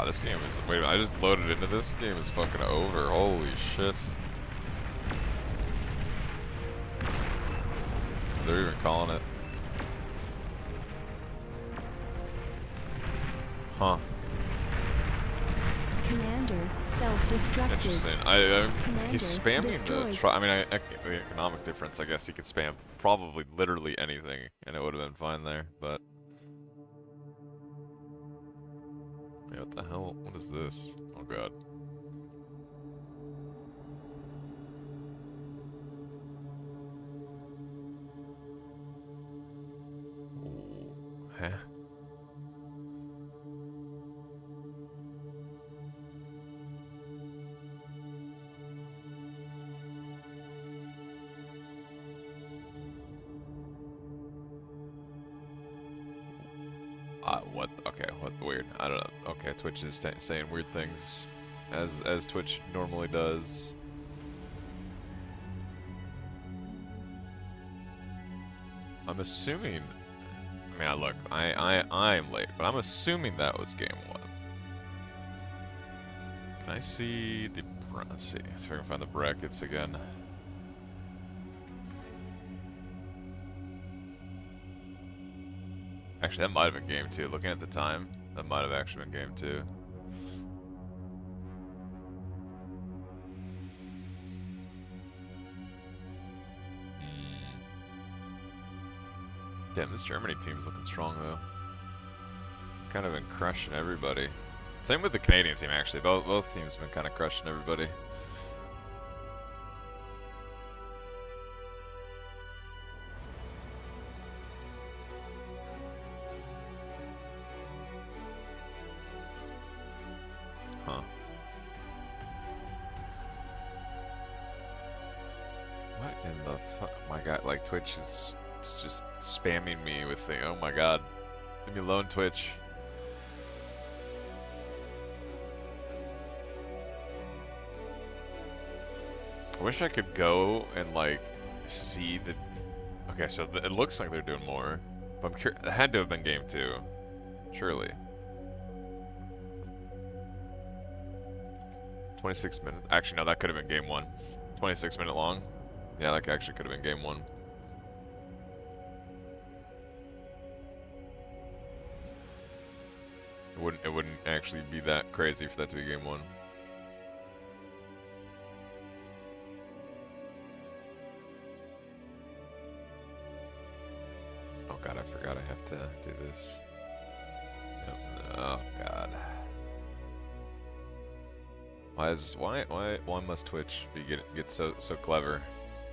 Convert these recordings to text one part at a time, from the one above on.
this game is. Wait a minute, I just loaded into this game is fucking over. Holy shit. They're even calling it. Huh. Commander self-destructed. Interesting. He's spamming destroyed. the economic difference. I guess he could spam probably literally anything, and it would have been fine there. But yeah, what the hell? What is this? Oh god. Ooh. Huh? What? Okay, what? Weird. I don't know. Okay, Twitch is saying weird things, as Twitch normally does. I'm assuming. I mean, look, I'm late, but I'm assuming that was game 1. Can I see the? Let's see. Let's see if I can find the brackets again. Actually, that might have been game 2. Looking at the time, that might have actually been game 2. Damn, this Germany team's looking strong though. Kind of been crushing everybody. Same with the Canadian team actually. Both teams have been kind of crushing everybody. Huh. What in the fuck? My god, like Twitch is just spamming me with things. Oh my god. Leave me alone, Twitch. I wish I could go and like see the. Okay, so it looks like they're doing more, but I'm curious. It had to have been game 2, surely. 26 minutes. Actually, no, that could have been game 1. 26-minute long. Yeah, that actually could have been game 1. It wouldn't actually be that crazy for that to be game 1. Oh god, I forgot I have to do this. Yep. Oh god. Why must Twitch get so clever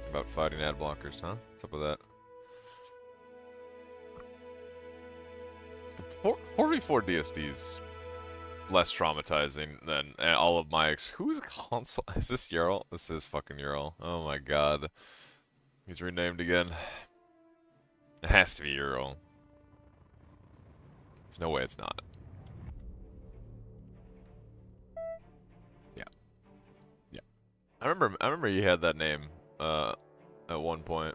about fighting ad blockers, huh? What's up with that? 4v4 DSD's less traumatizing than all of my who's console? Is this Ural? This is fucking Ural. Oh my god. He's renamed again. It has to be Ural. There's no way it's not. Yeah. Yeah. I remember he had that name at one point.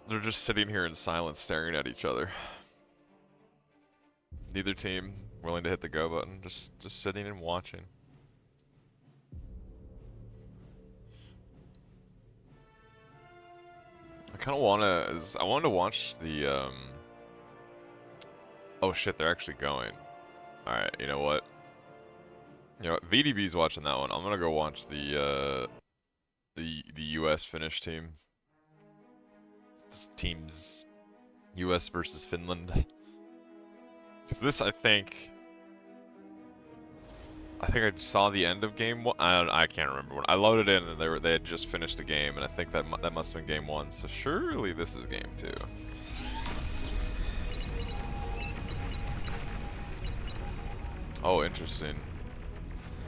They're just sitting here in silence staring at each other. Neither team willing to hit the go button, just sitting and watching. I kind of I wanted to watch the oh shit, they're actually going. All right, you know what? You know what? VDB's watching that one. I'm going to go watch the US Finnish team. This team's US versus Finland. Because this, I think I saw the end of game 1. I can't remember when I loaded in, and they had just finished a game, and I think that must have been game 1. So surely this is game 2. Oh, interesting.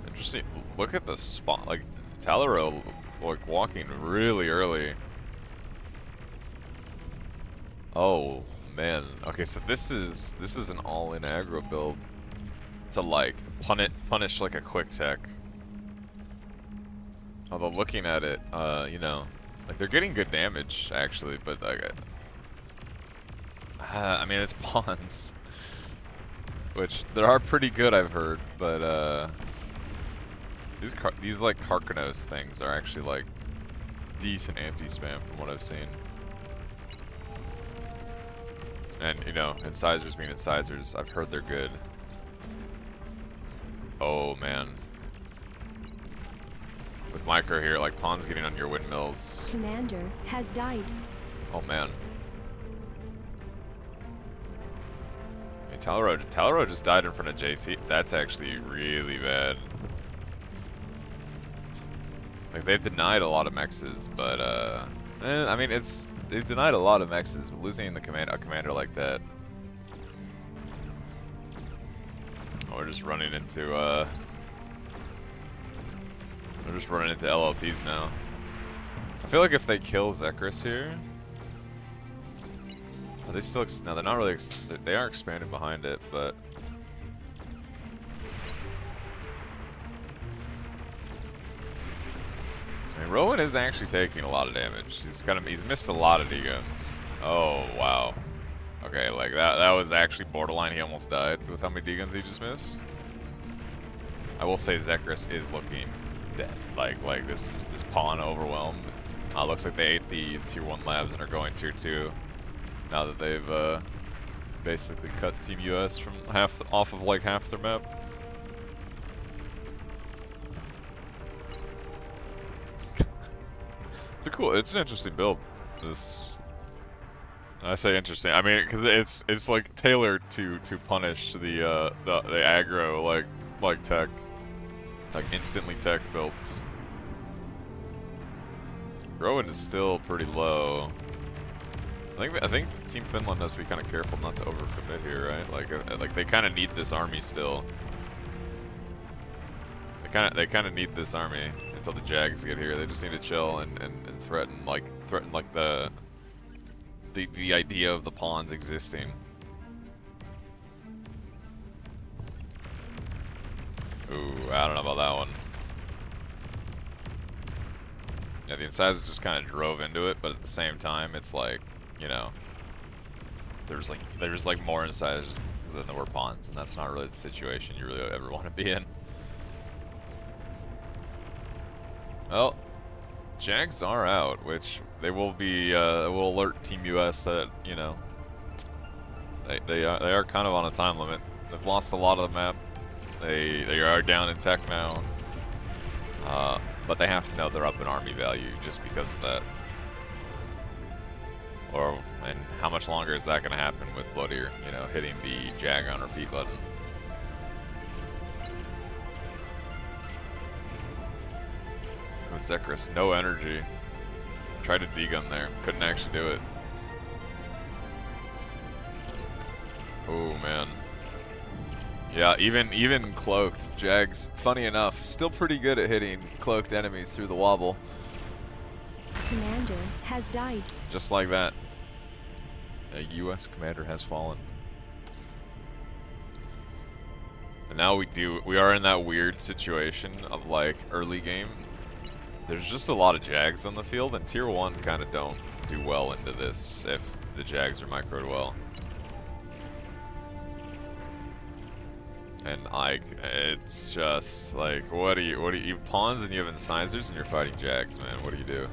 Interesting. Look at the spot. Like, Talaro, like, walking really early. Oh, man. Okay, so this is an all-in aggro build to, like, punish, like, a quick tech. Although looking at it, you know, like, they're getting good damage, actually, but, like, I mean, it's pawns. Which, they are pretty good, I've heard, but, these like, Karkanos things are actually, like, decent anti-spam from what I've seen. And, you know, incisors being incisors, I've heard they're good. Oh, man. With micro here, like, pawns getting on your windmills. Commander has died. Oh, man. I mean, Talaro just died in front of JT. That's actually really bad. Like, they've denied a lot of mexes, but, I mean, they've denied a lot of mexes, but losing a commander like that. Oh, we're just running into, we're just running into LLTs now. I feel like if they kill Zekris here, are they still, no, they're not really, they are expanded behind it, but. I mean, Rowan is actually taking a lot of damage. He's missed a lot of D-guns. Oh, wow. Okay, like that was actually borderline. He almost died with how many D-guns he just missed. I will say Zekris is looking dead. Like this pawn overwhelmed. Looks like they ate the tier 1 labs and are going tier 2. Now that they've basically cut Team US from off of like half their map. It's an interesting build. I say interesting. I mean, because it's like tailored to punish the aggro like tech, like instantly tech builds. Rowan is still pretty low. I think Team Finland has to be kind of careful not to overcommit here, right? Like they kind of need this army still. They kind of need this army until the Jags get here. They just need to chill and threaten like the idea of the pawns existing. Ooh, I don't know about that one. Yeah, the incisors just kind of drove into it, but at the same time, it's like, you know, there's like more incisors than there were pawns, and that's not really the situation you really ever want to be in. Well, Jags are out, which they will be, will alert Team US that, you know, they are kind of on a time limit. They've lost a lot of the map. They are down in tech now. But they have to know they're up in army value just because of that. And how much longer is that going to happen with Bloodier, you know, hitting the Jag on repeat button? Zekris, no energy. Tried to D-gun there. Couldn't actually do it. Oh, man. Yeah, even cloaked. Jags, funny enough, still pretty good at hitting cloaked enemies through the wobble. Commander has died. Just like that. A US commander has fallen. And now we are in that weird situation of like early game. There's just a lot of Jags on the field, and tier 1 kind of don't do well into this if the Jags are microed well. And like, it's just like, what do you pawns and you have incisors and you're fighting Jags, man. What do you do?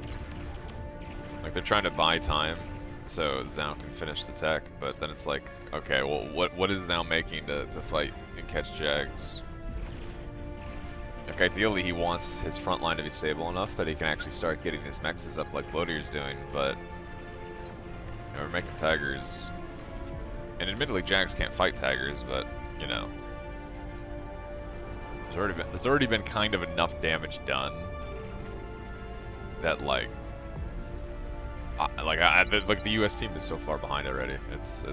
Like, they're trying to buy time so Zao can finish the tech, but then it's like, okay, well, what is Zao making to fight and catch Jags? Like, ideally, he wants his front line to be stable enough that he can actually start getting his mexes up like Bloatier's doing, but you know, we're making Tigers. And admittedly, Jags can't fight Tigers, but, you know, there's already been kind of enough damage done that, like, like the US team is so far behind already. It's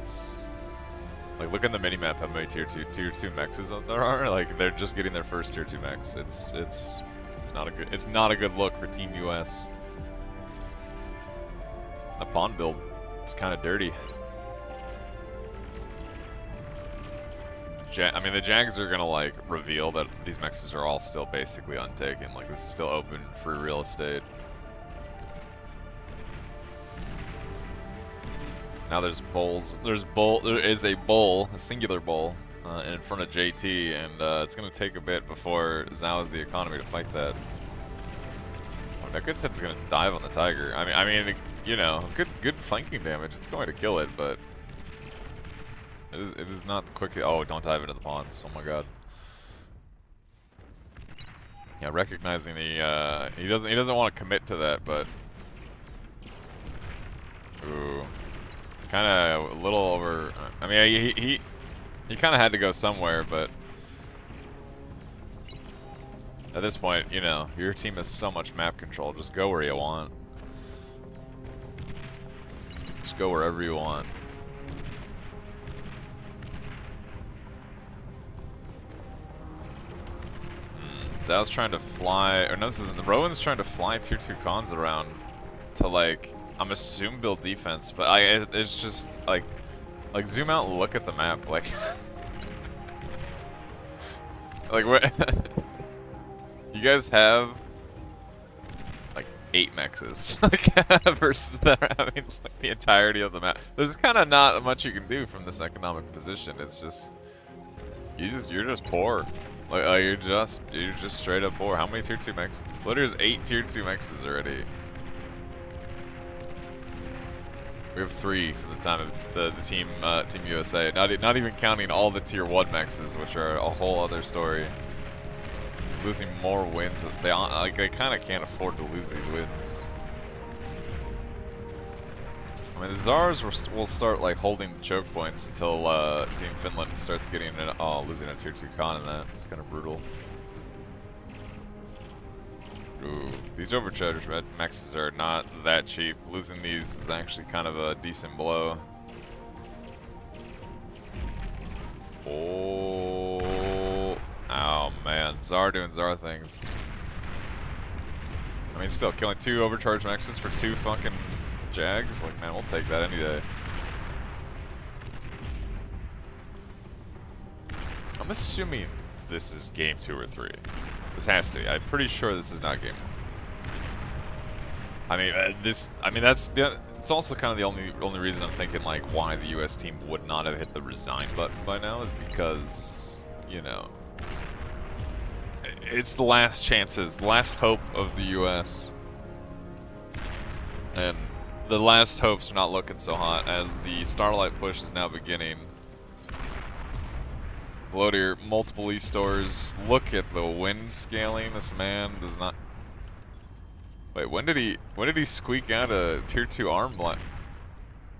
like, look in the minimap how many tier 2 mexes there are. Like, they're just getting their first tier 2 mex. It's It's not a good look for Team US. That pawn build, it's kind of dirty. I mean, the Jags are gonna like reveal that these mexes are all still basically untaken. Like this is still open free real estate. Now there's bowls. There is a bowl, a singular bowl, in front of JT, and it's gonna take a bit before Zhao has the economy to fight that. Oh, Nekutsen's gonna dive on the tiger. I mean, you know, good flanking damage. It's going to kill it, but it is not the quick. Oh, don't dive into the pawns. Oh my god. Yeah, recognizing the he doesn't want to commit to that, but ooh, kind of a little over. I mean, he kind of had to go somewhere, but at this point, you know, your team has so much map control. Just go where you want. Just go wherever you want. Zhao's trying to fly, or no, this isn't. Rowan's trying to fly tier 2 cons around to like, I'm assuming build defense, but it's just like zoom out and look at the map, like, like what? You guys have like 8 mexes, like versus that. I mean, like the entirety of the map. There's kind of not much you can do from this economic position. It's just you're just poor. Like you're just straight up poor. How many tier 2 mexes? Well, there's 8 tier 2 mexes already. We have 3 from the time of the team USA. Not even counting all the tier 1 mexes, which are a whole other story. Losing more wins. They kind of can't afford to lose these wins. I mean, the Czars will start like holding choke points until Team Finland starts getting losing a tier 2 con, and that it's kind of brutal. Ooh, these overcharged mexes are not that cheap. Losing these is actually kind of a decent blow. Oh man, Czar doing Czar things. I mean, still killing 2 overcharged mexes for 2 fucking Jags. Like, man, we'll take that any day. I'm assuming this is game 2 or 3. This has to be. I'm pretty sure this is not game 1. I mean, it's also kind of the only reason I'm thinking like why the U.S. team would not have hit the resign button by now is because, you know, it's the last chances, last hope of the U.S. And the last hopes are not looking so hot as the Starlight push is now beginning. Bloatier, multiple E-stores. Look at the wind scaling. This man does not. Wait, when did he squeak out a tier 2 arm bot?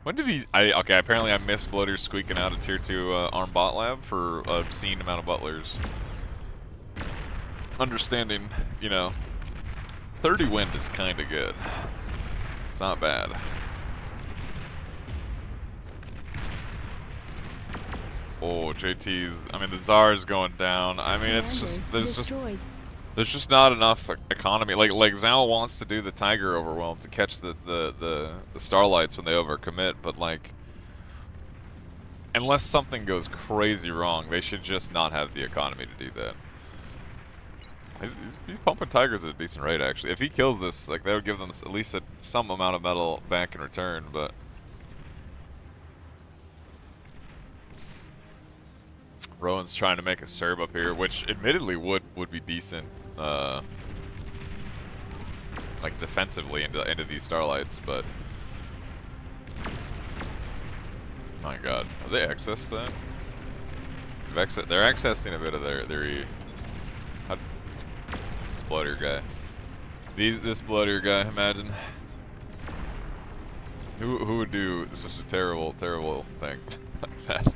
When did he? Okay, apparently I missed Bloatier squeaking out a tier 2 arm bot lab for an obscene amount of butlers. Understanding, you know, 30 wind is kind of good. It's not bad. Oh, JT's. I mean, the Tsar's going down. I mean, it's just there's just not enough economy. Like Zhao wants to do the Tiger Overwhelm to catch the Starlights when they overcommit, but like, unless something goes crazy wrong, they should just not have the economy to do that. He's pumping Tigers at a decent rate, actually. If he kills this, like, that would give them at least some amount of metal back in return, but Rowan's trying to make a Serb up here, which admittedly would be decent, like, defensively into these Starlights, but my god. Have they accessed that? They're accessing a bit of their E. This Bloatier guy. This Bloatier guy, imagine. Who would do such a terrible thing like that?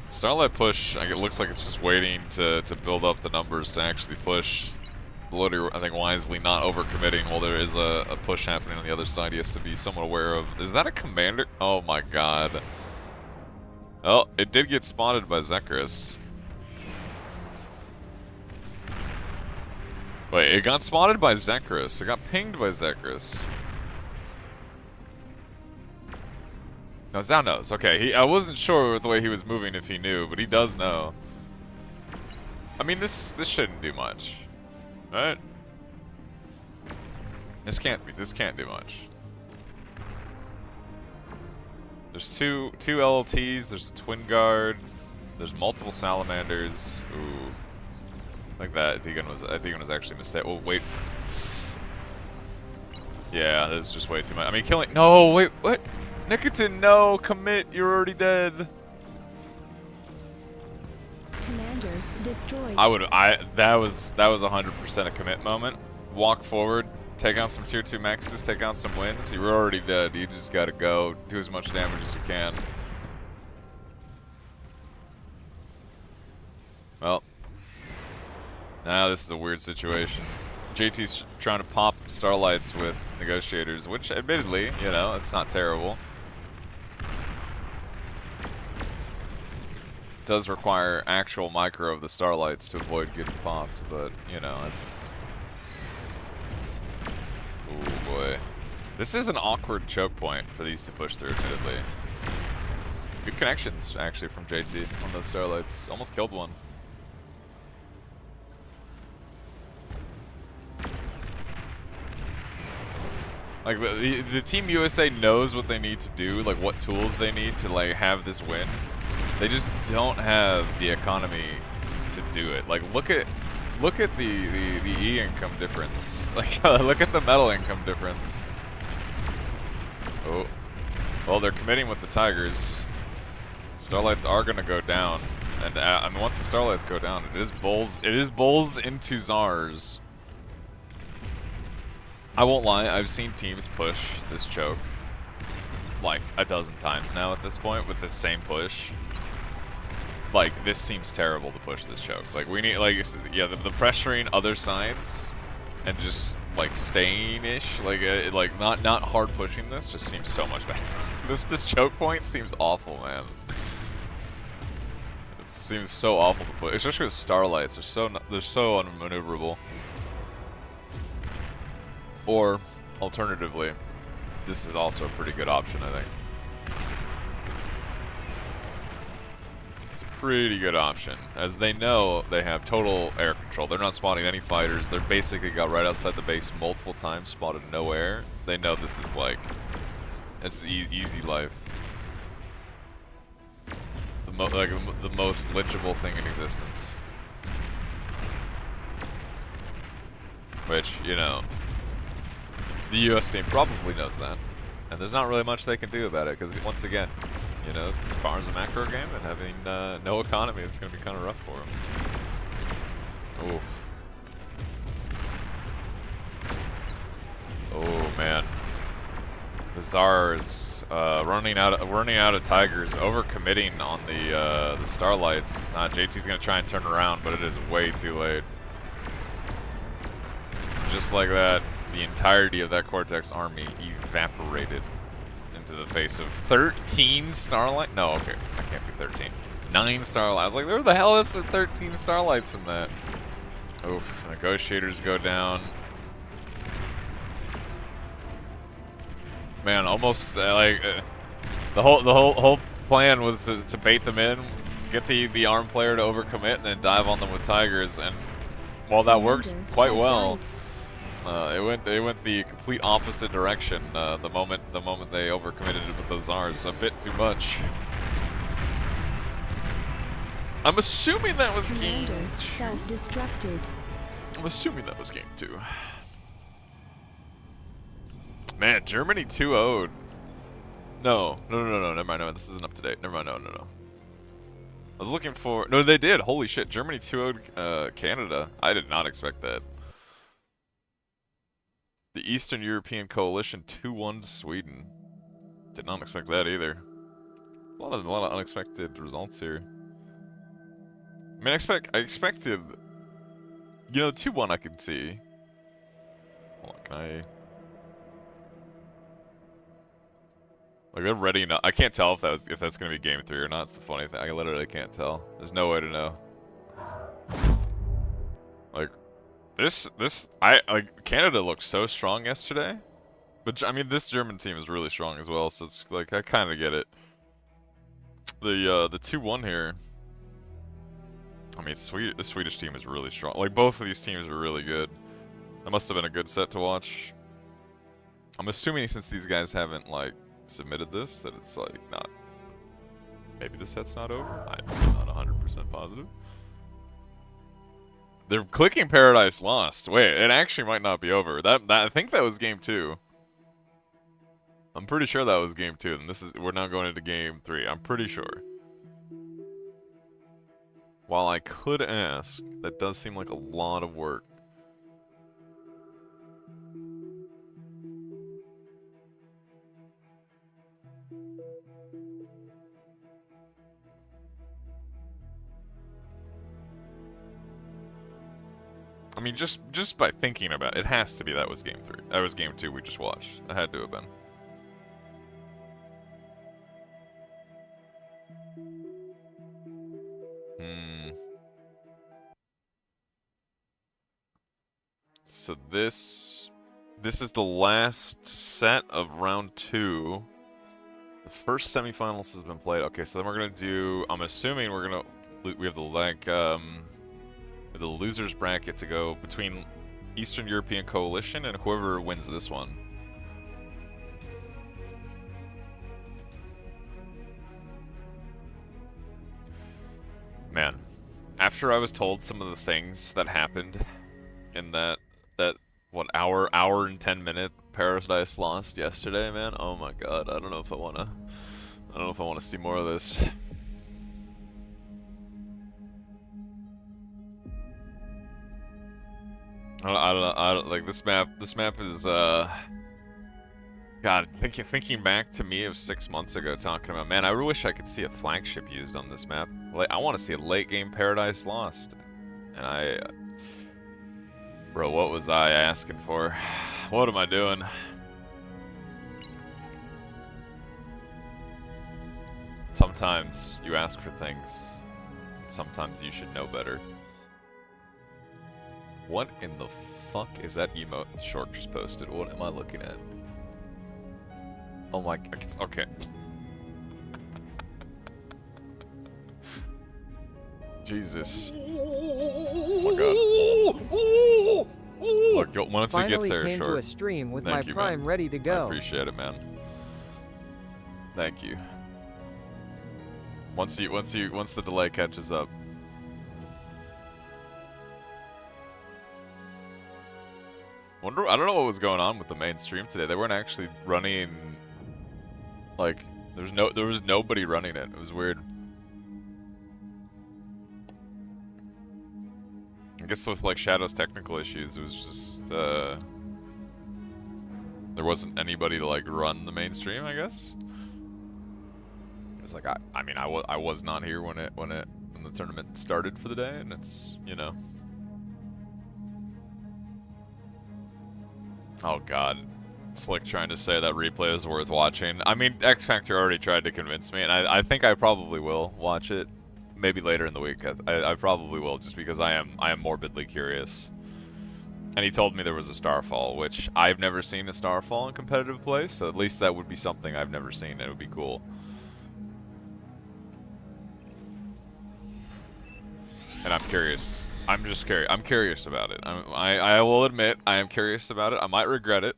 Starlight push, it looks like it's just waiting to build up the numbers to actually push. Bloatier, I think, wisely not overcommitting while there is a push happening on the other side. He has to be somewhat aware of. Is that a commander? Oh my god. Oh, it did get spotted by Zekris. Wait, it got spotted by Zekris. It got pinged by Zekris. No, Zhao knows. Okay, I wasn't sure with the way he was moving if he knew, but he does know. I mean, this shouldn't do much, right? This can't do much. There's two LLTs. There's a twin guard. There's multiple salamanders. Ooh, like that Deegan was actually a mistake. Oh wait. Yeah, this is just way too much. I mean, killing. No, wait, what? Nicotin, no, commit. You're already dead. Commander destroyed. That was 100% a commit moment. Walk forward, take out some tier 2 maxes, take out some wins. You're already dead. You just gotta go, do as much damage as you can. Well, now this is a weird situation. JT's trying to pop Starlights with negotiators, which admittedly, you know, it's not terrible. Does require actual micro of the Starlights to avoid getting popped, but you know, it's. Oh boy. This is an awkward choke point for these to push through, admittedly. Good connections, actually, from JT on those Starlights. Almost killed one. Like, the Team USA knows what they need to do, like what tools they need to like have this win. They just don't have the economy to do it. Like, look at the E income difference. Like, look at the metal income difference. Oh, well, they're committing with the Tigers. Starlights are gonna go down, and I mean, once the Starlights go down, it is bulls. It is bulls into Zars. I won't lie. I've seen teams push this choke like a dozen times now at this point with the same push. Like, this seems terrible to push this choke. Like, we need, like, yeah, the pressuring other sides and just, like, staying-ish, like not hard pushing this just seems so much better. This choke point seems awful, man. It seems so awful to push, especially with Starlights. They're so unmaneuverable. Or, alternatively, this is also a pretty good option, I think. Pretty good option, as they know they have total air control. They're not spotting any fighters. They're basically got right outside the base multiple times, spotted no air. They know this is like, it's easy life. The most lichable thing in existence. Which, you know, the US team probably knows that, and there's not really much they can do about it, because once again, you know, Bar's a macro game, and having no economy is going to be kind of rough for him. Oof. Oh man, the Czars running out of Tigers, overcommitting on the Starlights. JT's going to try and turn around, but it is way too late. Just like that, the entirety of that Cortex army evaporated into the face of 13 Starlight. No, okay, that can't be 13. 9 Starlight. I was like, where the hell is there 13 Starlights in that? Oof. Negotiators go down. Man, almost the whole plan was to bait them in, get the arm player to overcommit, and then dive on them with Tigers. And while that worked quite well, it went the complete opposite direction. The moment they overcommitted with those Zars, a bit too much. I'm assuming that was game 2. Self-destructed. I'm assuming that was game 2. Man, Germany 2-0'd. No, never mind, no, this isn't up to date. Never mind, no. I was looking for, no, they did, holy shit, Germany 2-0'd Canada. I did not expect that. The Eastern European Coalition 2-1 Sweden. Did not expect that either. A lot of unexpected results here. I mean, I expected, you know, 2-1 I could see. Hold on, can I? Like, they're ready now. I can't tell if that's gonna be game 3 or not. It's the funny thing. I literally can't tell. There's no way to know. Like, Canada looked so strong yesterday. But, I mean, this German team is really strong as well, so it's, like, I kind of get it. The 2-1 here. I mean, the Swedish team is really strong. Like, both of these teams are really good. That must have been a good set to watch. I'm assuming since these guys haven't, like, submitted this, that it's, like, not... Maybe the set's not over? I'm not 100% positive. They're clicking Paradise Lost. Wait, it actually might not be over. I think that was game 2. I'm pretty sure that was game 2, and we're now going into game 3. I'm pretty sure. While I could ask, that does seem like a lot of work. I mean, just by thinking about it, it has to be that was game 3. That was game 2 we just watched. It had to have been. So this is the last set of round 2. The first semifinals has been played. Okay, so then we're gonna do. I'm assuming we have the the losers bracket to go between Eastern European Coalition and whoever wins this one. Man, after I was told some of the things that happened in that what hour and 10-minute Paradise Lost yesterday, man. Oh my god, I don't know if I wanna see more of this. I don't like this map. This map is God, thinking back to me of 6 months ago, talking about, man, I wish I could see a flagship used on this map. Like, I want to see a late game Paradise Lost, and bro, what was I asking for? What am I doing? Sometimes you ask for things. Sometimes you should know better. What in the fuck is that emote Short just posted? What am I looking at? Oh my, okay. Jesus. Oh my god. Look, once he gets there, came Short. To a stream with Thank my you, Prime man. ready to go. I appreciate it, man. Thank you. Once the delay catches up. I don't know what was going on with the main stream today. They weren't actually running, like, there was nobody running it. It was weird. I guess with, like, Shadow's technical issues, it was just, there wasn't anybody to, like, run the main stream, I guess. It's like, I mean, I was not here when the tournament started for the day, and it's, you know. Oh god. Slick trying to say that replay is worth watching. I mean, X Factor already tried to convince me, and I think I probably will watch it. Maybe later in the week. I probably will, just because I am morbidly curious. And he told me there was a Starfall, which I've never seen a Starfall in competitive play, so at least that would be something I've never seen. It would be cool. And I'm curious. I'm just curious. I'm curious about it. I will admit I am curious about it. I might regret it,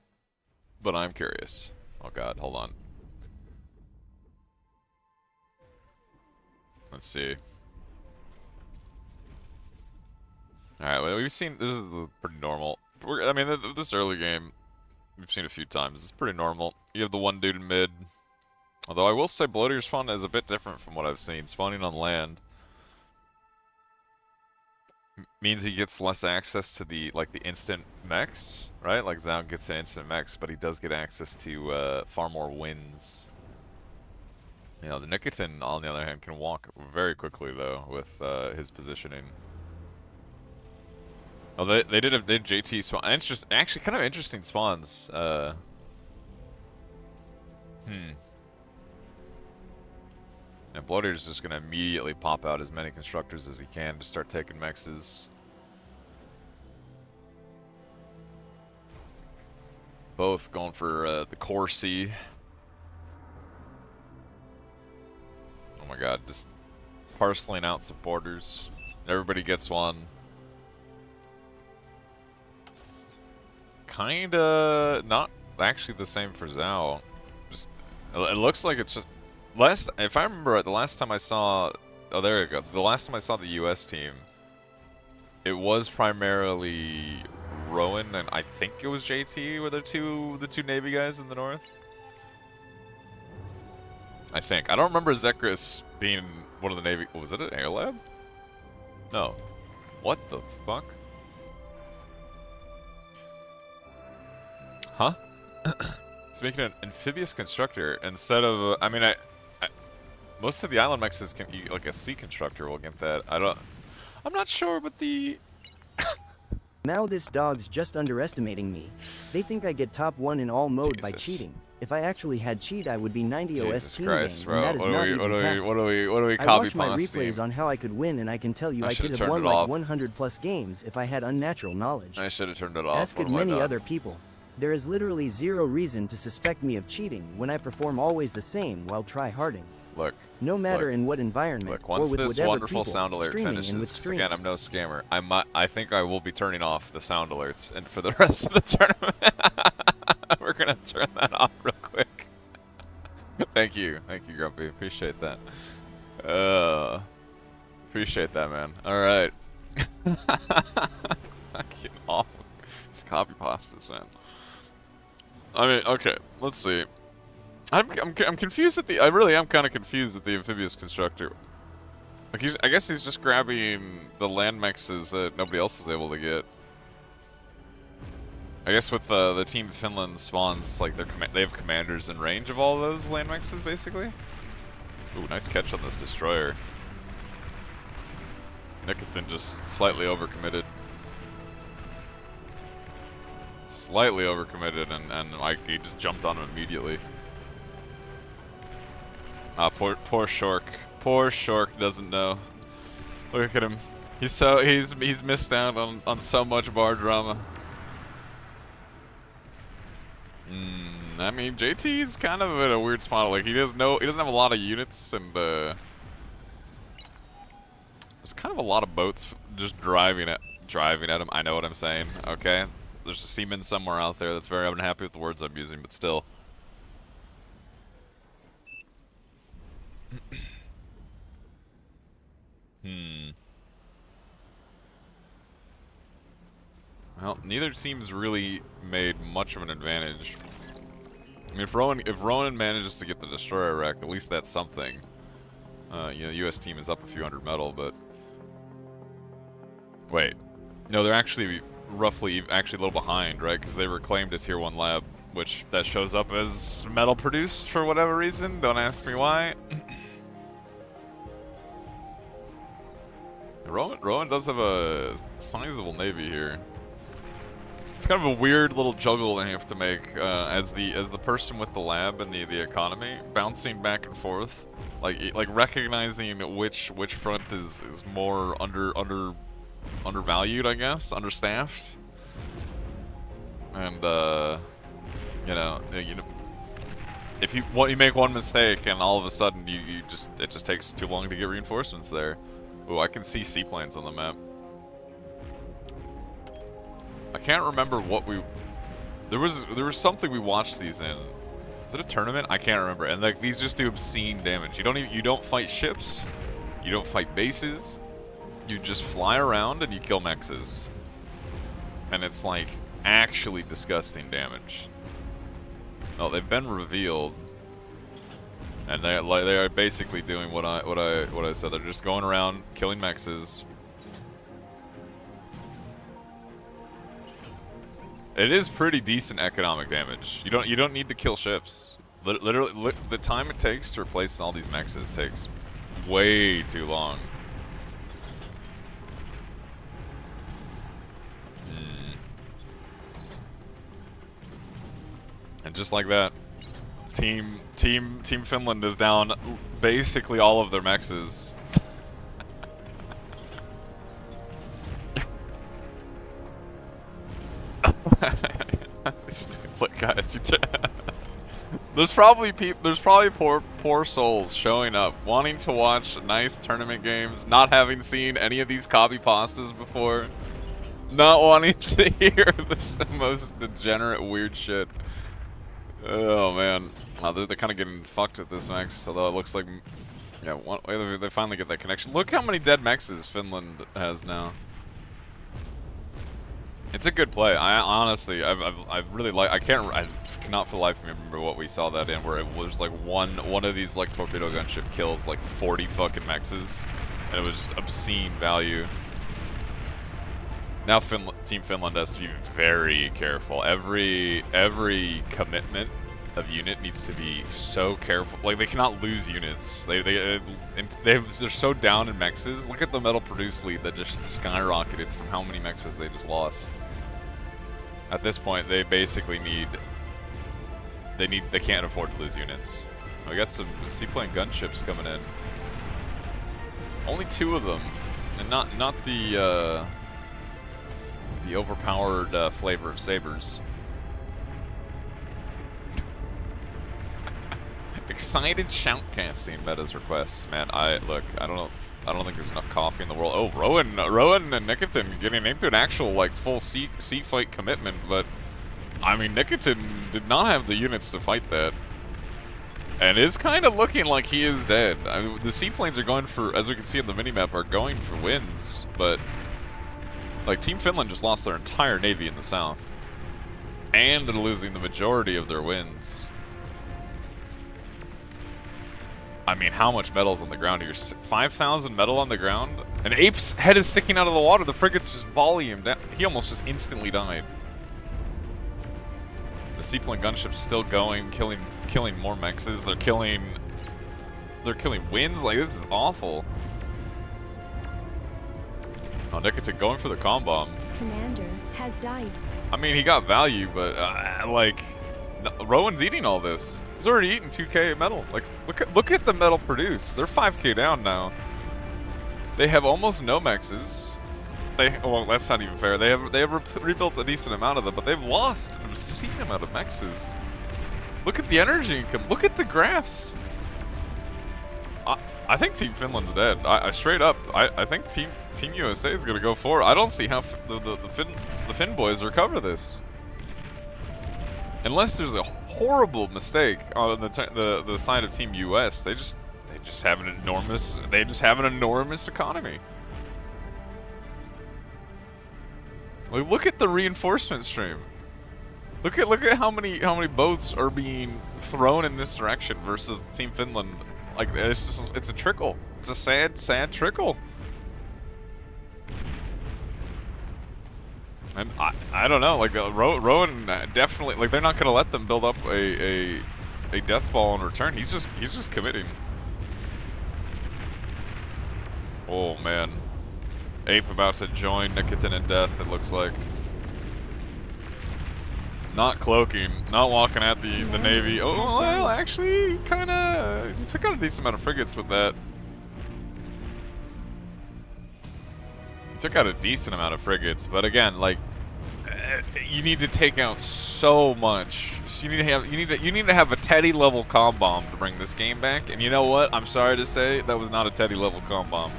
but I'm curious. Oh god, hold on. Let's see. Alright, well, we've seen, this is pretty normal. I mean, this early game, we've seen a few times. It's pretty normal. You have the one dude in mid. Although I will say Bloater's spawn is a bit different from what I've seen. Spawning on land means he gets less access to the instant mechs, right? Like Zao gets an instant mechs, but he does get access to far more wins. You know, the Nikitin, on the other hand, can walk very quickly though with his positioning. Oh, they did JT spawn. Actually, kind of interesting spawns. And Bloater's just gonna immediately pop out as many constructors as he can to start taking mexes. both going for the core C. Oh my god, just parceling out supporters. Everybody gets one. Kinda not actually the same for Zhao. Just it looks like it's just less. If I remember right, the last time I saw, oh there you go. The last time I saw the U.S. team, it was primarily Rowan and I think it was JT were the two Navy guys in the north. I think I don't remember Zekris being one of the Navy. Was it an air lab? No. What the fuck? Huh? It's making an amphibious constructor instead of. I mean, I most of the island mexes can like a sea constructor will get that. I'm not sure, but the. Now this dog's just underestimating me. They think I get top 1 in all mode by Jesus. cheating. If I actually had cheat, I would be 90 OS Jesus team Christ, game, and that is not even cap. What do we I copy watched my past replays team? on how I could win, and I can tell you I should've could have turned won it like off. 100 plus games if I had unnatural knowledge. I should have turned it off. Ask What it have I many done? other people. There is literally zero reason to suspect me of cheating when I perform always the same while try-harding. Look. No matter Look. in what environment Look, or once with this whatever wonderful people, sound alert streaming finishes, and with 'cause stream. again, I'm no scammer. I think I will be turning off the sound alerts, and for the rest of the tournament, we're gonna turn that off real quick. Thank you, Grumpy. Appreciate that. Appreciate that, man. All right. Fucking awful. These copy pastas, man. I mean, okay. Let's see. I'm confused at the. I really am kind of confused at the amphibious constructor. Like I guess he's just grabbing the land mexes that nobody else is able to get. I guess with the Team Finland spawns, it's like they have commanders in range of all those land mexes, basically. Ooh, nice catch on this destroyer. Nikitin just slightly overcommitted. Slightly overcommitted, and like he just jumped on him immediately. Ah, poor Shork. Poor Shork doesn't know. Look at him. He's missed out on so much bar drama. I mean, JT's kind of in a weird spot. Like he doesn't have a lot of units, and there's kind of a lot of boats just driving at him. I know what I'm saying. Okay, there's a seaman somewhere out there that's very unhappy with the words I'm using, but still. Well, neither team's really made much of an advantage. I mean, if Rowan manages to get the destroyer wrecked, at least that's something. You know, U.S. team is up a few hundred metal, but wait, no, they're actually roughly a little behind, right? Because they reclaimed a tier 1 lab, which that shows up as metal produced for whatever reason. Don't ask me why. Rowan does have a sizable navy here. It's kind of a weird little juggle they have to make as the person with the lab and the economy, bouncing back and forth, like recognizing which front is more undervalued, I guess, understaffed, and you know, if you make one mistake and all of a sudden it just takes too long to get reinforcements there. Ooh, I can see seaplanes on the map. I can't remember what there was something we watched these in. Is it a tournament? I can't remember. And like these just do obscene damage. You don't fight ships. You don't fight bases. You just fly around and you kill mexes. And it's like actually disgusting damage. Oh, they've been revealed. And they are basically doing what I said. They're just going around killing mexes. It is pretty decent economic damage. You don't need to kill ships. Literally, the time it takes to replace all these mexes takes way too long. And just like that, Team Finland is down basically all of their mexes. Look, guys, there's probably poor souls showing up, wanting to watch nice tournament games, not having seen any of these copy pastas before, not wanting to hear this most degenerate weird shit. Oh man, they're kind of getting fucked with this mech. Although it looks like, yeah, they finally get that connection. Look how many dead mechs Finland has now. It's a good play. I honestly, I really like. I cannot for the life of me remember what we saw that in, where it was like one of these like torpedo gunship kills like 40 fucking mexes, and it was just obscene value. Now Team Finland has to be very careful. Every commitment of unit needs to be so careful. Like they cannot lose units. They're so down in mexes. Look at the metal produce lead that just skyrocketed from how many mexes they just lost. At this point, they basically they can't afford to lose units. We got some seaplane gunships coming in. Only 2 of them, and not the overpowered flavor of sabers. Excited shoutcasting metas requests, man. I don't think there's enough coffee in the world. Oh, Rowan and Nikitin getting into an actual like full sea fight commitment, but I mean Nikitin did not have the units to fight that, and is kind of looking like he is dead. I mean, the seaplanes are going for, as we can see on the minimap, are going for wins, but like Team Finland just lost their entire navy in the south, and they're losing the majority of their wins. I mean, how much metal's on the ground here? 5,000 metal on the ground? An ape's head is sticking out of the water. The frigates just volley him down. He almost just instantly died. The seaplane gunship's still going, killing more mexes. They're killing winds. Like, this is awful. Oh, Nikitin going for the comm bomb. Commander has died. I mean, he got value, but like, Rowan's eating all this. He's already eaten 2k metal. Like, look at the metal produced. They're 5k down now. They have almost no mexes. Well, that's not even fair. They have rebuilt a decent amount of them, but they've lost an obscene amount of mexes. Look at the energy income. Look at the graphs. I think Team Finland's dead. I straight up. I think Team USA is gonna go forward. I don't see how the Finn boys recover this. Unless there's a horrible mistake on the side of Team US, they just have an enormous economy. Like, look at the reinforcement stream. Look at how many boats are being thrown in this direction versus Team Finland. Like, it's a trickle. It's a sad trickle. And I don't know, like Rowan definitely, like, they're not gonna let them build up a death ball in return. He's just committing. Oh man, Ape about to join Nikitin in death. It looks like. Not cloaking, not walking at the navy. Oh well, actually, kind of. He took out a decent amount of frigates with that. Took out a decent amount of frigates, but again, like, you need to take out so much. So you need to have a Teddy level comm bomb to bring this game back. And you know what? I'm sorry to say, that was not a Teddy level comm bomb.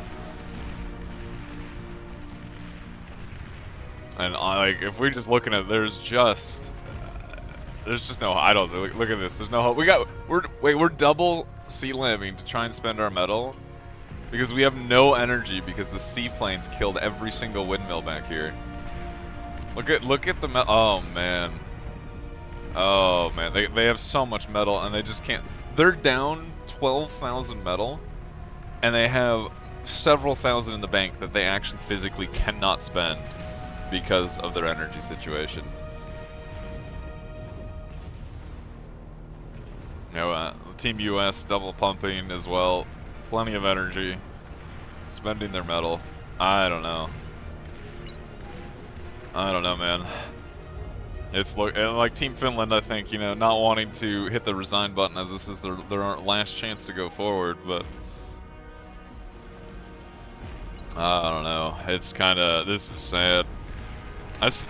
And like, if we're just looking at, there's just no. I don't look at this. There's no hope. We're double sea lamming to try and spend our metal. Because we have no energy because the seaplanes killed every single windmill back here. Look at the metal. Oh man. Oh man. They have so much metal and they just can't. They're down 12,000 metal and they have several thousand in the bank that they actually physically cannot spend because of their energy situation. You know, Team US double pumping as well. Plenty of energy, spending their metal. I don't know, man. It's like Team Finland, I think, you know, not wanting to hit the resign button as this is their last chance to go forward, but I don't know. It's kind of, this is sad.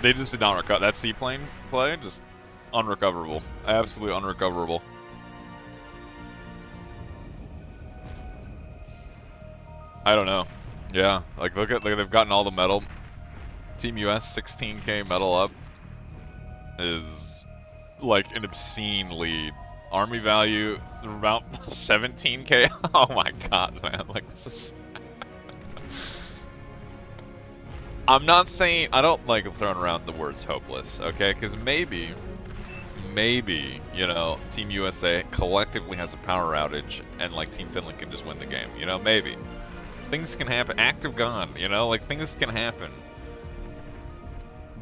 They just did not recover that seaplane play. Just unrecoverable. Absolutely unrecoverable. I don't know. Yeah, like look at they've gotten all the medal. Team US 16k medal up is like an obscene lead. Army value about 17k. Oh my god, man! Like this is. I'm not saying I don't like throwing around the words hopeless, okay? Because maybe, you know, Team USA collectively has a power outage and like Team Finland can just win the game. You know, maybe things can happen. Active gone. You know, like things can happen,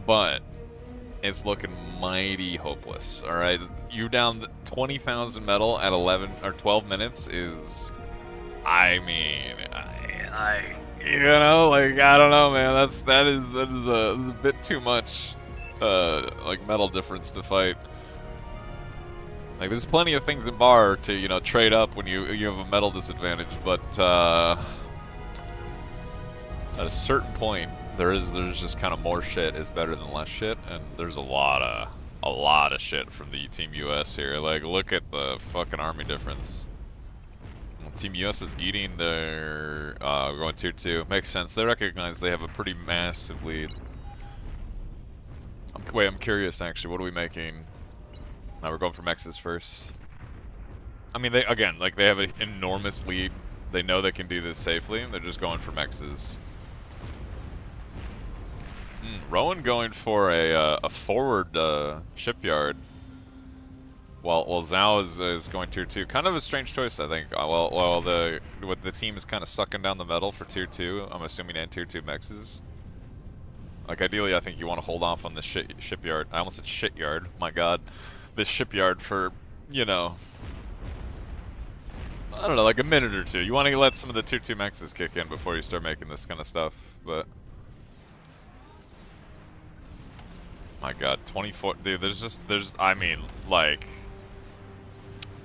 but it's looking mighty hopeless. All right, you down 20,000 medal at 11 or 12 minutes is, I mean, you know, like I don't know, man. That is a bit too much, like medal difference to fight. Like there's plenty of things in bar to trade up when you have a medal disadvantage, but at a certain point, there's just kind of more shit is better than less shit, and there's a lot of shit from the Team US here. Like look at the fucking army difference. Team US is eating their going tier 2. Makes sense. They recognize they have a pretty massive lead. I'm curious actually. What are we making? Now we're going for mexes first. I mean, they have an enormous lead. They know they can do this safely. They're just going for mexes. Rowan going for a forward shipyard. While Zhao is going tier 2, kind of a strange choice, I think. While the team is kind of sucking down the medal for tier 2, I'm assuming, and tier 2 mexes. Like ideally, I think you want to hold off on the shipyard. I almost said shityard. My God, this shipyard for I don't know, like a minute or two. You want to let some of the tier 2 mexes kick in before you start making this kind of stuff. But my God, 24, dude. I mean, like.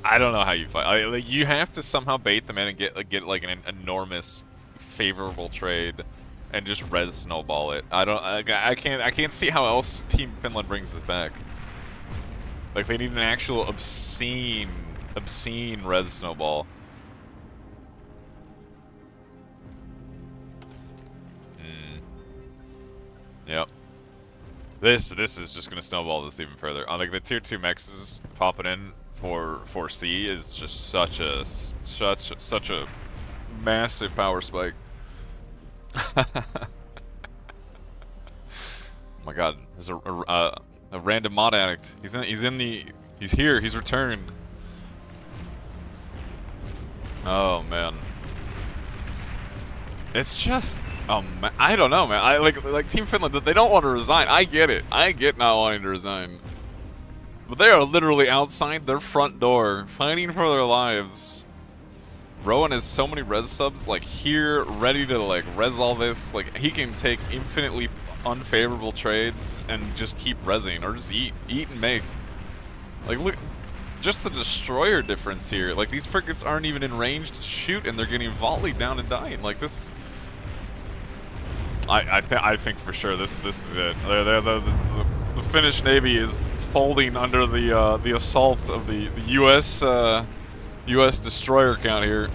I don't know how you fight. Like you have to somehow bait them in and get like an enormous favorable trade, and just res snowball it. I can't see how else Team Finland brings this back. Like they need an actual obscene res snowball. Yep. This is just gonna snowball this even further. I think the tier 2 mexes popping in for C is just such a massive power spike. Oh my God, there's a random mod addict. He's here. He's returned. Oh man, it's just I don't know, man. I like Team Finland. They don't want to resign. I get it. I get not wanting to resign. But they are literally outside their front door, fighting for their lives. Rowan has so many res subs, like, here, ready to, like, res all this. Like, he can take infinitely unfavorable trades and just keep resing, or just eat and make. Like, look, just the destroyer difference here. Like, these frigates aren't even in range to shoot, and they're getting volleyed down and dying. Like, this... I think for sure this is it. The Finnish Navy is folding under the assault of the U.S. destroyer count here.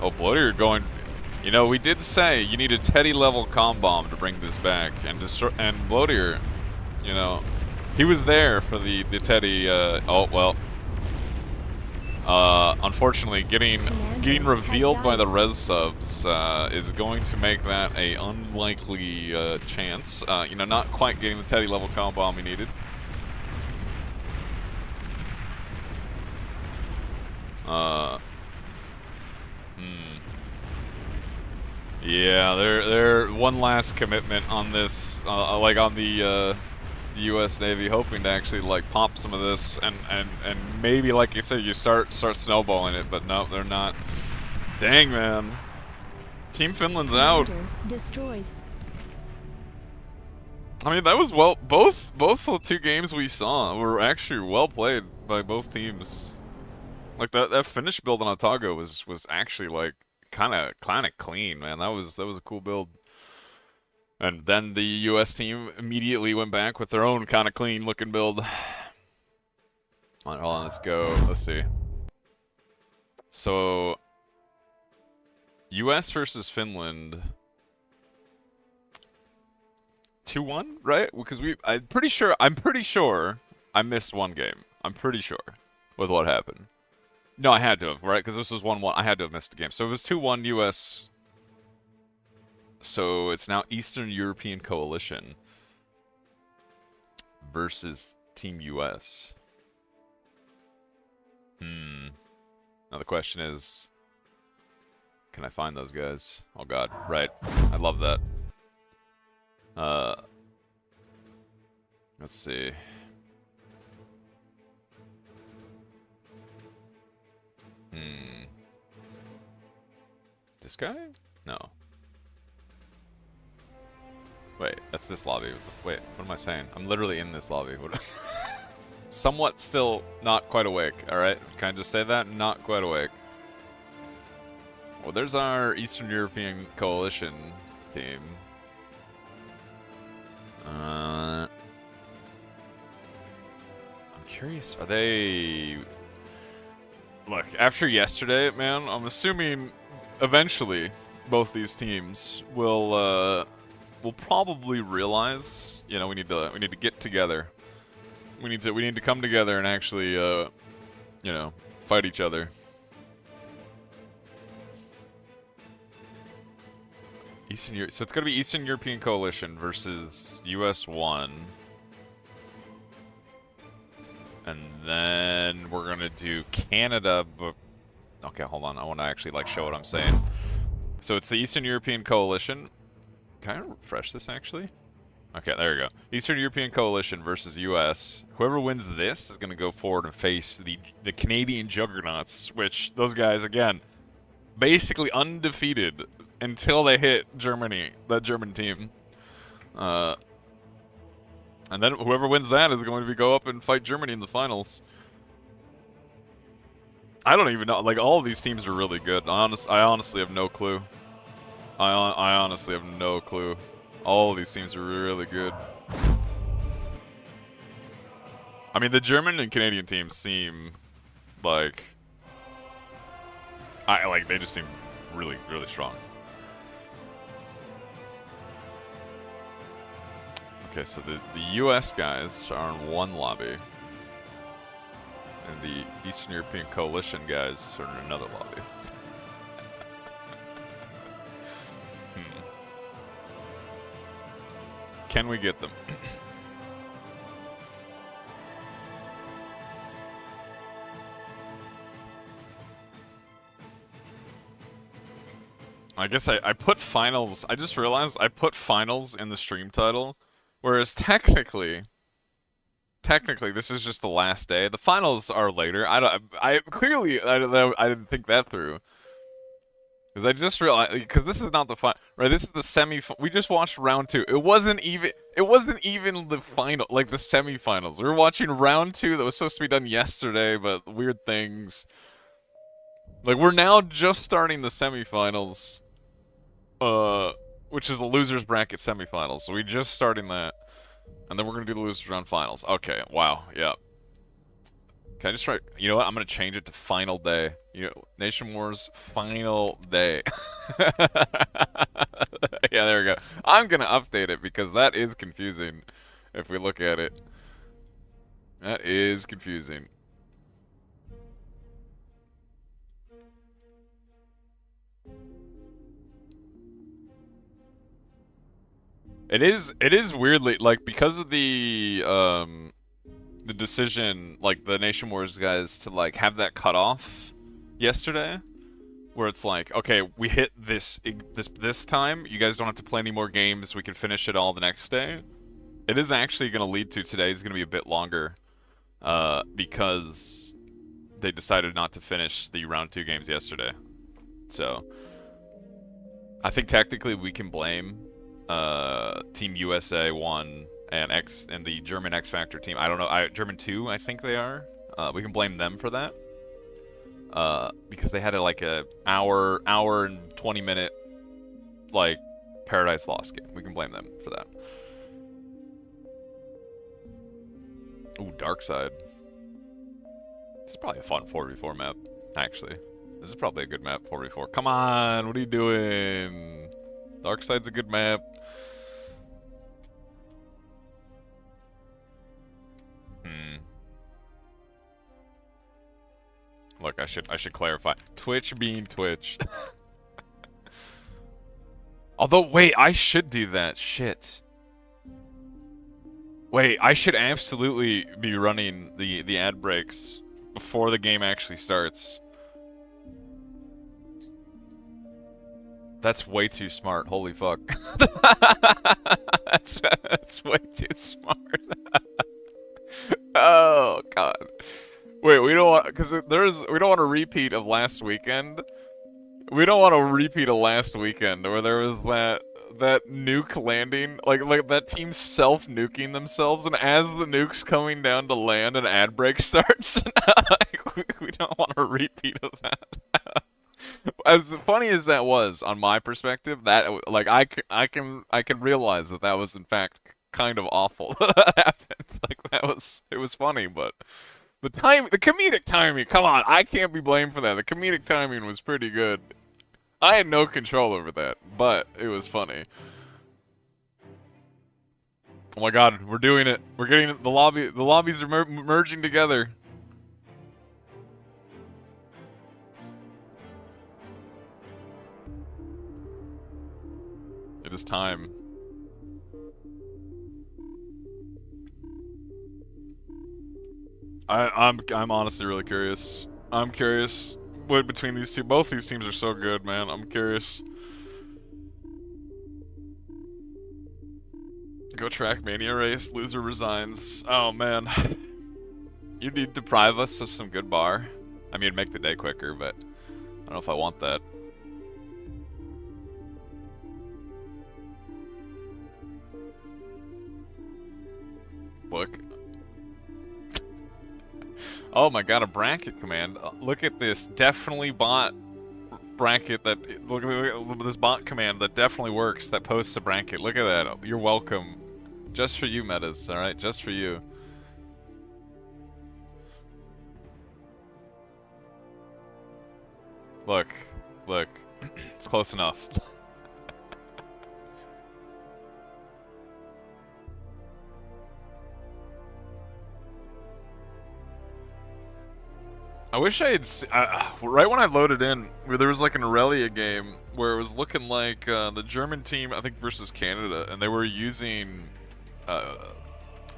Oh, Bloodier going. You know, we did say you need a Teddy level comm bomb to bring this back, and Bloodier, you know, he was there for the Teddy. Oh well. Unfortunately, getting revealed by the res subs is going to make that a unlikely chance. You know, not quite getting the Teddy level comm bomb he needed. Yeah, they're one last commitment on this, like on the U.S. Navy, hoping to actually like pop some of this and maybe, like you said, you start snowballing it, but no, they're not. Dang, man. Team Finland's out. Destroyed. I mean, that was well. Both the two games we saw were actually well played by both teams. Like that Finnish build on Otago was actually like kind of clean, man. That was a cool build. And then the U.S. team immediately went back with their own kind of clean-looking build. Hold on, let's go. Let's see. So, U.S. versus Finland. 2-1, right? Because I'm pretty sure I missed one game. I'm pretty sure with what happened. No, I had to have, right? Because this was 1-1. I had to have missed a game. So it was 2-1 U.S. So it's now Eastern European Coalition versus Team US. Now the question is, can I find those guys? Oh god, right. I love that. Let's see. This guy? No. Wait, that's this lobby. Wait, what am I saying? I'm literally in this lobby. Somewhat still not quite awake, alright? Can I just say that? Not quite awake. Well, there's our Eastern European Coalition team. I'm curious, are they... Look, after yesterday, man, I'm assuming eventually both these teams will probably realize, you know, we need to get together. We need to come together and actually, you know, fight each other. So it's gonna be Eastern European Coalition versus US 1. And then we're gonna do Canada, but okay, hold on. I want to actually like show what I'm saying. So it's the Eastern European Coalition. Can I refresh this actually? Okay, there we go. Eastern European Coalition versus US. Whoever wins this is gonna go forward and face the Canadian Juggernauts, which those guys again, basically undefeated until they hit Germany, that German team. And then whoever wins that is going to go up and fight Germany in the finals. I don't even know. Like, all of these teams are really good. I honestly have no clue. I honestly have no clue. All of these teams are really good. I mean, the German and Canadian teams seem like... they just seem really, really strong. Okay, so the US guys are in one lobby. And the Eastern European Coalition guys are in another lobby. Can we get them? I guess I put finals. I just realized I put finals in the stream title. Whereas technically this is just the last day. The finals are later. I didn't think that through. Because I just realized, because this is not the final, right? This is the semi. We just watched round 2. It wasn't even the final, like the semifinals. We were watching round 2 that was supposed to be done yesterday, but weird things. Like, we're now just starting the semifinals, which is the losers bracket semifinals. So we're just starting that, and then we're gonna do the losers round finals. Okay, wow, yeah. Can I just try? You know what? I'm gonna change it to final day. You know, Nation Wars final day. Yeah, there we go. I'm gonna update it because that is confusing. If we look at it, that is confusing. It is weirdly, like, because of the decision, like, the Nation Wars guys to, like, have that cut off yesterday, where it's like, okay, we hit this time, you guys don't have to play any more games, we can finish it all the next day. It is actually going to lead to today's going to be a bit longer, because they decided not to finish the round 2 games yesterday. So, I think technically we can blame Team USA 1 and the German X Factor team. I don't know. German 2, I think they are. We can blame them for that. Because they had like a hour and 20 minute like Paradise Lost game. We can blame them for that. Ooh, Dark Side. This is probably a fun 4v4 map, actually. This is probably a good map, 4v4. Come on, what are you doing? Dark Side's a good map. Look, I should clarify. Twitch being Twitch. Although, wait, I should do that. Shit. Wait, I should absolutely be running the ad breaks before the game actually starts. That's way too smart. Holy fuck. That's way too smart. Oh god. Wait, we don't want we don't want a repeat of last weekend. We don't want a repeat of last weekend where there was that nuke landing, like that team self-nuking themselves, and as the nuke's coming down to land, an ad break starts. We don't want a repeat of that. As funny as that was, on my perspective, that like I can realize that was in fact kind of awful that happened. Like it was funny, but the comedic timing. Come on, I can't be blamed for that. The comedic timing was pretty good. I had no control over that, but it was funny. Oh my god, we're doing it. We're getting the lobby. The lobbies are merging together. It is time. I'm honestly really curious. I'm curious what between these two. Both these teams are so good, man. I'm curious. Go Trackmania race. Loser resigns. Oh man. You need to deprive us of some good bar. I mean, make the day quicker, but I don't know if I want that. Look. Oh my god, a bracket command. Look at this. Definitely bot bracket that. Look at this bot command that definitely works. That posts a bracket. Look at that. You're welcome. Just for you, metas. Alright? Just for you. Look. Look. It's close enough. I wish I had right when I loaded in, where there was like an Aurelia game where it was looking like the German team, I think, versus Canada, and they were using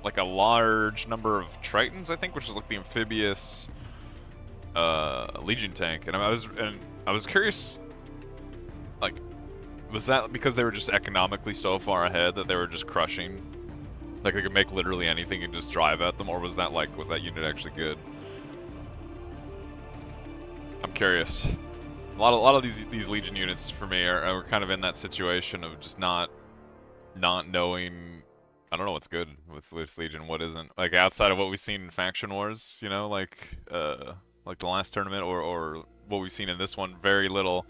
like a large number of Tritons, I think, which is like the amphibious Legion tank, and I was curious, like, was that because they were just economically so far ahead that they were just crushing, like they could make literally anything and just drive at them, or was that unit actually good? I'm curious. A lot of these Legion units for me are kind of in that situation of just not knowing. I don't know what's good with Legion, what isn't. Like outside of what we've seen in Faction Wars, you know, like the last tournament or what we've seen in this one, very little.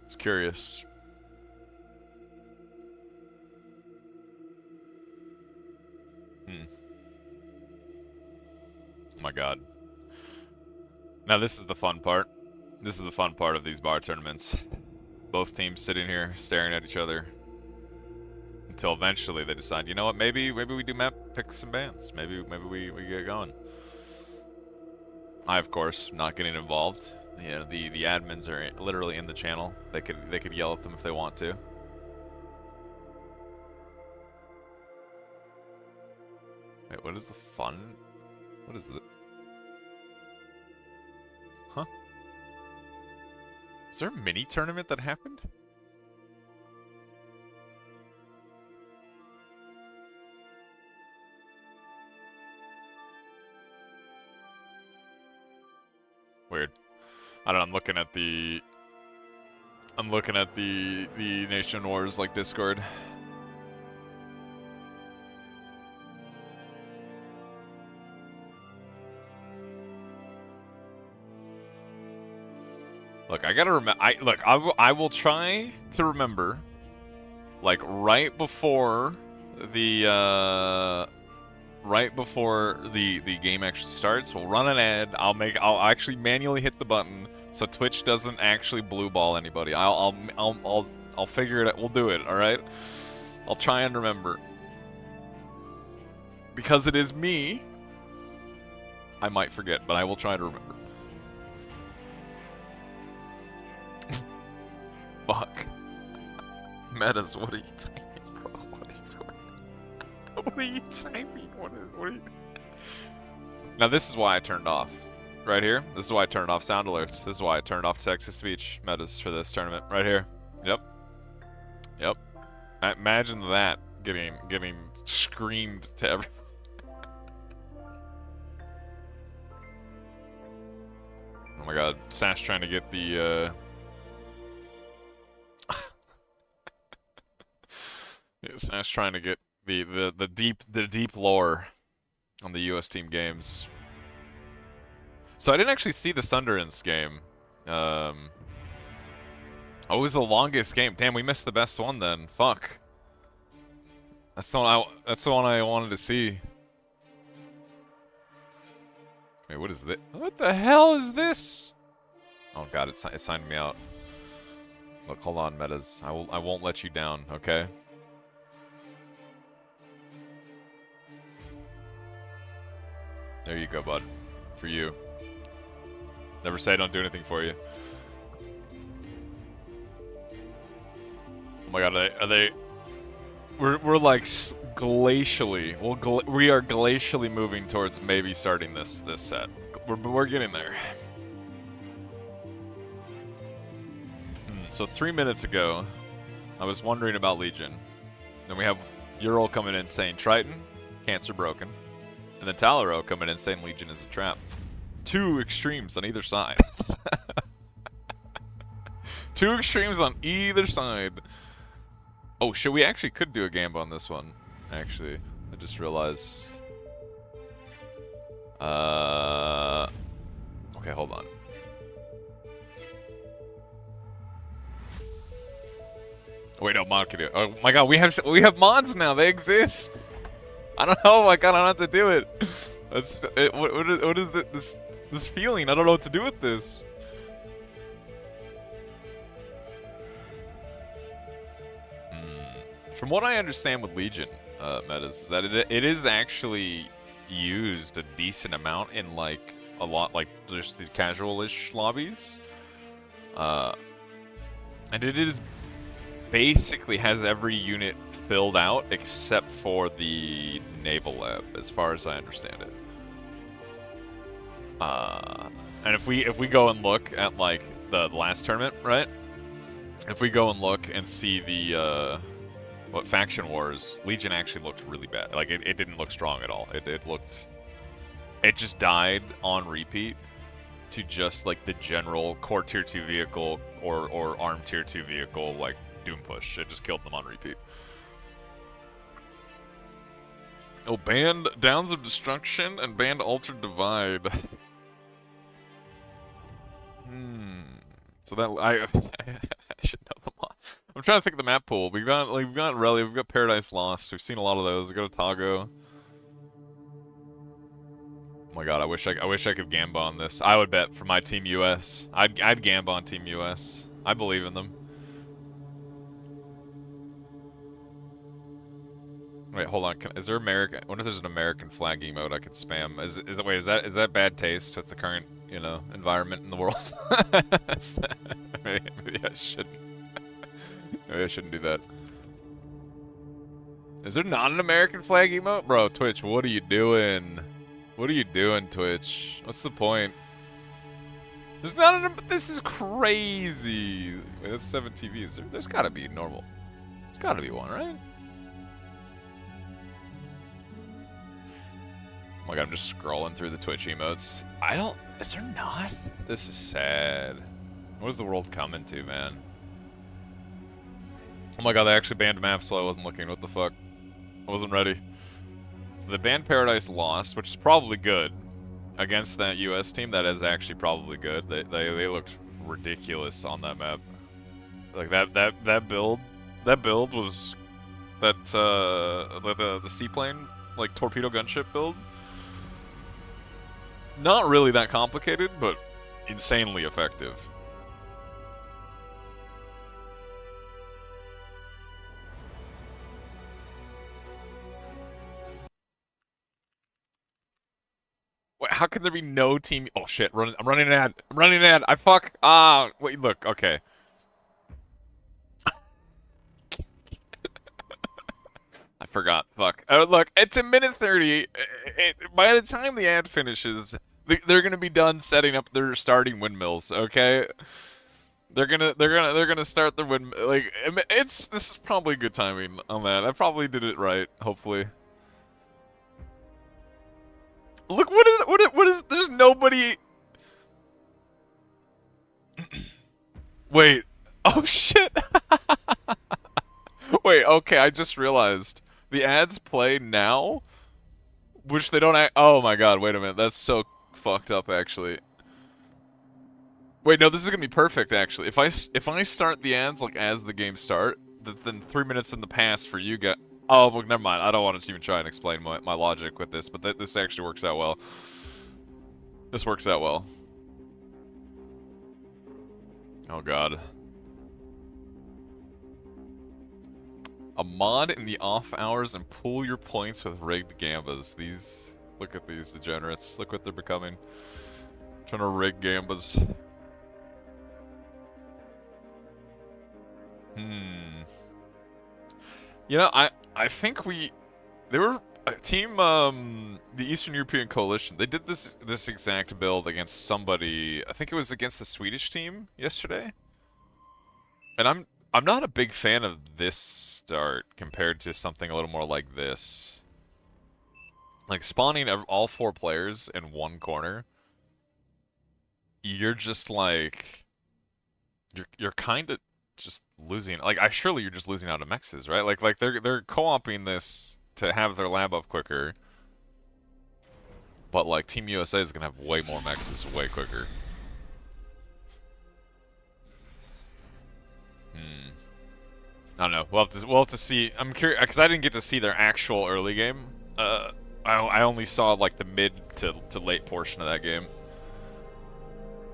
It's curious. Oh my god. Now this is the fun part. This is the fun part of these bar tournaments. Both teams sitting here staring at each other until eventually they decide, you know what, maybe we do map picks and bans. Maybe we get going. I, of course, not getting involved. You know, the admins are literally in the channel. They could yell at them if they want to. Wait, what is the fun? What is it? Huh? Is there a mini tournament that happened? Weird. I don't know, I'm looking at the Nation Wars like Discord. Look, I gotta remember. I will try to remember like right before the the game actually starts. We'll run an ad. I'll actually manually hit the button so Twitch doesn't actually blue ball anybody. I'll figure it out. We'll do it. All right. I'll try and remember. Because it is me, I might forget, but I will try to remember. Fuck. Metas, what are you typing, bro? What is going on? What are you typing? What are you... Now this is why I turned off. Right here. This is why I turned off sound alerts. This is why I turned off text-to-speech metas for this tournament. Right here. Yep. Yep. Imagine that getting screamed to everyone. Oh my god, Sash trying to get the, yeah, Sash trying to get the deep lore on the US team games. So I didn't actually see the Sunderland's game. Oh, it was the longest game. Damn, we missed the best one then. Fuck. That's the one I wanted to see. Wait, what is this? What the hell is this? Oh god, it signed me out. Look, hold on, metas. I won't let you down, okay? There you go, bud. For you. Never say I don't do anything for you. Oh my god, are they we're like glacially. We are glacially moving towards maybe starting this set. We're getting there. So 3 minutes ago, I was wondering about Legion. Then we have Ural coming in saying Triton, Cancer broken, and then Talaro coming in saying Legion is a trap. Two extremes on either side. Two extremes on either side. Oh shit, we actually could do a gamble on this one. Actually, I just realized. Okay, hold on. Wait, no, Mod can do it. Oh my god, we have mods now. They exist. I don't know. Like I don't have to do it. What is this feeling? I don't know what to do with this. From what I understand with Legion metas, is that it is actually used a decent amount in like a lot like just the casual-ish lobbies, and it is basically has every unit filled out except for the naval lab, as far as I understand it. And if we go and look at like the last tournament, right? If we go and look and see the what faction wars, Legion actually looked really bad. Like it didn't look strong at all. It just died on repeat to just like the general core tier 2 vehicle or arm tier 2 vehicle like doom push. It just killed them on repeat. Oh, banned Downs of Destruction and banned Altered Divide. So that I should know them all. I'm trying to think of the map pool. We've got Rally, we've got Paradise Lost. We've seen a lot of those. We got Otago. Oh my god, I wish I could Gamba on this. I would bet for my Team US. I'd Gamba on Team US. I believe in them. Wait, hold on. Is there American? I wonder if there's an American flag emote I could spam. Is that bad taste with the current, you know, environment in the world? Maybe I shouldn't. Maybe I shouldn't do that. Is there not an American flag emote? Bro, Twitch, what are you doing? What are you doing, Twitch? What's the point? There's not an... This is crazy. Wait, that's 7 TVs. There's gotta be normal. There's gotta be one, right? Oh my god, I'm just scrolling through the Twitch emotes. Is there not? This is sad. What is the world coming to, man? Oh my god, they actually banned maps, so I wasn't looking. What the fuck? I wasn't ready. So they banned Paradise Lost, which is probably good. Against that US team, that is actually probably good. They looked ridiculous on that map. Like that build that build was that the seaplane like torpedo gunship build. Not really that complicated, but insanely effective. Wait, how can there be no team? Oh shit! I'm running an ad. I'm running an ad. I fuck. Ah, wait. Look. Okay. I forgot. Fuck. Look, it's a minute 30. By the time the ad finishes, they're gonna be done setting up their starting windmills. Okay. They're gonna start their wind. Like this is probably good timing on that. I probably did it right. Hopefully. Look, what is? There's nobody. Wait. Oh shit. Wait. Okay, I just realized the ads play now, which they don't. Oh my god. Wait a minute. That's so fucked up. Actually. Wait. No. This is gonna be perfect. Actually, if I start the ads like as the game start, then 3 minutes in the past for you guys. Oh, well, never mind. I don't want to even try and explain my logic with this, but this actually works out well. This works out well. Oh god. A mod in the off hours and pool your points with rigged gambas. Look at these degenerates. Look what they're becoming. Trying to rig gambas. You know, I think they were team the Eastern European Coalition. They did this exact build against somebody. I think it was against the Swedish team yesterday. And I'm not a big fan of this start compared to something a little more like this. Like spawning all 4 players in one corner. You're just like you're kind of just losing. Like surely you're just losing out of mexes, right? Like they're co-oping this to have their lab up quicker. But like Team USA is gonna have way more mexes way quicker. I don't know. We'll have to see. I'm curious because I didn't get to see their actual early game. I only saw like the mid to late portion of that game.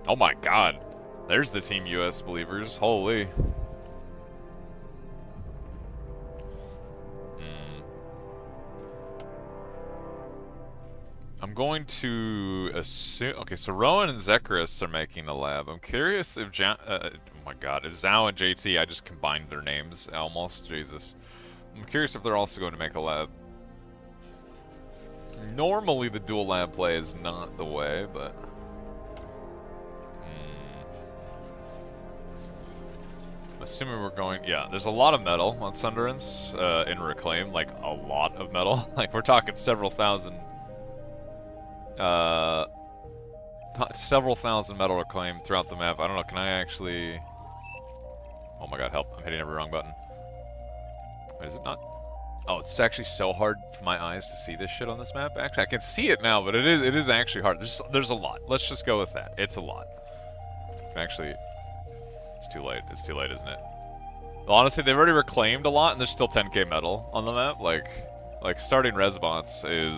Oh my god. There's the Team US believers. Holy. I'm going to assume... Okay, so Rowan and Zekris are making a lab. I'm curious if... oh my god, if Zhao and JT, I just combined their names almost. Jesus. I'm curious if they're also going to make a lab. Normally the dual lab play is not the way, but... Assuming we're going... Yeah, there's a lot of metal on Sundurance in Reclaim. Like, a lot of metal. Like, we're talking several thousand... several thousand metal Reclaim throughout the map. I don't know, can I actually... Oh my god, help. I'm hitting every wrong button. Wait, is it not? Oh, it's actually so hard for my eyes to see this shit on this map. Actually, I can see it now, but it is actually hard. There's a lot. Let's just go with that. It's a lot. Actually... It's too late. It's too late, isn't it? Well, honestly, they've already reclaimed a lot, and there's still 10k metal on the map. Like starting Response is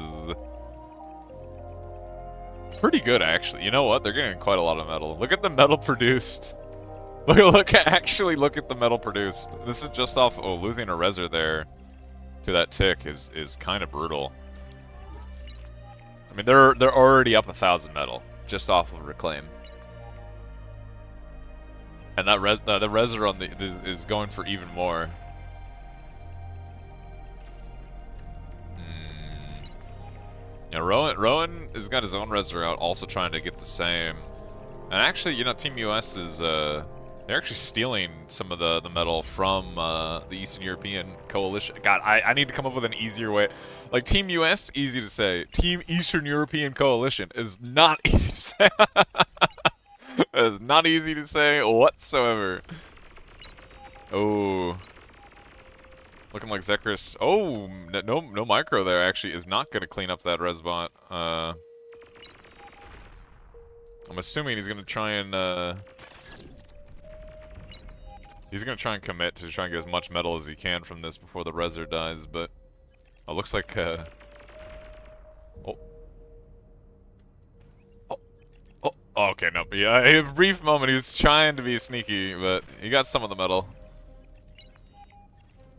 pretty good, actually. You know what? They're getting quite a lot of metal. Look at the metal produced. Actually look at the metal produced. This is just off. Oh, losing a Reser there to that tick is kind of brutal. I mean, they're already up 1,000 metal just off of Reclaim. And that the Reser on is going for even more. Yeah, Rowan has got his own Reser out, also trying to get the same. And actually, you know, Team US is they're actually stealing some of the metal from the Eastern European Coalition. God, I need to come up with an easier way. Like Team US, easy to say. Team Eastern European Coalition is not easy to say. That is not easy to say whatsoever. Oh. Looking like Zekris. Oh, no micro there actually is not going to clean up that Resbot. I'm assuming he's going to try and... He's gonna try and commit to try and get as much metal as he can from this before the Reser dies, but it looks like oh. Oh, okay, no, yeah, a brief moment he was trying to be sneaky, but he got some of the metal.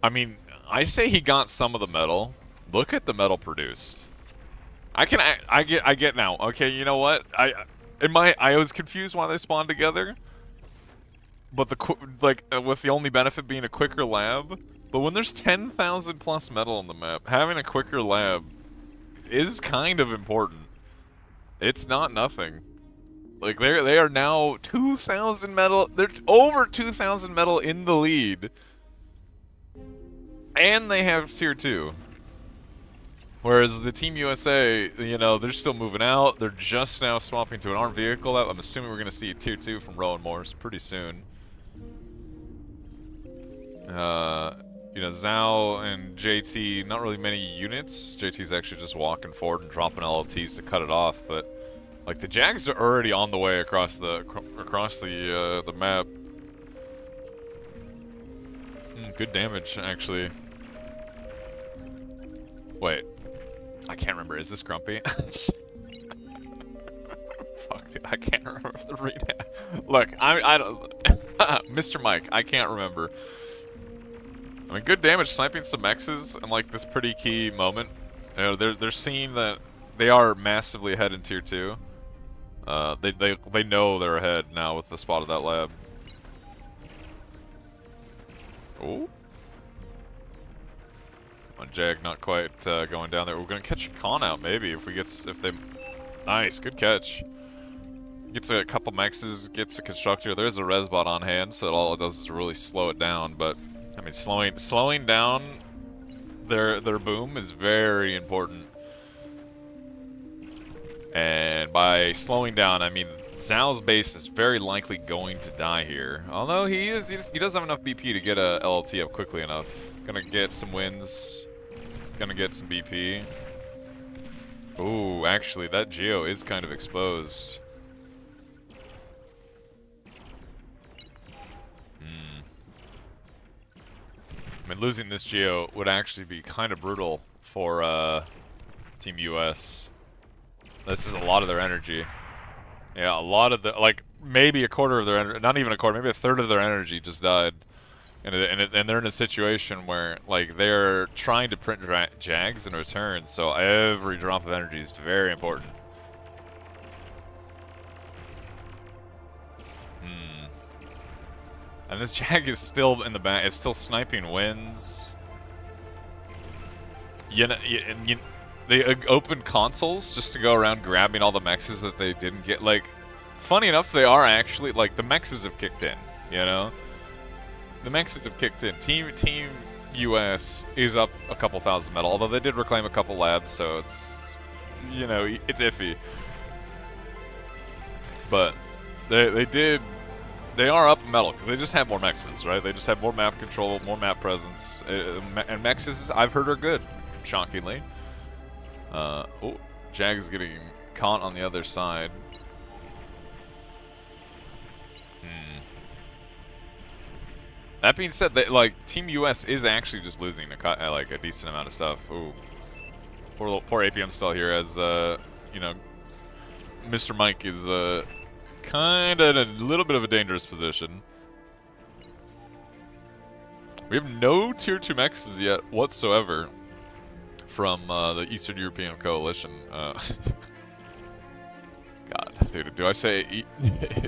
I mean, I say he got some of the metal. Look at the metal produced. I get now. Okay, you know what? I was confused why they spawned together. But with the only benefit being a quicker lab. But when there's 10,000 plus metal on the map, having a quicker lab is kind of important. It's not nothing. Like they are now 2,000 metal. They're over 2,000 metal in the lead, and they have tier 2. Whereas the Team USA, you know, they're still moving out. They're just now swapping to an armed vehicle. I'm assuming we're going to see tier 2 from Rowan Morse pretty soon. You know, Zhao and JT, not really many units. JT's actually just walking forward and dropping LLTs to cut it off, but like the Jags are already on the way across the map. Good damage, actually. Wait, I can't remember. Is this Grumpy? Fuck, dude, I can't remember the read. Look, I don't. Mr. Mike, I can't remember. I mean, good damage sniping some X's in like this pretty key moment. You know, they're seeing that they are massively ahead in tier 2. They know they're ahead now with the spot of that lab. Oh. On Jag, not quite going down there. We're gonna catch a con out maybe if they. Nice, good catch. Gets a couple mexes, gets a constructor. There's a resbot on hand, so all it does is really slow it down. But I mean, slowing down their boom is very important. And by slowing down, I mean Zhao's base is very likely going to die here. Although he does have enough BP to get a LLT up quickly enough. Gonna get some wins. Gonna get some BP. Ooh, actually, that Geo is kind of exposed. I mean, losing this Geo would actually be kind of brutal for Team US. This is a lot of their energy. Yeah, a lot of the, like, maybe a quarter of their energy, not even a quarter, maybe a third of their energy just died. And they're in a situation where, like, they're trying to print Jags in return, so every drop of energy is very important. And this Jag is still in the back. It's still sniping wins. You know, they open consoles just to go around grabbing all the mexes that they didn't get. Like, funny enough, they are actually, like, the mexes have kicked in, you know? The mexes have kicked in. Team US is up a couple thousand metal, although they did reclaim a couple labs, so it's, you know, it's iffy. But they are up in metal, because they just have more mexes, right? They just have more map control, more map presence, and mexes, I've heard, are good, shockingly. Oh, Jag is getting caught on the other side. That being said, Team US is actually just losing a decent amount of stuff. Ooh, poor APM still here, as you know, Mr. Mike is kind of in a little bit of a dangerous position. We have no tier 2 mexes yet whatsoever from the Eastern European Coalition. God, dude, do I say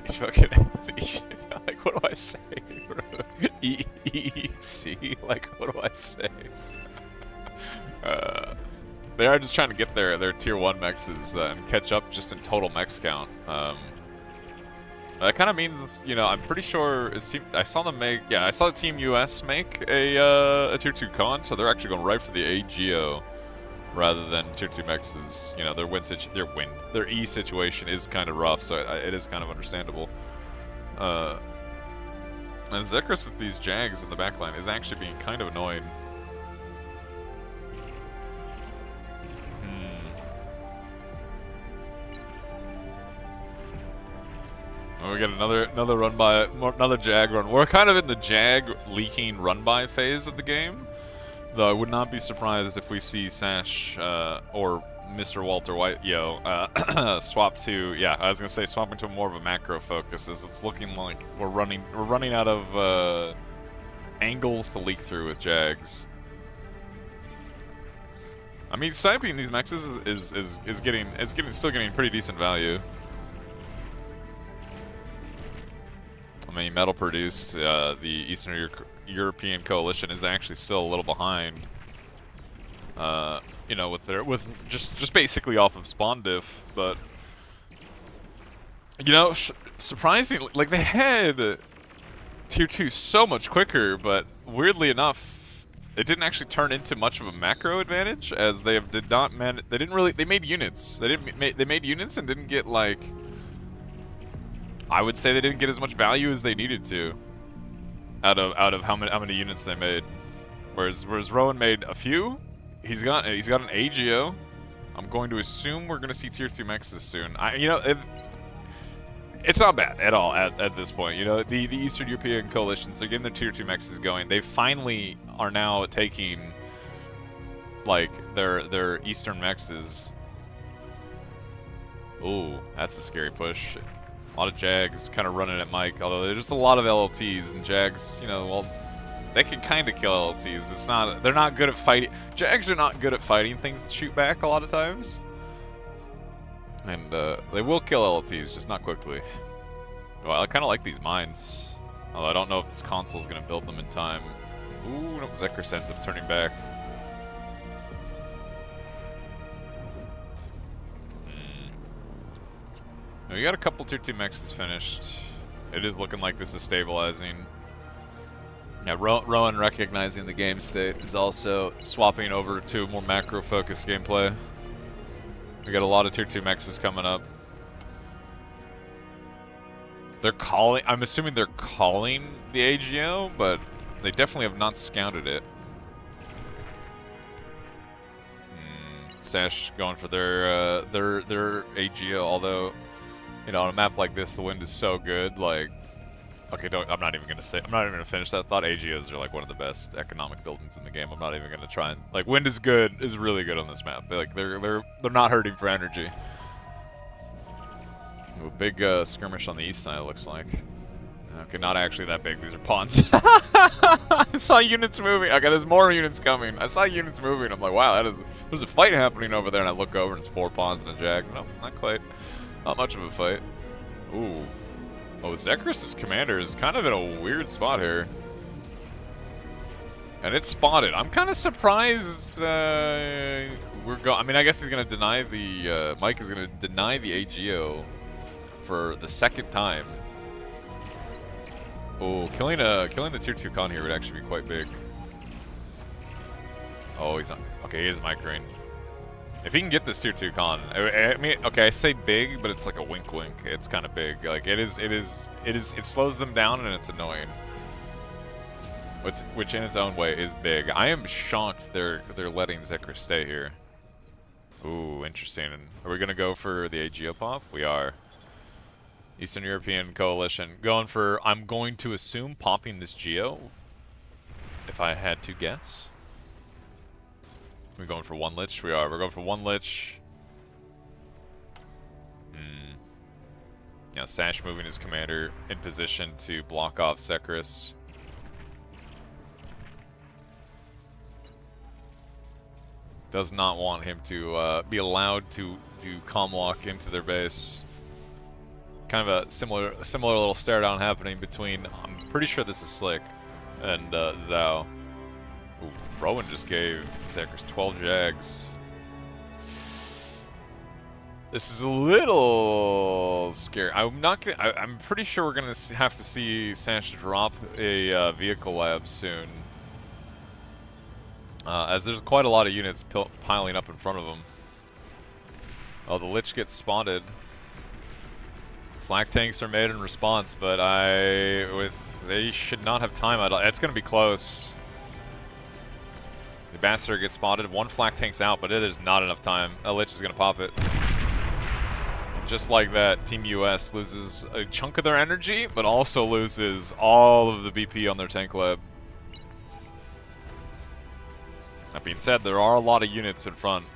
fucking like, what do I say? EEC? Like, what do I say? They are just trying to get their tier 1 mexes and catch up just in total mex count. That kind of means, you know, I'm pretty sure I saw them make, yeah, I saw the Team US make a tier 2 con, so they're actually going right for the AGO rather than tier 2 mexes. You know, their E situation is kind of rough, so it is kind of understandable. And Zekris with these Jags in the backline is actually being kind of annoying. We get another run by, another Jag run. We're kind of in the Jag leaking run by phase of the game, though I would not be surprised if we see Sash or Mr. Walter White, swap to, yeah, I was gonna say swap into more of a macro focus, as it's looking like we're running out of angles to leak through with Jags. I mean, sniping these mexes is still getting pretty decent value. I mean, metal produced, the Eastern European coalition is actually still a little behind. You know, with just basically off of spawn diff, but you know, surprisingly, like they had tier 2 so much quicker, but weirdly enough, it didn't actually turn into much of a macro advantage, as they made units. They made units and didn't get, like, I would say they didn't get as much value as they needed to out of how many units they made. Whereas Rowan made a few. He's got an AGO. I'm going to assume we're going to see tier 2 mexes soon. It's not bad at all at this point. You know, the Eastern European coalitions, they're getting their tier 2 mexes going. They finally are now taking, like, their Eastern mexes. Ooh, that's a scary push. A lot of Jags kind of running at Mike, although there's just a lot of LLTs, and Jags, you know, well, they can kind of kill LLTs. They're not good at fighting. Jags are not good at fighting things that shoot back a lot of times. And they will kill LLTs, just not quickly. Well, I kind of like these mines. Although I don't know if this console is going to build them in time. Ooh, no, Zekris ends up turning back. Now, we got a couple tier 2 mexes finished. It is looking like this is stabilizing. Yeah, Rowan, recognizing the game state, is also swapping over to more macro-focused gameplay. We got a lot of tier 2 mexes coming up. They're calling, I'm assuming they're calling the AGO, but they definitely have not scouted it. Sash going for their AGO, although, you know, on a map like this, the wind is so good, like, okay, I'm not even gonna finish that thought. AGOs are like one of the best economic buildings in the game. I'm not even gonna try and, like, wind is really good on this map. Like, they're not hurting for energy. Ooh, a big skirmish on the east side, it looks like. Okay, not actually that big. These are pawns. I saw units moving. Okay, there's more units coming. I saw units moving. I'm like, wow, there's a fight happening over there. And I look over and it's 4 pawns and a Jag. No, not quite. Not much of a fight. Ooh. Oh, Zekris' commander is kind of in a weird spot here. And it's spotted. I'm kind of surprised I mean, I guess he's going to deny the... Mike is going to deny the AGO for the second time. Oh, killing the tier 2 con here would actually be quite big. Oh, he's not... Okay, he is microing. If he can get this tier 2 con, I mean, okay, I say big, but it's like a wink wink. It's kind of big. Like, it slows them down and it's annoying. Which in its own way is big. I am shocked they're letting Zekris stay here. Ooh, interesting. Are we gonna go for the AGO pop? We are. Eastern European Coalition going for, I'm going to assume, popping this Geo, if I had to guess. We're going for 1 Lich? We are. We're going for 1 Lich. Yeah, Sash moving his commander in position to block off Zekris. Does not want him to be allowed to calm walk into their base. Kind of a similar little stare down happening between, I'm pretty sure this is Slick, and Zhao. Ooh, Rowan just gave Zekris 12 Jags. This is a little scary. I'm pretty sure we're gonna have to see Sash drop a vehicle lab soon, as there's quite a lot of units piling up in front of him. Oh, the Lich gets spotted. Flak tanks are made in response, but they should not have time at all. It's gonna be close. The Bastard gets spotted. 1 flak tank's out, but there's not enough time. A Lich is gonna pop it. just like that, Team US loses a chunk of their energy, but also loses all of the BP on their tank lab. That being said, there are a lot of units in front.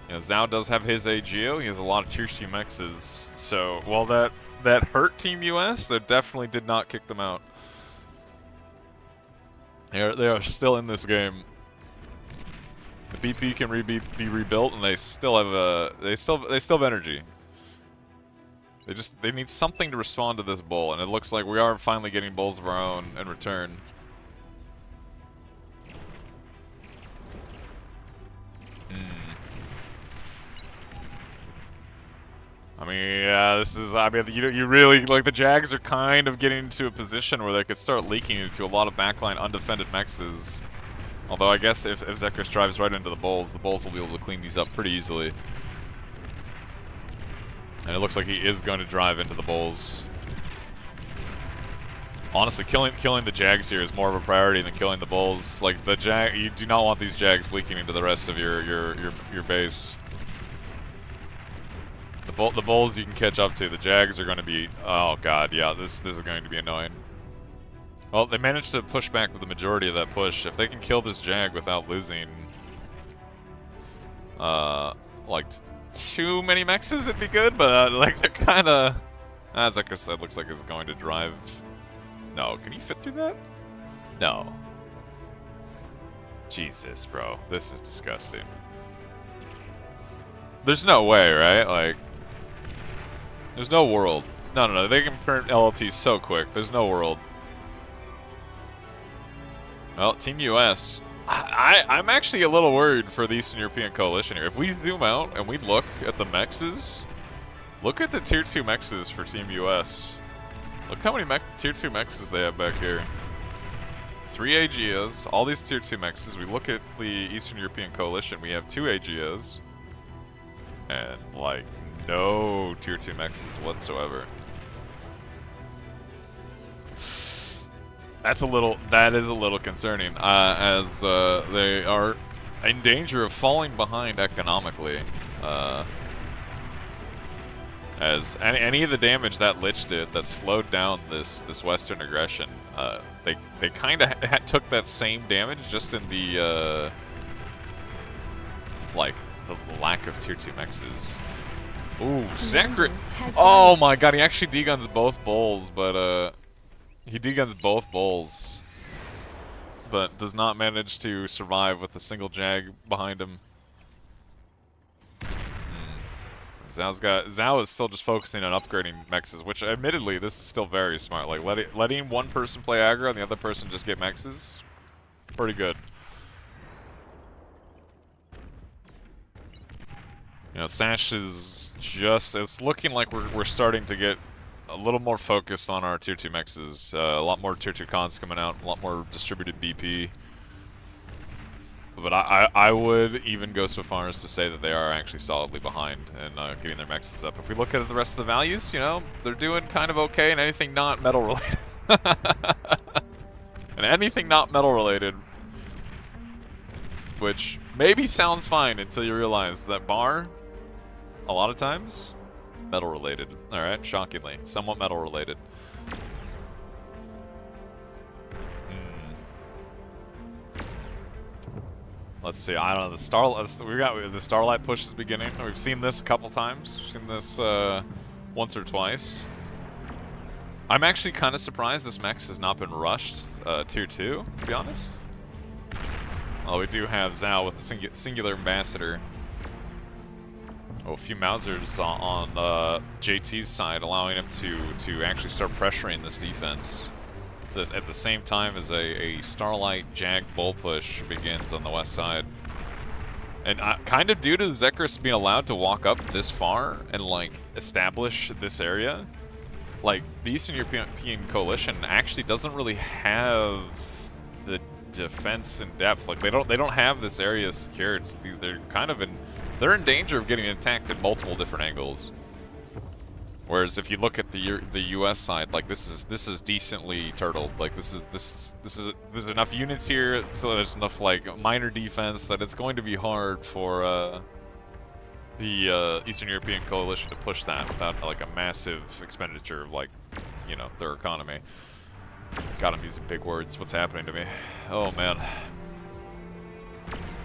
You know, Zhao does have his AGO, he has a lot of tier 2 mexes, so while that hurt Team US, that definitely did not kick them out. They are still in this game. The BP can be rebuilt, and they still have they still have energy. They need something to respond to this bull, and it looks like we are finally getting bulls of our own in return. I mean, yeah, this is. I mean, you really like the Jags are kind of getting into a position where they could start leaking into a lot of backline undefended mexes. Although I guess if Zekris drives right into the bulls will be able to clean these up pretty easily. And it looks like he is going to drive into the bulls. Honestly, killing the Jags here is more of a priority than killing the bulls. Like you do not want these Jags leaking into the rest of your base. The bulls you can catch up to. The Jags are going to be. Oh god, yeah, this is going to be annoying. Well, they managed to push back with the majority of that push. If they can kill this Jag without losing, like too many mexes, it'd be good. But like they're kind of, as like I said, looks like it's going to drive. No, can you fit through that? No. Jesus, bro, this is disgusting. There's no way, right? Like, there's no world. No, they can print LLT so quick. There's no world. Well, Team US, I'm actually a little worried for the Eastern European Coalition here. If we zoom out and we look at the mexes, look at the tier 2 mexes for Team US. Look how many tier 2 mexes they have back here. 3 AGOs, all these tier 2 mexes. We look at the Eastern European Coalition, we have 2 AGOs. And, like, no tier 2 mexes whatsoever. That is a little concerning, as they are in danger of falling behind economically. As any of the damage that Lich did that slowed down this Western aggression, they kind of took that same damage just in the like the lack of tier 2 mexes. Ooh, Zekris! Oh my god, he actually deguns both bulls, but he deguns both bulls, but does not manage to survive with a single Jag behind him. Zhao is still just focusing on upgrading mexes, which admittedly this is still very smart. Like letting one person play aggro and the other person just get mexes, pretty good. You know, Sash is just, it's looking like we're starting to get a little more focused on our tier 2 mexes. A lot more tier 2 cons coming out, a lot more distributed BP. But I would even go so far as to say that they are actually solidly behind and getting their mexes up. If we look at the rest of the values, you know, they're doing kind of okay in anything not metal related. And anything not metal related, which maybe sounds fine until you realize that bar, a lot of times, metal related. Alright, shockingly, somewhat metal related. Let's see. I don't know. The Starlight push is beginning. We've seen this a couple times. We've seen this once or twice. I'm actually kind of surprised this mex has not been rushed tier 2, to be honest. Well, we do have Zhao with the singular ambassador. Oh, a few Mausers on JT's side, allowing him to actually start pressuring this defense. At the same time as a Starlight Jag bull push begins on the west side. And kind of due to Zekris being allowed to walk up this far and like establish this area, like the Eastern European Coalition actually doesn't really have the defense in depth. Like they don't have this area secured. So they're in danger of getting attacked at multiple different angles. Whereas if you look at the U.S. side, like this is decently turtled. Like there's enough units here, so there's enough like minor defense that it's going to be hard for the Eastern European coalition to push that without like a massive expenditure of like, you know, their economy. God, I'm using big words. What's happening to me? Oh man.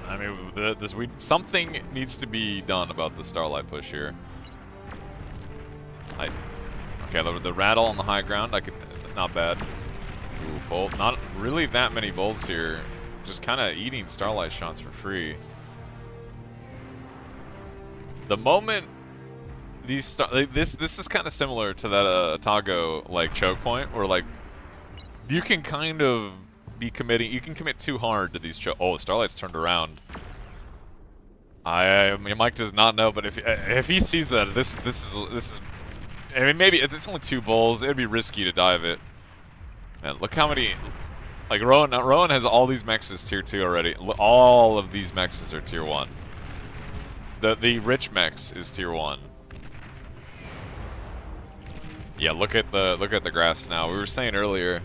I mean, something needs to be done about the Starlight push here. Okay, the rattle on the high ground, not bad. Ooh, bolt, not really that many bolts here. Just kind of eating Starlight shots for free. The moment these this is kind of similar to that Atago like choke point, where like you can kind of be committing. You can commit too hard to these choke. Oh, Starlight's turned around. I mean, Mike does not know, but if he sees that, this is. I mean, maybe it's only 2 bulls. It'd be risky to dive it. Man, look how many. Like Rowan has all these mexes tier 2 already. All of these mexes are tier 1. The rich mex is tier 1. Yeah, look at the graphs now. We were saying earlier,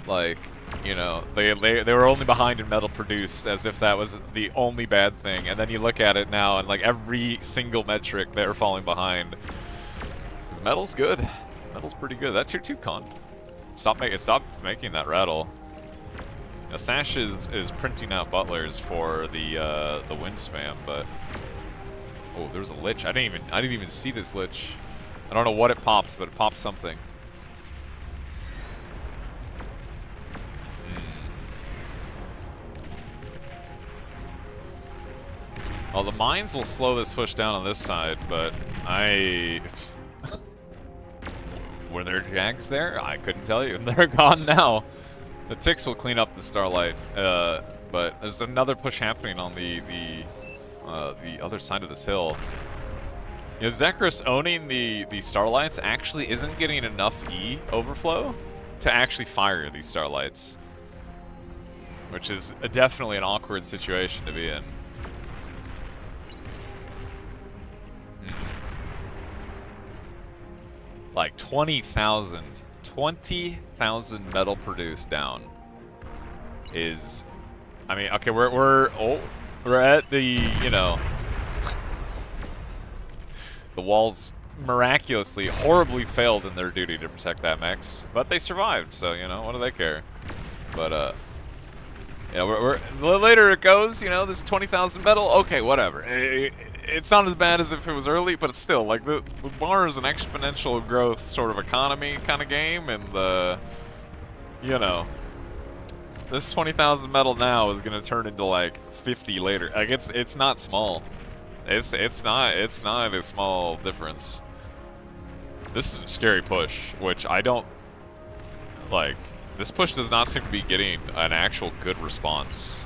like, you know, they were only behind in metal produced, as if that was the only bad thing. And then you look at it now, and like every single metric they're falling behind. Because metal's good. Metal's pretty good. That tier 2 con. Stop making that rattle. Now, Sash is printing out butlers for the wind spam, but oh, there's a lich. I didn't even see this lich. I don't know what it pops, but it pops something. Well, the mines will slow this push down on this side, but were there jags there? I couldn't tell you. They're gone now. The ticks will clean up the Starlight, but there's another push happening on the other side of this hill. You know, Zekris owning the Starlights actually isn't getting enough E overflow to actually fire these Starlights, which is definitely an awkward situation to be in. Like 20,000 metal produced down is, I mean, okay, we're at the, you know, the walls miraculously, horribly failed in their duty to protect that mex, but they survived, so, you know, what do they care? But, you know, the later it goes, you know, this 20,000 metal, okay, whatever. It's not as bad as if it was early, but it's still, like, the bar is an exponential growth sort of economy kind of game, and you know, this 20,000 metal now is going to turn into, like, 50 later. Like, it's not small. It's not a small difference. This is a scary push, which I don't, like, this push does not seem to be getting an actual good response.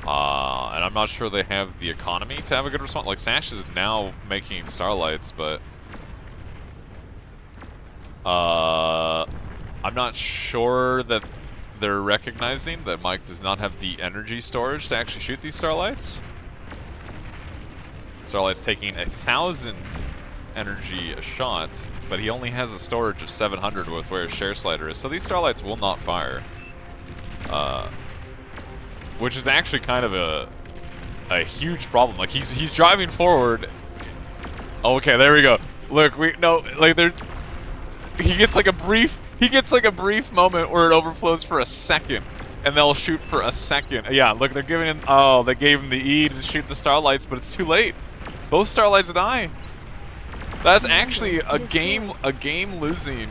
And I'm not sure they have the economy to have a good response. Like, Sash is now making Starlights, but I'm not sure that they're recognizing that Mike does not have the energy storage to actually shoot these Starlights. Starlight's taking 1,000 energy a shot, but he only has a storage of 700 with where his share slider is. So these Starlights will not fire. Which is actually kind of a huge problem. Like, he's driving forward. Oh, okay, there we go. Look, he gets like a brief moment where it overflows for a second, and they'll shoot for a second. Yeah, look, they're giving him. Oh, they gave him the E to shoot the Starlights, but it's too late. Both Starlights die. That's actually a game losing.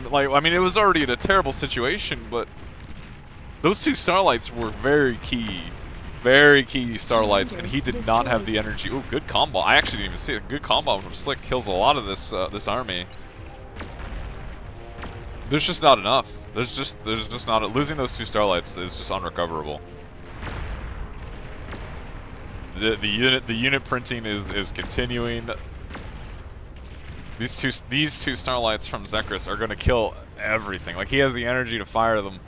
Like, I mean, it was already in a terrible situation, but those 2 Starlights were very key Starlights, and he did not have the energy. Ooh, good combo. I actually didn't even see it. Good combo from Slick kills a lot of this this army. There's just not enough. There's just not. Losing those 2 Starlights is just unrecoverable. The unit printing is continuing. These two Starlights from Zekris are gonna kill everything. Like, he has the energy to fire them.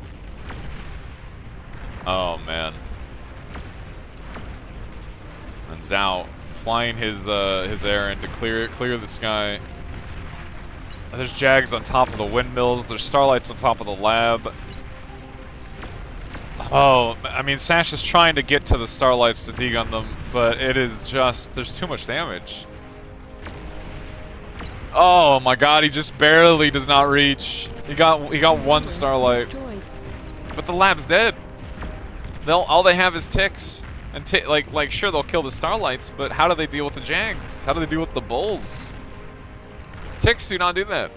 Oh man. And Zhao flying his errand to clear the sky. There's Jags on top of the windmills. There's Starlights on top of the lab. Oh, I mean, Sash is trying to get to the Starlights to dig on them, but it is just, there's too much damage. Oh my god, he just barely does not reach. He got one Starlight. Destroyed. But the lab's dead. All they have is ticks. And like sure they'll kill the Starlights, but how do they deal with the Jangs? How do they deal with the Bulls? Ticks do not do that.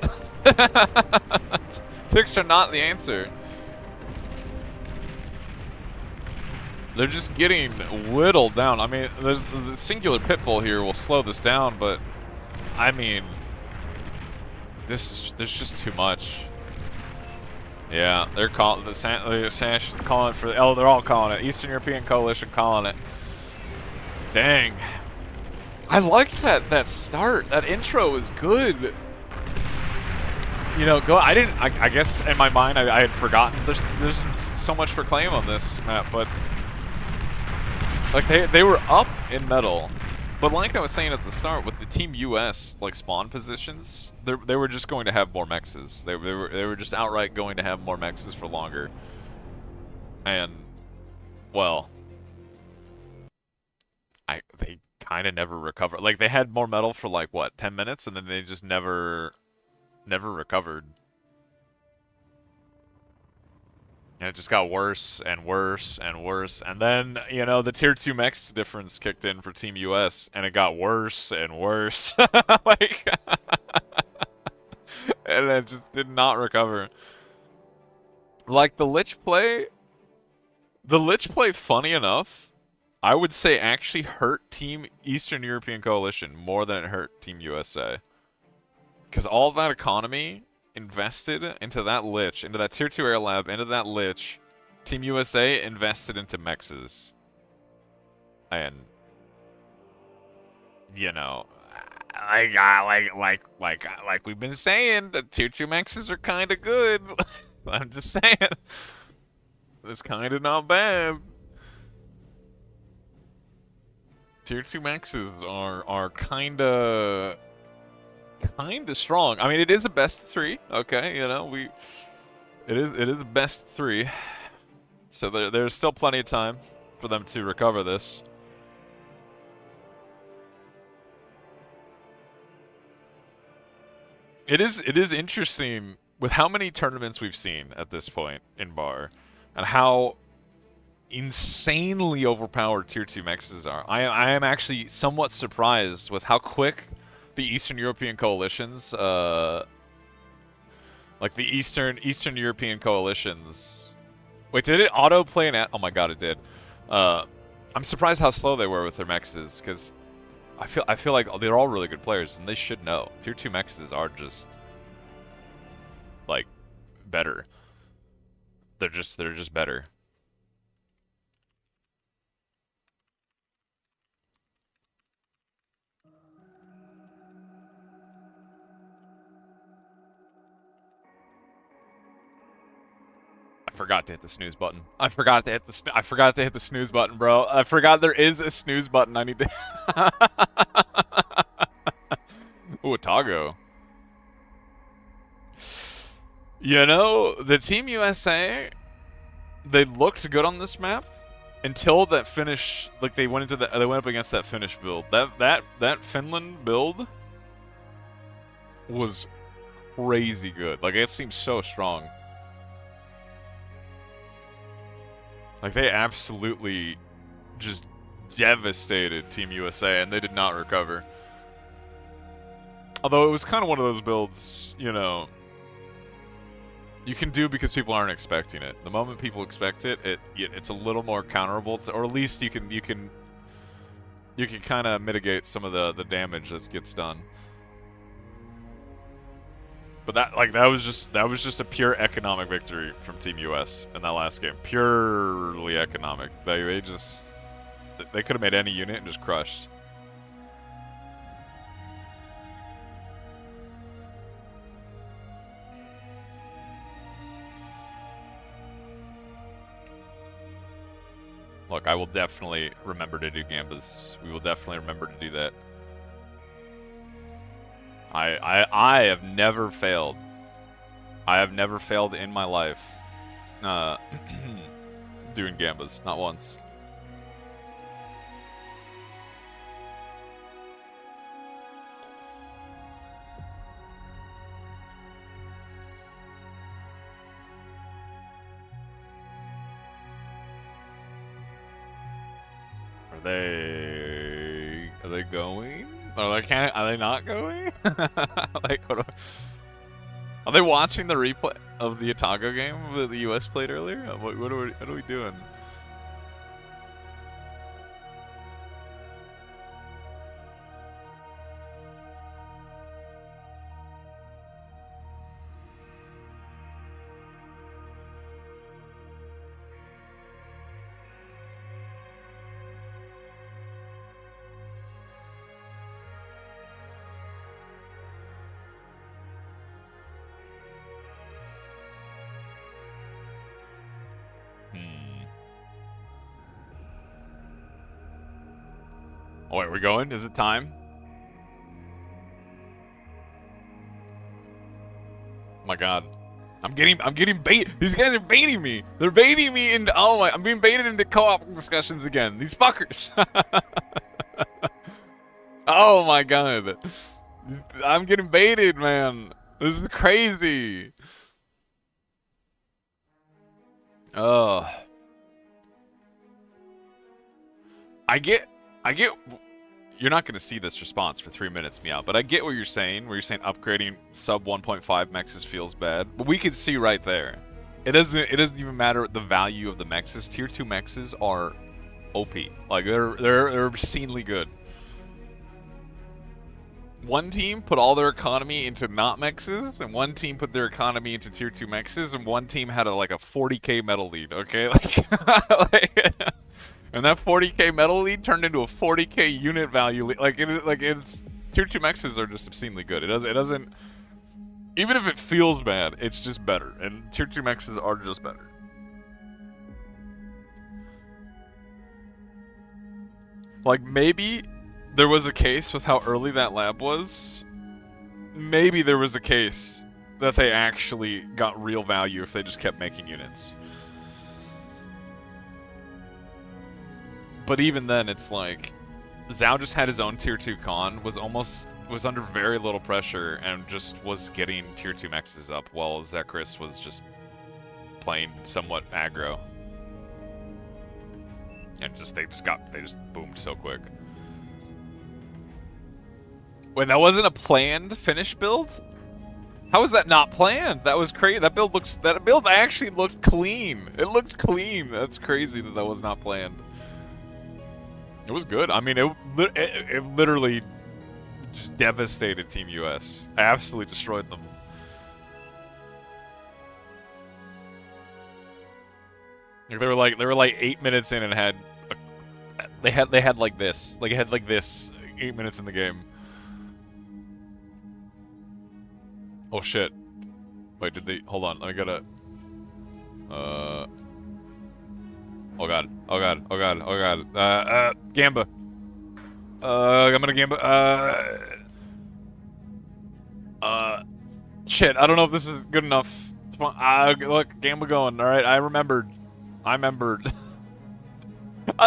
Ticks are not the answer. They're just getting whittled down. I mean, the singular Pitbull here will slow this down, but I mean, there's just too much. Yeah, they're calling the Sash calling for. Oh, they're all calling it. Eastern European Coalition calling it. Dang. I liked that start. That intro was good. You know, I guess in my mind I had forgotten. There's so much for claim on this map, but like they were up in metal. But like I was saying at the start, with the Team US like spawn positions, they were just going to have more mexes. They were just outright going to have more mexes for longer. And well, they kind of never recovered. Like they had more metal for like what, 10 minutes, and then they just never recovered. And it just got worse and worse and worse. And then, you know, the tier 2 mex difference kicked in for Team US, and it got worse and worse. Like, and it just did not recover. Like, the Lich play, funny enough, I would say actually hurt Team Eastern European Coalition more than it hurt Team USA. Because all that economy invested into that Lich, into that tier 2 air lab, into that Lich, Team USA invested into mexes. And you know, like we've been saying, the tier 2 mexes are kind of good. I'm just saying, it's kind of not bad. Tier 2 mexes are kind of strong. I mean, it is a best 3. Okay, you know, it is a best 3. So there's still plenty of time for them to recover this. It is interesting with how many tournaments we've seen at this point in Bar, and how insanely overpowered tier 2 mexes are. I am actually somewhat surprised with how quick the Eastern European coalitions, like the Eastern European coalitions. Wait, did it auto-play an? Oh my god, it did. I'm surprised how slow they were with their mexes, because I feel like they're all really good players, and they should know. Tier 2 mexes are just like better. They're just better. I forgot to hit the snooze button. I forgot to hit the snooze button, bro. I forgot there is a snooze button. I need to. Ooh, a Tago. You know, the Team USA, they looked good on this map until that Finnish, like they went up against that Finnish build. That Finland build was crazy good. Like, it seems so strong. Like, they absolutely just devastated Team USA, and they did not recover. Although it was kind of one of those builds, you know, you can do because people aren't expecting it. The moment people expect it, it's a little more counterable, or at least you can kind of mitigate some of the damage that gets done. But that was just a pure economic victory from Team US in that last game. Purely economic. They could have made any unit and just crushed. Look, I will definitely remember to do Gambas. We will definitely remember to do that. I have never failed. I have never failed in my life doing Gambas. Not once. Are they going? Are they not going? Like, are they watching the replay of the Otago game that the US played earlier? What are we doing? Oh, wait, we're going? Is it time? Oh my god. I'm getting bait. These guys are baiting me. They're baiting me into, oh my, I'm being baited into co-op discussions again. These fuckers. Oh my god. I'm getting baited, man. This is crazy. Oh. I get, you're not going to see this response for 3 minutes, Meow, but I get what you're saying, where you're saying upgrading sub 1.5 mexes feels bad. But we can see right there. It doesn't even matter the value of the mexes. Tier 2 mexes are OP. Like, they're obscenely good. One team put all their economy into not mexes, and one team put their economy into tier 2 mexes, and one team had like a 40k metal lead, okay? Like, and that 40k metal lead turned into a 40k unit value lead. Like, it's tier 2 mexes are just obscenely good. It doesn't even if it feels bad, it's just better. And tier 2 mexes are just better. Like, maybe there was a case with how early that lab was. Maybe there was a case that they actually got real value if they just kept making units. But even then, it's like, Zhao just had his own tier 2 con, was under very little pressure, and just was getting tier 2 mexes up, while Zekris was just playing somewhat aggro. And they just boomed so quick. Wait, that wasn't a planned Finnish build? How was that not planned? That was crazy. That build actually looked clean. It looked clean. That's crazy that was not planned. It was good. I mean, it literally just devastated Team US. Absolutely destroyed them. They were like 8 minutes in and they had like this. Like, it had like this 8 minutes in the game. Oh shit. Wait, hold on, let me go to... Oh god, oh god, oh god, oh god. Gamba. I'm gonna Gamba, shit, I don't know if this is good enough. Look, Gamba going, alright, I remembered. I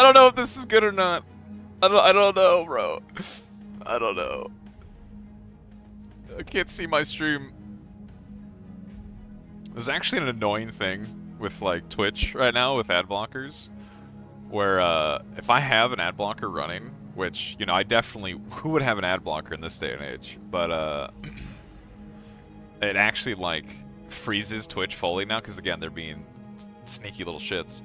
don't know if this is good or not. I don't know, bro. I don't know. I can't see my stream. There's actually an annoying thing with like Twitch right now with ad blockers, where if I have an ad blocker running, which, you know, I definitely, who would have an ad blocker in this day and age, but it actually like freezes Twitch fully now, because again, they're being sneaky little shits.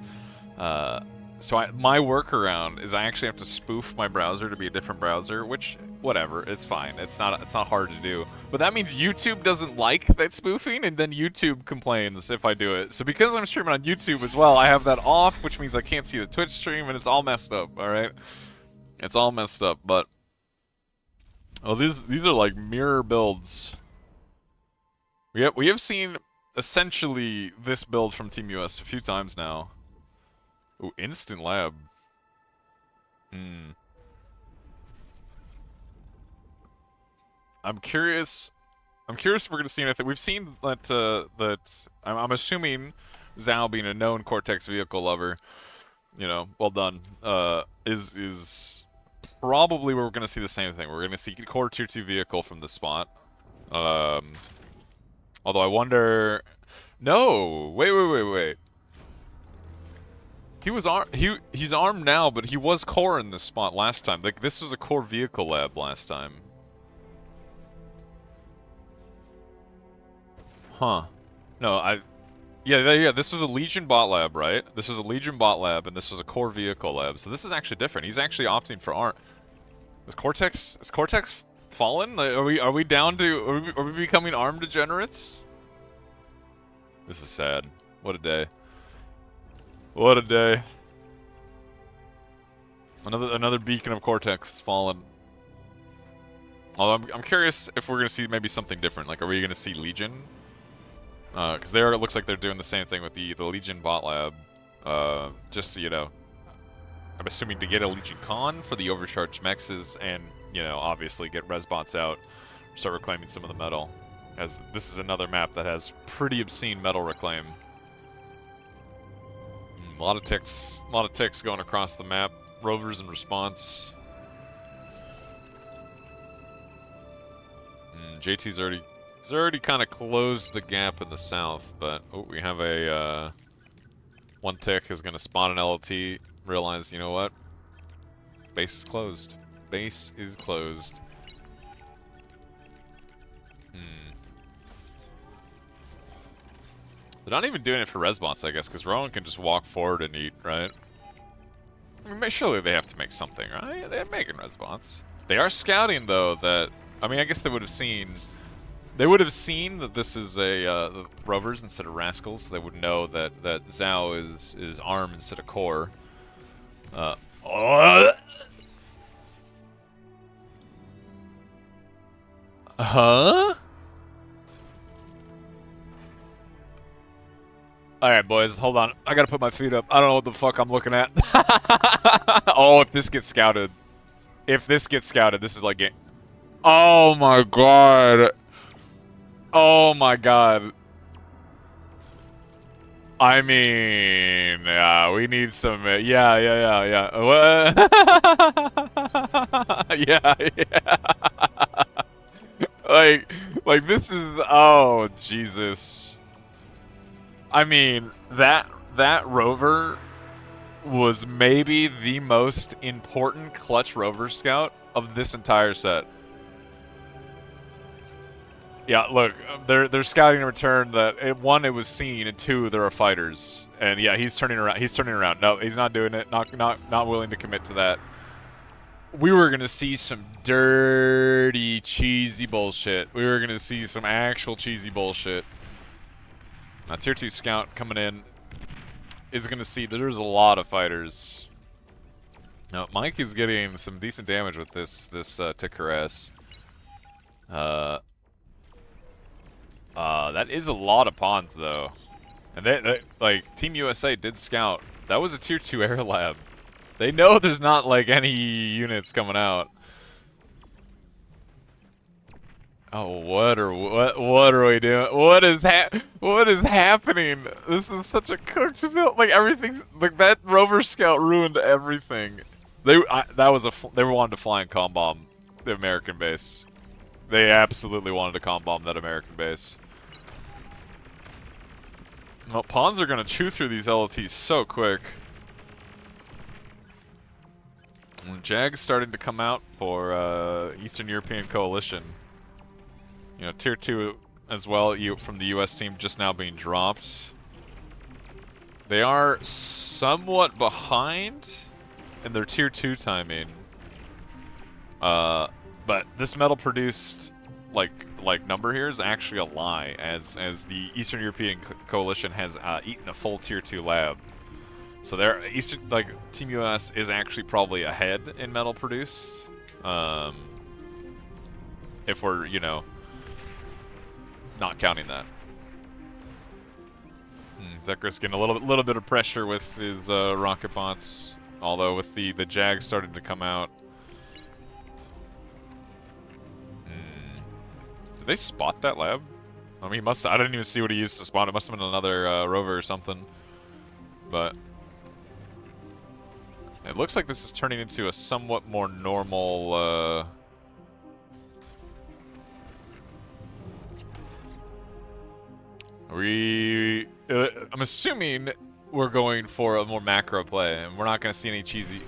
So my workaround is I actually have to spoof my browser to be a different browser, which, whatever, it's fine. It's not hard to do. But that means YouTube doesn't like that spoofing, and then YouTube complains if I do it. So because I'm streaming on YouTube as well, I have that off, which means I can't see the Twitch stream, and it's all messed up, alright? It's all messed up, but... Oh, these are like mirror builds. We have seen, essentially, this build from Team US a few times now. Ooh, instant lab. I'm curious if we're gonna see anything. We've seen that I'm assuming Zhao, being a known Cortex vehicle lover, you know, well done, is probably where we're gonna see the same thing. We're gonna see core tier 2 vehicle from the spot. Although I wonder, no, wait. He was he's armed now, but he was core in this spot last time. Like this was a core vehicle lab last time. Huh. No, yeah, this was a Legion bot lab, right? This was a Legion bot lab, and this was a core vehicle lab. So this is actually different. He's actually opting for arm. Is Cortex fallen? Like, are we down to are we becoming armed degenerates? This is sad. What a day. What a day. Another beacon of Cortex has fallen. Although I'm curious if we're gonna see maybe something different. Like, are we gonna see Legion? Because there it looks like they're doing the same thing with the Legion bot lab. Just so you know, I'm assuming to get a Legion Con for the overcharged mexes, and you know, obviously get res bots out, start reclaiming some of the metal. As this is another map that has pretty obscene metal reclaim. A lot of ticks going across the map. Rovers in response. JT's already kind of closed the gap in the south, but oh, we have a one tick is gonna spawn an LLT. Realize, you know what? Base is closed. Base is closed. They're not even doing it for resbots, I guess, because Rowan can just walk forward and eat, right? I mean, surely they have to make something, right? They're making resbots. They are scouting, though, that... I mean, I guess they would have seen... They would have seen that this is a rovers instead of rascals. They would know that Zhao is arm instead of core. Huh? Alright, boys, hold on. I gotta put my feet up. I don't know what the fuck I'm looking at. Oh, if this gets scouted. If this gets scouted, this is like game. Oh my god. Oh my god. I mean, yeah, we need some, yeah. Yeah. Like this is, oh, Jesus. I mean, that rover was maybe the most important clutch rover scout of this entire set. Yeah, look, they're scouting in return that one, it was seen, and two, there are fighters. And yeah, he's turning around. He's turning around. No, he's not doing it. Not willing to commit to that. We were gonna see some dirty, cheesy bullshit. We were gonna see some actual cheesy bullshit. Now, tier 2 scout coming in is gonna see that there's a lot of fighters. Now, Mike is getting some decent damage with this ticker S. That is a lot of pawns, though. And they, like, Team USA did scout. That was a tier 2 air lab. They know there's not, like, any units coming out. Oh, what are we doing? What is happening? This is such a cooked build. Like, everything's, like, that rover scout ruined everything. They wanted to fly and comb bomb the American base. They absolutely wanted to comb bomb that American base. Well, pawns are gonna chew through these LLTs so quick. And Jag's starting to come out for Eastern European Coalition. You know, tier 2 as well. From the U.S. team just now being dropped. They are somewhat behind in their tier 2 timing. But this metal produced like number here is actually a lie, as the Eastern European Coalition has eaten a full tier 2 lab. So their Team US is actually probably ahead in metal produced. If we're, you know, not counting that. Zekr's getting a little bit of pressure with his rocket bots, although with the Jag starting to come out. Did they spot that lab? I mean, I didn't even see what he used to spot. It must have been another rover or something. But it looks like this is turning into a somewhat more normal I'm assuming we're going for a more macro play, and we're not going to see any cheesy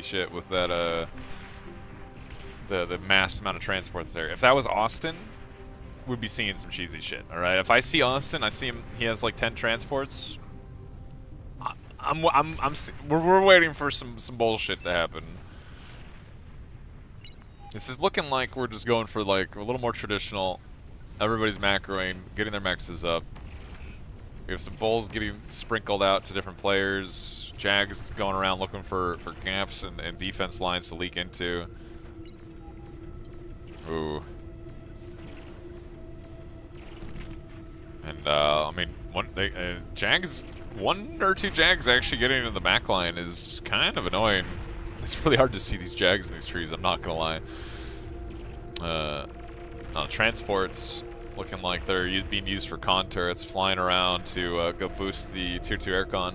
shit with that the mass amount of transports there. If that was Austin, we'd be seeing some cheesy shit. All right, if I see Austin, I see him. He has like 10 transports. We're waiting for some bullshit to happen. This is looking like we're just going for like a little more traditional. Everybody's macroing, getting their mexes up. We have some bulls getting sprinkled out to different players. Jags going around looking for gaps and defense lines to leak into. Ooh. And I mean, Jags, one or two Jags actually getting into the back line is kind of annoying. It's really hard to see these Jags in these trees, I'm not gonna lie. Transports looking like they're being used for con turrets, flying around to go boost the tier 2 aircon.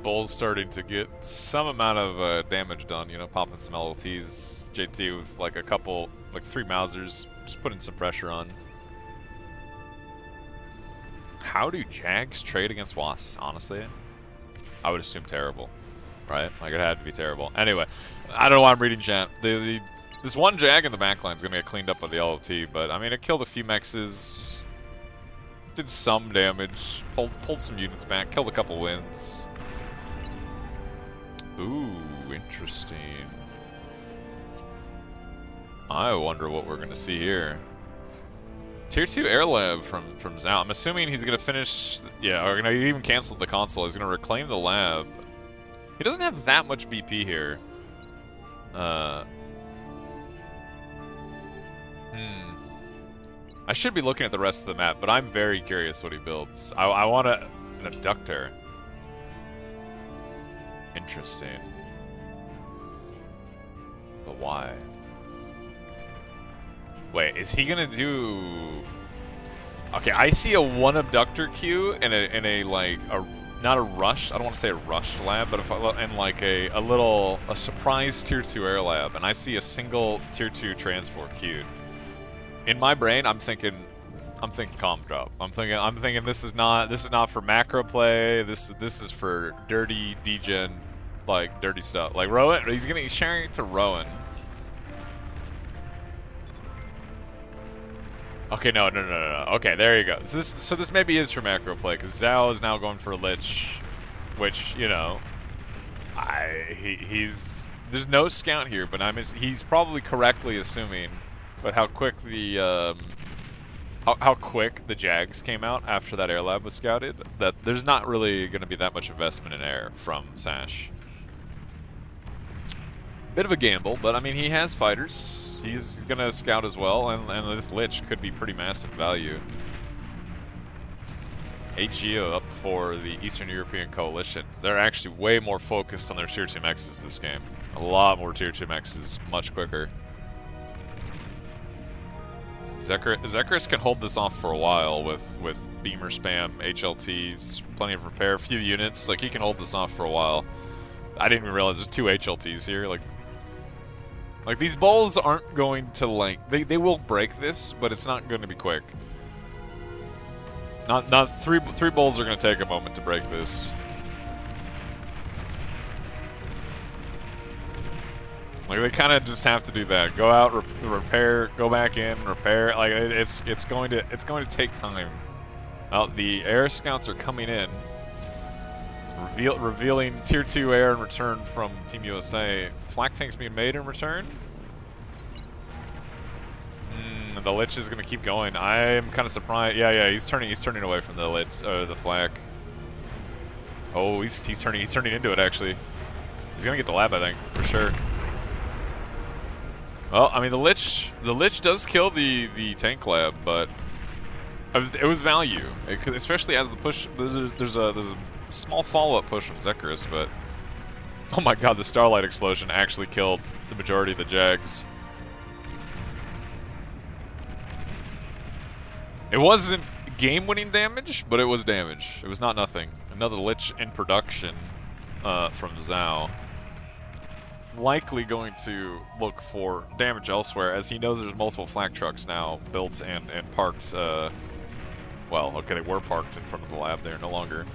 Bull's starting to get some amount of damage done, you know, popping some LLTs. JT with like a couple, like 3 Mausers, just putting some pressure on. How do Jags trade against Wasps, honestly? I would assume terrible, right? Like it had to be terrible. Anyway, I don't know why I'm reading chat. This one Jag in the backline is going to get cleaned up by the LLT, but I mean, it killed a few mexes, did some damage, pulled some units back, killed a couple wins. Ooh, interesting. I wonder what we're going to see here. Tier 2 Air Lab from Zhao. I'm assuming he's going to finish... Yeah, or he even canceled the console. He's going to reclaim the lab. He doesn't have that much BP here. I should be looking at the rest of the map, but I'm very curious what he builds. I want an abductor. Interesting. But why? Wait, is he gonna do... Okay, I see a 1 abductor queue in a like a not a rush. I don't want to say a rushed lab, but in like a surprise tier 2 air lab, and I see a single tier 2 transport queued. In my brain, I'm thinking comp drop. I'm thinking this is not for macro play. This is for dirty degen, like dirty stuff. Like Rowan, he's sharing it to Rowan. Okay, no. Okay, there you go. So this maybe is for macro play, because Zhao is now going for a Lich, which, you know, he's there's no scout here, but he's probably correctly assuming, but how quick the how quick the Jags came out after that air lab was scouted, that there's not really going to be that much investment in air from Sash. Bit of a gamble, but I mean, he has fighters. He's going to scout as well, and this Lich could be pretty massive value. AGO up for the Eastern European Coalition. They're actually way more focused on their tier 2 mexes this game. A lot more tier 2 mexes, much quicker. Zekaris can hold this off for a while with beamer spam, HLTs, plenty of repair, a few units. Like, he can hold this off for a while. I didn't even realize there's 2 HLTs here. Like these bulls aren't going to, like, they will break this, but it's not going to be quick. Not three bulls are going to take a moment to break this. Like, they kind of just have to do that. Go out, repair, go back in, repair. Like, it's going to take time. The air scouts are coming in, revealing tier 2 air in return from Team USA. Flak tanks being made in return. The Lich is going to keep going. I'm kind of surprised. Yeah, he's turning away from the Lich, the Flak. Oh, he's turning into it actually. He's going to get the lab, I think, for sure. Well, I mean, the Lich does kill the tank lab, but it was value, especially as the push. There's a small follow-up push from Zekaris, but oh my god, the Starlight explosion actually killed the majority of the Jags. It wasn't game-winning damage, but it was damage. It was not nothing. Another Lich in production from Zhao. Likely going to look for damage elsewhere, as he knows there's multiple flak trucks now built and parked Well, okay, they were parked in front of the lab. They're no longer.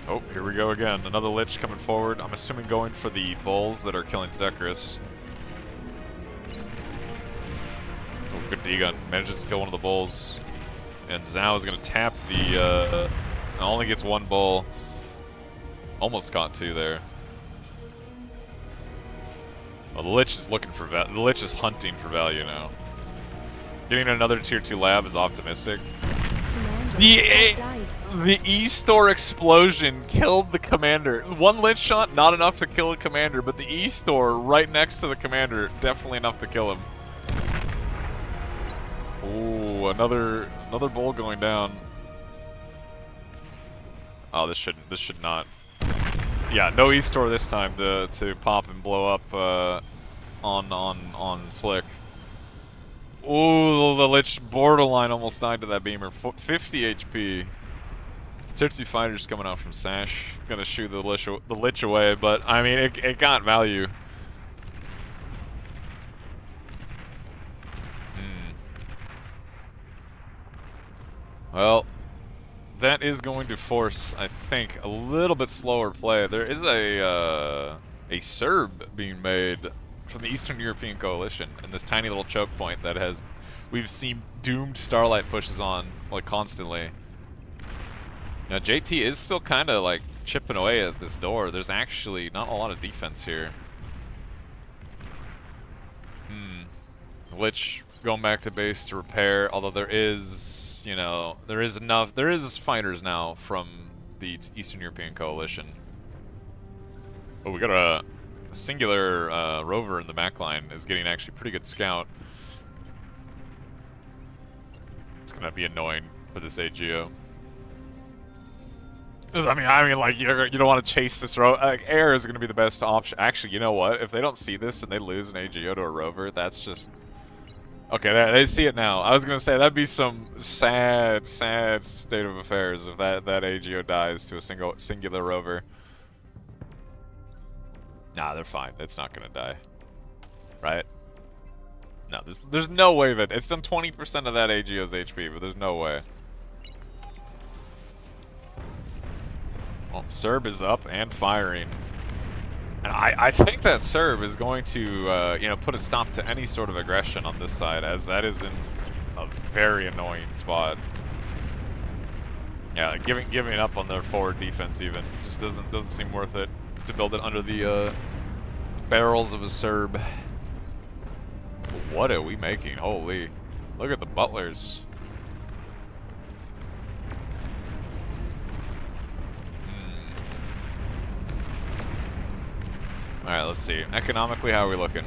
Oh, here we go again. Another Lich coming forward. I'm assuming going for the bulls that are killing Zekris. Oh, good D-gun. Manages to kill one of the bulls. And Zhao is going to tap the, only gets one bull. Almost got two there. Well, the Lich is looking for value. The Lich is hunting for value now. Getting another tier 2 lab is optimistic. The E-Store explosion killed the commander. One Lich shot, not enough to kill a commander, but the E-Store right next to the commander, definitely enough to kill him. Ooh, another bull going down. Oh, this should not. Yeah, no E-Store this time to pop and blow up on Slick. Ooh, the Lich borderline almost died to that beamer. 50 HP. Tier 2 fighters coming out from Sash. Gonna shoot the Lich away, but I mean, it got value. Well, that is going to force, I think, a little bit slower play. There is a Serb being made from the Eastern European Coalition in this tiny little choke point that we've seen doomed Starlight pushes on like constantly. Now JT is still kind of like chipping away at this door. There's actually not a lot of defense here. Lich going back to base to repair, although there is, you know, there is fighters now from the Eastern European Coalition. Oh, we got a singular rover in the backline is getting actually pretty good scout. It's gonna be annoying for this AGO. I mean, like you don't want to chase this rover. Like, air is gonna be the best option. Actually, you know what? If they don't see this and they lose an AGO to a rover, that's just okay. They see it now. I was gonna say that'd be some sad state of affairs if that AGO dies to a singular rover. Nah, they're fine. It's not gonna die, right? No, there's no way that it's done 20% of that AGO's HP, but there's no way. Well, Serb is up and firing, and I think that Serb is going to you know, put a stop to any sort of aggression on this side, as that is in a very annoying spot. Yeah, giving up on their forward defense even just doesn't seem worth it to build it under the barrels of a Serb. What are we making? Holy, look at the butlers. Alright, let's see. Economically, how are we looking?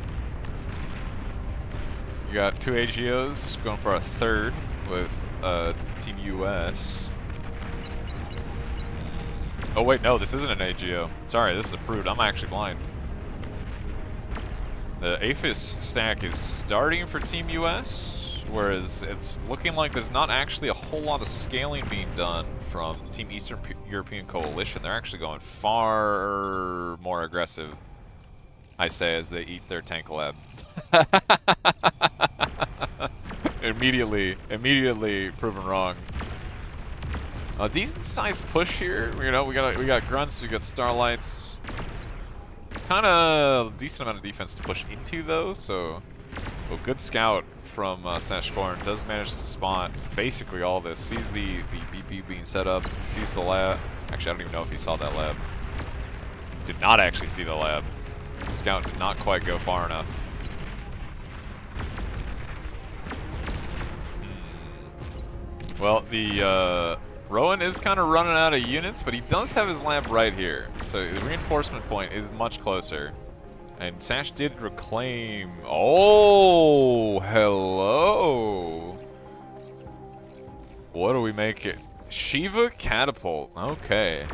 We got 2 AGOs going for a third with Team US. Oh wait, no, this isn't an AGO. Sorry, this is approved. I'm actually blind. The Aphis stack is starting for Team US, whereas it's looking like there's not actually a whole lot of scaling being done from Team Eastern European Coalition. They're actually going far more aggressive, I say, as they eat their tank lab. Immediately proven wrong. A decent sized push here. You know, we got grunts, we got starlights. Kind of decent amount of defense to push into though. So, well, good scout from Sashkorn. Does manage to spot basically all this. Sees the BP being set up. Sees the lab. Actually, I don't even know if he saw that lab. Did not actually see the lab. The scout did not quite go far enough. Well, the Rowan is kind of running out of units, but he does have his lab right here. So the reinforcement point is much closer. And Sash did reclaim... Oh, hello. What do we make it? Shiva Catapult. Okay.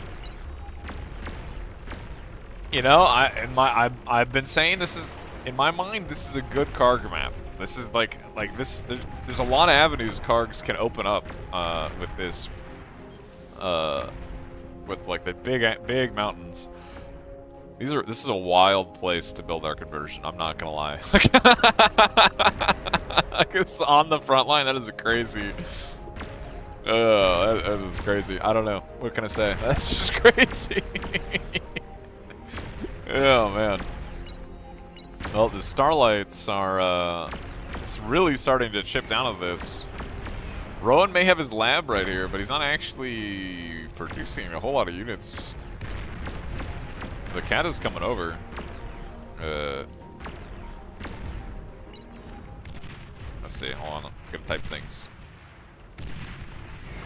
You know, I've been saying this is, in my mind, this is a good Karg map. This is like this. There's a lot of avenues Kargs can open up with this. With like the big mountains. This is a wild place to build our conversion. I'm not gonna lie. It's on the front line. That is crazy. That is crazy. I don't know. What can I say? That's just crazy. Oh man. Well, the Starlights are really starting to chip down at this. Rowan may have his lab right here, but he's not actually producing a whole lot of units. The cat is coming over. Let's see. Hold on. I'm gonna type things.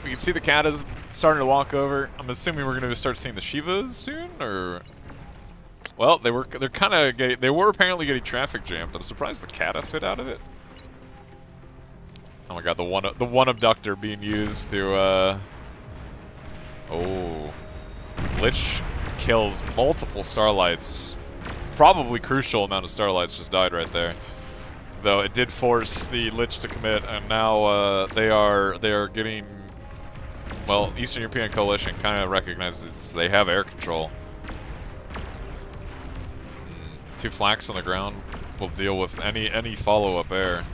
We can see the cat is starting to walk over. I'm assuming we're gonna start seeing the Shivas soon, or well, they were apparently getting traffic jammed. I'm surprised the cat fit out of it. Oh my god, the one abductor being used to oh, Lich kills multiple Starlights. Probably crucial amount of Starlights just died right there. Though it did force the Lich to commit, and now they are getting, well, Eastern European Coalition kind of recognizes they have air control. 2 flaks on the ground will deal with any follow-up air.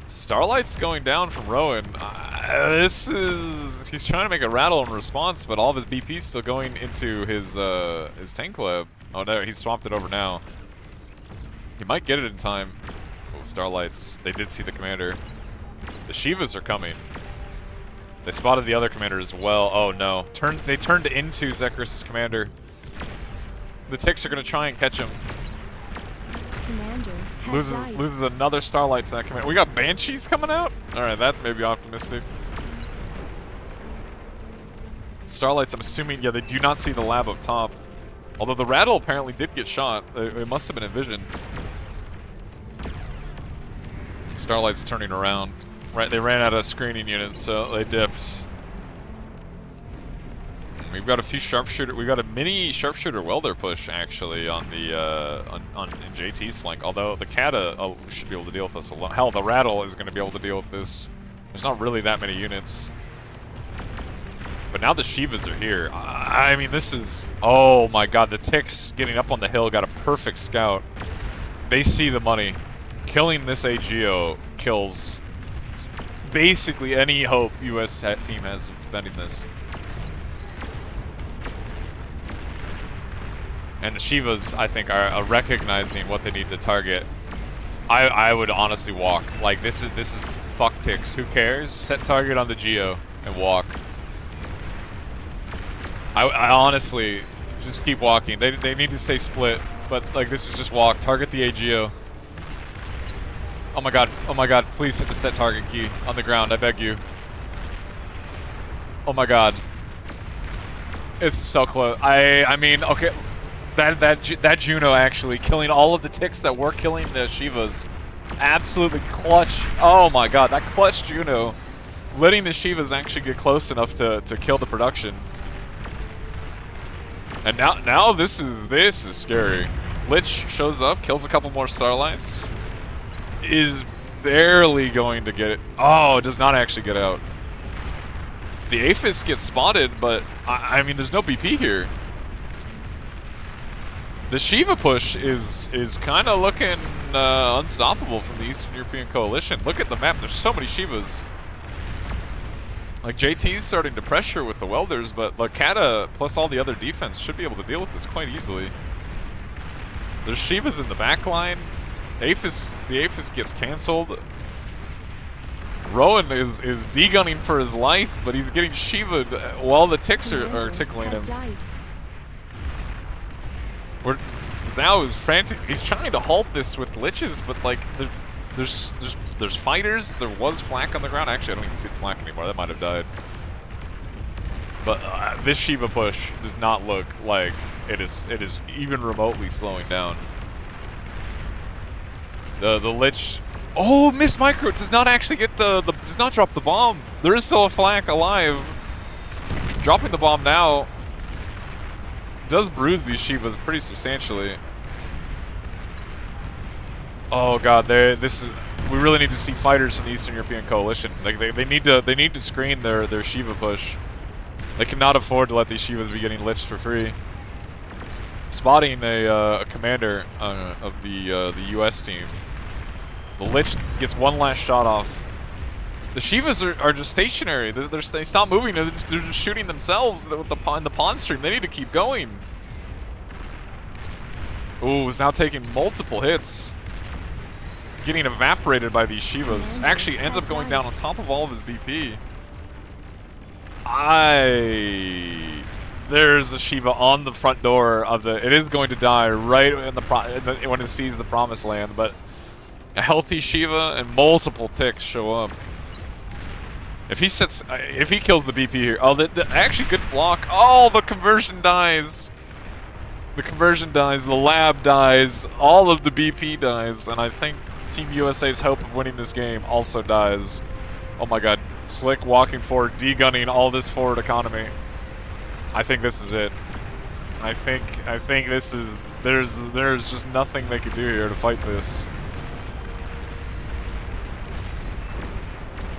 Starlight's going down from Rowan. He's trying to make a rattle in response, but all of his BP's still going into his tank lab. Oh no, he's swapped it over now. He might get it in time. Oh, Starlights. They did see the commander. The Shivas are coming. They spotted the other commander as well. Oh no. They turned into Zekrus' commander. The ticks are going to try and catch him. Commander has died. Loses another Starlight to that commander. We got Banshees coming out? Alright, that's maybe optimistic. Starlights, I'm assuming, yeah, they do not see the lab up top. Although the Rattle apparently did get shot. It must have been a vision. Starlight's turning around. Right, they ran out of screening units, so they dipped. We've got a few sharpshooter. We've got a mini sharpshooter welder push actually on the on JT's flank. Although the Kata should be able to deal with this a lot. Hell, the Rattle is going to be able to deal with this. There's not really that many units. But now the Shivas are here. I mean, this is... Oh my god, the Ticks getting up on the hill got a perfect scout. They see the money. Killing this AGO kills basically any hope US team has of defending this. And the Shivas, I think, are recognizing what they need to target. I would honestly walk. Like, this is fuck Ticks. Who cares? Set target on the Geo and walk. I honestly just keep walking. They need to stay split, but like this is just walk. Target the AGO. Oh my god, please hit the set target key on the ground, I beg you. Oh my god. It's so close. I mean, okay. That Juno actually killing all of the Ticks that were killing the Shivas. Absolutely clutch. Oh my god, that clutch Juno. Letting the Shivas actually get close enough to kill the production. And now this is scary. Lich shows up, kills a couple more Starlights. Is barely going to get it. Oh, it does not actually get out. The Aphis gets spotted, but I mean there's no BP here. The Shiva push is kind of looking unstoppable from the Eastern European Coalition. Look at the map. There's so many Shivas. Like, JT's starting to pressure with the welders, but Lakata plus all the other defense should be able to deal with this quite easily. There's Shivas in the back line. The Aphis gets canceled. Rowan is degunning for his life, but he's getting Shiva'd while the Ticks are tickling him. Zhao is frantic. He's trying to halt this with Liches, but like there's fighters. There was flak on the ground. Actually, I don't even see the flak anymore. That might have died. But this Shiva push does not look like it is even remotely slowing down. The Lich. Oh, Miss Micro does not actually get does not drop the bomb. There is still a flak alive. Dropping the bomb now does bruise these Shivas pretty substantially. Oh god, we really need to see fighters from the Eastern European Coalition. Like they need to screen their Shiva push. They cannot afford to let these Shivas be getting liched for free. Spotting a commander of the US team. The Lich gets one last shot off. The Shivas are just stationary. They stop moving. They're just shooting themselves with the pawn stream. They need to keep going. Ooh, is now taking multiple hits. Getting evaporated by these Shivas. Actually ends up going down on top of all of his BP. There's a Shiva on the front door of the... It is going to die right in when it sees the promised land, but a healthy Shiva and multiple ticks show up. If he kills the BP here... Oh, actually good block. Oh, the conversion dies. The conversion dies, the lab dies, all of the BP dies, and I think Team USA's hope of winning this game also dies. Oh my god. Slick walking forward, de-gunning all this forward economy. I think this is it. I think this is... There's just nothing they can do here to fight this.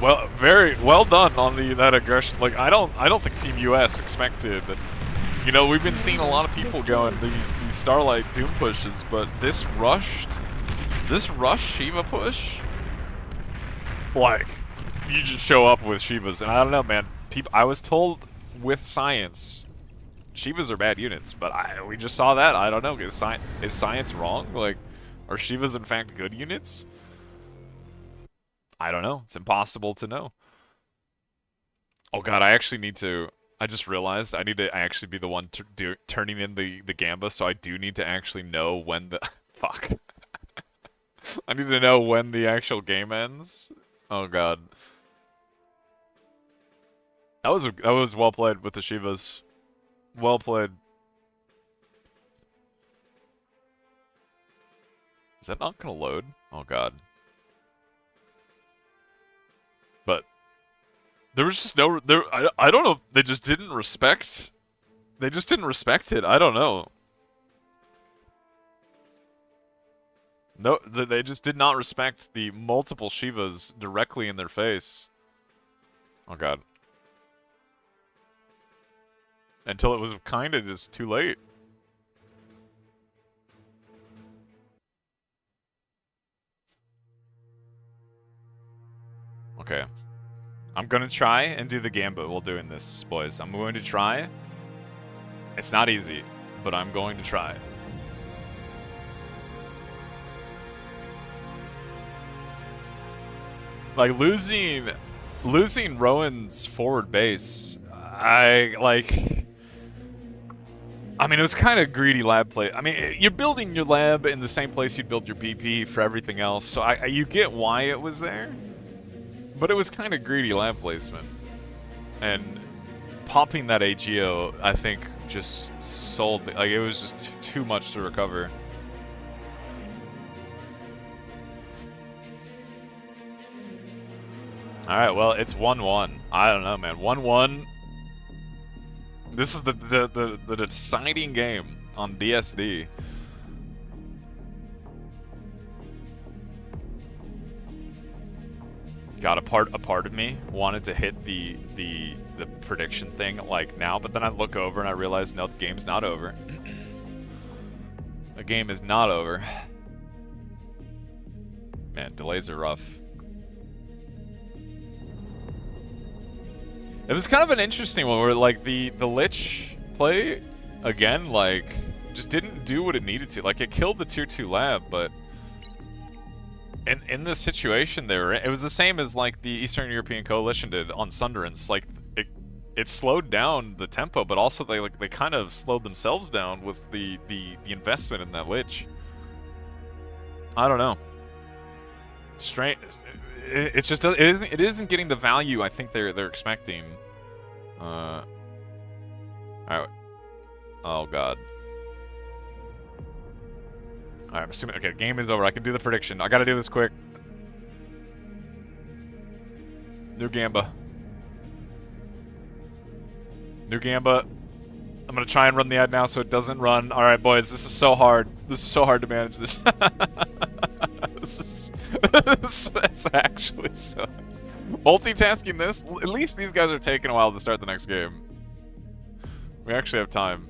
Well, very well done on that aggression. Like, I don't think Team US expected that. You know, we've been seeing a lot of people going these Starlight Doom pushes, but this rush Shiva push, like, you just show up with Shivas, and I don't know, man. I was told with science, Shivas are bad units, but we just saw that. I don't know. Is science wrong? Like, are Shivas in fact good units? I don't know. It's impossible to know. Oh god, I actually need to... I just realized I need to actually be the one turning in the Gamba, so I do need to actually know when the... Fuck. I need to know when the actual game ends. Oh god. That was well played with the Shivas. Well played. Is that not gonna load? Oh god. But there was just no I don't know if they just didn't respect it. I don't know. No, they just did not respect the multiple Shivas directly in their face. Oh god. Until it was kind of just too late. Okay. I'm gonna try and do the Gambit while doing this, boys. I'm going to try. It's not easy, but I'm going to try. Like, losing Rowan's forward base, I mean, it was kind of greedy lab play. I mean, you're building your lab in the same place you'd build your BP for everything else, so you get why it was there. But it was kind of greedy lab placement. And popping that AGO, I think, just sold... Like, it was just too much to recover. Alright, well, it's 1-1. I don't know, man. 1-1. This is the deciding game on DSD. God, a part of me wanted to hit the prediction thing like now, but then I look over and I realize no, the game's not over. The game is not over. Man, delays are rough. It was kind of an interesting one where like the Lich play again like just didn't do what it needed to. Like it killed the tier 2 lab, but in this situation they were in, it was the same as like the Eastern European Coalition did on Sunderance. Like it slowed down the tempo, but also they kind of slowed themselves down with the investment in that Lich. I don't know. Strange. It's just it isn't getting the value I think they're expecting. All right. Oh god. All right, I'm assuming. Okay, game is over. I can do the prediction. I gotta do this quick. New Gamba. New Gamba. I'm gonna try and run the ad now so it doesn't run. All right, boys. This is so hard. This is so hard to manage this. It's actually so... Multitasking this? At least these guys are taking a while to start the next game. We actually have time.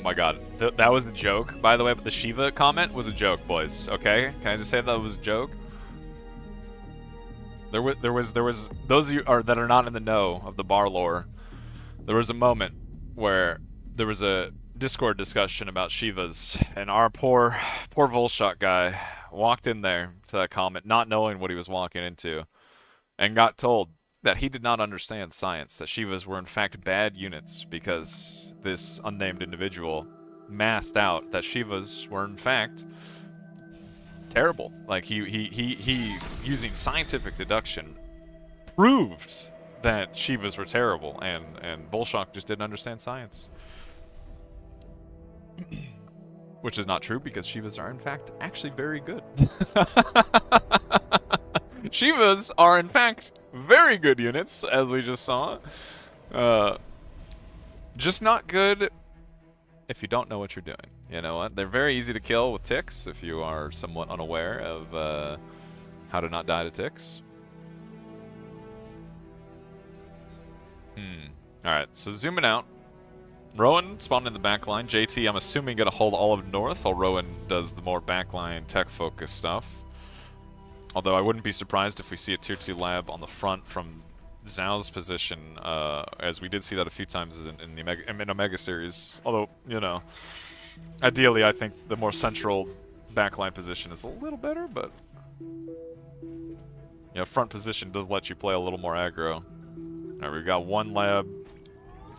my god. That was a joke, by the way, but the Shiva comment was a joke, boys. Okay? Can I just say that was a joke? There was those of you that are not in the know of the bar lore. There was a moment where there was a Discord discussion about Shivas, and our poor Volshot guy walked in there to that comment, not knowing what he was walking into, and got told that he did not understand science, that Shivas were in fact bad units because this unnamed individual mathed out that Shivas were in fact terrible. Like he using scientific deduction proved that Shivas were terrible, and Volshok just didn't understand science. Which is not true, because Shivas are in fact actually very good. Shivas are in fact very good units, as we just saw. Just not good if you don't know what you're doing. You know what? They're very easy to kill with ticks if you are somewhat unaware of how to not die to ticks. Alright, so zooming out. Rowan spawned in the backline. JT, I'm assuming, gonna hold all of North, while Rowan does the more backline tech-focused stuff. Although I wouldn't be surprised if we see a Tier 2 lab on the front from Zhao's position, as we did see that a few times in Omega series. Although, you know, ideally I think the more central backline position is a little better, but yeah, front position does let you play a little more aggro. Alright, we've got one lab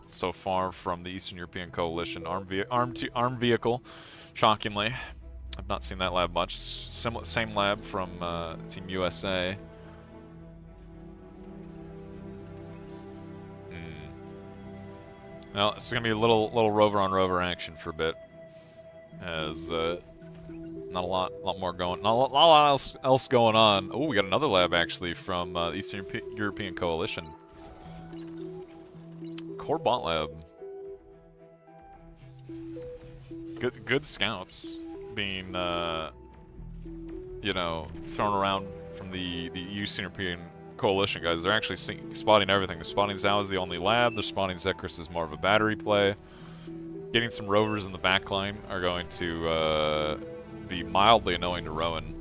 so far from the Eastern European Coalition armed vehicle. Shockingly, I've not seen that lab much. Same lab from Team USA. Well, it's gonna be a little rover on rover action for a bit, as not a lot more going, not a lot else going on. Oh, we got another lab actually from the Eastern European Coalition. Core bot lab. Good scouts being you know, thrown around from the Eastern European Coalition guys. They're actually spotting everything. They're spotting Zhao as the only lab. They're spotting Zekris as more of a battery play. Getting some rovers in the backline are going to be mildly annoying to Rowan.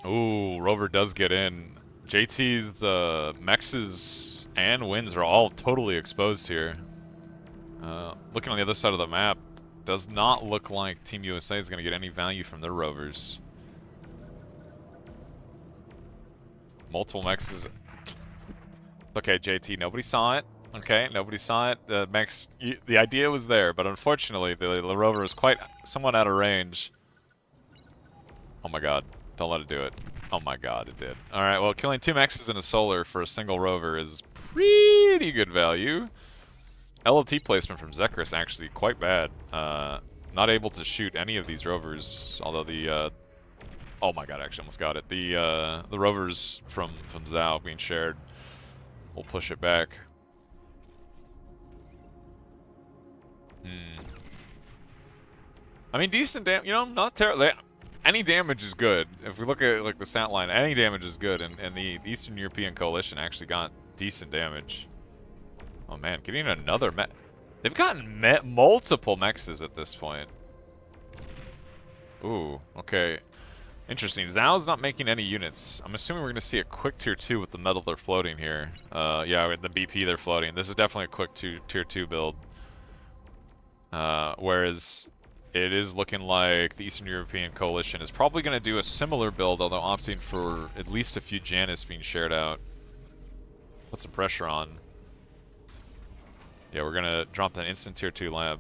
Ooh, rover does get in. JT's mexes and wins are all totally exposed here. Looking on the other side of the map, does not look like Team USA is going to get any value from their rovers. Multiple mexes. Okay, JT, nobody saw it. Okay, nobody saw it. The mex, the idea was there, but unfortunately, the rover is somewhat out of range. Oh my god, don't let it do it. Oh my god, it did. Alright, well, killing 2 mexes and a solar for a single rover is pretty good value. LLT placement from Zekris actually quite bad. Not able to shoot any of these rovers, although the oh my god, I actually almost got it. The rovers from Zhao being shared will push it back. I mean, decent damage, you know, not terrible. Any damage is good. If we look at like the stat line, any damage is good, and the Eastern European Coalition actually got decent damage. Oh man, getting another mech. They've gotten multiple mexes at this point. Ooh, okay. Interesting. Zhao's not making any units. I'm assuming we're going to see a quick tier 2 with the metal they're floating here. Yeah, with the BP they're floating. This is definitely a quick tier 2 build. Whereas it is looking like the Eastern European Coalition is probably going to do a similar build, although opting for at least a few Janus being shared out. Put some pressure on. Yeah, we're going to drop an instant tier 2 lab.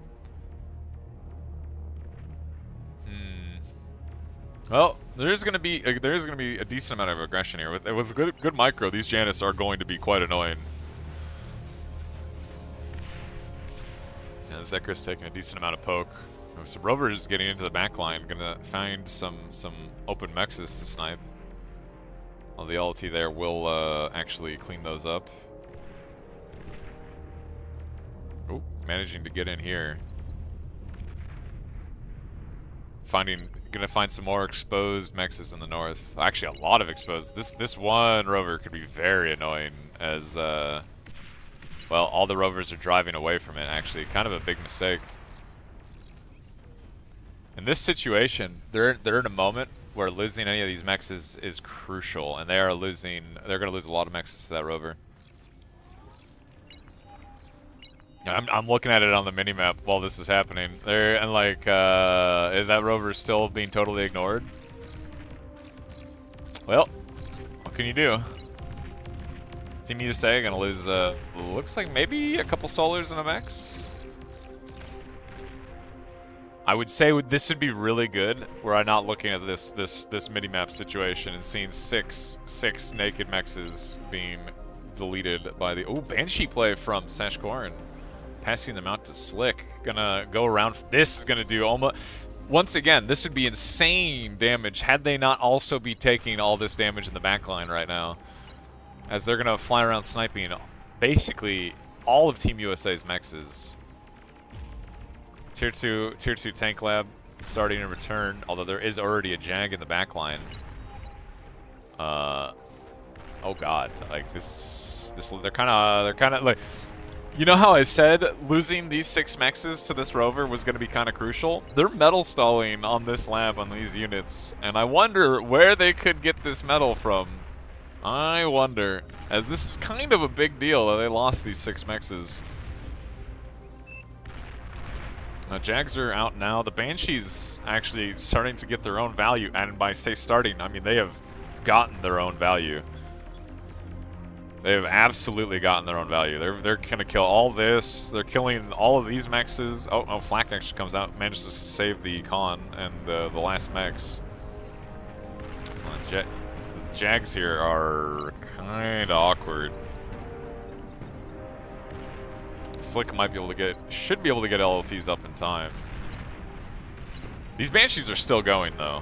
Well, there's going to be a decent amount of aggression here. With good micro, these Janus are going to be quite annoying. Yeah, Zekris taking a decent amount of poke. So Rover is getting into the back line, gonna find some open mexes to snipe. Well, the LT there will actually clean those up. Oh, managing to get in here. Gonna find some more exposed mexes in the north. Actually, a lot of exposed. This one rover could be very annoying as well, Well, all the rovers are driving away from it, actually. Kind of a big mistake. In this situation, they're in a moment where losing any of these mechs is crucial, and they're going to lose a lot of mechs to that rover. I'm looking at it on the minimap while this is happening. That rover is still being totally ignored. Well, what can you do? Team USA gonna lose, looks like maybe a couple solars and a mechs. I would say this would be really good were I not looking at this minimap situation and seeing six naked mexes being deleted by the Banshee play from Sashkorn. Passing them out to Slick. Gonna go around. This is gonna do almost. Once again, this would be insane damage had they not also be taking all this damage in the backline right now. As they're gonna fly around sniping basically all of Team USA's mexes. Tier 2 tank lab starting to return, although there is already a Jag in the backline. Oh god, like they're kind of like, you know how I said losing these 6 mexes to this rover was going to be kind of crucial? They're metal stalling on this lab on these units, and I wonder where they could get this metal from. I wonder, as this is kind of a big deal that they lost these 6 mexes. Jags are out now. The Banshees actually starting to get their own value, and by say starting, I mean they have gotten their own value. They have absolutely gotten their own value. They're gonna kill all this. They're killing all of these mexes. Oh, Flak actually comes out, manages to save the con and the last mex. Jags here are kind of awkward. Slick might be able to should be able to get LLTs up in time. These Banshees are still going though.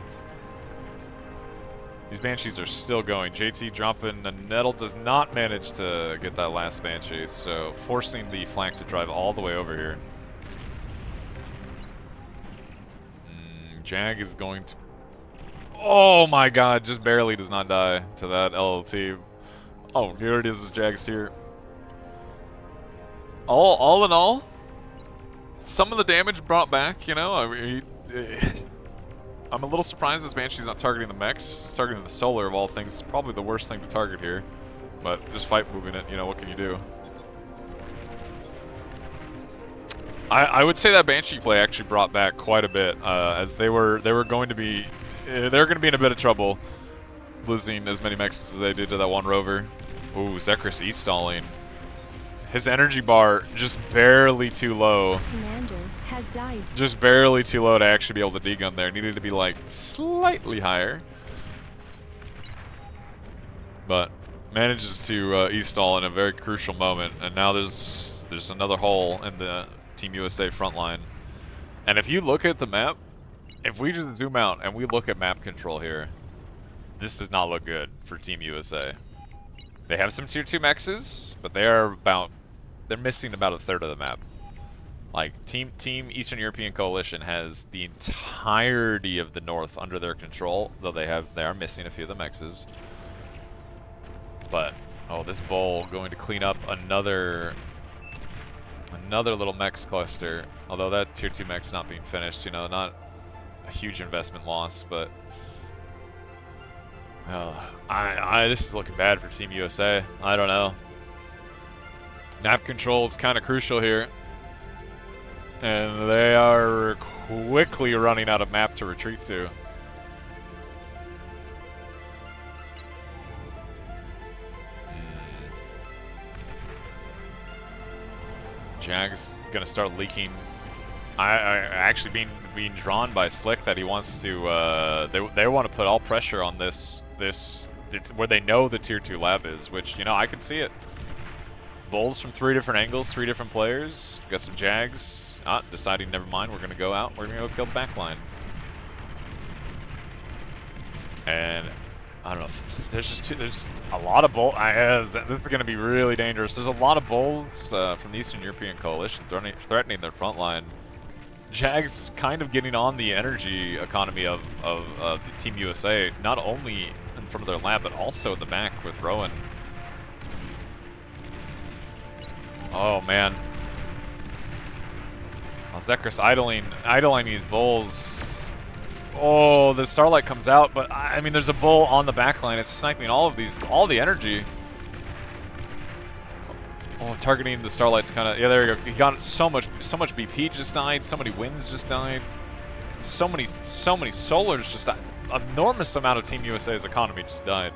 These Banshees are still going. JT dropping a nettle, does not manage to get that last Banshee, so forcing the flank to drive all the way over here. Jag is going to... Oh my god, just barely does not die to that LLT. Oh, here it is, Jag's here. All in all, some of the damage brought back, you know, I'm a little surprised this Banshee's not targeting the mechs. It's targeting the solar of all things. It's probably the worst thing to target here. But just fight moving it, you know, what can you do? I would say that Banshee play actually brought back quite a bit, as they were going to be in a bit of trouble losing as many mechs as they did to that one rover. Ooh, Zekris E-stalling. His energy bar just barely too low. Commander has died. Just barely too low to actually be able to degun there. Needed to be like slightly higher. But manages to e-stall in a very crucial moment. And now there's another hole in the Team USA front line. And if you look at the map, if we just zoom out and we look at map control here, this does not look good for Team USA. They have some tier 2 mexes, but they're missing about a third of the map. Like, Team Eastern European Coalition has the entirety of the north under their control, though they are missing a few of the mexes. But, oh, this bull going to clean up another little mex cluster. Although that tier 2 mech's not being finished, you know, not a huge investment loss, but this is looking bad for Team USA. I don't know. Map control is kind of crucial here. And they are quickly running out of map to retreat to. Jag's gonna start leaking. I actually being drawn by Slick that he wants to. They want to put all pressure on this where they know the tier 2 lab is, which, you know, I can see it. Bulls from 3 different angles, 3 different players. Got some Jags. Deciding never mind. We're gonna go out. We're gonna go kill the backline. And I don't know. There's a lot of bulls. This is gonna be really dangerous. There's a lot of bulls from the Eastern European Coalition threatening their front line. Jags kind of getting on the energy economy of the Team USA, not only in front of their lab, but also in the back with Rowan. Oh man. Well, Zekr's idling these bulls. Oh, the Starlight comes out, but I mean, there's a bull on the backline. It's sniping all the energy. Oh, targeting the Starlight's kind of, yeah, there you go. He got so much BP just died. So many winds just died. So many solars just died. Enormous amount of Team USA's economy just died.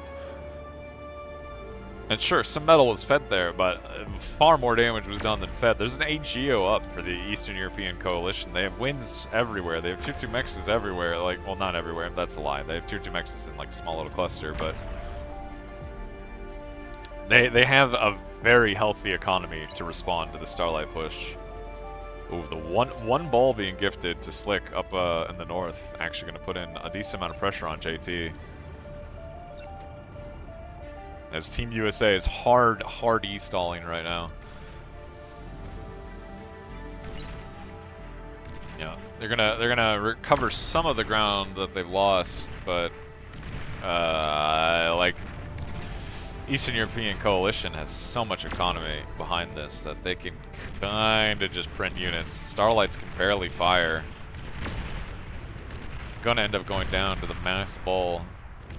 And sure, some metal was fed there, but far more damage was done than fed. There's an AGO up for the Eastern European Coalition. They have wins everywhere. They have tier 2 mexes everywhere. Like, well, not everywhere. That's a lie. They have tier 2 mexes in like a small little cluster, but they have a very healthy economy to respond to the Starlight push. Ooh, the one ball being gifted to Slick up in the north, actually going to put in a decent amount of pressure on JT. As Team USA is hard e-stalling right now. Yeah, they're gonna recover some of the ground that they've lost, but like Eastern European Coalition has so much economy behind this that they can kind of just print units. Starlights can barely fire. Gonna end up going down to the mass ball,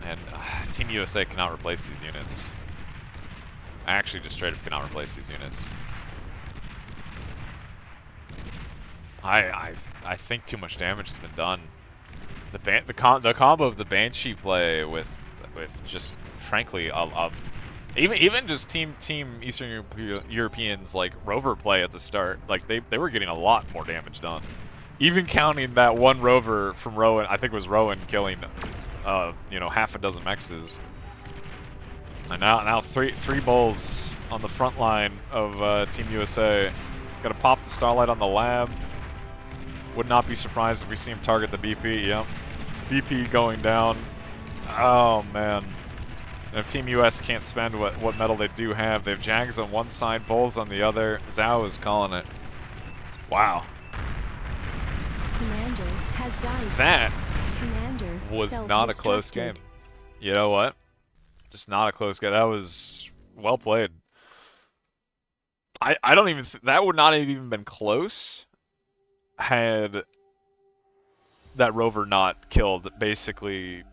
and Team USA cannot replace these units. Actually, just straight up cannot replace these units. I think too much damage has been done. The combo of the Banshee play with just frankly even just team Eastern Europeans like rover play at the start, like they were getting a lot more damage done. Even counting that one rover from Rowan, I think it was Rowan killing you know, half a dozen mexes. And now three bulls on the front line of Team USA. Gotta pop the Starlight on the lab. Would not be surprised if we see him target the BP. Yep. BP going down. Oh man. And if Team US can't spend what metal they do have, they have Jags on one side, bulls on the other. Zhao is calling it. Wow. Commander has died. That Commander was not a close game. You know what? Just not a close game. That was well played. I don't even that would not have even been close had that rover not killed basically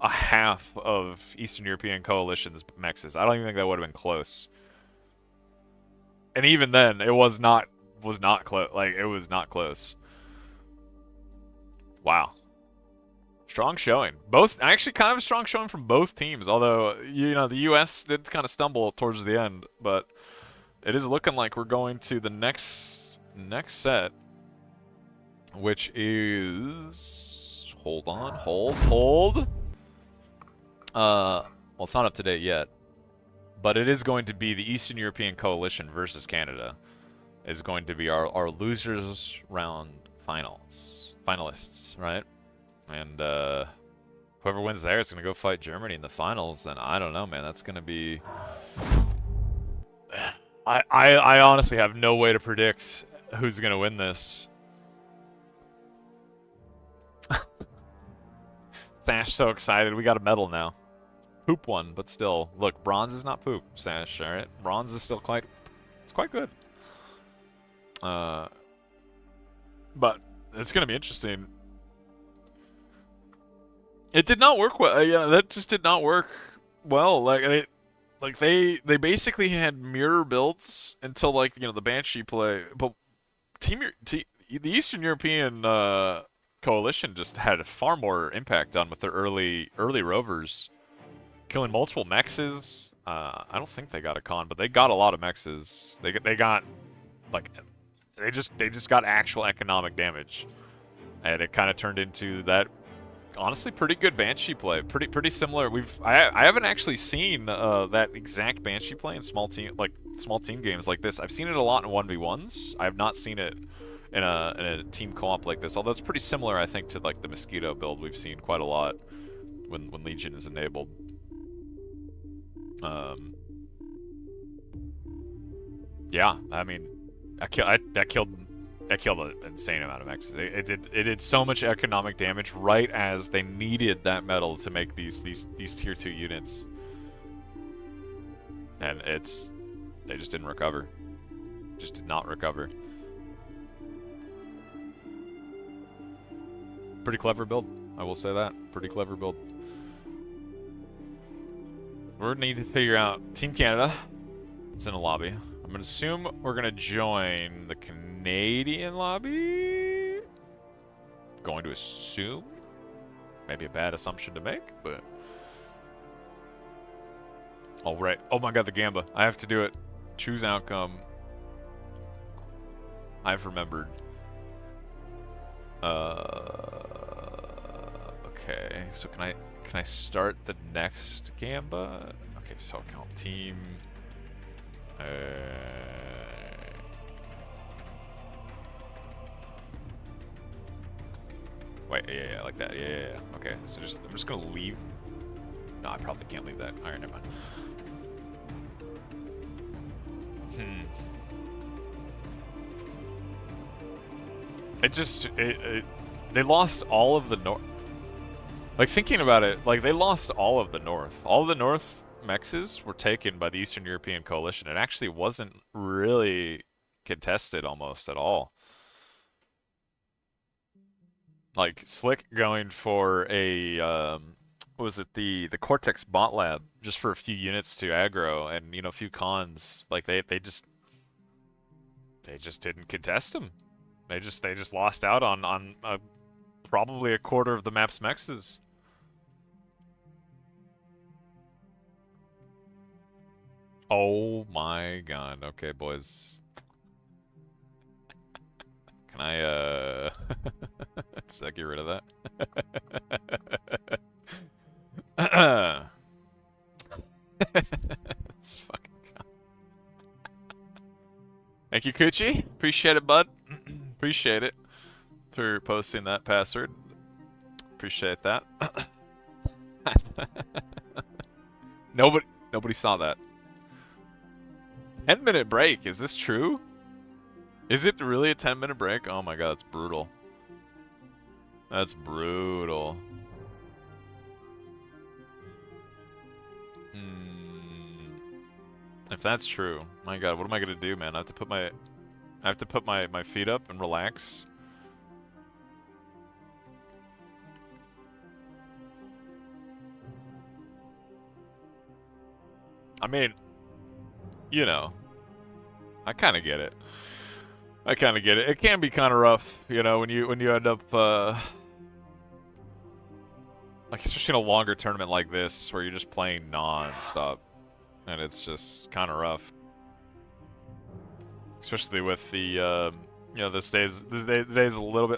a half of Eastern European Coalition's mexes. I don't even think that would have been close. And even then, it was not close. Like, it was not close. Wow. Strong showing. Both, actually kind of a strong showing from both teams, although, you know, the US did kind of stumble towards the end, but it is looking like we're going to the next set, which is, hold on, hold. Well, it's not up to date yet, but it is going to be the Eastern European Coalition versus Canada is going to be our losers round finalists, right? And whoever wins there is going to go fight Germany in the finals. And I don't know, man. That's going to be... I honestly have no way to predict who's going to win this. Sash so excited. We got a medal now. Poop one, but still. Look, bronze is not poop, Sash, alright? Bronze is still quite good. But it's going to be interesting. It did not work well. Yeah, that just did not work well. Like they basically had mirror builds until, like, you know, the Banshee play. But the Eastern European Coalition just had far more impact on with their early rovers, killing multiple mexes. I don't think they got a con, but they got a lot of mexes. They got like they just got actual economic damage, and it kind of turned into that. Honestly, pretty good Banshee play. Pretty similar. I haven't actually seen that exact Banshee play in small team games like this. I've seen it a lot in 1v1s. I have not seen it in a team co-op like this. Although it's pretty similar, I think, to like the Mosquito build we've seen quite a lot when Legion is enabled. Yeah, I mean, I killed an insane amount of mexes. It did so much economic damage right as they needed that metal to make these tier 2 units, and they just didn't recover. just did not recover. Pretty clever build, I will say that. Pretty clever build. We're gonna need to figure out Team Canada. It's in a lobby. I'm gonna assume we're gonna join the Canadian lobby. Going to assume. Maybe a bad assumption to make, but. All right. Oh my God, the Gamba. I have to do it. Choose outcome. I've remembered. Okay. So can I start the next Gamba? Okay, so I'll count team. Wait, yeah, like that. Yeah. Okay, so I'm just gonna leave. No, I probably can't leave that. Alright, never mind. They lost all of the north. Like, thinking about it, like, they lost all of the north. All of the north mexes were taken by the Eastern European Coalition. It actually wasn't really contested almost at all. Like, Slick going for a, what was it, the Cortex bot lab, just for a few units to aggro, and, you know, a few cons. Like, they just didn't contest him. They just lost out on probably a quarter of the map's mexes. Oh my God. Okay, boys. Can I, does that get rid of that? It's fucking God. Thank you, Coochie. Appreciate it, bud. Appreciate it for posting that password. Appreciate that. Nobody saw that. 10-minute break. Is this true? Is it really a 10-minute break? Oh my God, that's brutal. That's brutal. If that's true, my God, what am I gonna do, man? I have to put my feet up and relax. I mean, you know, I kind of get it. I kind of get it. It can be kind of rough, you know, when you end up like, especially in a longer tournament like this where you're just playing non-stop, and it's just kind of rough. Especially with the you know, the day's a little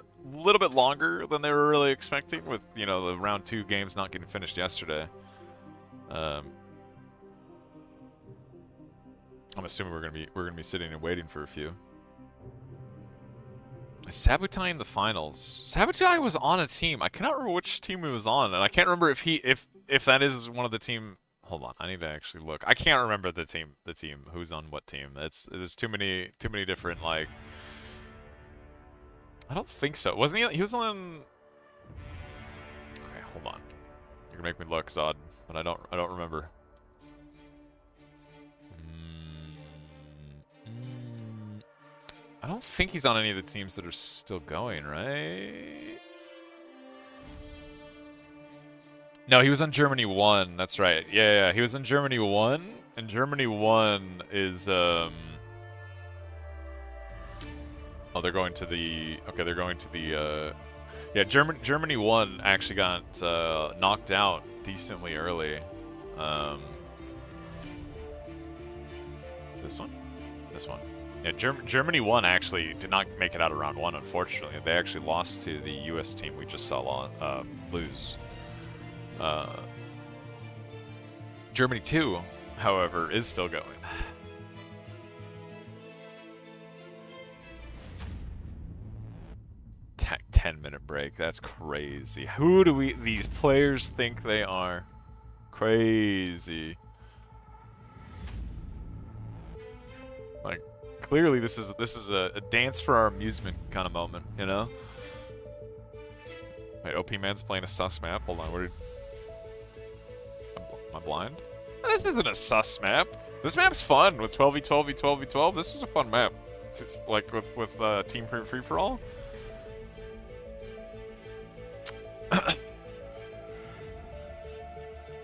bit longer than they were really expecting, with, you know, the round 2 games not getting finished yesterday. I'm assuming we're gonna be sitting and waiting for a few. Sabotage in the finals. Sabotage was on a team. I cannot remember which team he was on, and I can't remember if that is one of the team. Hold on, I need to actually look. I can't remember the team who's on what team. There's too many different, like. I don't think so. Wasn't he? He was on. Okay, hold on. You're gonna make me look, Zod, but I don't remember. I don't think he's on any of the teams that are still going, right? No, he was on Germany 1. That's right. Yeah, he was on Germany 1, and Germany 1 is oh, they're going to the yeah, Germany 1 actually got knocked out decently early. This one. Yeah, Germany 1 actually did not make it out of round 1, unfortunately. They actually lost to the US team we just saw lose. Germany 2, however, is still going. Tech 10-minute break. That's crazy. Who do these players think they are? Crazy. Like, clearly this is a dance for our amusement kind of moment, you know? Wait, OP Man's playing a sus map. Hold on, am I blind? This isn't a sus map. This map's fun with 12v12v12v12. This is a fun map. It's like with team free for all.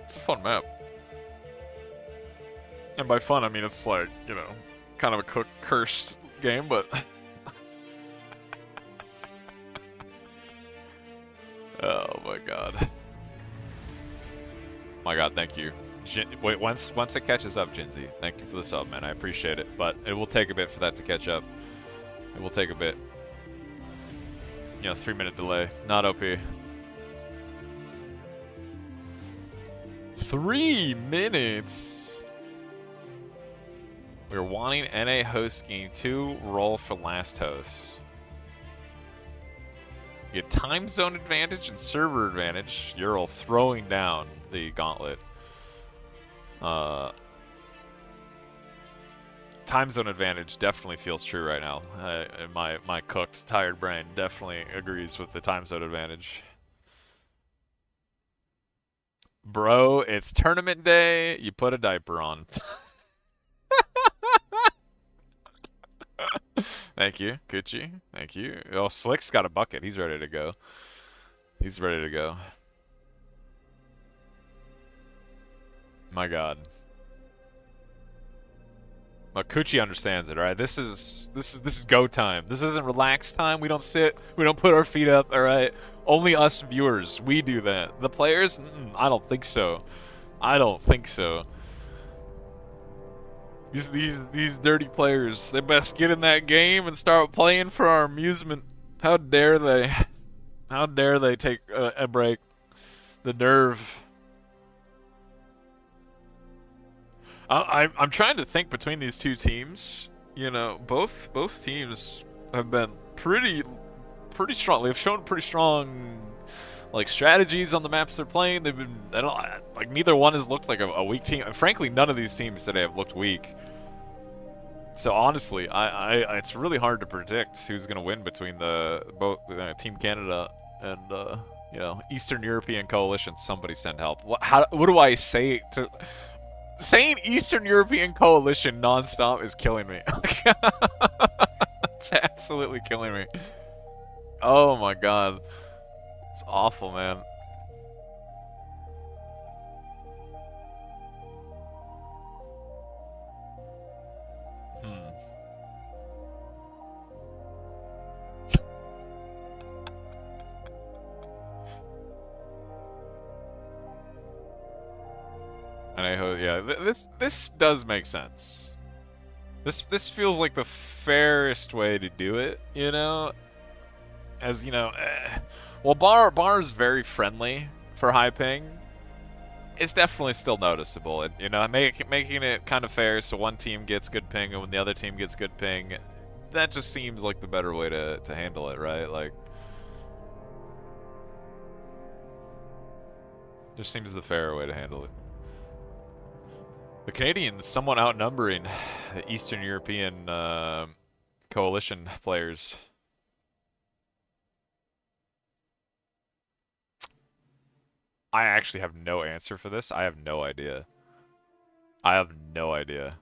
It's a fun map. And by fun, I mean it's like, you know, kind of a cursed game, but... Oh my god. My god, thank you. Wait, once it catches up, Jinzy, thank you for the sub, man. I appreciate it, but it will take a bit for that to catch up. It will take a bit. You know, 3-minute delay. Not OP. 3 minutes? We're wanting NA host game 2, roll for last host. You get time zone advantage and server advantage. You're all throwing down the gauntlet. Time zone advantage definitely feels true right now. My cooked, tired brain definitely agrees with the time zone advantage. Bro, it's tournament day. You put a diaper on. Thank you, Gucci. Thank you. Oh, Slick's got a bucket. He's ready to go. He's ready to go. My god. Look, Kuchi understands it, alright? This is go time. This isn't relax time. We don't sit. We don't put our feet up, alright? Only us viewers. We do that. The players? I don't think so. I don't think so. These dirty players, they best get in that game and start playing for our amusement. How dare they? How dare they take a break? The nerve. I'm trying to think between these two teams. You know, both teams have been pretty strong. They've shown pretty strong like strategies on the maps they're playing. They've been like neither one has looked like a weak team. And frankly, none of these teams today have looked weak. So honestly, it's really hard to predict who's going to win between both Team Canada and you know, Eastern European Coalition. Somebody send help. What do I say to? Saying Eastern European Coalition nonstop is killing me. It's absolutely killing me. Oh my god. It's awful, man. And I hope, yeah, this does make sense. This feels like the fairest way to do it, you know? As, you know, well, Bar's very friendly for high ping. It's definitely still noticeable, and, you know, making it kind of fair so one team gets good ping and when the other team gets good ping, that just seems like the better way to handle it, right? Like, just seems the fairer way to handle it. The Canadians somewhat outnumbering the Eastern European coalition players. I actually have no answer for this. I have no idea. I have no idea.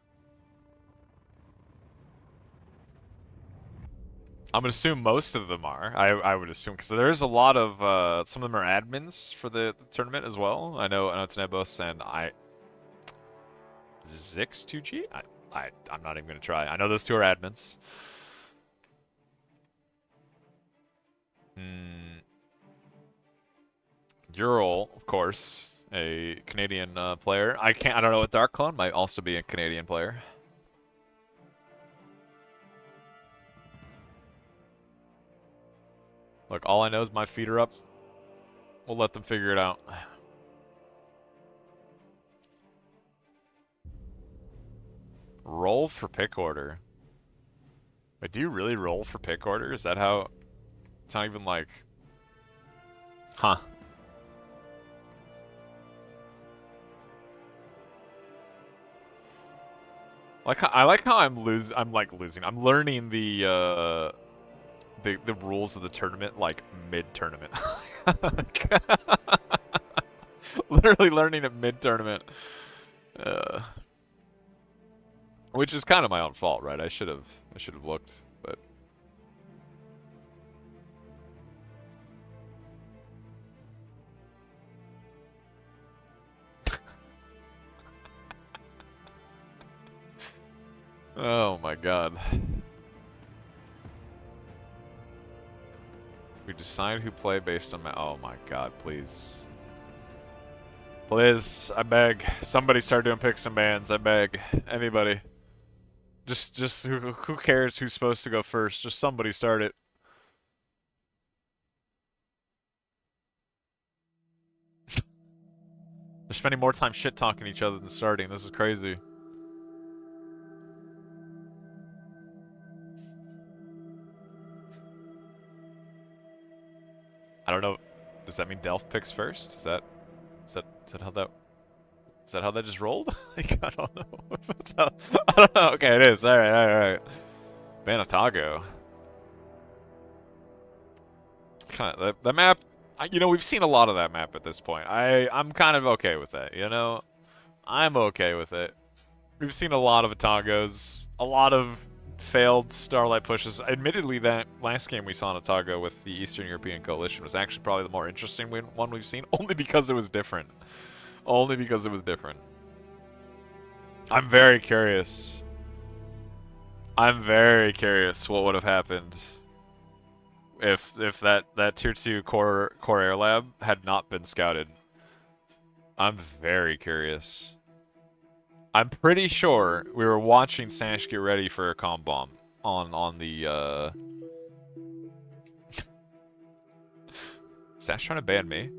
I'm gonna assume most of them are. I would assume because there's a lot of some of them are admins for the tournament as well. I know it's Nebos and Zix2G? I'm not even going to try. I know those two are admins. Ural, of course, a Canadian player. I don't know what Dark Clone might also be a Canadian player. Look, all I know is my feet are up. We'll let them figure it out. Roll for pick order. Wait, do you really roll for pick order? Is that how... It's not even like... Huh. I like how I'm losing. I'm learning the rules of the tournament like mid-tournament. Literally learning it mid-tournament. Which is kind of my own fault, right? I should have looked, but oh my god. We decide who play based on oh my god, please. Please, I beg. Somebody start doing picks and bans, I beg. Anybody. Just who cares who's supposed to go first? Just somebody start it. They're spending more time shit talking each other than starting. This is crazy. I don't know. Does that mean Delph picks first? Is that how that just rolled? Like, I don't know. I don't know. Okay, it is. All right. Banatago. Kind of the map. You know, we've seen a lot of that map at this point. I'm kind of okay with that. You know, I'm okay with it. We've seen a lot of Atagos, a lot of failed Starlight pushes. Admittedly, that last game we saw in Atago with the Eastern European Coalition was actually probably the more interesting one we've seen, only because it was different. Only because it was different. I'm very curious. I'm very curious what would have happened if that tier 2 core air lab had not been scouted. I'm very curious. I'm pretty sure we were watching Sash get ready for a comb bomb on the Sash trying to ban me?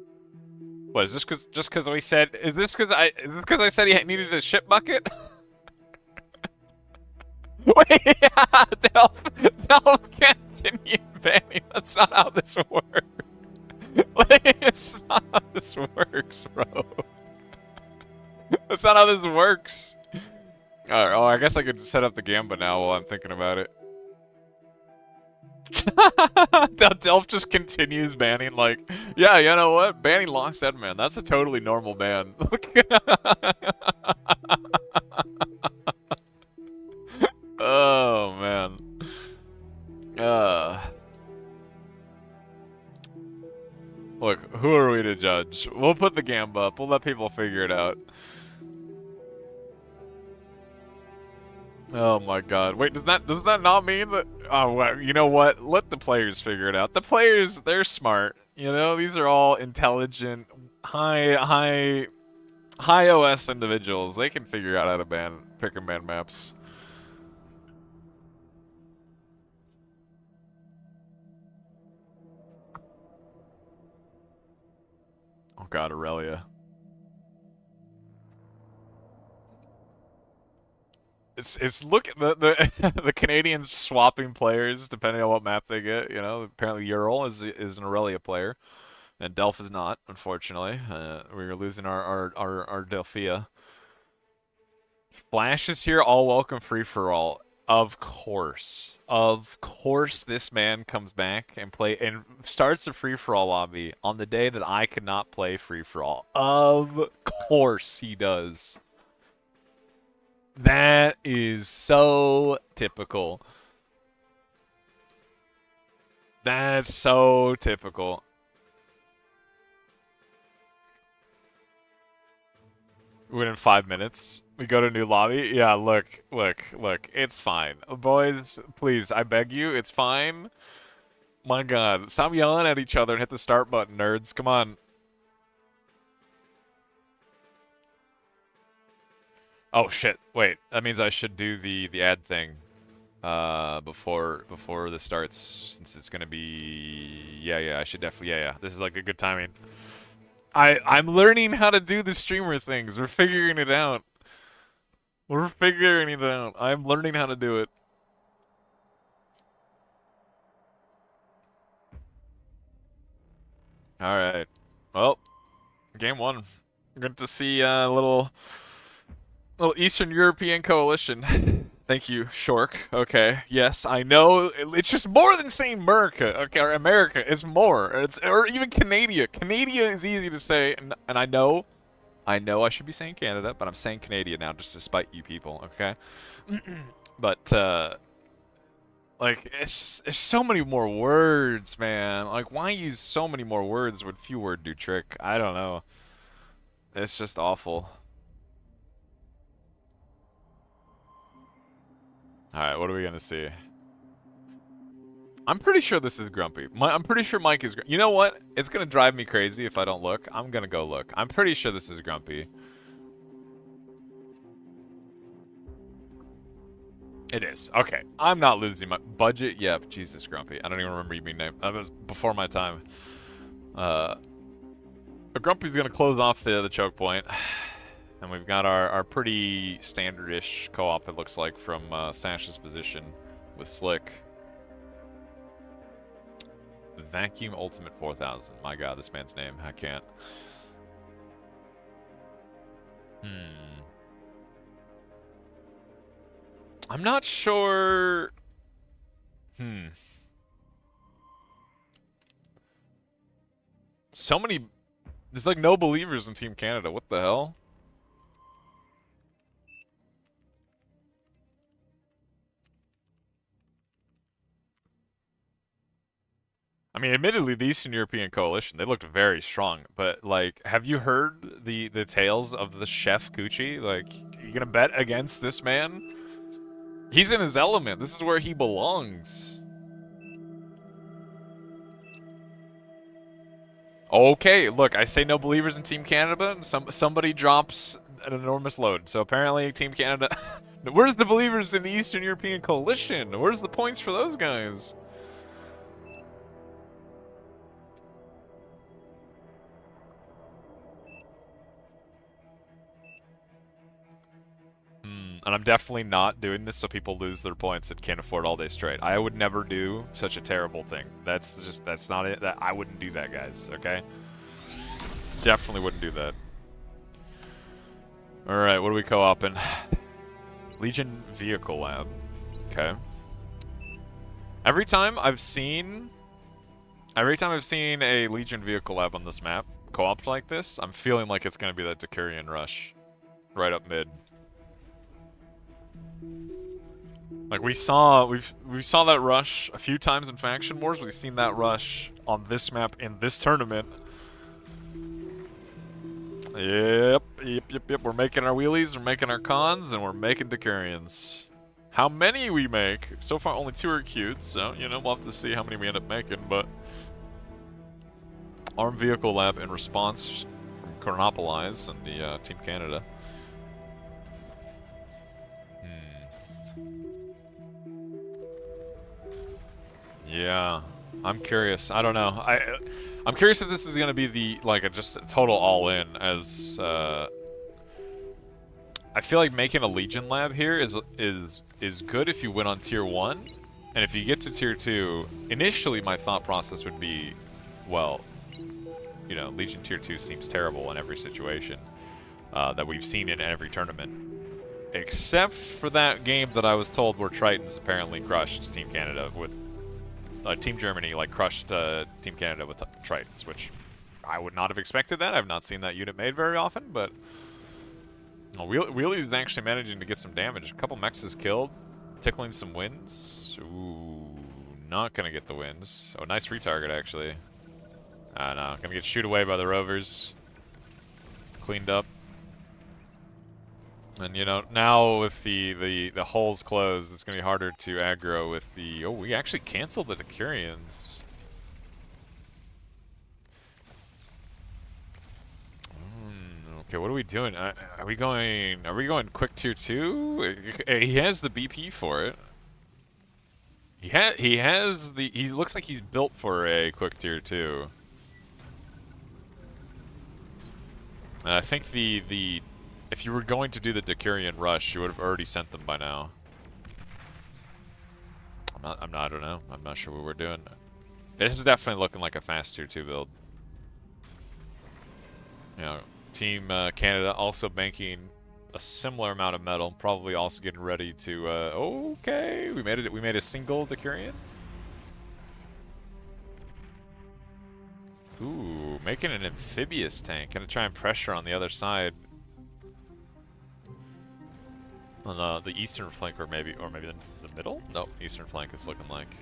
What is this? Just because we said? Is this because I said he needed a ship bucket? Wait, Delph, continue banning. That's not how this works. Like, it's not how this works, bro. That's not how this works. Alright, oh, I guess I could set up the Gamba now while I'm thinking about it. Delph just continues banning, like, yeah, you know what? Banning Lost Edman, that's a totally normal ban. Oh, man. Look, who are we to judge? We'll put the Gamba up. We'll let people figure it out. Oh my god. Wait, does that not mean that... Oh, well, you know what? Let the players figure it out. The players, they're smart. You know, these are all intelligent, high OS individuals. They can figure out how to pick and ban maps. Oh god, Aurelia. It's look the the Canadians swapping players depending on what map they get. You know, apparently Ural is an Aurelia player, and Delph is not. Unfortunately, we're losing our Delphia. Flash is here. All welcome, free for all. Of course, this man comes back and starts the free for all lobby on the day that I could not play free for all. Of course he does. That is so typical. That's so typical. Within 5 minutes, we go to a new lobby. Yeah, look. It's fine. Boys, please, I beg you, it's fine. My god, stop yelling at each other and hit the start button, nerds. Come on. Oh shit! Wait, that means I should do the ad thing, before this starts, since it's gonna be. Yeah. I should definitely. Yeah. This is like a good timing. I'm learning how to do the streamer things. We're figuring it out. I'm learning how to do it. All right. Well, game 1. We're going to see a little Eastern European coalition. Thank you, Shork. Okay, yes, I know. It's just more than saying America. Okay, or America is more. Or even Canada. Canada is easy to say, and I know. I know I should be saying Canada, but I'm saying Canadian now just to spite you people, okay? But, like, it's so many more words, man. Like, why use so many more words when few words do trick? I don't know. It's just awful. Alright, what are we gonna see? I'm pretty sure this is Grumpy. I'm pretty sure Mike is... You know what? It's gonna drive me crazy if I don't look. I'm gonna go look. I'm pretty sure this is Grumpy. It is. Okay. I'm not losing my... Budget? Yep. Jesus, Grumpy. I don't even remember you being named. That was before my time. But Grumpy's gonna close off the choke point. And we've got our pretty standard-ish co-op, it looks like, from Sash's position with Slick. Vacuum Ultimate 4000. My god, this man's name. I can't. I'm not sure... So many... There's like no believers in Team Canada. What the hell? I mean, admittedly, the Eastern European Coalition, they looked very strong, but, like, have you heard the tales of the chef Gucci? Like, you gonna bet against this man? He's in his element. This is where he belongs. Okay, look, I say no believers in Team Canada, and somebody drops an enormous load. So apparently Team Canada... Where's the believers in the Eastern European Coalition? Where's the points for those guys? And I'm definitely not doing this so people lose their points and can't afford all day straight. I would never do such a terrible thing. That's not it. I wouldn't do that, guys, okay? Definitely wouldn't do that. Alright, what are we co-oping? Legion Vehicle Lab. Okay. Every time I've seen a Legion Vehicle Lab on this map, co-ops like this, I'm feeling like it's gonna be that Decurion rush. Right up mid. Like we saw that rush a few times in Faction Wars. We've seen that rush on this map in this tournament. Yep. We're making our wheelies, we're making our cons, and we're making Decurions. How many we make? So far, only 2 are queued, so, you know, we'll have to see how many we end up making, but... Armed Vehicle Lab in response from Chronopolize and the Team Canada. Yeah, I'm curious. I don't know. I'm curious if this is gonna be the just a total all-in. As I feel like making a Legion lab here is good if you win on tier 1, and if you get to tier 2, initially my thought process would be, well, you know, Legion tier 2 seems terrible in every situation that we've seen in every tournament, except for that game that I was told where Tritons apparently crushed Team Canada with. Team Germany crushed Team Canada with Tritons, which I would not have expected that. I've not seen that unit made very often, but Wheelie is actually managing to get some damage. A couple mechs is killed, tickling some wins. Ooh, not gonna get the wins. Oh, nice retarget actually. No, gonna get shoot away by the rovers. Cleaned up. And, you know, now with the hulls closed, it's going to be harder to aggro with the... Oh, we actually canceled the Decurions. Okay, what are we doing? Are we going quick tier 2? He has the BP for it. He looks like he's built for a quick tier 2. And I think if you were going to do the Decurion rush, you would have already sent them by now. I don't know. I'm not sure what we're doing. This is definitely looking like a fast tier 2 build. You know, Team Canada also banking a similar amount of metal, probably also getting ready to, okay, we made a single Decurion. Ooh. making an amphibious tank. Gonna try and pressure on the other side. On the eastern flank, or maybe the middle? No, eastern flank is looking like.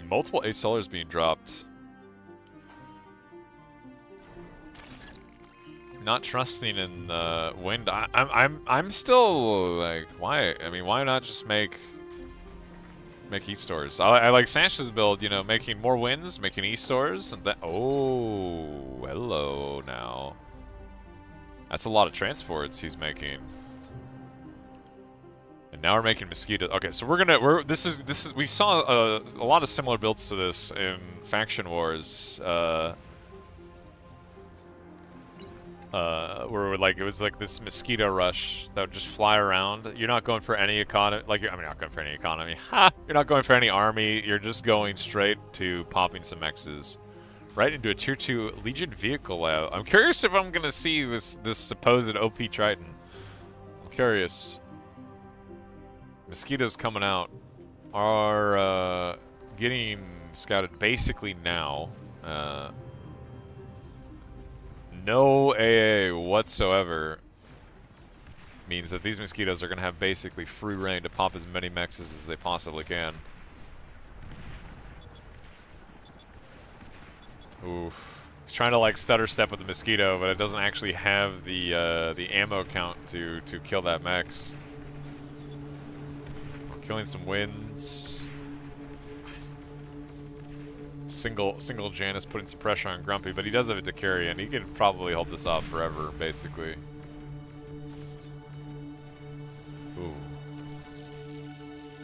Multiple ace sellers being dropped. Not trusting in wind. I'm still like, why? I mean, why not just make e-stores? I like Sanchez's build, you know, making more wins, making e-stores, and then oh, hello now. That's a lot of transports he's making. And now we're making mosquito. Okay, so this is we saw a lot of similar builds to this in Faction Wars. Where like it was like this mosquito rush that would just fly around. You're not going for any economy. Like, I mean, not going for any economy. Ha! You're not going for any army. You're just going straight to popping some X's. Right into a tier 2 Legion vehicle layout. I'm curious if I'm gonna see this supposed OP Triton. I'm curious. Mosquitoes coming out are getting scouted basically now. No AA whatsoever means that these mosquitoes are gonna have basically free reign to pop as many mexes as they possibly can. Oof. He's trying to like stutter step with the mosquito, but it doesn't actually have the ammo count to kill that mex. Killing some wins. Single Janus putting some pressure on Grumpy, but he does have a carry, and he could probably hold this off forever, basically. Ooh.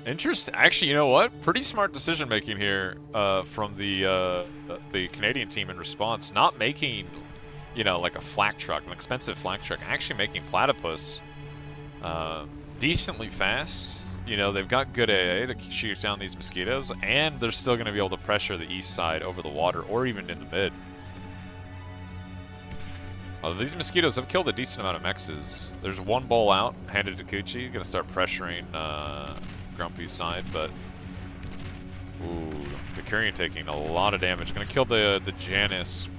Interesting. Actually, you know what? Pretty smart decision making here from the Canadian team in response. Not making, you know, like a flak truck, an expensive flak truck. Actually making Platypus decently fast. You know, they've got good AA to shoot down these mosquitoes, and they're still going to be able to pressure the east side over the water, or even in the mid. These mosquitoes have killed a decent amount of mexes. There's one bowl out, handed to Kuchi. Going to start pressuring Grumpy's side, but ooh, the Decurion taking a lot of damage. Going to kill the Janus,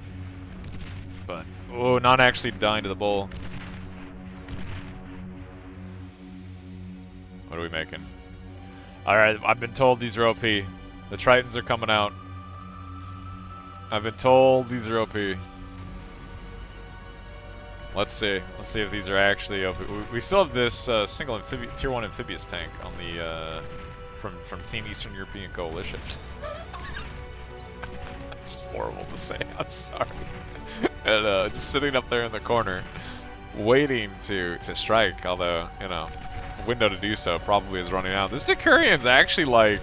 but oh, not actually dying to the bull. What are we making? Alright, I've been told these are OP. The Tritons are coming out. I've been told these are OP. Let's see. Let's see if these are actually OP. We still have this single tier 1 amphibious tank on the from Team Eastern European Coalition. It's just horrible to say. I'm sorry. And just sitting up there in the corner, waiting to strike. Although, you know, window to do so probably is running out. This Decurion's actually like,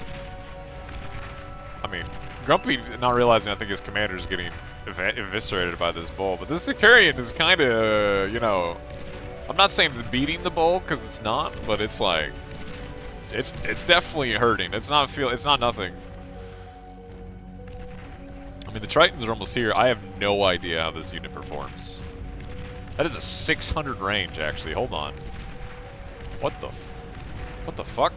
I mean, Grumpy not realizing I think his commander is getting eviscerated by this bull, but this Decurion is kind of, you know, I'm not saying it's beating the bull because it's not, but it's like, it's definitely hurting. It's not nothing. I mean, the Tritons are almost here. I have no idea how this unit performs. That is a 600 range, actually. Hold on. What the fuck?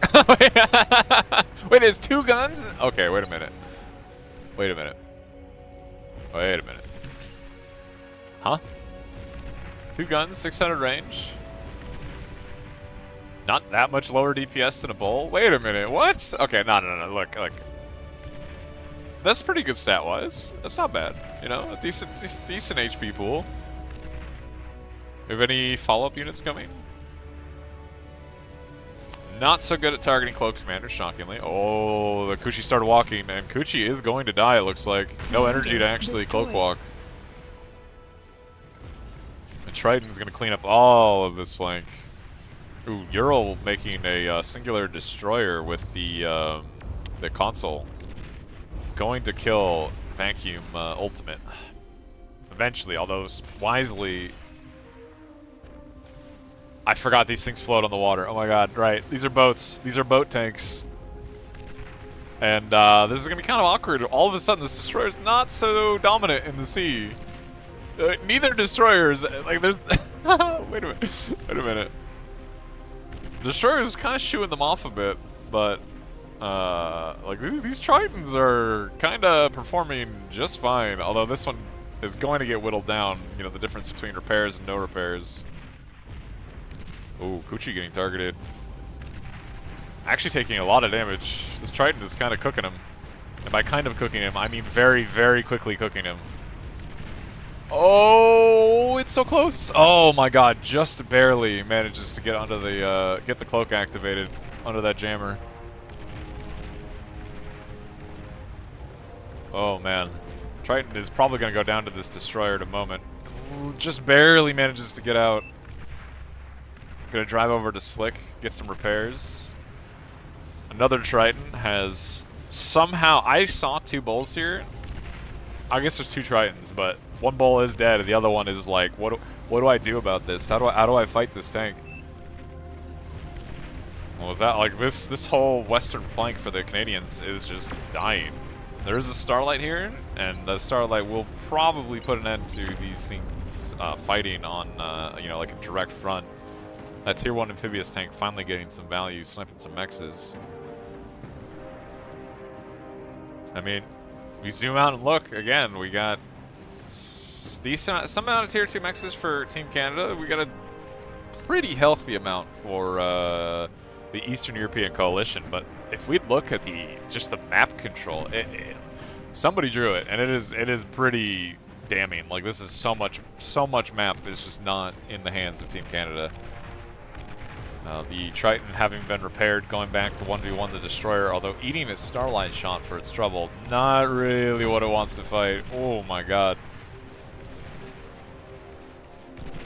Wait, there's 2 guns? Okay, wait a minute. Wait a minute. Wait a minute. Huh? 2 guns, 600 range? Not that much lower DPS than a bull? Wait a minute, what? Okay, no, look. That's pretty good stat-wise. That's not bad. You know, a decent HP pool. We have any follow-up units coming? Not so good at targeting Cloak's commander, shockingly. Oh, the Kuchi started walking, and Kuchi is going to die, it looks like. No energy to actually Cloak walk. And Triton's going to clean up all of this flank. Ooh, Ural making a singular destroyer with the console. Going to kill Vacuum Ultimate. Eventually, although wisely... I forgot these things float on the water. Oh my god, right. These are boats. These are boat tanks. And this is going to be kind of awkward. All of a sudden, this destroyer is not so dominant in the sea. Neither destroyers... Like, there's... Wait a minute. Destroyers kind of shooing them off a bit, but Like, these Tritons are kind of performing just fine, although this one is going to get whittled down, you know, the difference between repairs and no repairs. Ooh, Kuchi getting targeted. Actually taking a lot of damage. This Triton is kind of cooking him. And by kind of cooking him, I mean very, very quickly cooking him. Oh, it's so close. Oh my god, just barely manages to get onto the, get the cloak activated under that jammer. Oh man. Triton is probably going to go down to this destroyer in a moment. Just barely manages to get out. Gonna drive over to Slick, get some repairs. Another Triton has somehow... I saw 2 bulls here. I guess there's 2 Tritons, but one bull is dead and the other one is like, what do I do about this? How do I fight this tank? Well, with that, like this whole western flank for the Canadians is just dying. There is a Starlight here, and the Starlight will probably put an end to these things fighting on, you know, like a direct front. That tier 1 amphibious tank finally getting some value, sniping some mexes. I mean, we zoom out and look, again, we got decent, some amount of tier 2 mexes for Team Canada. We got a pretty healthy amount for the Eastern European Coalition, but if we look at just the map control, somebody drew it, and it is pretty damning. Like, this is so much map is just not in the hands of Team Canada. The Triton having been repaired, going back to 1v1 the Destroyer, although eating its Starlight shot for its trouble, not really what it wants to fight. Oh my god.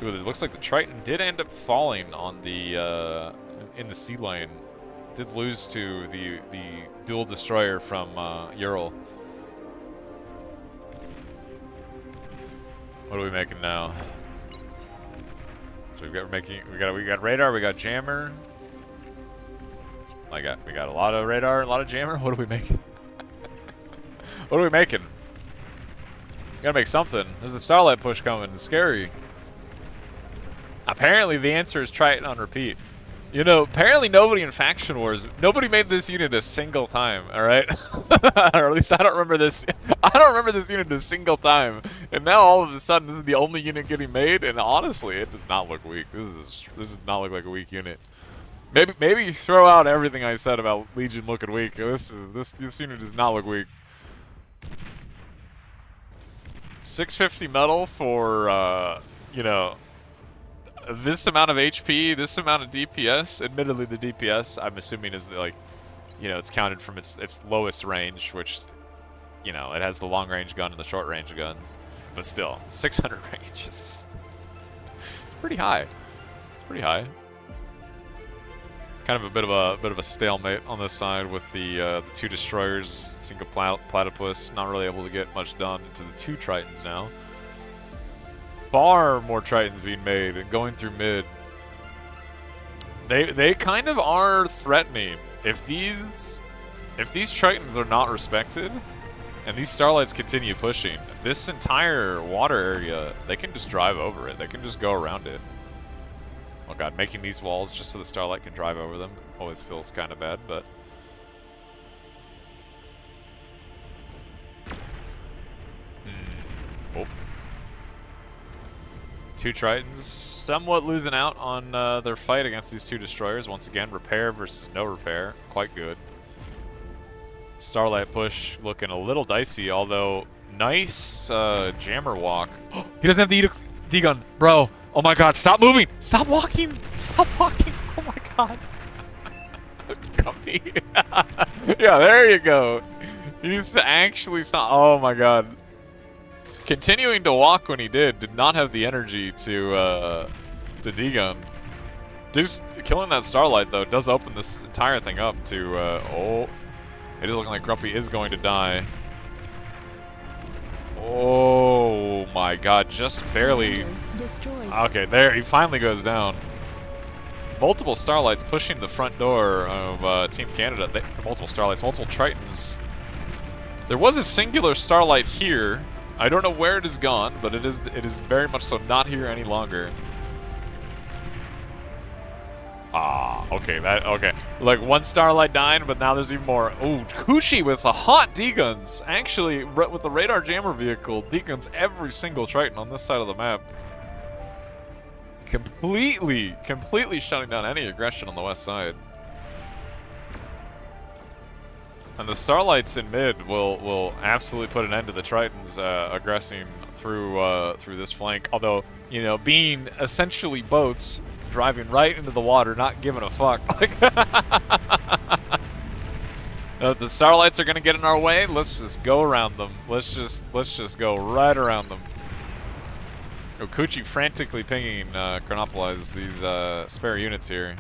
Ooh, it looks like the Triton did end up falling on the, in the sea lane. Did lose to the dual Destroyer from Ural. What are we making now? So we got radar, we got jammer. We got a lot of radar, a lot of jammer. What are we making? What are we making? We gotta make something. There's a Starlight push coming. It's scary. Apparently the answer is Triton on repeat. You know, apparently nobody in Faction Wars, nobody made this unit a single time, alright? Or at least I don't remember this. I don't remember this unit a single time. And now all of a sudden this is the only unit getting made, and honestly, it does not look weak. This does not look like a weak unit. Maybe throw out everything I said about Legion looking weak. This unit does not look weak. 650 metal for you know, this amount of HP, this amount of DPS. Admittedly, the DPS, I'm assuming, is like, you know, it's counted from its lowest range, which, you know, it has the long range gun and the short range guns. But still, 600 range is it's pretty high. It's pretty high. Kind of a bit of a stalemate on this side with the 2 destroyers, single platypus, not really able to get much done into the 2 Tritons now. Far more Tritons being made and going through mid. They kind of are threatening. If these Tritons are not respected, and these Starlights continue pushing, this entire water area, they can just drive over it. They can just go around it. Oh god, making these walls just so the Starlight can drive over them always feels kind of bad, but... Oh. 2 Tritons somewhat losing out on their fight against these 2 destroyers. Once again, repair versus no repair. Quite good. Starlight push looking a little dicey, although nice jammer walk. He doesn't have the D-gun. Bro, oh my god, stop moving! Stop walking! Stop walking! Oh my god. Guppy. Yeah, there you go. He needs to actually stop. Oh my god. Continuing to walk when he did not have the energy to D-gun. Just killing that Starlight, though, does open this entire thing up to, oh. It is looking like Grumpy is going to die. Oh my god, just barely. Destroyed. Okay, there, he finally goes down. Multiple Starlights pushing the front door of Team Canada. Multiple Starlights, multiple Tritons. There was a singular Starlight here. I don't know where it has gone, but it is very much so not here any longer. Ah. Okay, okay. Like, one Starlight died, but now there's even more. Oh, Kushi with the hot D-guns. Actually, with the radar jammer vehicle, D-guns every single Triton on this side of the map. Completely shutting down any aggression on the west side. And the Starlights in mid will absolutely put an end to the Tritons aggressing through this flank. Although, you know, being essentially boats driving right into the water, not giving a fuck. Like, the Starlights are gonna get in our way. Let's just go around them. Let's just go right around them. Okuchi frantically pinging Chronopolize these spare units here.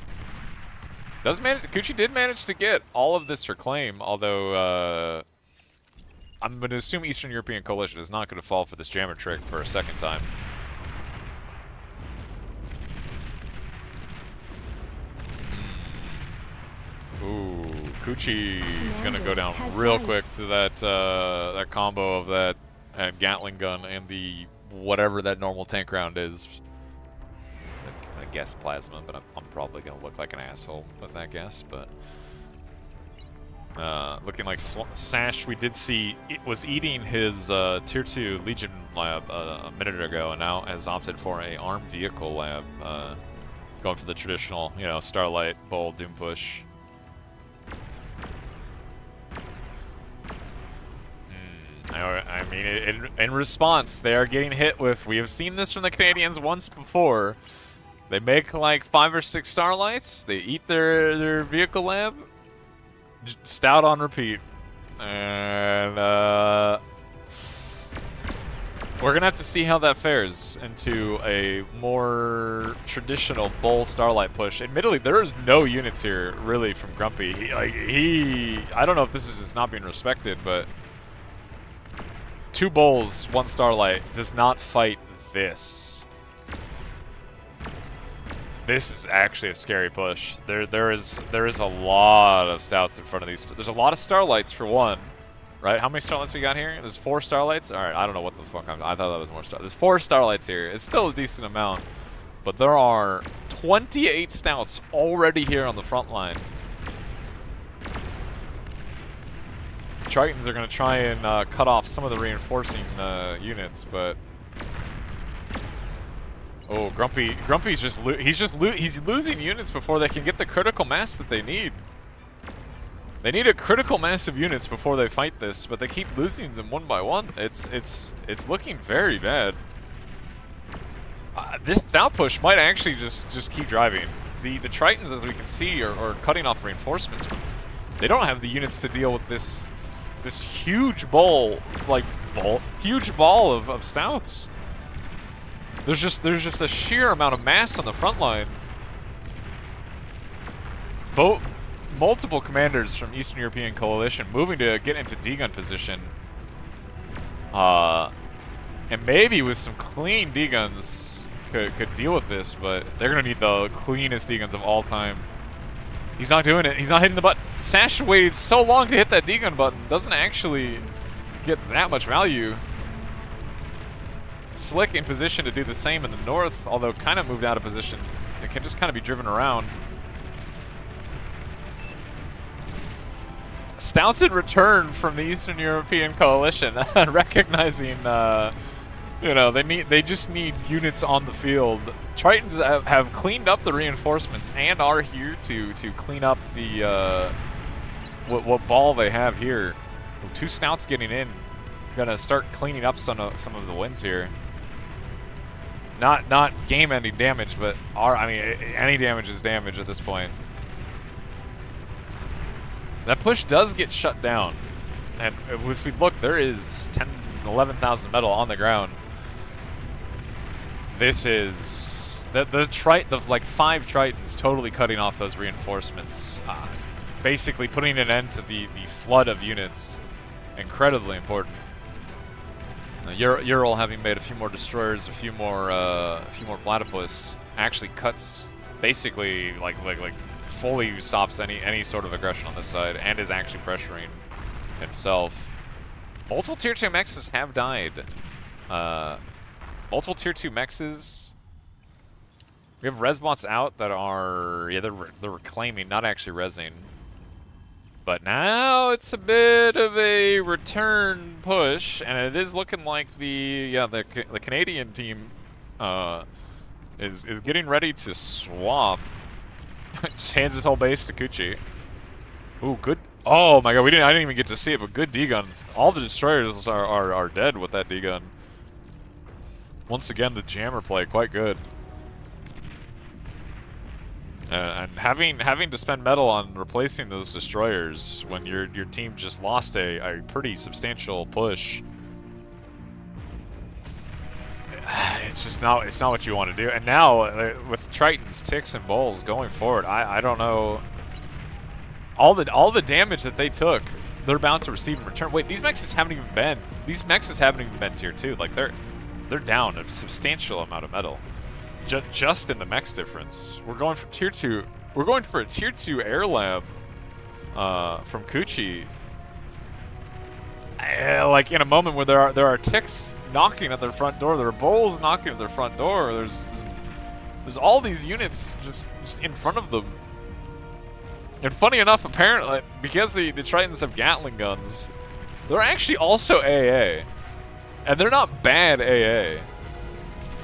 Kuchi did manage to get all of this for claim, although I'm going to assume Eastern European Coalition is not going to fall for this jammer trick for a second time. Ooh, Kuchi gonna go down real quick to that that combo of that Gatling gun and the whatever that normal tank round is. I guess plasma, but I'm probably gonna look like an asshole with that guess. But looking like Sash, we did see it was eating his tier 2 Legion lab a minute ago, and now has opted for a armed vehicle lab, going for the traditional, you know, Starlight, Bull, Doom Push. I mean, in response, they are getting hit with. We have seen this from the Canadians once before. They make like 5 or 6 Starlights. They eat their vehicle lab. Stout on repeat, and we're gonna have to see how that fares into a more traditional Bull Starlight push. Admittedly, there is no units here really from Grumpy. I don't know if this is just not being respected, but 2 Bulls, 1 Starlight does not fight this. This is actually a scary push. There is a lot of stouts in front of these. There's a lot of Starlights for one, right? How many Starlights we got here? There's 4 Starlights. All right, I don't know what the fuck I thought that was more Starlights. There's 4 Starlights here. It's still a decent amount, but there are 28 stouts already here on the front line. Tritons are going to try and cut off some of the reinforcing units, but oh, Grumpy's he's losing units before they can get the critical mass that they need. They need a critical mass of units before they fight this, but they keep losing them one by one. It's looking very bad. This stout push might actually just keep driving. The Tritons, as we can see, are cutting off reinforcements, but they don't have the units to deal with this huge huge ball of stouts. There's just a sheer amount of mass on the front line. Multiple commanders from Eastern European Coalition moving to get into D-gun position. And maybe with some clean D-guns could deal with this, but they're gonna need the cleanest D-guns of all time. He's not doing it. He's not hitting the button. Sash waited so long to hit that D-gun button. Doesn't actually get that much value. Slick in position to do the same in the north, although kind of moved out of position. It can just kind of be driven around. Stouts in return from the Eastern European Coalition, recognizing, you know, they just need units on the field. Tritons have cleaned up the reinforcements and are here to clean up the what ball they have here. 2 stouts getting in, gonna start cleaning up some of the wins here. Not game-ending damage, but any damage is damage at this point. That push does get shut down, and if we look, there is 11,000 metal on the ground. This is the like 5 Tritons totally cutting off those reinforcements, basically putting an end to the flood of units. Incredibly important. Ural, having made a few more destroyers, a few more platypus, actually cuts, basically like fully stops any sort of aggression on this side, and is actually pressuring himself. Multiple tier 2 mexes have died. Multiple tier 2 mexes. We have resbots out that are, yeah, they're reclaiming, not actually resing. But now it's a bit of a return push, and it is looking like the Canadian team is getting ready to swap. Just hands his whole base to Kuchi. Ooh, good. Oh my god, I didn't even get to see it, but good D-gun. All the destroyers are dead with that D-gun. Once again, the jammer play quite good. And having to spend metal on replacing those destroyers when your team just lost a pretty substantial push, it's not what you want to do. And now with Triton's ticks and bowls going forward, I don't know. All the damage that they took, they're bound to receive in return. Wait, these mexes haven't even been tier 2. Like they're down a substantial amount of metal. Just in the mex difference. We're going for tier 2. We're going for a tier 2 air lab from Kuchi. Like in a moment where there are ticks knocking at their front door, there are bowls knocking at their front door. There's all these units just in front of them. And funny enough, apparently, because the Tritons have Gatling guns, they're actually also AA. And they're not bad AA.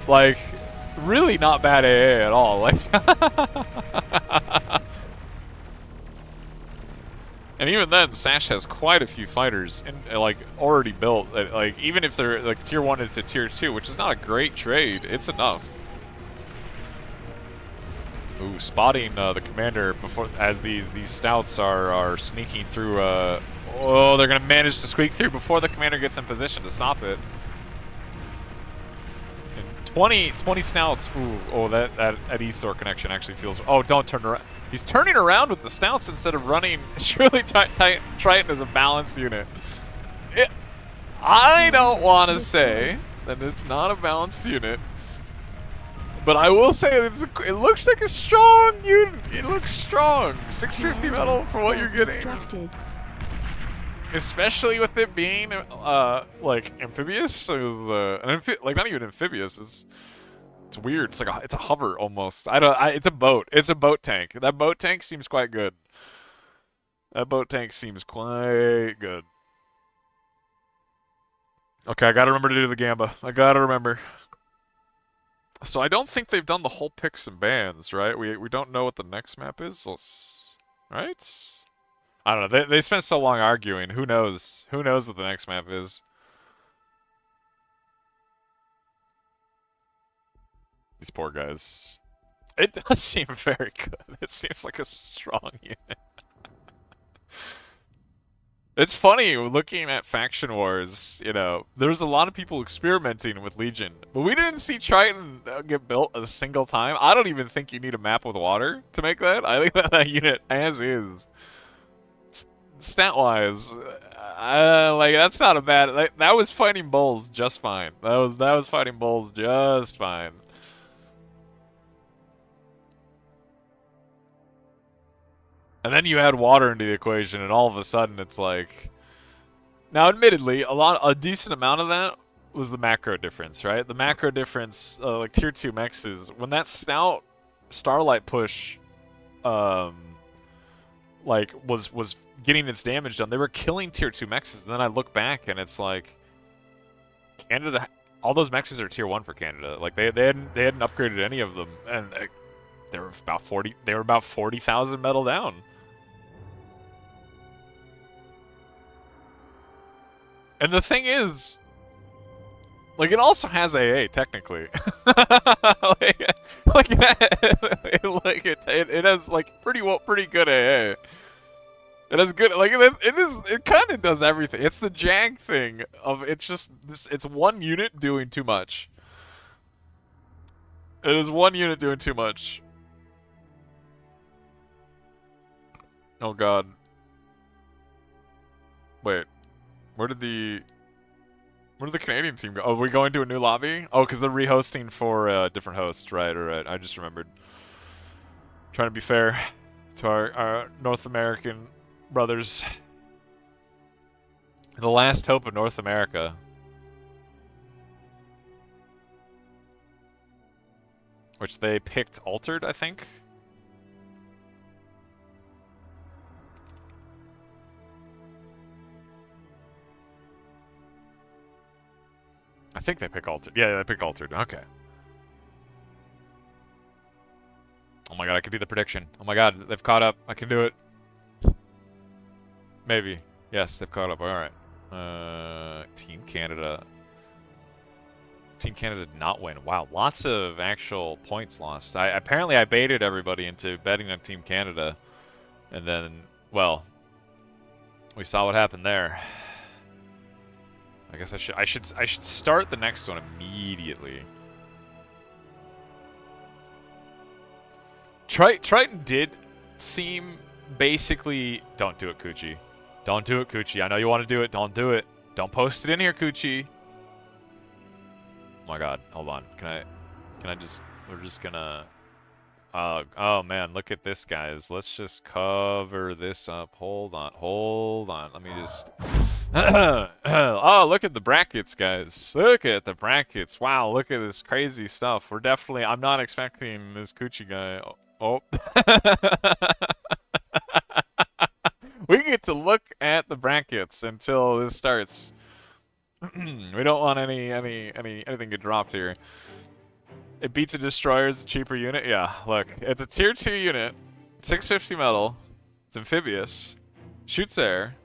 Like, really not bad AA at all. Like, and even then, Sash has quite a few fighters like already built. Like, even if they're like tier 1 to tier 2, which is not a great trade, it's enough. Ooh, spotting the commander before as these stouts are sneaking through. Oh, they're gonna manage to squeak through before the commander gets in position to stop it. 20 stouts. Ooh, oh, that E-Store connection actually feels. Oh, don't turn around. He's turning around with the stouts instead of running. Surely Triton is a balanced unit. I don't want to say that it's not a balanced unit, but I will say it looks like a strong unit. It looks strong. 650 metal for what you're getting. Especially with it being like amphibious, like not even amphibious. It's weird. It's a hover almost. It's a boat. It's a boat tank. That boat tank seems quite good. That boat tank seems quite good. Okay, I gotta remember to do the Gamba. I gotta remember. So I don't think they've done the whole picks and bans, right? We don't know what the next map is, right? I don't know. They spent so long arguing. Who knows? Who knows what the next map is? These poor guys. It does seem very good. It seems like a strong unit. It's funny looking at Faction Wars, you know, there's a lot of people experimenting with Legion, but we didn't see Triton get built a single time. I don't even think you need a map with water to make that. I think that unit as is. Stat-wise, like that's not a bad. Like, that was fighting bulls just fine. That was fighting bulls just fine. And then you add water into the equation, and all of a sudden it's like. Now, admittedly, a decent amount of that was the macro difference, right? The macro difference, like tier 2 mexes, when that stout Starlight push, like was getting its damage done, they were killing tier 2 mexes. And then I look back and it's like, Canada, all those mexes are tier 1 for Canada. Like they hadn't upgraded any of them, and they were about 40. They were about 40,000 metal down. And the thing is, like, it also has AA technically. It has like pretty good AA. It has good, like it kind of does everything. It's the Jag thing of it's one unit doing too much. It is one unit doing too much. Oh god. Wait. Where did the Canadian team go? Oh, we're going to a new lobby? Oh, because they're rehosting for a different host. Right, alright. I just remembered. Trying to be fair to our North American brothers. The last hope of North America. which they picked altered, I think. I think they pick altered. Yeah, they pick altered. Okay. Oh my god, I can do the prediction. Oh my god, they've caught up. I can do it. Maybe. Yes, they've caught up. Alright. Team Canada. Team Canada did not win. Wow, lots of actual points lost. Apparently I baited everybody into betting on Team Canada. And then, well, we saw what happened there. I guess I should start the next one immediately. Triton did seem basically... Don't do it, Coochie. Don't do it, Coochie. I know you want to do it. Don't do it. Don't post it in here, Coochie. Oh my god. Hold on. Can I just... We're just gonna... oh man, look at this, guys. Let's just cover this up. Hold on. Hold on. Let me just... oh, look at the brackets, guys. Look at the brackets. Wow, look at this crazy stuff. We're definitely... I'm not expecting this Coochie guy... Oh. We get to look at the brackets until this starts. We don't want anything get dropped here. It beats a destroyer as a cheaper unit. Yeah, look, it's a tier 2 unit, 650 metal. It's amphibious, shoots air,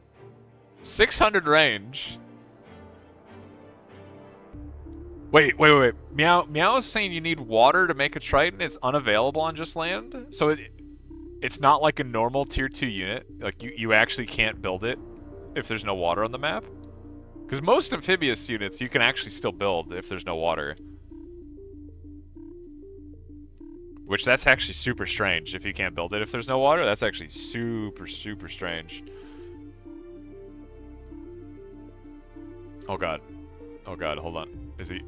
600 range. Wait. Meow is saying you need water to make a Triton. It's unavailable on just land, so it's not like a normal tier 2 unit. Like you actually can't build it if there's no water on the map. Because most amphibious units you can actually still build if there's no water. Which that's actually super strange if you can't build it if there's no water. That's actually super strange. Oh god. Oh god, hold on. Is he...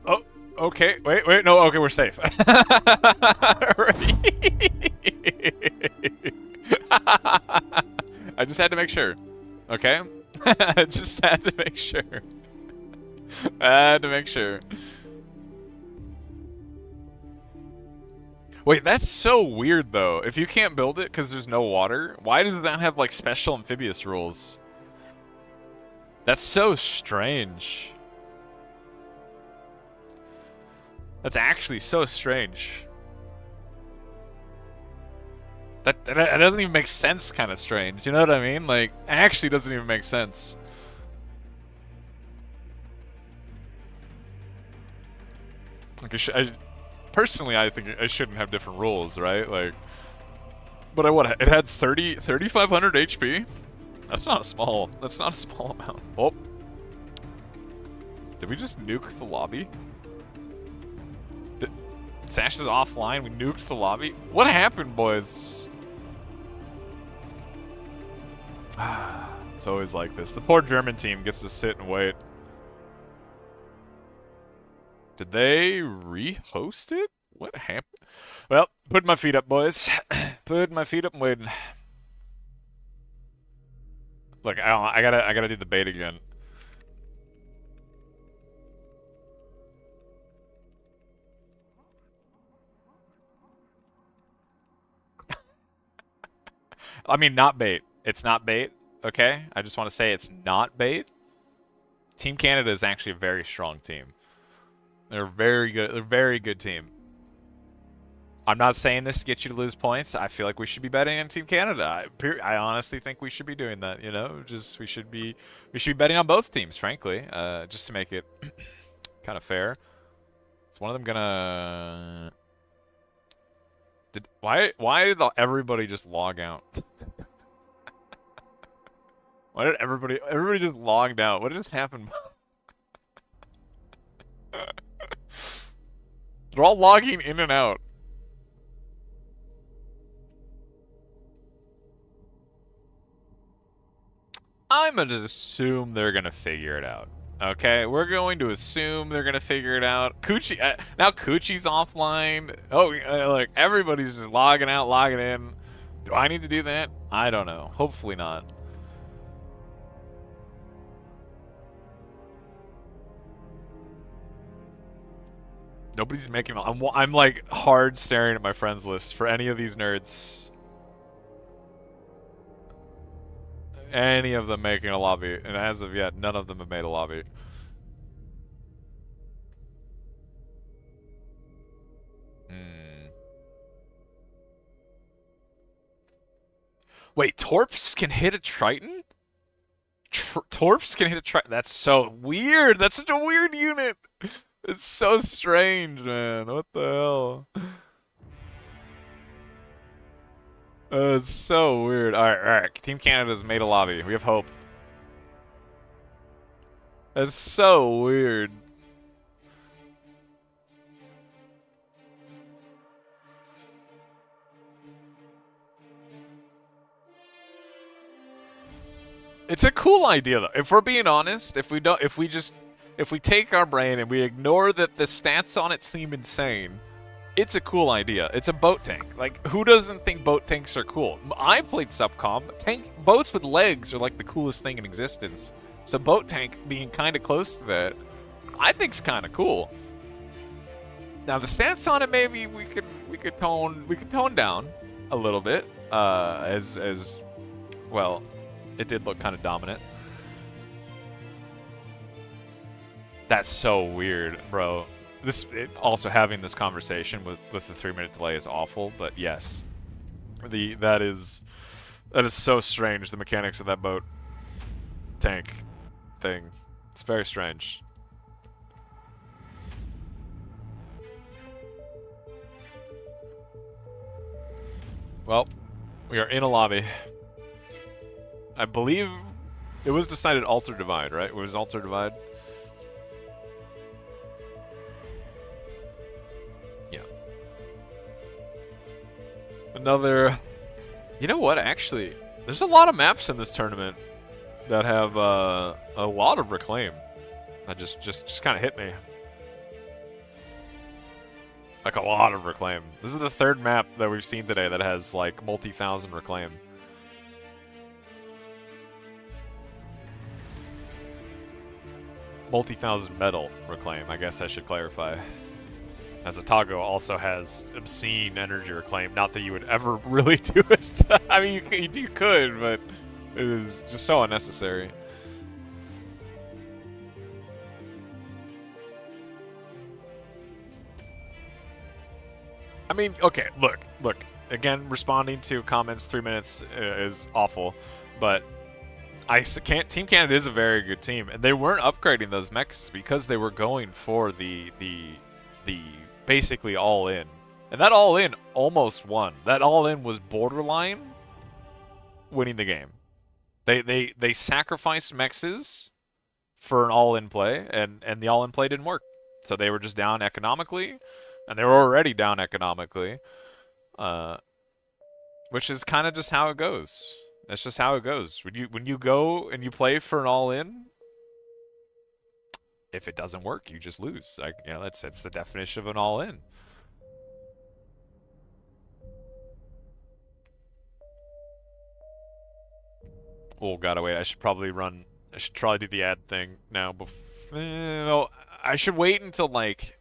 Oh, okay. Wait, no, okay, we're safe. I just had to make sure. Okay? I just had to make sure. I had to make sure. Wait, that's so weird, though. If you can't build it because there's no water, why does that have, like, special amphibious rules? That's so strange. That's actually so strange. That doesn't even make sense, kind of strange. You know what I mean? Like, it actually doesn't even make sense. Like, personally, I think I shouldn't have different rules, right? Like, but it had 3,500 HP. That's not a small amount. Oh. Did we just nuke the lobby? Sash is offline. We nuked the lobby. What happened, boys? It's always like this. The poor German team gets to sit and wait. Did they re-host it? What happened? Well, put my feet up, boys. Put my feet up and waiting. Look, I gotta do the bait again. I mean, not bait. It's not bait, okay? I just want to say it's not bait. Team Canada is actually a very strong team. They're very good. They're a very good team. I'm not saying this to get you to lose points. I feel like we should be betting on Team Canada. I honestly think we should be doing that, you know? Just we should be betting on both teams, frankly, just to make it kind of fair. Is one of them gonna... Why did everybody just log out? Why did everybody just logged out? What just happened? They're all logging in and out. I'm gonna assume they're gonna figure it out. Okay, we're going to assume they're gonna figure it out. Coochie, now Coochie's offline. Oh, like everybody's just logging out, logging in. Do I need to do that? I don't know. Hopefully not. Nobody's making. I'm like hard staring at my friends list for any of these nerds. Any of them making a lobby, and as of yet, none of them have made a lobby. Wait, Torps can hit a Triton? Torps can hit a Triton? That's so weird. That's such a weird unit. It's so strange, man. What the hell? It's so weird. Alright. Team Canada's made a lobby. We have hope. That's so weird. It's a cool idea though. If we're being honest, if we take our brain and we ignore that the stats on it seem insane, it's a cool idea. It's a boat tank. Like, who doesn't think boat tanks are cool? I played subcom. Boats with legs are like the coolest thing in existence. So boat tank being kind of close to that, I think's kind of cool. Now the stats on it, maybe we could tone down a little bit. As well, it did look kind of dominant. That's so weird, bro. Also having this conversation with the 3-minute delay is awful, but yes, that is so strange. The mechanics of that boat tank thing, it's very strange. Well, we are in a lobby. I believe it was decided Alter Divide, right? It was Alter Divide. Yeah. Another. You know what? Actually, there's a lot of maps in this tournament that have a lot of reclaim. That just kind of hit me. Like a lot of reclaim. This is the third map that we've seen today that has like multi-thousand reclaim. Multi-thousand metal reclaim, I guess I should clarify. As Atago also has obscene energy reclaim. Not that you would ever really do it. I mean, you could, but it is just so unnecessary. I mean, okay, look. Again, responding to comments 3 minutes is awful, but Team Canada is a very good team, and they weren't upgrading those mechs because they were going for the basically all in, and that all in almost won. That all in was borderline winning the game. They sacrificed mexes for an all in play, and the all in play didn't work, so they were just down economically. And they were already down economically, which is kind of just how it goes. That's just how it goes. When you go and you play for an all-in, if it doesn't work, you just lose. Like, you know, that's the definition of an all-in. Oh, gotta wait. I should probably do the ad thing now. No, I should wait until like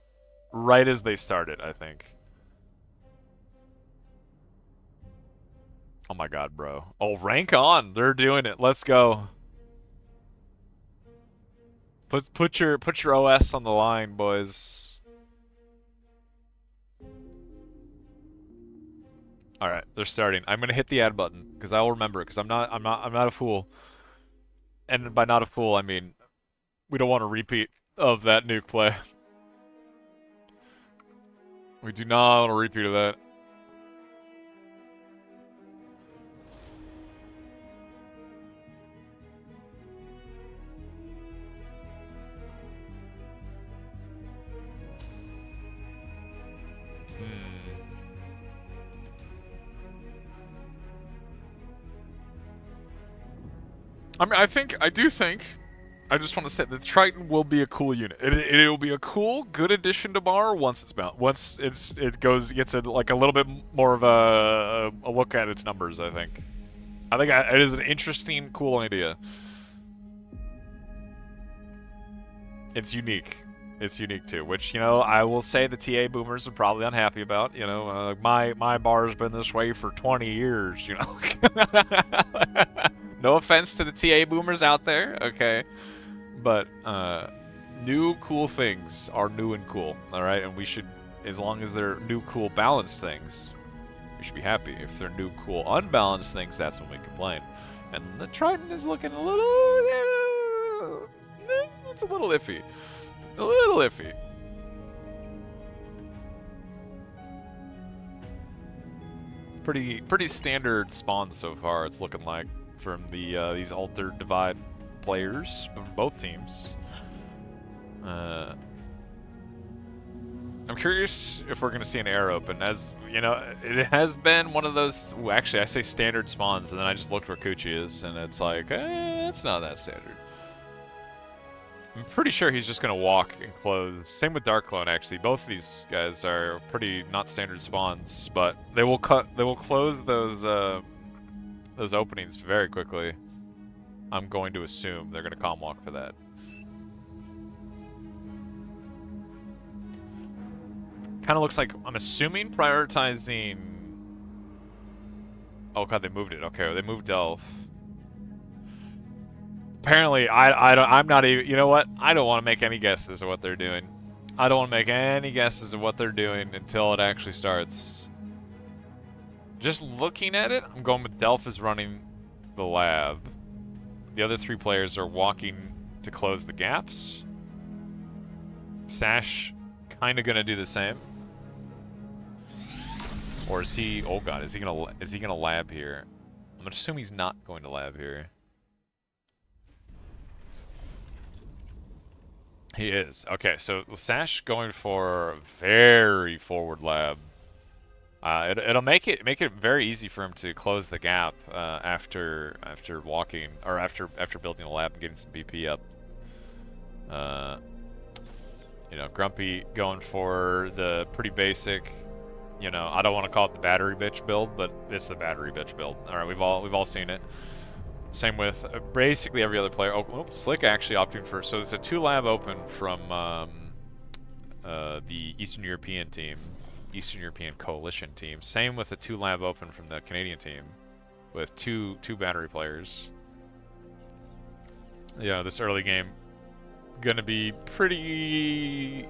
right as they started, I think. Oh my god, bro. Oh, rank on. They're doing it. Let's go. Put your OS on the line, boys. All right, they're starting. I'm gonna hit the ad button because I'll remember it because I'm not a fool. And by not a fool, I mean we don't want a repeat of that nuke play. We do not want a repeat of that. I mean, I just want to say the Triton will be a cool unit. It'll be a cool, good addition to Bar once it's bound. Once gets like a little bit more of a look at its numbers. I think it is an interesting, cool idea. It's unique. It's unique too, which, you know, I will say the TA boomers are probably unhappy about. You know, my bar's been this way for 20 years, you know. No offense to the TA boomers out there, okay? But new cool things are new and cool, all right? And we should, as long as they're new, cool, balanced things, we should be happy. If they're new, cool, unbalanced things, that's when we complain. And the Trident is looking a little... it's a little iffy. A little iffy. Pretty standard spawns so far, it's looking like, from the these Altered Divide players from both teams. I'm curious if we're going to see an air open, as, you know, it has been one of those, actually I say standard spawns, and then I just looked where Kuchi is, and it's like, it's not that standard. I'm pretty sure he's just going to walk and close. Same with Dark Clone, actually. Both of these guys are pretty not standard spawns, but they will close those openings very quickly. I'm going to assume they're going to calm walk for that. Kind of looks like, I'm assuming, prioritizing... Oh god, they moved it. Okay, they moved Delph. Apparently, I'm not even... You know what? I don't want to make any guesses of what they're doing. I don't want to make any guesses of what they're doing until it actually starts. Just looking at it, I'm going with Delph is running the lab. The other three players are walking to close the gaps. Sash kind of gonna do the same. Or is he... Oh god, is he gonna lab here? I'm gonna assume he's not going to lab here. He is. Okay, so Sash going for very forward lab. It'll make it very easy for him to close the gap after walking, or after building a lab and getting some BP up. You know, Grumpy going for the pretty basic. You know, I don't want to call it the battery bitch build, but it's the battery bitch build. All right, we've all seen it. Same with basically every other player. Oh, Slick actually opting for... So there's a 2-lab open from the Eastern European team. Eastern European Coalition team. Same with a 2-lab open from the Canadian team. With two battery players. Yeah, this early game gonna be pretty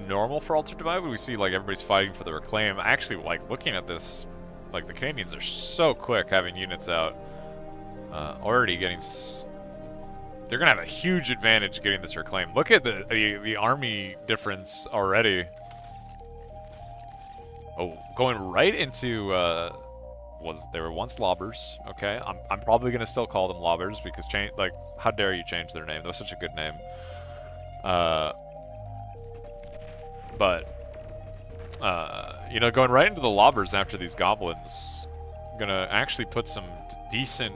normal for Altered Divide. We see, like, everybody's fighting for the reclaim. Actually, like, looking at this, like, the Canadians are so quick having units out. Already getting... They're gonna have a huge advantage getting this reclaim. Look at the army difference already. Oh, going right into... they were once lobbers, okay? I'm probably gonna still call them lobbers because like, how dare you change their name? That was such a good name. You know, going right into the lobbers after these goblins, gonna actually put some decent,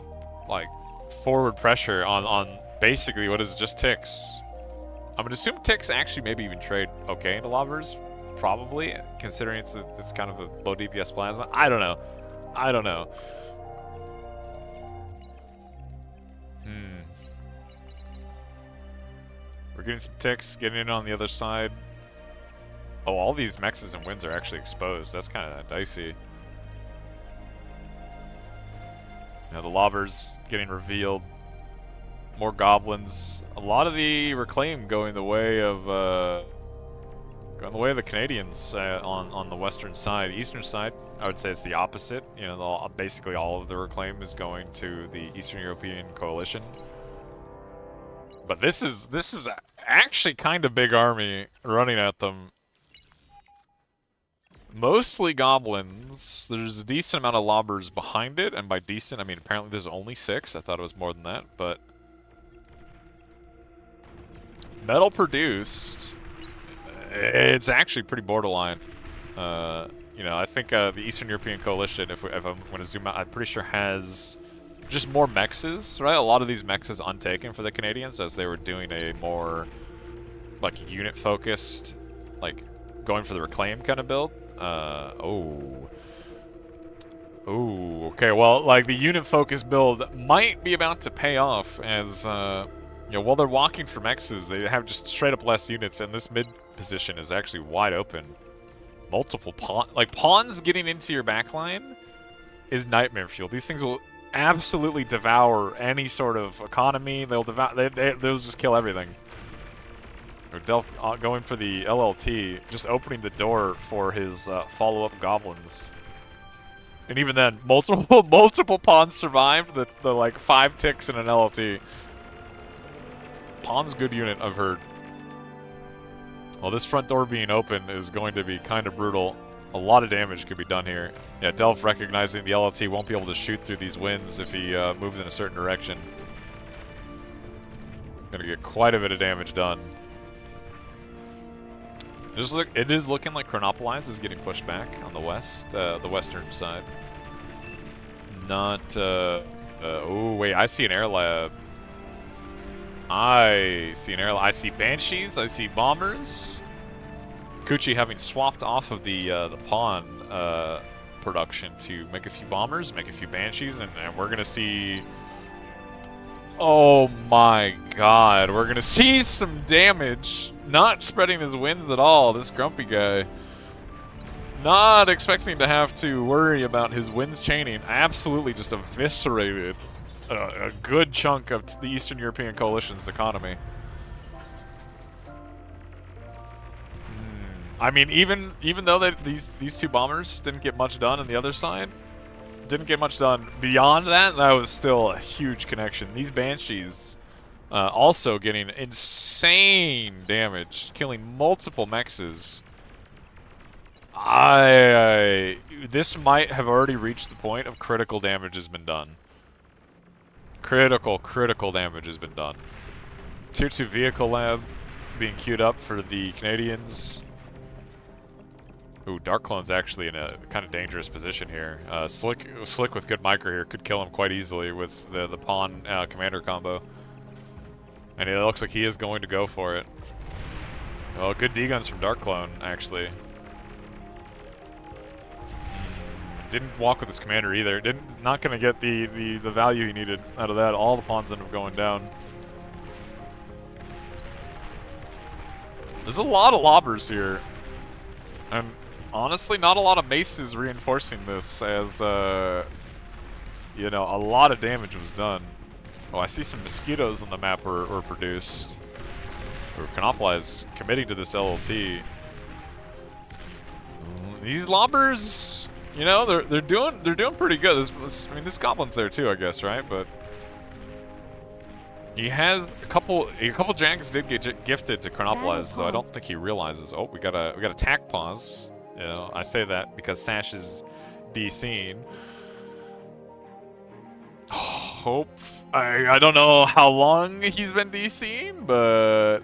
like, forward pressure on basically what is just ticks. I'm gonna assume ticks actually maybe even trade okay into lobbers, probably, considering it's kind of a low DPS plasma. I don't know. We're getting some ticks, getting in on the other side. Oh, all these mexes and wins are actually exposed. That's kind of dicey. Now the lobbers getting revealed. More goblins. A lot of the reclaim going the way of the Canadians on the western side. Eastern side, I would say it's the opposite. You know, basically all of the reclaim is going to the Eastern European Coalition. But this is actually kind of big army running at them. Mostly goblins. There's a decent amount of lobbers behind it, and by decent, I mean apparently there's only 6. I thought it was more than that, but metal produced. It's actually pretty borderline. You know, I think the Eastern European Coalition, if I'm going to zoom out, I'm pretty sure has just more mexes, right? A lot of these mexes untaken for the Canadians as they were doing a more, like, unit-focused, like, going for the reclaim kind of build. Oh, okay, well, like, the unit-focused build might be about to pay off as, you You know, while they're walking from X's, they have just straight up less units, and this mid position is actually wide open. Multiple pawns getting into your backline is nightmare fuel. These things will absolutely devour any sort of economy. They'll they'll just kill everything. Delph going for the LLT, just opening the door for his follow-up goblins. And even then, multiple pawns survived the like 5 ticks in an LLT. Pawn's good unit, I've heard. Well, this front door being open is going to be kind of brutal. A lot of damage could be done here. Yeah, Delph recognizing the LLT won't be able to shoot through these winds if he moves in a certain direction. Gonna get quite a bit of damage done. It is looking like Chronopolize is getting pushed back on the west, the western side. Not, oh wait, I see an air lab. I see Banshees, I see Bombers. Kuchi having swapped off of the pawn production to make a few Bombers, make a few Banshees, and we're gonna see... Oh my god, we're gonna see some damage. Not spreading his winds at all, this grumpy guy. Not expecting to have to worry about his winds chaining. Absolutely just eviscerated a good chunk of the Eastern European Coalition's economy. I mean, even though these two bombers didn't get much done on the other side, didn't get much done beyond that, that was still a huge connection. These Banshees also getting insane damage, killing multiple mexes. This might have already reached the point of critical damage has been done. Critical damage has been done. Tier 2 vehicle lab being queued up for the Canadians. Ooh, Dark Clone's actually in a kind of dangerous position here. Slick with good micro here could kill him quite easily with the pawn commander combo. And it looks like he is going to go for it. Well, good D-guns from Dark Clone, actually. Didn't walk with his commander either. Not going to get the value he needed out of that. All the pawns end up going down. There's a lot of lobbers here. And honestly, not a lot of maces reinforcing this as, you know, a lot of damage was done. Oh, I see some mosquitoes on the map were produced. Or Canopolize committing to this LLT. These lobbers, you know, they're doing pretty good. I mean, this goblin's there too, I guess, right? But he has a couple janks did get gifted to Chronopolize, though I don't think he realizes. Oh, we got a tack pause. You know, I say that because Sash is DCing. I don't know how long he's been DCing, but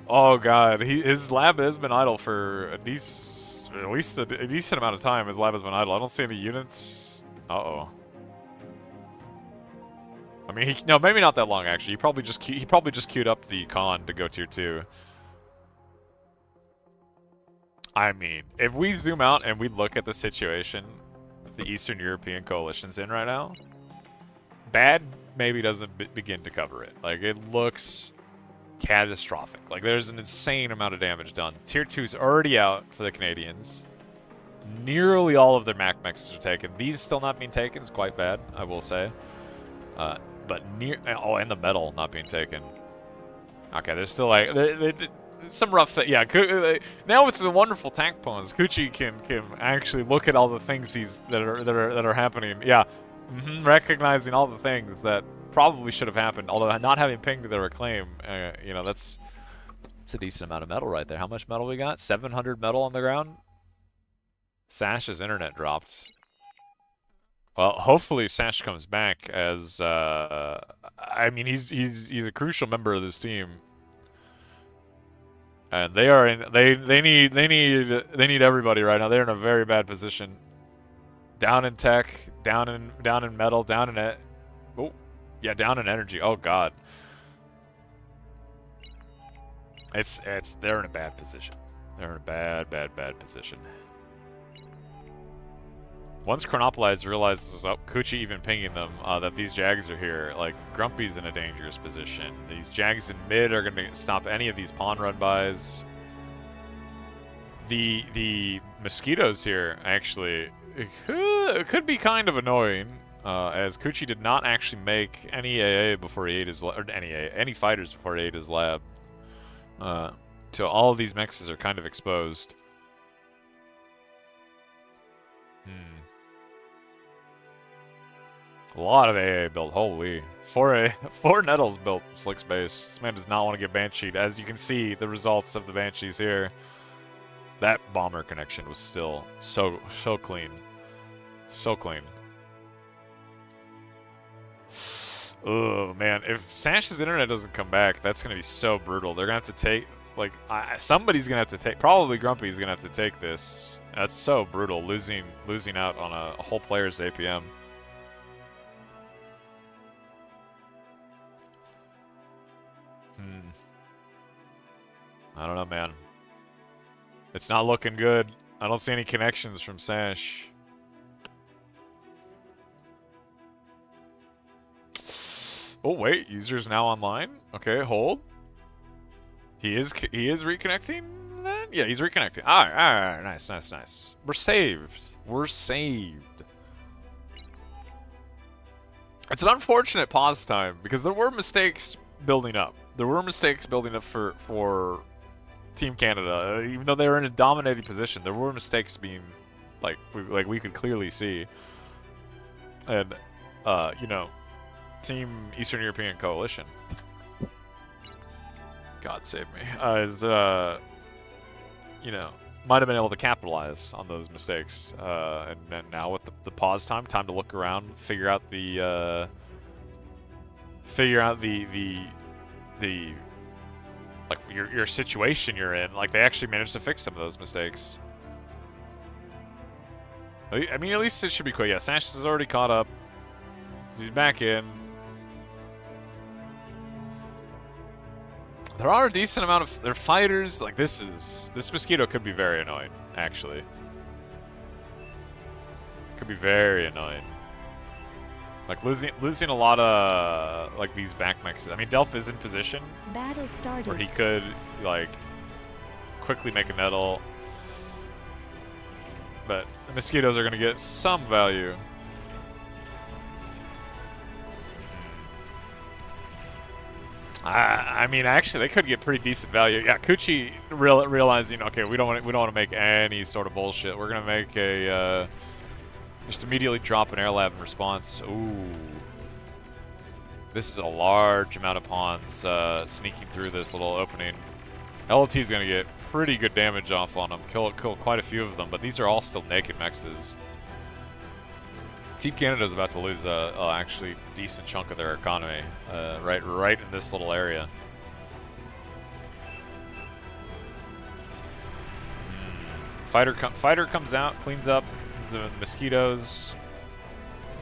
oh god, his lab has been idle for at least a decent amount of time. His lab has been idle. I don't see any units. Uh-oh. I mean, no, maybe not that long actually. He probably just queued up the con to go tier 2. I mean, if we zoom out and we look at the situation the Eastern European Coalition's in right now, bad maybe doesn't begin to cover it. Like, it looks catastrophic. Like, there's an insane amount of damage done. Tier 2's already out for the Canadians. Nearly all of their mexes are taken. These still not being taken is quite bad, I will say. But and the metal not being taken. Okay, there's still like some rough yeah. Now with the wonderful tank pawns, Kuchi can actually look at all the things that are happening. Yeah, recognizing all the things that probably should have happened. Although not having pinged their acclaim, you know, that's a decent amount of metal right there. How much metal we got? 700 metal on the ground. Sash's internet dropped. Well, hopefully Sash comes back as I mean he's a crucial member of this team. And they are in they need everybody right now. They're in a very bad position. Down in tech, down in metal, down in down in energy. Oh god. They're in a bad position. They're in a bad position. Once Chronopolize realizes, oh, Kuchi even pinging them, that these Jags are here, like, Grumpy's in a dangerous position. These Jags in mid are going to stop any of these pawn run-bys. The Mosquitoes here, actually, it could be kind of annoying, as Kuchi did not actually make any AA before he ate his or any fighters before he ate his lab. So all of these mexes are kind of exposed. A lot of AA built, holy. 4 Nettles built Slick's base. This man does not want to get Bansheed. As you can see, the results of the Banshees here. That bomber connection was still so clean. So clean. Oh, man. If Sash's internet doesn't come back, that's going to be so brutal. They're going to have to take, like, somebody's going to have to take, probably Grumpy's going to have to take this. That's so brutal, losing out on a whole player's APM. I don't know, man. It's not looking good. I don't see any connections from Sash. Oh, wait. User's now online. Okay, hold. He is reconnecting then? Yeah, he's reconnecting. All right. Nice. We're saved. It's an unfortunate pause time because there were mistakes building up. For Team Canada. Even though they were in a dominating position, there were mistakes being, like we could clearly see. And, you know, Team Eastern European Coalition, God save me, you know, might have been able to capitalize on those mistakes. And then now with the pause time to look around, figure out the like your situation you're in. Like, they actually managed to fix some of those mistakes. I mean, at least it should be quick. Yeah, Sanchez is already caught up. He's back in. There are a decent amount of their fighters. Like, this Mosquito could be very annoying, actually. Could be very annoying. Like, losing a lot of, like, these back mexes. I mean, Delph is in position Battle started. where he could, like, quickly make a nettle. But the Mosquitoes are going to get some value. I mean, actually, they could get pretty decent value. Yeah, Kuchi realizing, okay, we don't want to make any sort of bullshit. We're going to make a... just immediately drop an air lab in response. Ooh. This is a large amount of pawns sneaking through this little opening. LLT is going to get pretty good damage off on them. Kill quite a few of them, but these are all still naked mexes. Team Canada is about to lose a actually decent chunk of their economy right in this little area. Fighter comes out, cleans up the Mosquitoes.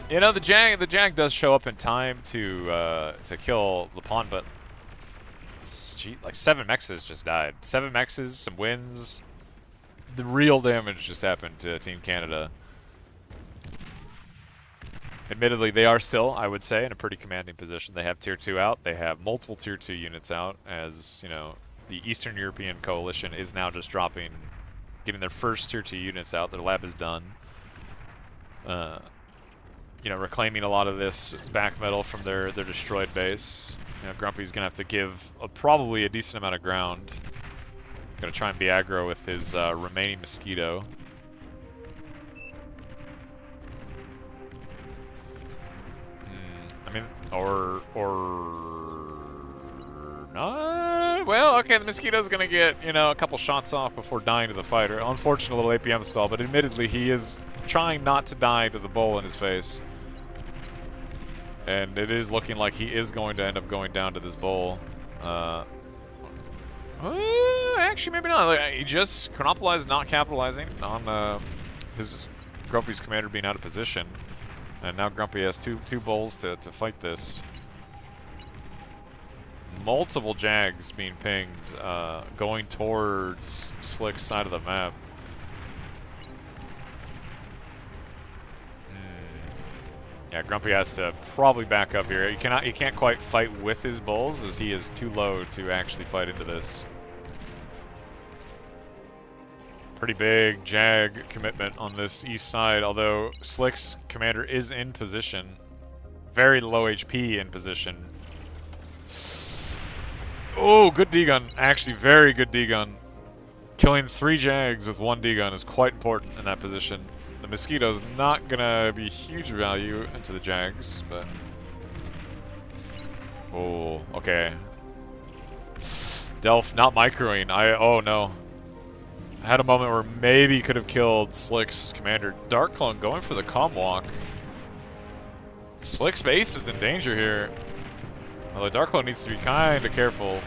You know, the Jag does show up in time to kill the pawn, but like 7 mexes just died. 7 mexes, some wins. The real damage just happened to Team Canada. Admittedly, they are still, I would say, in a pretty commanding position. They have Tier 2 out. They have multiple Tier 2 units out, as, you know, the Eastern European Coalition is now just getting their first Tier 2 units out. Their lab is done. You know, reclaiming a lot of this back metal from their destroyed base. You know, Grumpy's going to have to give probably a decent amount of ground. Going to try and be aggro with his remaining Mosquito. I mean, or not. Well, okay, the Mosquito's gonna get, you know, a couple shots off before dying to the fighter. Unfortunate little APM stall, but admittedly, he is trying not to die to the bull in his face. And it is looking like he is going to end up going down to this bull. Actually, maybe not. Like, he just Chronopolized, not capitalizing on his Grumpy's commander being out of position. And now Grumpy has two bulls to fight this. Multiple Jags being pinged, going towards Slick's side of the map. Yeah, Grumpy has to probably back up here. He can't quite fight with his bulls as he is too low to actually fight into this. Pretty big Jag commitment on this east side, although Slick's commander is in position. Very low HP in position. Oh, good D-gun. Actually, very good D-gun. Killing 3 Jags with 1 D-gun is quite important in that position. The Mosquito's not gonna be huge value into the Jags, but... Oh, okay. Delph not microing. Oh no. I had a moment where maybe could have killed Slick's commander. Dark Clone going for the Calm Walk. Slick's base is in danger here. Although Dark Clone needs to be kind of careful.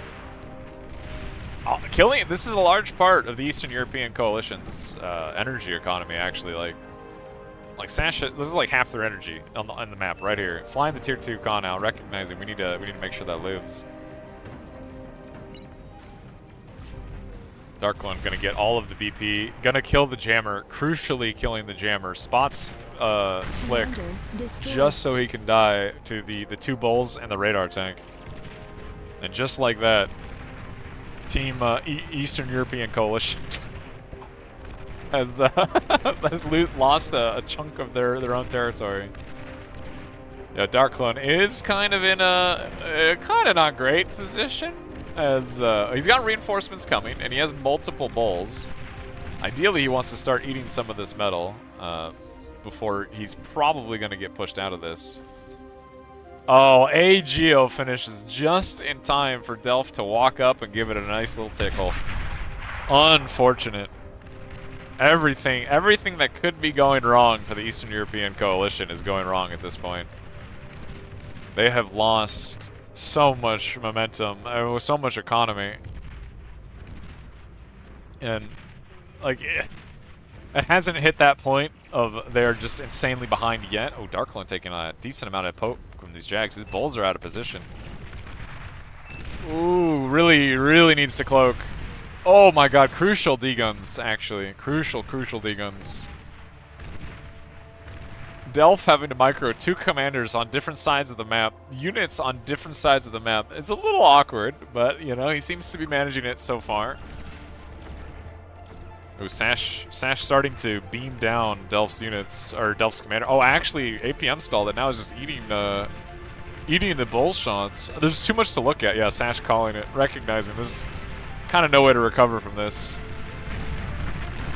Killing, this is a large part of the Eastern European coalition's energy economy, actually. Like Sasha, this is like half their energy on the map right here. Flying the tier 2 con out, recognizing we need to make sure that lives. Dark Clone gonna get all of the BP, gonna kill the jammer, crucially killing the jammer. Spots Slick just so he can die to the 2 bulls and the radar tank. And just like that, Team Eastern European Coalition has lost a chunk of their own territory. Yeah, Dark Clone is kind of in a kind of not great position, as he's got reinforcements coming and he has multiple bulls. Ideally, he wants to start eating some of this metal before he's probably going to get pushed out of this. Oh, a Geo finishes just in time for Delph to walk up and give it a nice little tickle. Unfortunate. Everything that could be going wrong for the Eastern European Coalition is going wrong at this point. They have lost so much momentum, so much economy. And, like, it hasn't hit that point of they're just insanely behind yet. Oh, Darkclone taking a decent amount of poke from these Jags. His bulls are out of position. Ooh, really needs to cloak. Oh my god, crucial D-guns, actually. Crucial D-guns. Delph having to micro 2 commanders on different sides of the map, units on different sides of the map. It's a little awkward, but, you know, he seems to be managing it so far. Oh, Sash starting to beam down Delph's units, or Delph's commander. Oh, actually, APM stalled it. Now is just eating the bull shots. There's too much to look at. Yeah, Sash calling it, recognizing there's kind of no way to recover from this.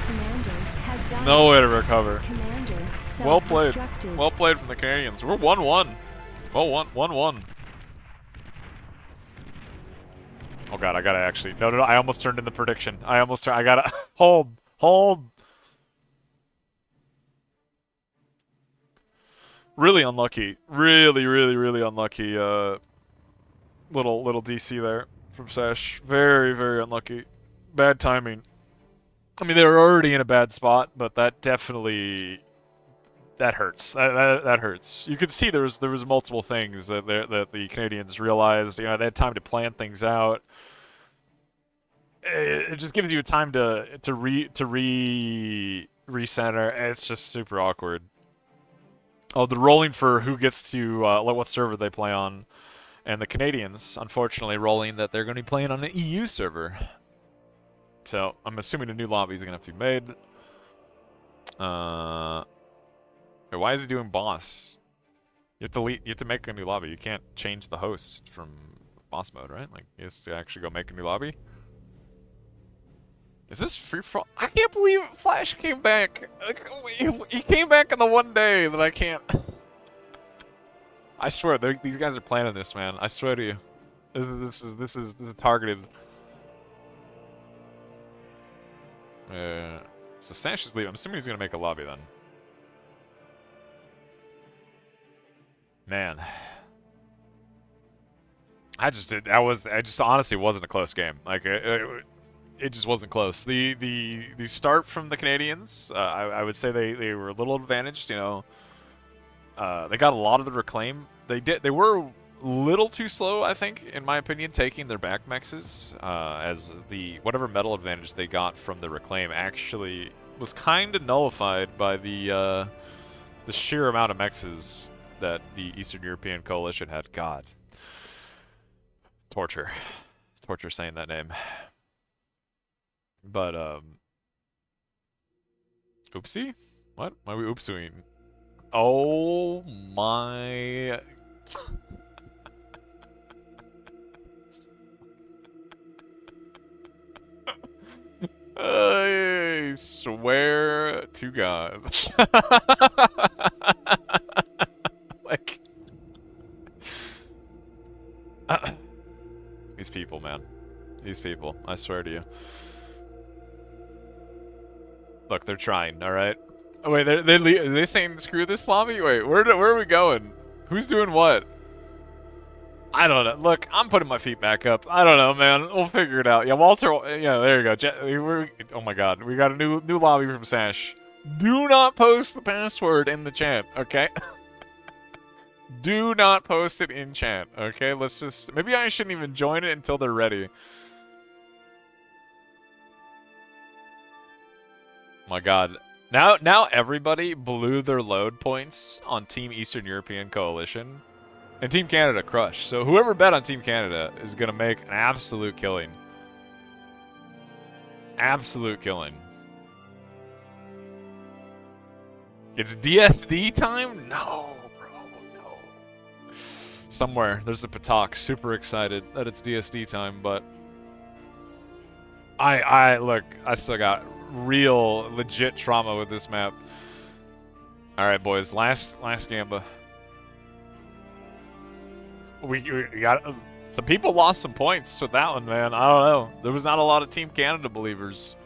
Commander has died. No way to recover. Commander Well played. self-destructed. Well played from the Canadians. We're 1-1. Well, 1-1. Oh god, I gotta actually... No, I almost turned in the prediction. I gotta... Hold! Really unlucky. Really unlucky, little DC there from Sash. Very unlucky. Bad timing. I mean, they were already in a bad spot, but that definitely... That hurts. That hurts. You could see there was multiple things that the Canadians realized. You know, they had time to plan things out. It just gives you time to recenter. It's just super awkward. Oh, the rolling for who gets to what server they play on, and the Canadians unfortunately rolling that they're going to be playing on an EU server. So I'm assuming a new lobby is going to have to be made. Why is he doing boss? You have to make a new lobby. You can't change the host from boss mode, right? Like, he has to actually go make a new lobby. Is this free for all? I can't believe Flash came back. Like, he came back in the one day that I can't. I swear, these guys are planning this, man. I swear to you, this is targeted. So Sash is leaving. I'm assuming he's gonna make a lobby then. Man, I just honestly wasn't a close game. Like it just wasn't close. The start from the Canadians, I would say they were a little advantaged. You know, they got a lot of the reclaim. They were a little too slow, I think, in my opinion, taking their back mexes, as the whatever metal advantage they got from the reclaim actually was kind of nullified by the sheer amount of mexes that the Eastern European Coalition had. God. Torture. Torture saying that name. But, oopsie? What? Why are we oopsieing? Oh my... I swear to God. Like... These people, man. These people. I swear to you. Look, they're trying, alright? Oh, wait, are they saying screw this lobby? Wait, where are we going? Who's doing what? I don't know. Look, I'm putting my feet back up. I don't know, man. We'll figure it out. Yeah, Walter. Yeah, there you go. Oh my God, we got a new lobby from Sash. Do not post the password in the chat, okay? Do not post it in chat, okay? Let's just. Maybe I shouldn't even join it until they're ready. My God. Now everybody blew their load points on Team Eastern European Coalition. And Team Canada crushed. So whoever bet on Team Canada is going to make an absolute killing. Absolute killing. It's DSD time? No, bro, no. Somewhere, there's a Patak super excited that it's DSD time, but... Look, I still got real, legit trauma with this map. Alright, boys, last Gamba. We got some people lost some points with that one, man. I don't know. There was not a lot of Team Canada believers.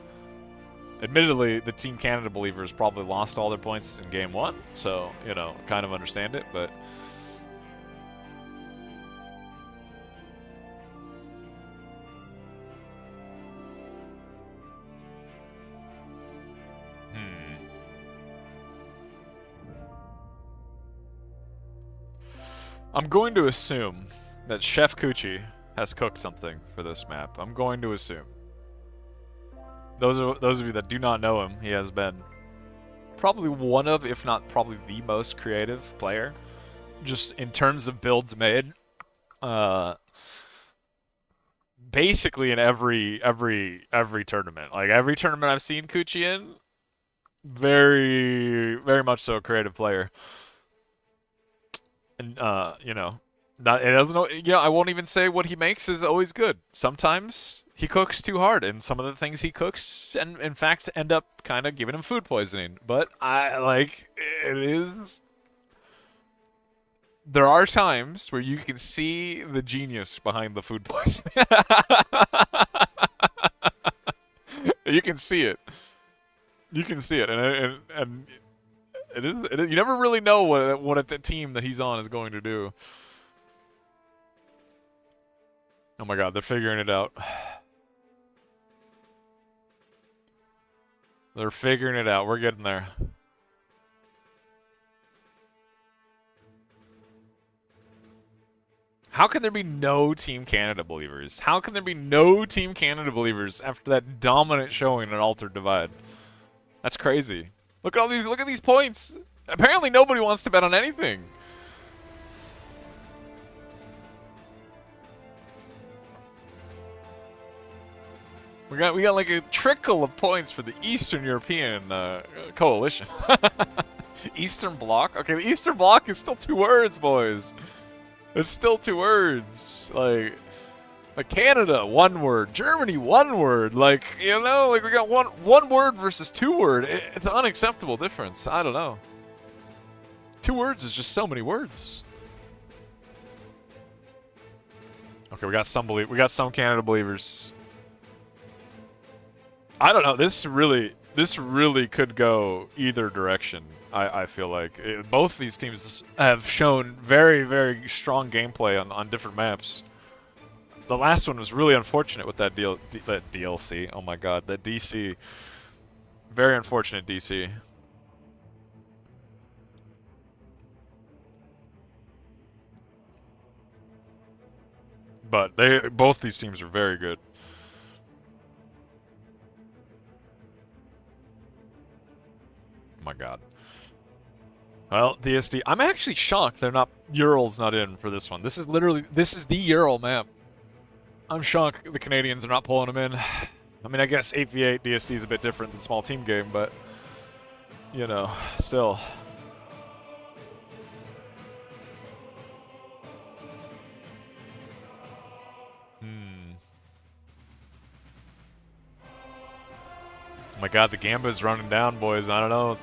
Admittedly, the Team Canada believers probably lost all their points in game one, so you know, kind of understand it. But I'm going to assume that Chef Coochie has cooked something for this map. I'm going to assume. Those of you that do not know him, he has been probably one of, if not probably the most creative player, just in terms of builds made. Basically in every tournament. Like every tournament I've seen Coochie in, very much so a creative player. And you know, it doesn't. I won't even say what he makes is always good. Sometimes he cooks too hard, and some of the things he cooks, and in fact, end up kind of giving him food poisoning. But it is. There are times where you can see the genius behind the food poisoning. You can see it. You can see it, and it is. You never really know what a team that he's on is going to do. Oh my God, they're figuring it out. They're figuring it out. We're getting there. How can there be no Team Canada believers? How can there be no Team Canada believers after that dominant showing in Altered Divide? That's crazy. Look at all these. Look at these points. Apparently, nobody wants to bet on anything. We got like a trickle of points for the Eastern European Coalition. Eastern Bloc. Okay, the Eastern Bloc is still 2 words, boys. It's still 2 words. Like Canada, 1 word. Germany, 1 word. Like, you know, like we got one word versus 2 word. It's an unacceptable difference. I don't know. 2 words is just so many words. Okay, we got some Canada believers. I don't know. This really could go either direction. I feel like both these teams have shown very strong gameplay on different maps. The last one was really unfortunate with that that DLC. Oh my God, that DC. Very unfortunate DC. But both these teams are very good. Oh my God. Well, DSD. I'm actually shocked they're not. Ural's not in for this one. This is the Ural map. I'm shocked the Canadians are not pulling them in. I mean, I guess 8v8 DSD is a bit different than small team game, but you know, still. Oh my god, the Gamba's running down, boys. I don't know.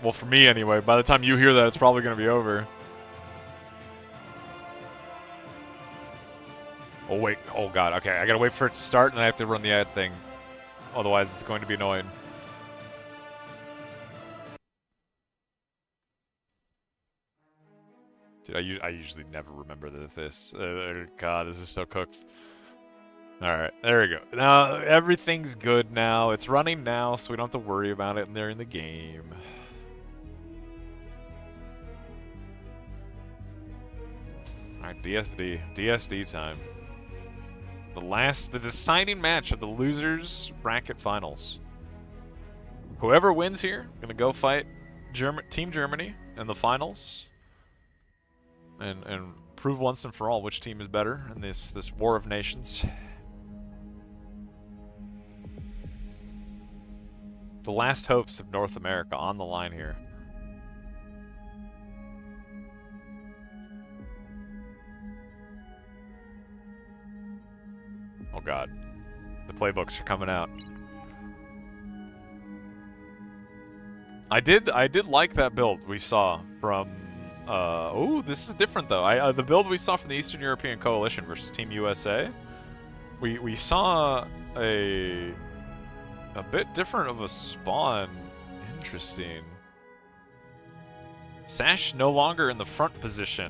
Well, for me anyway. By the time you hear that, it's probably going to be over. Oh, wait. Oh, God. Okay, I got to wait for it to start, and I have to run the ad thing. Otherwise, it's going to be annoying. Dude, I usually never remember this. God, this is so cooked. Alright, there we go. Now, everything's good now. It's running now, so we don't have to worry about it, and they're in the game. Alright, DSD. DSD time. The deciding match of the losers bracket finals. Whoever wins here, gonna go fight Team Germany in the finals. And prove once and for all which team is better in this war of nations. The last hopes of North America on the line here. Oh god. The playbooks are coming out. I did like that build we saw from oh, this is different though. The build we saw from the Eastern European Coalition versus Team USA. We saw a bit different of a spawn. Interesting. Sash no longer in the front position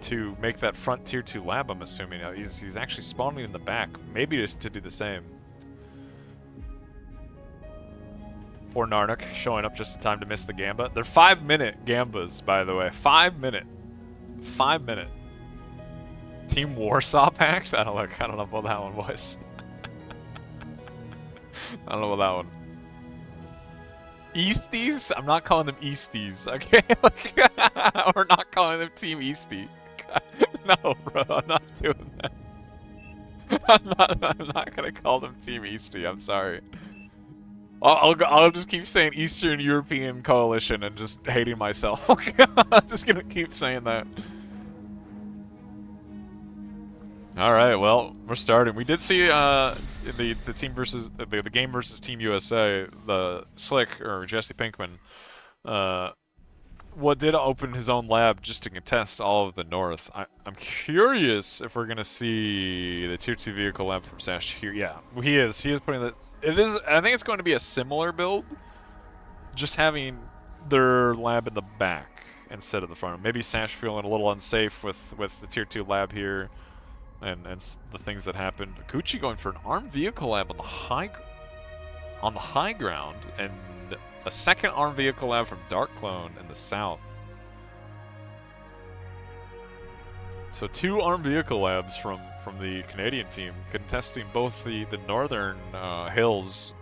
to make that front tier 2 lab, I'm assuming. He's actually spawning in the back. Maybe just to do the same. Poor Narnik showing up just in time to miss the Gamba. They're 5-minute Gambas, by the way. 5 minute. 5 minute. Team Warsaw Pact? I don't know about that one, boys. I don't know about that one. Easties? I'm not calling them Easties, okay? We're not calling them Team Eastie. No, bro, I'm not doing that. I'm not gonna call them Team Eastie, I'm sorry. I'll just keep saying Eastern European Coalition and just hating myself. I'm just gonna keep saying that. Alright, well, we're starting. We did see the team versus the game versus Team USA, the Slick or Jesse Pinkman, what did open his own lab just to contest all of the North. I'm curious if we're gonna see the tier 2 vehicle lab from Sash here. Yeah, he is. He is putting the. It is. I think it's going to be a similar build, just having their lab in the back instead of the front. Maybe Sash feeling a little unsafe with the tier 2 lab here. And the things that happened. Kuchi going for an armed vehicle lab on the high ground, and a second armed vehicle lab from Dark Clone in the south. So 2 armed vehicle labs from the Canadian team contesting both the northern hills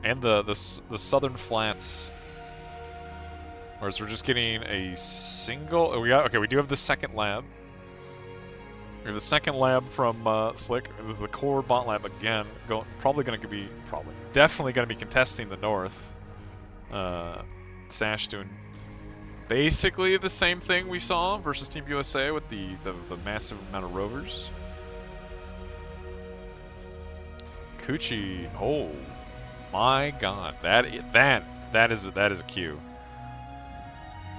and the southern flats. Whereas we're just getting a single. Oh, we do have the second lab. We have the second lab from Slick. This is the core bot lab again. Definitely going to be contesting the north. Sash doing basically the same thing we saw versus Team USA with the massive amount of rovers. Kuchi, oh my God, that is a Q.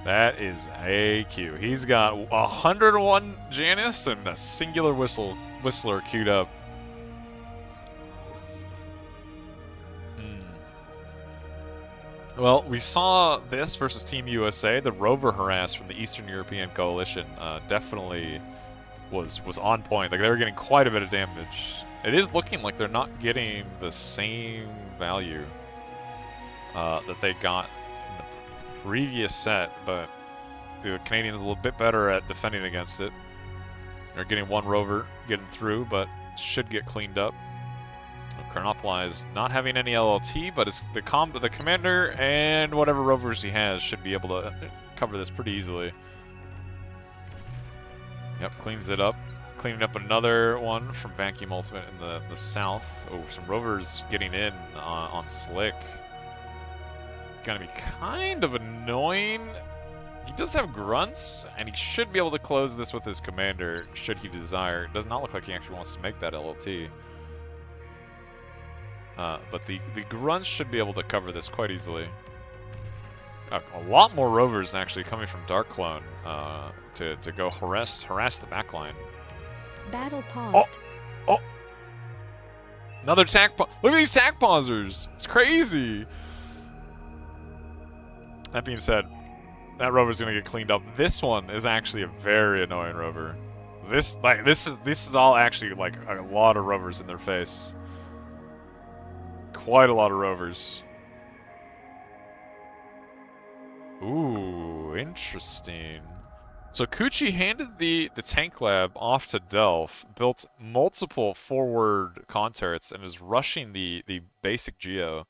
That is a Q. He's got 101 Janus and a singular Whistler queued up. Well, we saw this versus Team USA. The rover harass from the Eastern European Coalition definitely was on point. Like, they were getting quite a bit of damage. It is looking like they're not getting the same value that they got previous set, but the Canadians a little bit better at defending against it. They're getting one rover getting through, but should get cleaned up. Chronopoli is not having any LLT, but the commander and whatever rovers he has should be able to cover this pretty easily. Yep, cleans it up. Cleaning up another one from Vacuum Ultimate in the south. Oh, some rovers getting in on Slick. Gonna be kind of annoying. He does have grunts, and he should be able to close this with his commander, should he desire. It does not look like he actually wants to make that LLT. But the grunts should be able to cover this quite easily. A lot more rovers actually coming from Dark Clone to go harass the backline. Battle paused. Oh! Another tack Look at these tack pausers! It's crazy! That being said, that rover's gonna get cleaned up. This one is actually a very annoying rover. This is all actually like a lot of rovers in their face. Quite a lot of rovers. Ooh, interesting. So Kuchi handed the tank lab off to Delph, built multiple forward con turrets, and is rushing the basic geo.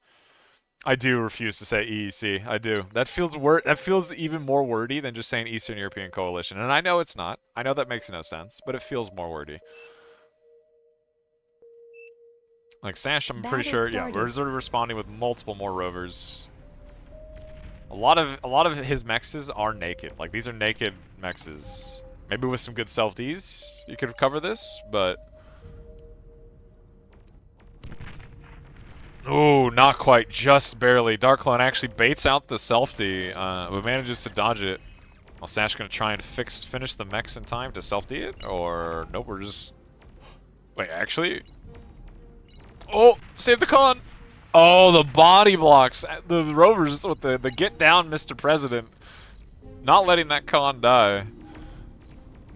I do refuse to say EEC. I do. That feels even more wordy than just saying Eastern European Coalition. And I know it's not. I know that makes no sense, but it feels more wordy. Like Sash, I'm pretty sure. Yeah, we're sort of responding with multiple more rovers. A lot of his mexes are naked. Like, these are naked mexes. Maybe with some good self-Ds, you could cover this, but... Ooh, not quite. Just barely. Dark Clone actually baits out the self-D, but manages to dodge it. Well, Sash gonna try and finish the mex in time to self-D it? Or, nope, we're just... Wait, actually... Oh! Save the con! Oh, the body blocks. The rovers with the get down, Mr. President. Not letting that con die.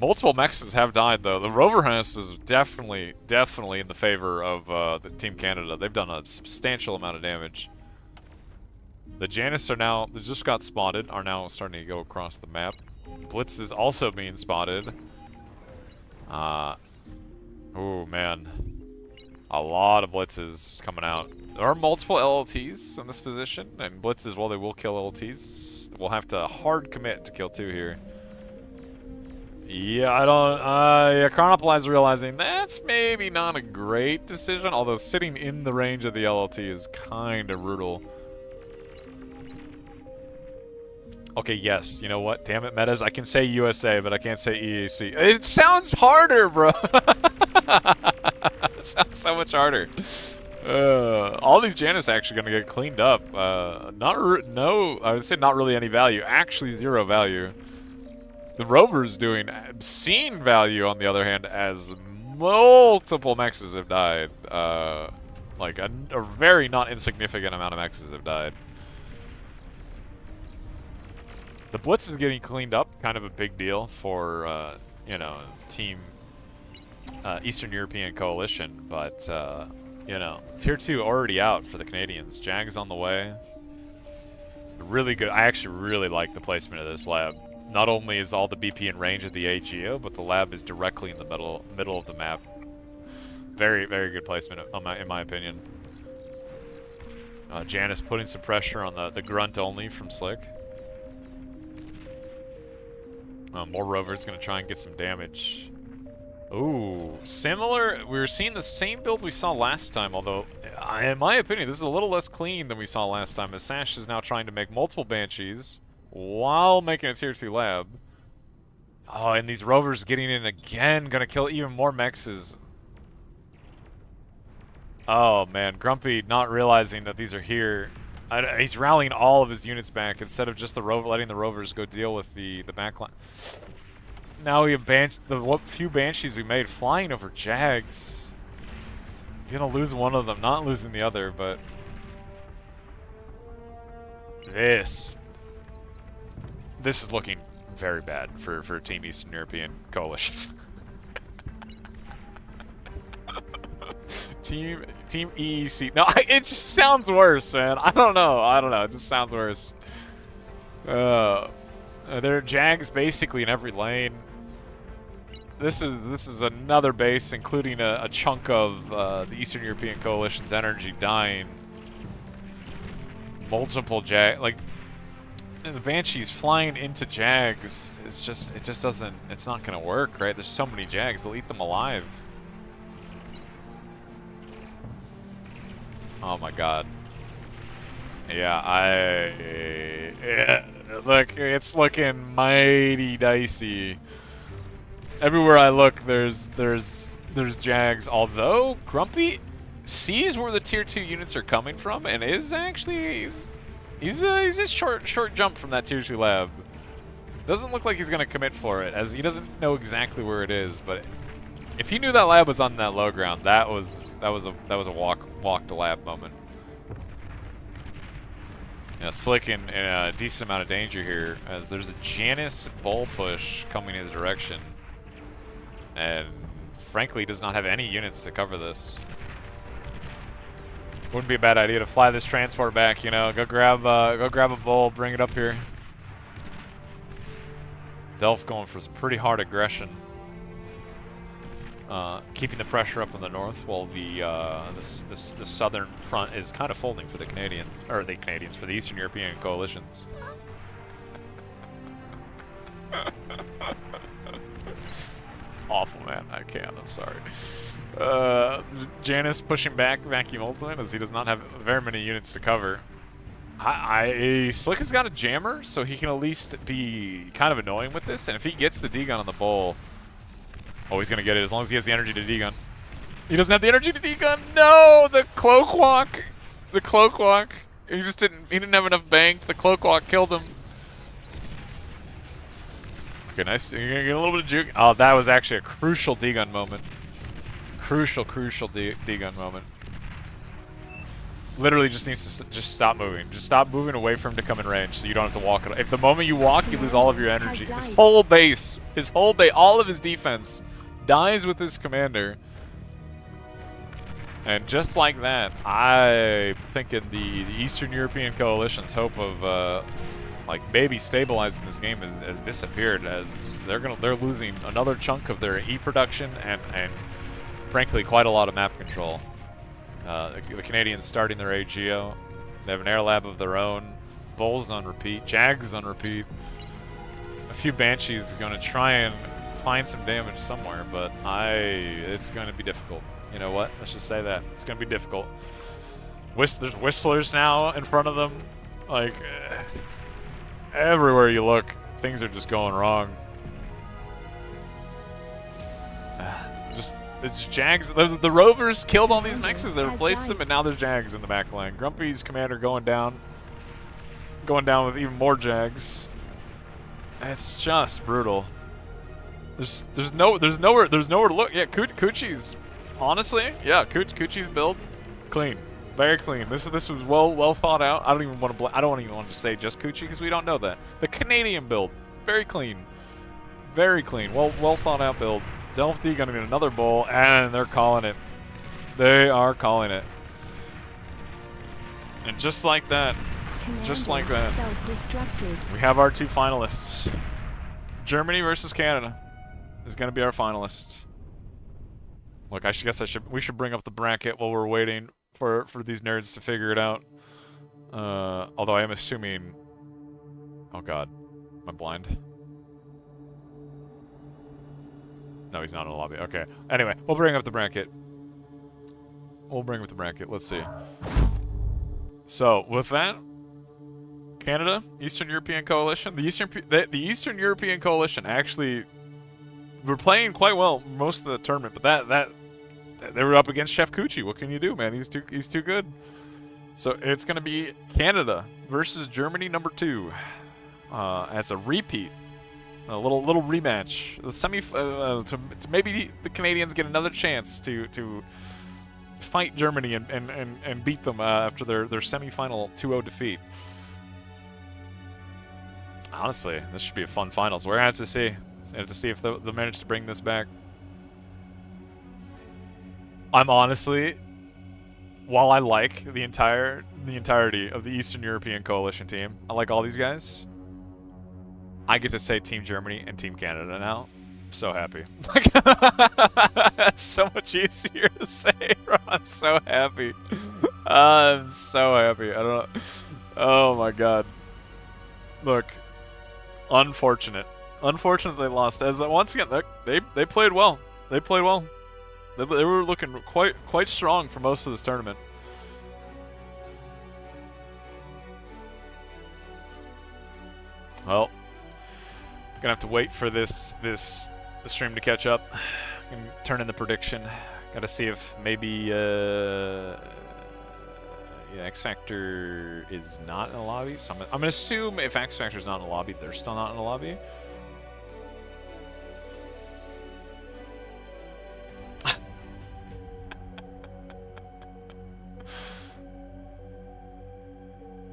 Multiple mexes have died, though. The rover harness is definitely in the favor of the Team Canada. They've done a substantial amount of damage. The Janus are now, they just got spotted, are now starting to go across the map. Blitz is also being spotted. Oh, man. A lot of blitzes coming out. There are multiple LLTs in this position, and blitzes, well, they will kill LLTs. We'll have to hard commit to kill 2 here. Yeah, yeah, Chronopoli is realizing that's maybe not a great decision, although sitting in the range of the LLT is kind of brutal. Okay, yes, you know what? Damn it, metas. I can say USA, but I can't say EAC. It sounds harder, bro. It sounds so much harder. All these Janus actually gonna get cleaned up. I would say not really any value. Actually, 0 value. The Rover's doing obscene value, on the other hand, as multiple mexes have died. Like a very not insignificant amount of mexes have died. The Blitz is getting cleaned up, kind of a big deal for, you know, Team Eastern European Coalition, but, you know, Tier 2 already out for the Canadians. Jag's on the way. Really good. I actually really like the placement of this lab. Not only is all the BP in range of the AGO, but the lab is directly in the middle of the map. Very, very good placement, in my opinion. Janus putting some pressure on the grunt only from Slick. More rovers gonna try and get some damage. Ooh, similar. We were seeing the same build we saw last time, although, in my opinion, this is a little less clean than we saw last time, as Sash is now trying to make multiple Banshees while making a Tier 2 lab. Oh, and these rovers getting in again, gonna kill even more mexes. Oh, man, Grumpy not realizing that these are here. He's rallying all of his units back instead of just letting the rovers go deal with the backline. Now we have the few Banshees we made flying over Jags. Gonna lose one of them, not losing the other, but this is looking very bad for Team Eastern European Coalition. Team EEC. No, it just sounds worse, man. I don't know. It just sounds worse. There are Jags basically in every lane. this is another base, including a chunk of the Eastern European Coalition's energy dying. Multiple like the Banshees flying into Jags. It just doesn't. It's not gonna work, right? There's so many Jags. They'll eat them alive. Oh my God. Yeah, yeah, look, it's looking mighty dicey. Everywhere I look, there's Jags. Although Grumpy sees where the tier 2 units are coming from, and is actually he's a short jump from that tier 2 lab. Doesn't look like he's gonna commit for it, as he doesn't know exactly where it is. But if he knew that lab was on that low ground, that was a walk the lab moment. Yeah, Slick in a decent amount of danger here, as there's a Janus bull push coming his direction, and frankly does not have any units to cover this. Wouldn't be a bad idea to fly this transport back, you know, go grab a bull, bring it up here. Delph going for some pretty hard aggression. Keeping the pressure up in the north, while the southern front is kind of folding for the Canadians, or the Canadians, for the Eastern European coalitions. It's awful, man. I can't. I'm sorry. Janus pushing back Vacuum Ultimate, as he does not have very many units to cover. Slick has got a jammer, so he can at least be kind of annoying with this. And if he gets the D-gun on the bull, oh, he's gonna get it as long as he has the energy to D-gun. He doesn't have the energy to D-gun. No, the cloak walk. The cloak walk. He didn't have enough bank. The cloak walk killed him. Okay, nice. You're gonna get a little bit of juke. Oh, that was actually a crucial D-gun moment. Crucial D-gun moment. Literally just needs to just stop moving. Just stop moving away from him to come in range, so you don't have to walk. If the moment you walk, you lose all of your energy. His whole base, all of his defense dies with his commander. And just like that, I think in the Eastern European Coalition's hope of like maybe stabilizing this game has disappeared, as they're losing another chunk of their E production and frankly quite a lot of map control. The Canadians starting their AGO. They have an air lab of their own. Bulls on repeat. Jags on repeat. A few Banshees going to try and find some damage somewhere, but it's going to be difficult. You know what? Let's just say that. It's going to be difficult. There's Whistlers now in front of them. Like, everywhere you look, things are just going wrong. It's Jags. The Rovers killed all these mexes. They replaced them, and now there's Jags in the back line. Grumpy's commander going down. Going down with even more Jags. It's just brutal. There's nowhere to look. Yeah, Coochie's, honestly, yeah, Coochie's build, clean, very clean. This was well thought out. I don't even want to say just Coochie, because we don't know that. The Canadian build, very clean, well thought out build. Delph D gonna get another bull, and they're calling it. They are calling it. And just like that, we have our two finalists. Germany versus Canada is gonna be our finalists. Look, we should bring up the bracket while we're waiting for these nerds to figure it out. Although I am assuming, oh god, am I blind? No, he's not in the lobby. Okay. Anyway, we'll bring up the bracket. Let's see. So, with that, Canada, Eastern European Coalition. The Eastern European Coalition actually were playing quite well most of the tournament, but they were up against Chef Coochie. What can you do, man? He's too good. So it's going to be Canada versus Germany #2. As a repeat. A little rematch. The to maybe the Canadians get another chance to fight Germany and beat them after their semifinal 2-0 defeat. Honestly, this should be a fun finals. We're gonna have to see. If they'll manage to bring this back. I'm honestly, while I like the entirety of the Eastern European Coalition team, I like all these guys. I get to say Team Germany and Team Canada now. so happy. Like, that's so much easier to say, bro. I'm so happy. I'm so happy. I don't know. Oh my god. Look, unfortunate. Unfortunate they lost. As that once again, they played well. They played well. They were looking quite strong for most of this tournament. Well, gonna have to wait for the stream to catch up and turn in the prediction. Gotta see if maybe yeah, X Factor is not in the lobby. So I'm gonna assume if X Factor's not in the lobby, they're still not in the lobby.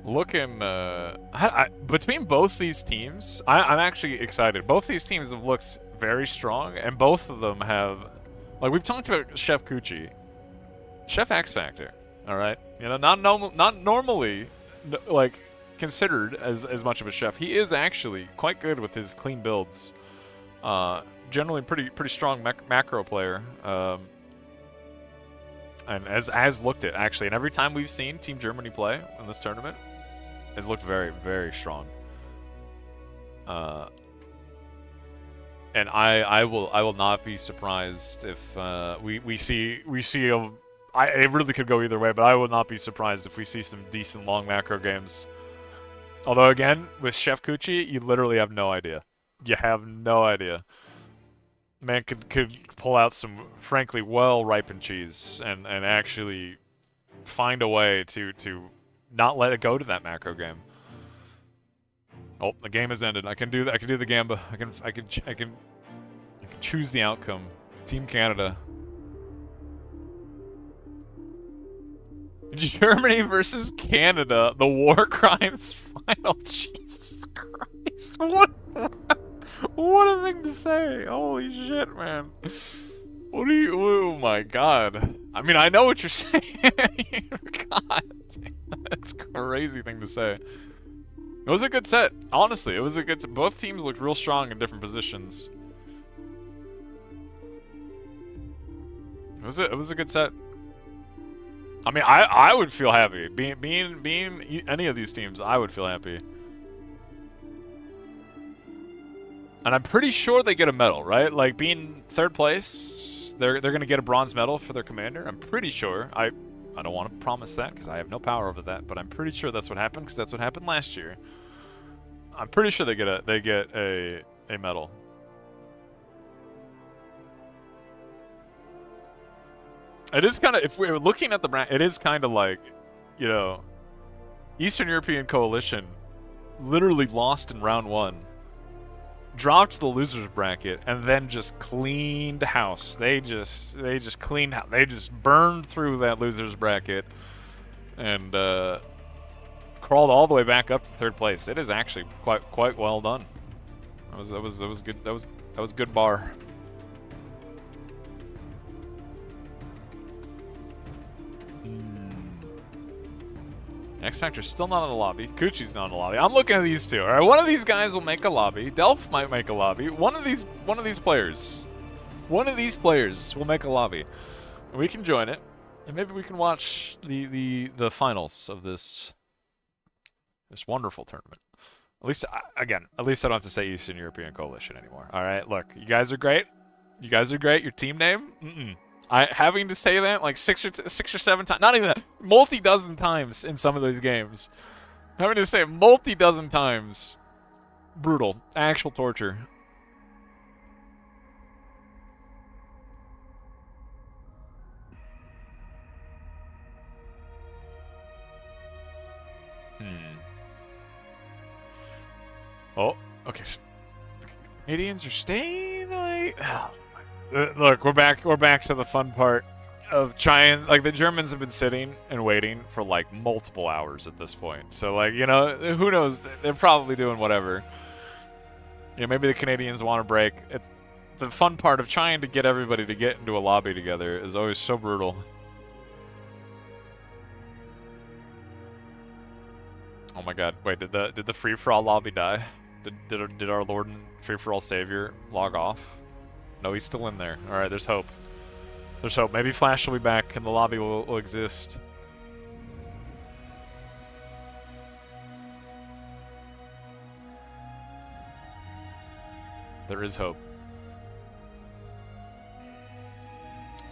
Looking, between both these teams, I'm actually excited. Both these teams have looked very strong, and both of them have, like we've talked about Chef Coochie, Chef X Factor. All right, you know, not normally, like considered as much of a chef. He is actually quite good with his clean builds. Generally pretty strong macro player. And as looked at actually, and every time we've seen Team Germany play in this tournament, has looked very strong. And I will not be surprised if we see it really could go either way, but I would not be surprised if we see some decent long macro games. Although again, with Chef Coochie, you literally have no idea. You have no idea. Man could pull out some frankly well-ripened cheese and actually find a way to not let it go to that macro game. Oh, the game has ended. I can do the gamba. I can choose the outcome. Team Canada. Germany versus Canada. The war crimes final. Jesus Christ. What a thing to say. Holy shit, man. What do you... Oh, my God. I mean, I know what you're saying. God. That's a crazy thing to say. It was a good set. Honestly, it was a good set. Both teams looked real strong in different positions. It was a good set. I mean, I would feel happy. Being any of these teams, I would feel happy. And I'm pretty sure they get a medal, right? Like, being third place, they're going to get a bronze medal for their commander. I'm pretty sure. I don't want to promise that because I have no power over that, but I'm pretty sure that's what happened because that's what happened last year. I'm pretty sure they get a medal. It is kind of, if we're looking at the brand, it is kind of like, you know, Eastern European Coalition literally lost in round 1. Dropped to the losers bracket and then just cleaned house. They just cleaned house. They just burned through that losers bracket and crawled all the way back up to third place. It is actually quite well done. That was good. That was good bar. X Factor's still not in the lobby. Coochie's not in the lobby. I'm looking at these two. All right, one of these guys will make a lobby. Delph might make a lobby. One of these players will make a lobby. We can join it, and maybe we can watch the finals of this wonderful tournament. At least I don't have to say Eastern European Coalition anymore. All right, look, you guys are great. You guys are great. Your team name? Having to say that like six or seven times, not even that, multi-dozen times in some of those games. Having to say it multi-dozen times. Brutal. Actual torture. Oh, okay. So Canadians are staying. Look, we're back to the fun part of trying. Like, the Germans have been sitting and waiting for like multiple hours at this point. So, like, you know, who knows? They're probably doing whatever. You know, maybe the Canadians want a break. It's the fun part of trying to get everybody to get into a lobby together is always so brutal. Oh my God! Wait, did the free for all lobby die? Did our Lord and free for all Savior log off? No, he's still in there. All right, there's hope. There's hope. Maybe Flash will be back and the lobby will exist. There is hope.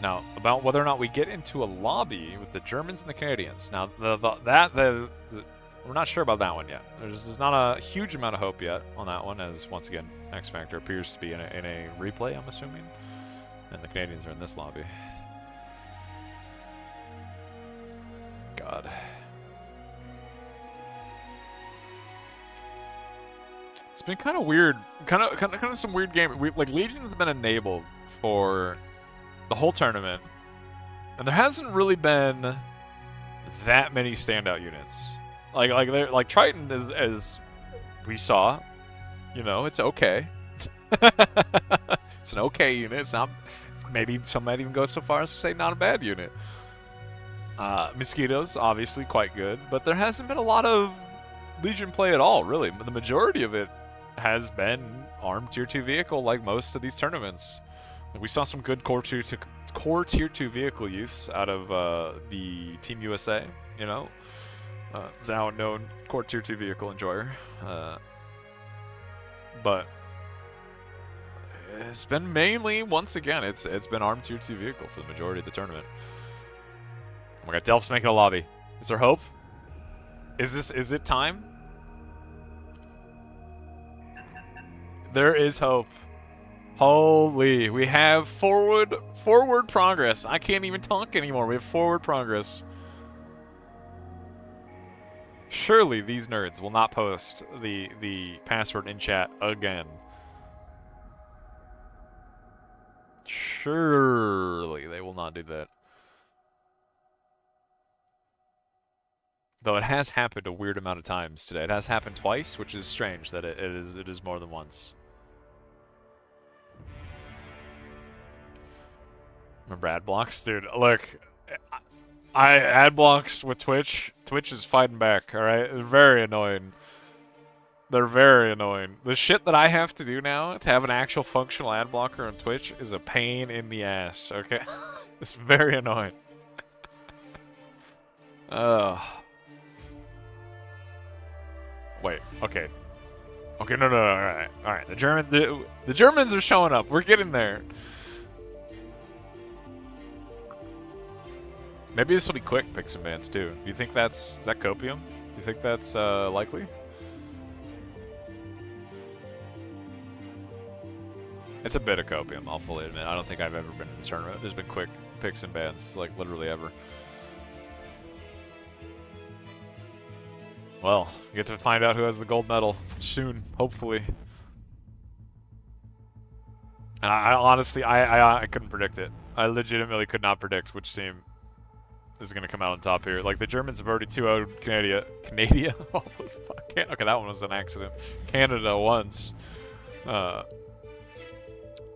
Now, about whether or not we get into a lobby with the Germans and the Canadians. Now, we're not sure about that one yet. There's not a huge amount of hope yet on that one, as once again, X Factor appears to be in a replay, I'm assuming, and the Canadians are in this lobby. God. It's been kind of weird, kind of some weird game. Like Legion has been enabled for the whole tournament, and there hasn't really been that many standout units. Like Triton is, as we saw, you know, it's okay. It's an okay unit. It's not. Maybe some might even go so far as to say not a bad unit. Mosquitoes obviously quite good, but there hasn't been a lot of Legion play at all. Really, the majority of it has been armed tier 2 vehicle, like most of these tournaments. We saw some good core tier 2 vehicle use out of the Team USA. You know, Zhao, known core tier 2 vehicle enjoyer, but it's been mainly, once again, it's been armed tier 2 vehicle for the majority of the tournament. Oh my God, Delph's making a lobby. Is there hope? Is it time? There is hope. Holy, we have forward progress. I can't even talk anymore. We have forward progress. Surely these nerds will not post the password in chat again. Surely they will not do that. Though it has happened a weird amount of times today. It has happened twice, which is strange that it is more than once. Remember ad blocks? Dude, look. I ad blocks with Twitch. Twitch is fighting back, alright? They're very annoying. They're very annoying. The shit that I have to do now to have an actual functional ad blocker on Twitch is a pain in the ass, okay? It's very annoying. Wait, okay. Okay, no, alright. Alright, the Germans are showing up. We're getting there. Maybe this will be quick picks and bans too. Do you think is that copium? Do you think that's likely? It's a bit of copium, I'll fully admit. I don't think I've ever been in a tournament. There's been quick picks and bans, like literally ever. Well, we get to find out who has the gold medal soon, hopefully. And I honestly, I couldn't predict it. I legitimately could not predict which team is going to come out on top here. Like, the Germans have already 2-0'd Canada. Holy fuck. Okay, that one was an accident. Canada once.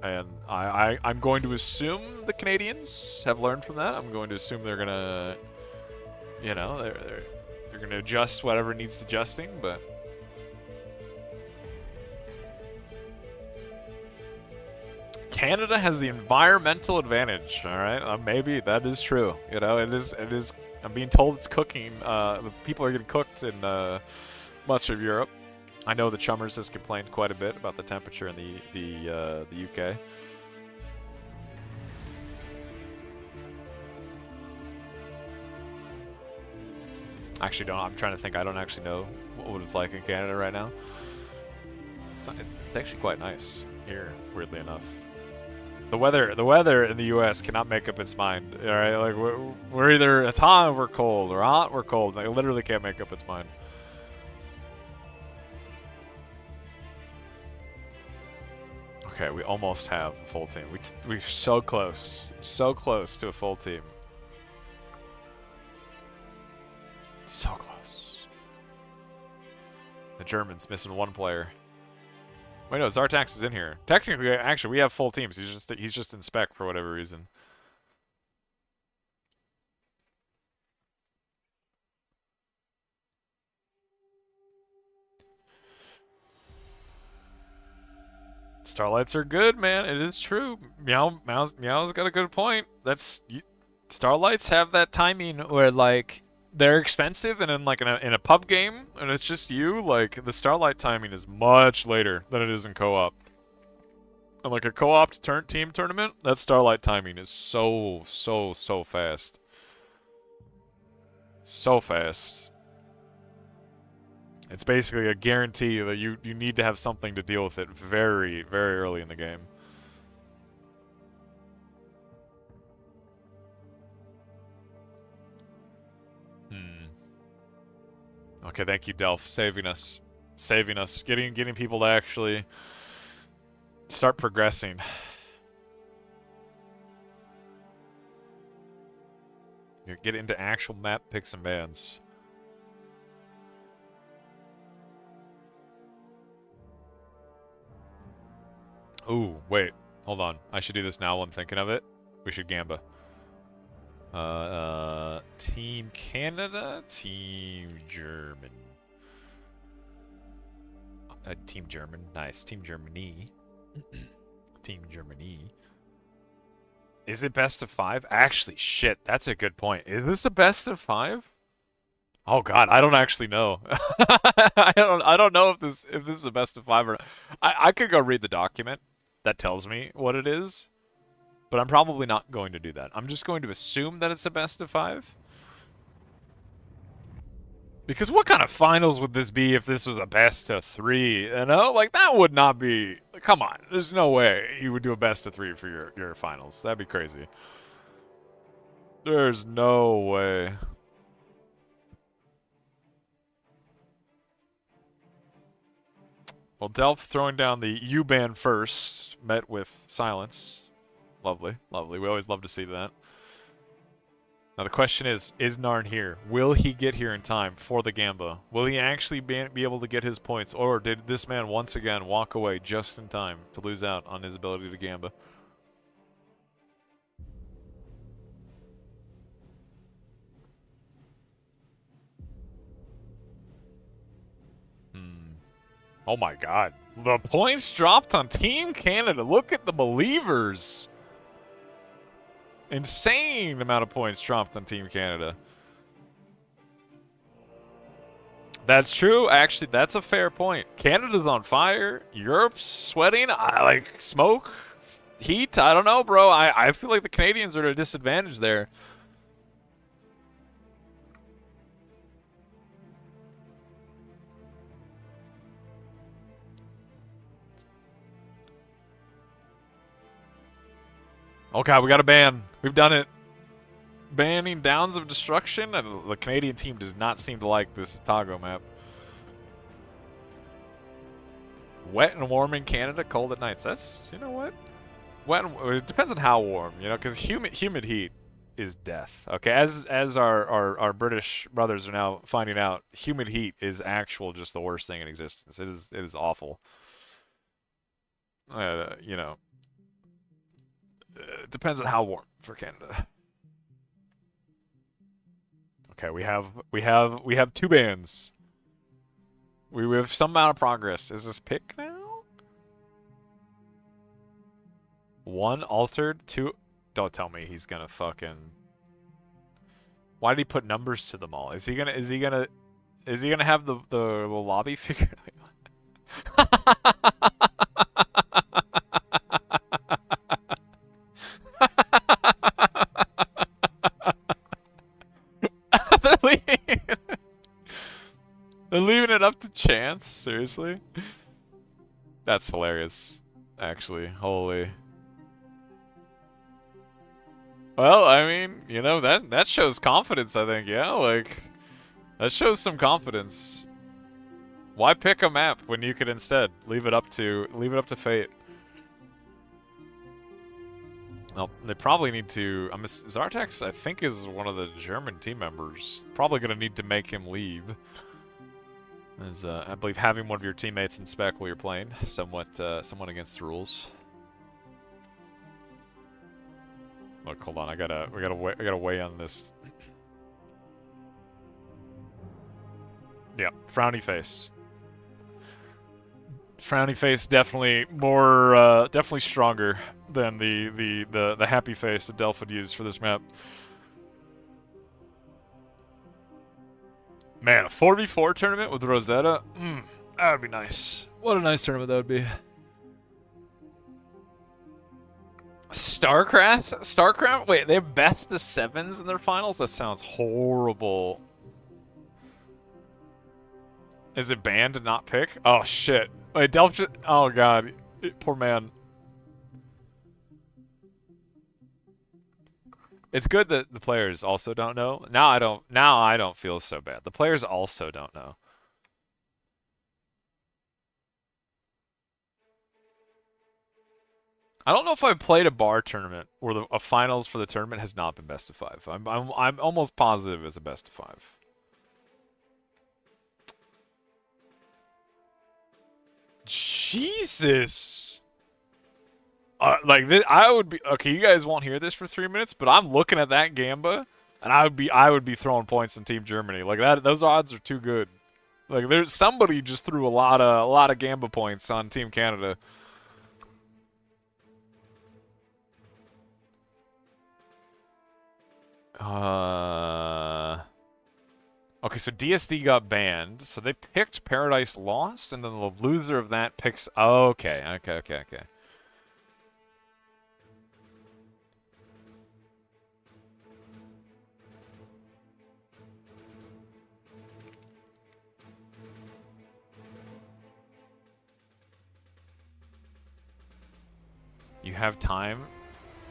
And I'm going to assume the Canadians have learned from that. I'm going to assume they're going to, you know, they're going to adjust whatever needs adjusting, but Canada has the environmental advantage, all right? Maybe that is true. You know, it is. I'm being told it's cooking. People are getting cooked in much of Europe. I know the Chummers has complained quite a bit about the temperature in the UK. Actually, don't. I'm trying to think. I don't actually know what it's like in Canada right now. It's actually quite nice here, weirdly enough. The weather in the U.S. cannot make up its mind. All right, like we're either it's hot, we're cold, or hot, we're cold. Like, it literally can't make up its mind. Okay, we almost have a full team. We're so close to a full team. So close. The Germans missing one player. Wait, no, Zartax is in here. Technically, actually, we have full teams. He's just in spec for whatever reason. Starlights are good, man. It is true. Meow's got a good point. Starlights have that timing where like they're expensive, and in a pub game, and it's just you. Like the Starlight timing is much later than it is in co-op. And like a co-op team tournament, that Starlight timing is so fast. So fast. It's basically a guarantee that you need to have something to deal with it very early in the game. Okay, thank you, Delph, saving us, getting people to actually start progressing. Get into actual map picks and bans. Ooh, wait. Hold on. I should do this now while I'm thinking of it. We should Gamba. Team Canada? Team German. Team German. Nice. Team Germany. Team Germany. Is it best of 5? Actually, shit. That's a good point. Is this a best of 5? Oh god, I don't actually know. I don't know if this is a best of 5 or not. I could go read the document that tells me what it is, but I'm probably not going to do that. I'm just going to assume that it's a best of 5. Because what kind of finals would this be if this was a best of 3? You know, like that would not be. Come on, there's no way you would do a best of 3 for your finals. That'd be crazy. There's no way. Well, Delph throwing down the U-ban first, met with silence. Lovely, lovely. We always love to see that. Now the question is Narn here? Will he get here in time for the Gamba? Will he actually be able to get his points? Or did this man once again walk away just in time to lose out on his ability to Gamba? Oh my god. The points dropped on Team Canada. Look at the believers. Insane amount of points dropped on Team Canada. That's true. Actually, that's a fair point. Canada's on fire. Europe's sweating. I like smoke, heat. I don't know, bro. I feel like the Canadians are at a disadvantage there. Oh god, we got a ban. We've done it. Banning Downs of Destruction, and the Canadian team does not seem to like this Otago map. Wet and warm in Canada, cold at nights. That's, you know what? Wet and, it depends on how warm, you know, because humid heat is death. Okay, as our British brothers are now finding out, humid heat is actual just the worst thing in existence. It is awful. You know. It depends on how warm for Canada. Okay, we have 2 bans. We have some amount of progress. Is this pick now? 1 altered, 2. Don't tell me he's gonna fucking. Why did he put numbers to them all? Is he gonna have the lobby figured out? They're leaving it up to chance? Seriously? That's hilarious, actually. Holy. Well, I mean, you know, that shows confidence, I think, yeah? Like, that shows some confidence. Why pick a map when you could instead leave it up to fate? Well, they probably need to. Zartex, I think, is one of the German team members. Probably going to need to make him leave. As I believe having one of your teammates in spec while you're playing, somewhat against the rules. Look, hold on. I gotta weigh on this. Yeah, frowny face. Frowny face definitely more, definitely stronger than the happy face that Delph would use for this map. Man, a 4v4 tournament with Rosetta? That would be nice. What a nice tournament that would be. StarCraft? StarCraft? Wait, they have best of sevens in their finals? That sounds horrible. Is it banned to not pick? Oh, shit. Wait, Delph just... Oh, God. Poor man. It's good that the players also don't know. Now I don't feel so bad. The players also don't know. I don't know if I've played a bar tournament where a finals for the tournament has not been best of 5. I'm almost positive it's a best of 5. Jesus. Like this, I would be okay. You guys won't hear this for 3 minutes, but I'm looking at that Gamba, and I would be throwing points in Team Germany. Like that, those odds are too good. Like there's somebody just threw a lot of Gamba points on Team Canada. Okay, so DSD got banned, so they picked Paradise Lost, and then the loser of that picks. Okay. You have time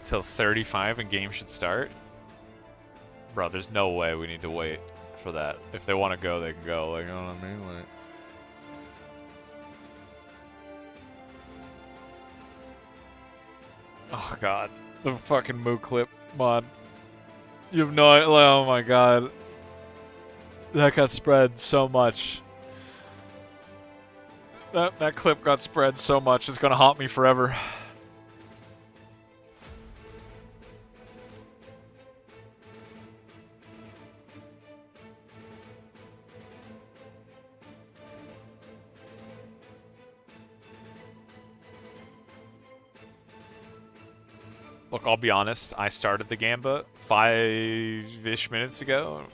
till 35 and game should start? Bro, there's no way we need to wait for that. If they want to go, they can go. Like, you know what I mean? Like... Oh, God. The fucking Moo clip mod. You have no idea. Oh, my God. That got spread so much. That clip got spread so much. It's going to haunt me forever. Look, I'll be honest. I started the Gamba 5-ish minutes ago,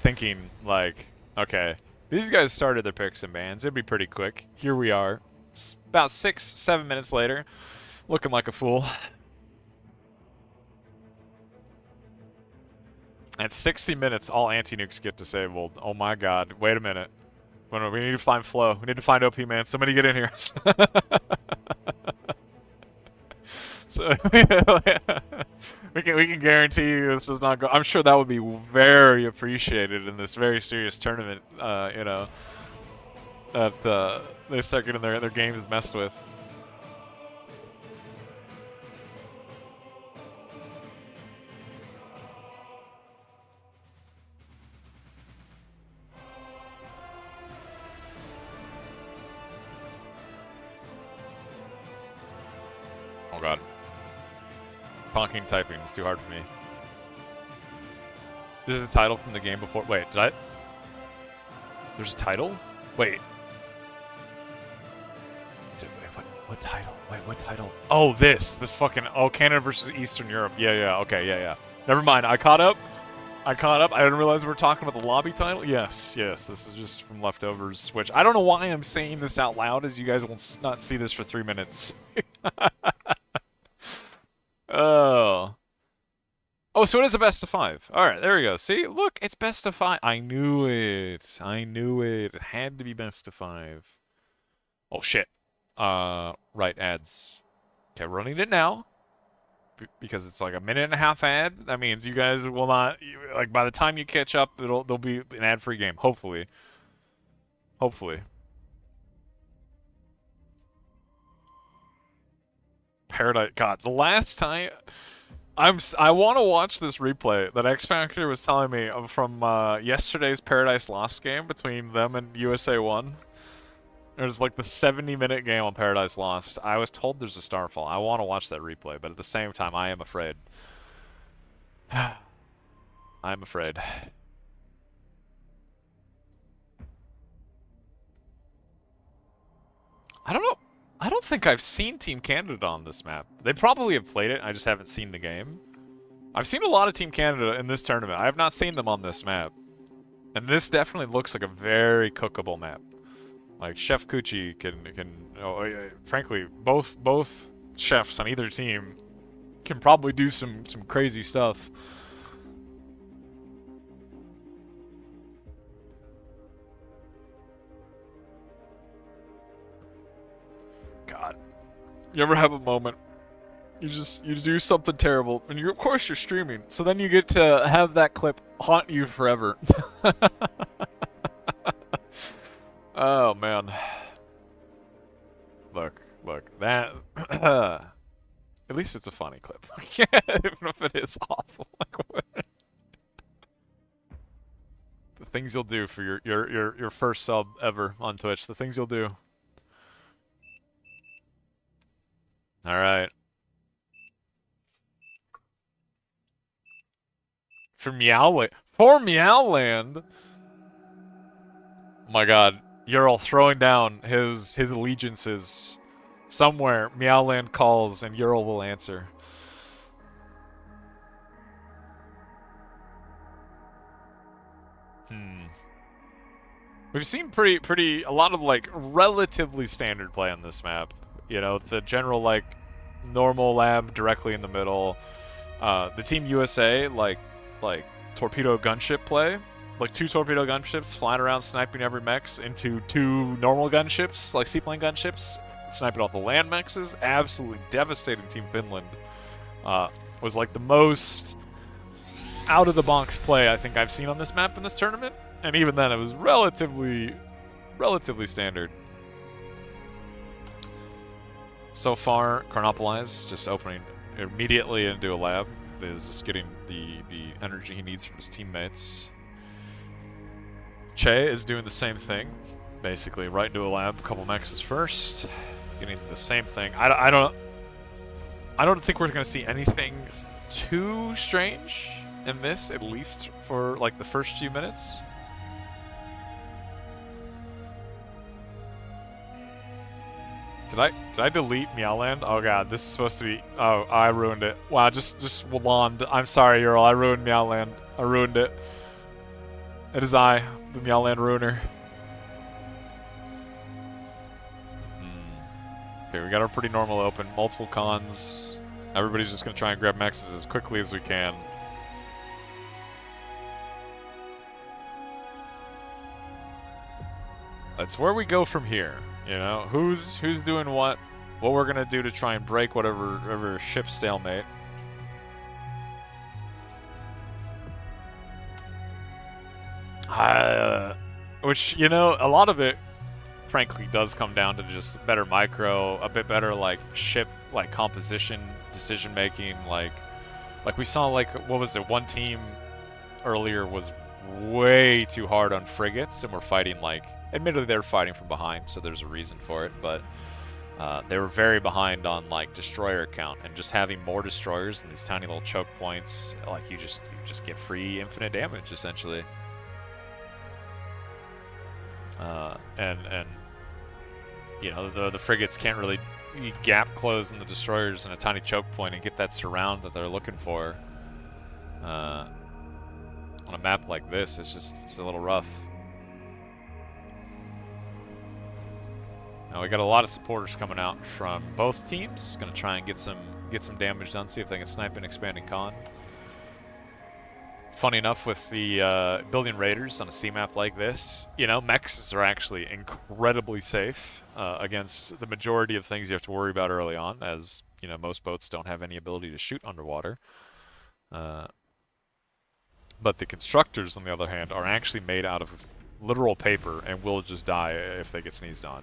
thinking, like, okay, these guys started their picks and bans. It'd be pretty quick. Here we are, about 6-7 minutes later, looking like a fool. At 60 minutes, all anti-nukes get disabled. Oh my god. Wait a minute. We need to find Flo. We need to find OP, man. Somebody get in here. So we can guarantee you this is not. I'm sure that would be very appreciated in this very serious tournament. You know, that they start getting their games messed with. Oh god. Conking typing is too hard for me. This is a title from the game before. Wait, did I? There's a title? Wait. What title? Wait, what title? Oh, this fucking. Oh, Canada versus Eastern Europe. Yeah. Okay, yeah. Never mind. I caught up. I didn't realize we were talking about the lobby title. Yes. This is just from leftovers Switch. I don't know why I'm saying this out loud, as you guys will not see this for 3 minutes. Oh, so it is a best of 5. All right, there we go. See, look, it's best of 5. I knew it. It had to be best of 5. Oh shit. Right, ads. Okay, running it now because it's like a 1.5-minute ad. That means you guys will not like by the time you catch up, there'll be an ad-free game. Hopefully. Paradise. God, the last time. I want to watch this replay that X Factor was telling me from yesterday's Paradise Lost game between them and USA 1. There's like the 70-minute game on Paradise Lost. I was told there's a Starfall. I want to watch that replay, but at the same time, I am afraid. I'm afraid. I don't know. I don't think I've seen Team Canada on this map. They probably have played it. I just haven't seen the game. I've seen a lot of Team Canada in this tournament. I have not seen them on this map. And this definitely looks like a very cookable map. Like Chef Kuchi frankly, both chefs on either team can probably do some crazy stuff. God, you ever have a moment you do something terrible, and of course you're streaming, so then you get to have that clip haunt you forever. Oh man. Look, that at least it's a funny clip. Even if it is awful. Like what? The things you'll do for your first sub ever on Twitch, the things you'll do. Alright. For Meowland. Oh my god. Ural throwing down his allegiances. Somewhere, Meowland calls and Ural will answer. We've seen a lot of like relatively standard play on this map. You know, the general like normal lab directly in the middle. The Team USA like torpedo gunship play. Like 2 torpedo gunships flying around sniping every mechs into 2 normal gunships, like seaplane gunships, sniping off the land mechs. Absolutely devastating. Team Finland was like the most out-of-the-box play I think I've seen on this map in this tournament. And even then, it was relatively standard. So far, Carnopolize just opening immediately into a lab is just getting the energy he needs from his teammates. Che is doing the same thing, basically right into a lab, a couple mechs first, getting the same thing. I don't think we're gonna see anything too strange in this, at least for like the first few minutes. Did I delete Meowland? Oh god, this is supposed to be. Oh, I ruined it. Wow, just wand. I'm sorry, Ural. I ruined Meowland. I ruined it. It is I, the Meowland ruiner. Okay, we got our pretty normal open. Multiple cons. Everybody's just gonna try and grab mexes as quickly as we can. That's where we go from here. You know, who's doing what we're gonna do to try and break whatever ship stalemate. Which, you know, a lot of it, frankly, does come down to just better micro, a bit better like ship like composition, decision making. Like we saw, like, what was it? One team earlier was way too hard on frigates, and we're fighting like. Admittedly, they were fighting from behind, so there's a reason for it, but they were very behind on like destroyer count, and just having more destroyers and these tiny little choke points, like you just get free infinite damage essentially. And you know, the frigates can't really gap close in the destroyers in a tiny choke point and get that surround that they're looking for. On a map like this, it's a little rough. Now we got a lot of supporters coming out from both teams. Gonna try and get some damage done. See if they can snipe an expanding con. Funny enough, with the building raiders on a C map like this, you know, mechs are actually incredibly safe against the majority of things you have to worry about early on, as you know, most boats don't have any ability to shoot underwater. But the constructors, on the other hand, are actually made out of literal paper and will just die if they get sneezed on.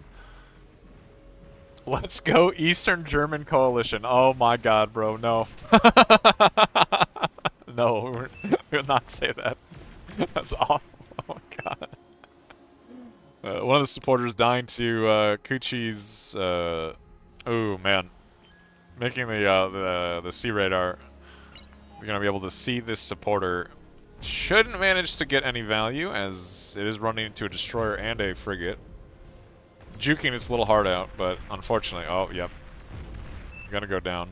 Let's go Eastern German Coalition. Oh my god, bro, no. No, we will not say that. That's awful. Oh my god. One of the supporters dying to Kuchi's, oh man. Making the sea radar. We're gonna be able to see this supporter. Shouldn't manage to get any value, as it is running into a destroyer and a frigate. juking its little heart out, but unfortunately, oh, yep. Gonna go down.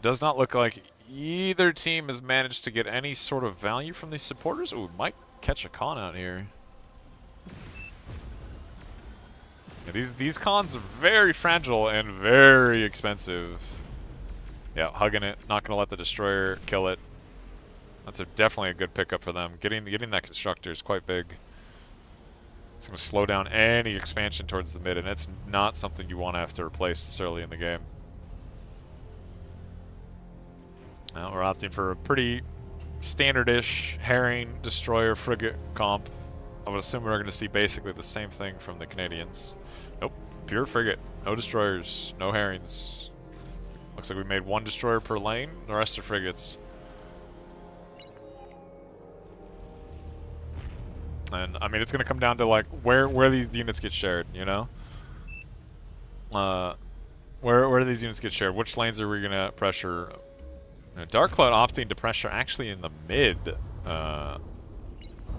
Does not look like either team has managed to get any sort of value from these supporters. Ooh, might catch a con out here. Yeah, these cons are very fragile and very expensive. Yeah, hugging it. Not gonna let the destroyer kill it. That's definitely a good pickup for them. Getting that constructor is quite big. It's gonna slow down any expansion towards the mid, and it's not something you want to have to replace this early in the game. Now we're opting for a pretty standard-ish herring, destroyer, frigate comp. I would assume we're going to see basically the same thing from the Canadians. Nope, pure frigate. No destroyers, no herrings. Looks like we made one destroyer per lane. The rest are frigates. And I mean, it's going to come down to like where these units get shared. You know, where do these units get shared? Which lanes are we going to pressure? Dark Cloud opting to pressure actually in the mid.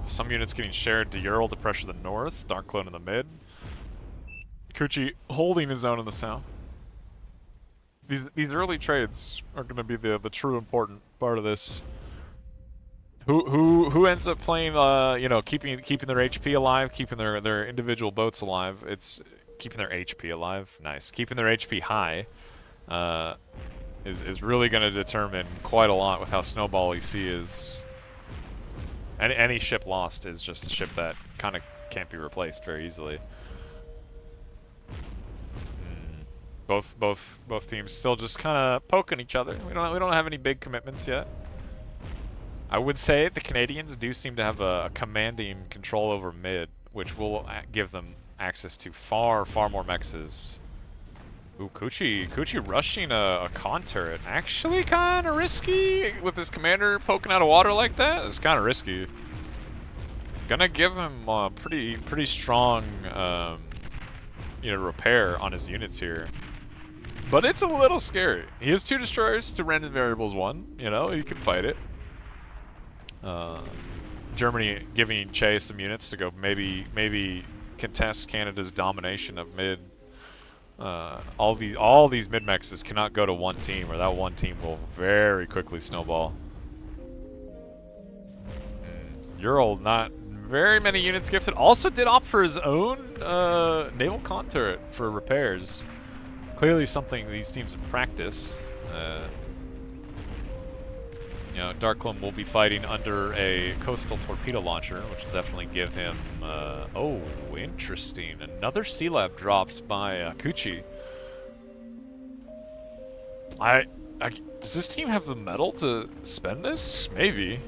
Some units getting shared to Ural to pressure the north. Dark Cloud in the mid. Kuchi holding his own in the south. These early trades are going to be the true important part of this. Who ends up playing? You know, keeping their HP alive, keeping their individual boats alive. It's keeping their HP alive. Nice. Keeping their HP high. Is really going to determine quite a lot with how snowbally sea is. Any ship lost is just a ship that kind of can't be replaced very easily. Both teams still just kind of poking each other. We don't have any big commitments yet. I would say the Canadians do seem to have a commanding control over mid, which will give them access to far more mexes. Ooh, Kuchi rushing a con turret. Actually kind of risky with his commander poking out of water like that. It's kind of risky. Gonna give him a pretty strong, you know, repair on his units here. But it's a little scary. He has 2 destroyers to random variables 1. You know, he can fight it. Germany giving Che some units to go maybe contest Canada's domination of mid. All these mid-mexes cannot go to one team, or that one team will very quickly snowball. Ural, not very many units gifted. Also did opt for his own naval con turret for repairs. Clearly something these teams have practiced. You know, Darkloom will be fighting under a coastal torpedo launcher, which will definitely give him... oh, interesting. Another Sea Lab dropped by Kuchi. Does this team have the metal to spend this? Maybe.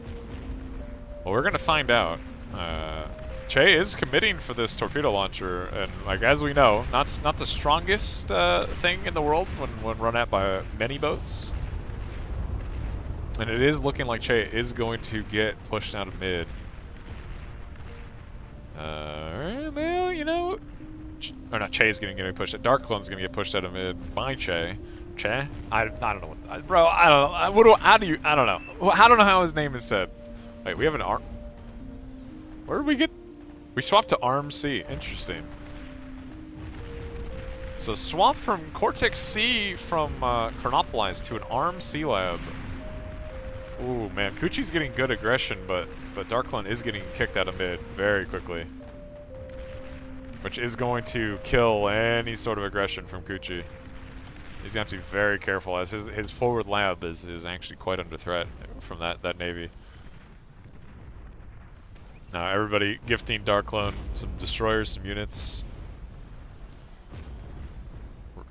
Well, we're going to find out. Che is committing for this torpedo launcher, and like as we know, not the strongest thing in the world when run at by many boats. And it is looking like Che is going to get pushed out of mid. Well, you know, or not Che is going to get pushed. Dark Clone's going to get pushed out of mid by Che. Che? I don't know, bro. I don't know. I don't know. I don't know how his name is said. Wait, we have an arm. Where did we get? We swapped to Arm C. Interesting. So swap from Cortex C from Chronopolis to an Arm C lab. Ooh, man. Kuchi's getting good aggression, but Darklun is getting kicked out of mid very quickly. Which is going to kill any sort of aggression from Kuchi. He's going to have to be very careful, as his forward lab is actually quite under threat from that navy. Everybody gifting Darklun some destroyers, some units.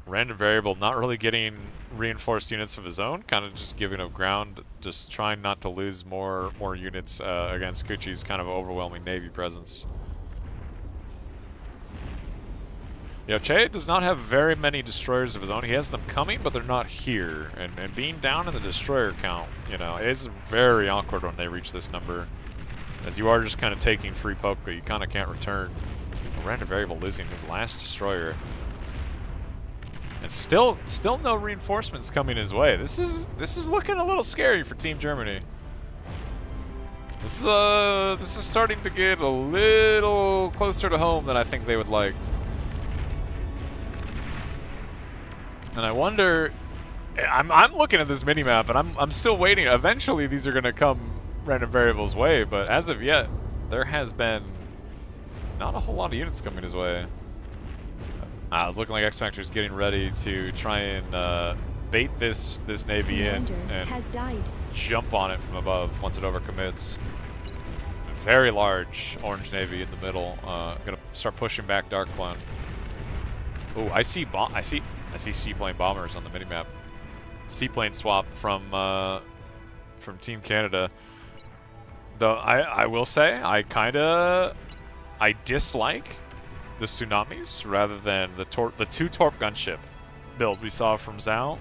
Random variable not really getting reinforced units of his own, kind of just giving up ground, just trying not to lose more units against Kuchi's kind of overwhelming navy presence. You know, Che does not have very many destroyers of his own. He has them coming, but they're not here. And being down in the destroyer count, you know, is very awkward when they reach this number. As you are just kind of taking free poke that you kind of can't return. A random variable losing his last destroyer. And still no reinforcements coming his way. This is looking a little scary for Team Germany. This is starting to get a little closer to home than I think they would like. And I wonder, I'm looking at this minimap and I'm still waiting. Eventually these are gonna come random variables way, but as of yet, there has been not a whole lot of units coming his way. It's looking like X Factor's getting ready to try and bait this Navy Commander in has and died. jump on it from above once it overcommits. Very large orange Navy in the middle. Gonna start pushing back Dark Clone. Oh, I see seaplane bombers on the minimap. Seaplane swap from Team Canada. Though I will say I dislike the tsunamis rather than the two torp gunship build we saw from Zhao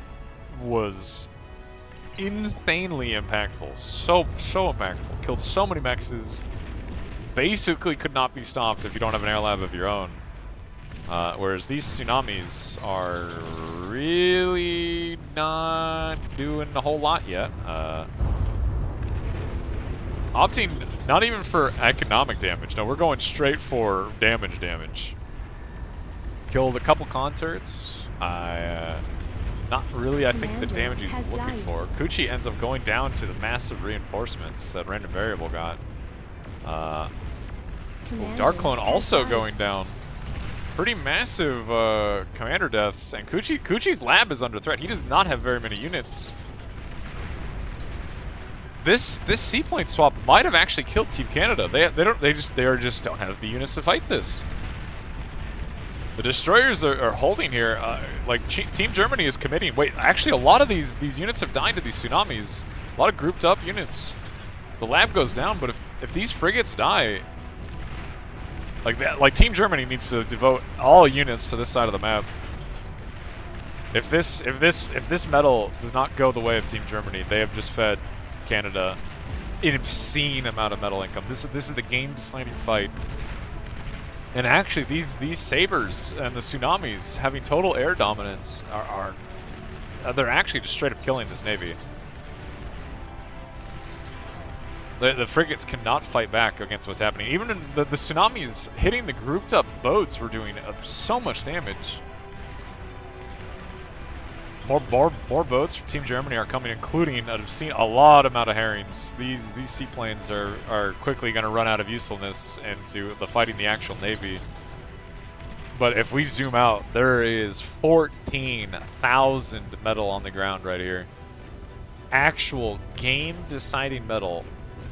was insanely impactful. So impactful. Killed so many mexes. Basically could not be stopped if you don't have an air lab of your own. Whereas these tsunamis are really not doing a whole lot yet. Opting not even for economic damage. No, we're going straight for damage. Killed a couple con turrets. Not really, I think, the damage he's has looking died. for. Kuchi ends up going down to the massive reinforcements that random variable got. Commander Dark Clone has also died. going down. Pretty massive commander deaths, and Kuchi's lab is under threat. He does not have very many units. This seaplane swap might have actually killed Team Canada. They just don't have the units to fight this. The destroyers are holding here. Team Germany is committing. Wait, actually, a lot of these units have died to these tsunamis. A lot of grouped up units. The lab goes down, but if these frigates die, like Team Germany needs to devote all units to this side of the map. If this medal does not go the way of Team Germany, they have just fed Canada an obscene amount of medal income. This is the game-deciding fight. And actually, these sabers and the tsunamis having total air dominance they're actually just straight up killing this navy. The frigates cannot fight back against what's happening. Even in the tsunamis hitting the grouped up boats were doing so much damage. More boats from Team Germany are coming, including I've seen a lot amount of herrings. These seaplanes are quickly going to run out of usefulness into the fighting the actual navy. But if we zoom out, there is 14,000 metal on the ground right here. Actual game-deciding metal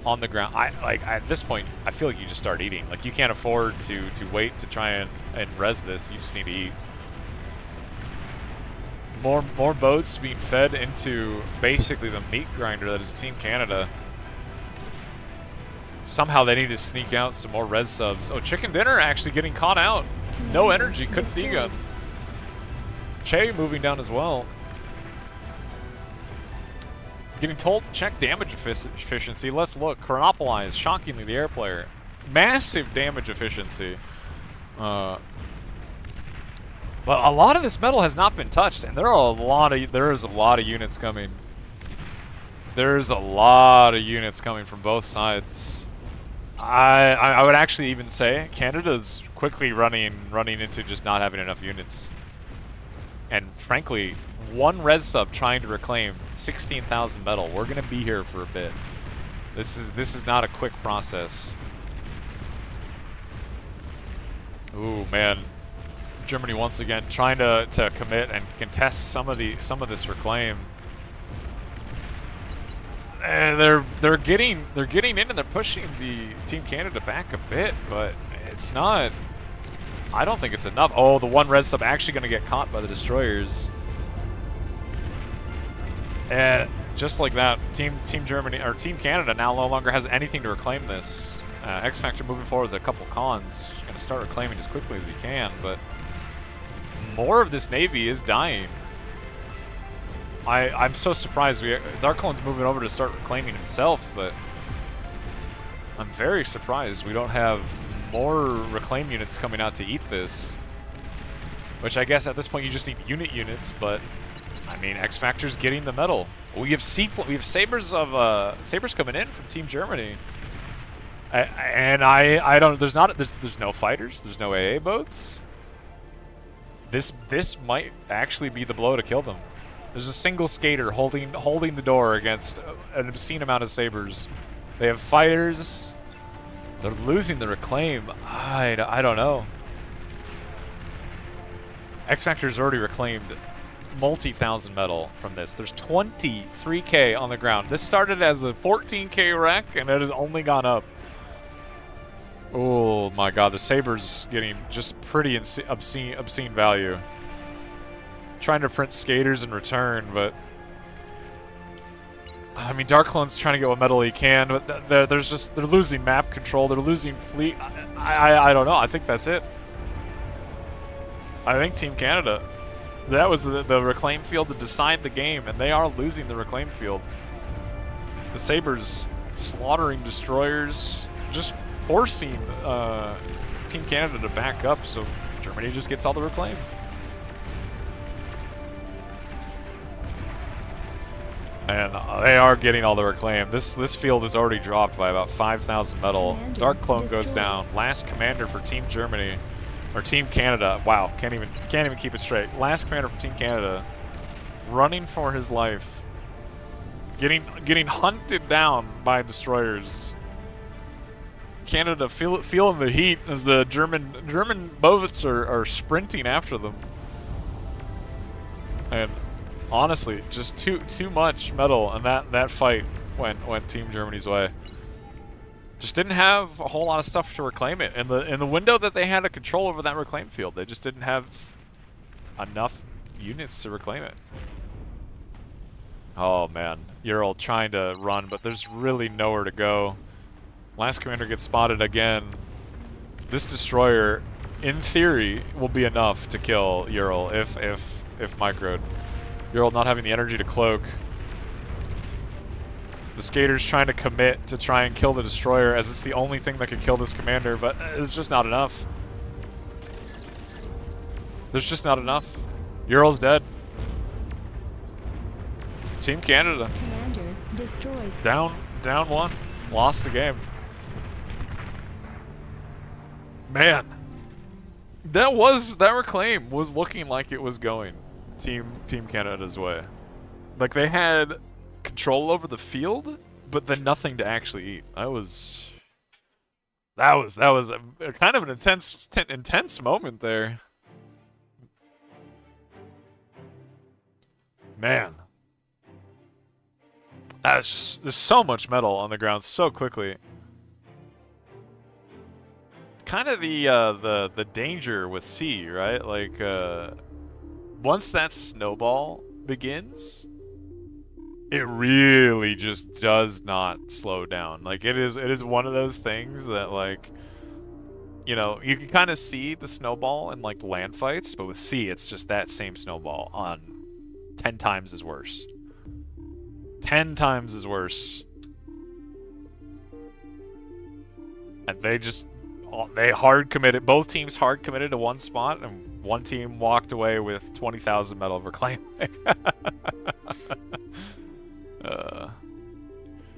on the ground. At this point, I feel like you just start eating. Like, you can't afford to wait to try and res this. You just need to eat. More boats being fed into basically the meat grinder that is Team Canada. Somehow they need to sneak out some more res subs. Oh, Chicken Dinner actually getting caught out. No Commander energy, couldn't destroyed. D-gun. Che moving down as well. Getting told to check damage efficiency. Let's look. Chronopolize, shockingly, the air player. Massive damage efficiency. But a lot of this metal has not been touched, and there is a lot of units coming. There's a lot of units coming from both sides. I would actually even say Canada's quickly running into just not having enough units. And frankly, one res sub trying to reclaim 16,000 metal. We're gonna be here for a bit. This is not a quick process. Ooh, man. Germany once again trying to commit and contest some of this reclaim. And they're getting in and they're pushing the Team Canada back a bit, but it's not. I don't think it's enough. Oh, the one res sub actually going to get caught by the destroyers. And just like that, Team Germany or Team Canada now no longer has anything to reclaim this. X Factor moving forward with a couple cons. He's going to start reclaiming as quickly as he can, but more of this navy is dying. I'm so surprised. Dark Clone's moving over to start reclaiming himself, but I'm very surprised we don't have more reclaim units coming out to eat this. Which I guess at this point you just need units, but I mean X Factor's getting the medal. We have sabers coming in from Team Germany. I don't. There's no fighters. There's no AA boats. This might actually be the blow to kill them. There's a single skater holding the door against an obscene amount of sabers. They have fighters. They're losing the reclaim. I don't know. X Factor's already reclaimed multi-thousand metal from this. There's 23k on the ground. This started as a 14k wreck, and it has only gone up. Oh my god, the Saber's getting just pretty obscene value. Trying to print skaters in return, but... I mean, Darklone's trying to get what metal he can, but they're losing map control, they're losing fleet. I don't know, I think that's it. I think Team Canada, that was the reclaim field to decide the game, and they are losing the reclaim field. The Sabres slaughtering destroyers, just forcing Team Canada to back up, so Germany just gets all the reclaim. And they are getting all the reclaim. This field is already dropped by about 5,000 metal. Commander Dark Clone goes destroyed. down. Last commander for Team Germany, or Team Canada. Wow, can't even keep it straight. Last commander for Team Canada, running for his life, getting hunted down by destroyers. Canada feeling the heat as the German boats are sprinting after them. And honestly, just too much metal, and that fight went Team Germany's way. Just didn't have a whole lot of stuff to reclaim it. In the window that they had a control over that reclaim field, they just didn't have enough units to reclaim it. Oh man, Ural trying to run, but there's really nowhere to go. Last commander gets spotted again. This destroyer, in theory, will be enough to kill Ural if microed. Ural not having the energy to cloak. The skater's trying to commit to try and kill the destroyer, as it's the only thing that can kill this commander, but it's just not enough. There's just not enough. Ural's dead. Team Canada Commander destroyed. down one, lost a game. Man, that reclaim was looking like it was going Team Canada's way. Like they had control over the field, but then nothing to actually eat. That was a kind of an intense moment there. Man, that's just, there's so much metal on the ground so quickly. Kind of the danger with C, right? Like once that snowball begins, it really just does not slow down. Like it is one of those things that, like, you know, you can kind of see the snowball in like land fights, but with C it's just that same snowball on 10 times as worse. 10 times as worse. And they hard committed. Both teams hard committed to one spot, and one team walked away with 20,000 metal reclaim.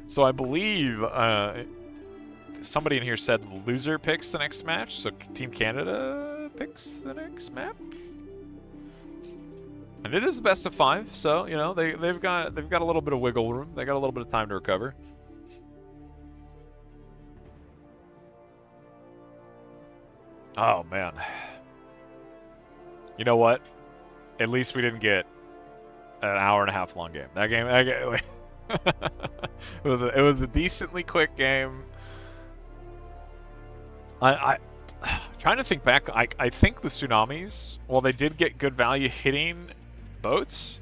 So I believe somebody in here said the loser picks the next match. So Team Canada picks the next map, and it is best of 5. So you know they've got a little bit of wiggle room. They got a little bit of time to recover. Oh, man. You know what? At least we didn't get an hour-and-a-half long game. That game it was a decently quick game. I trying to think back. I think the tsunamis, while they did get good value hitting boats,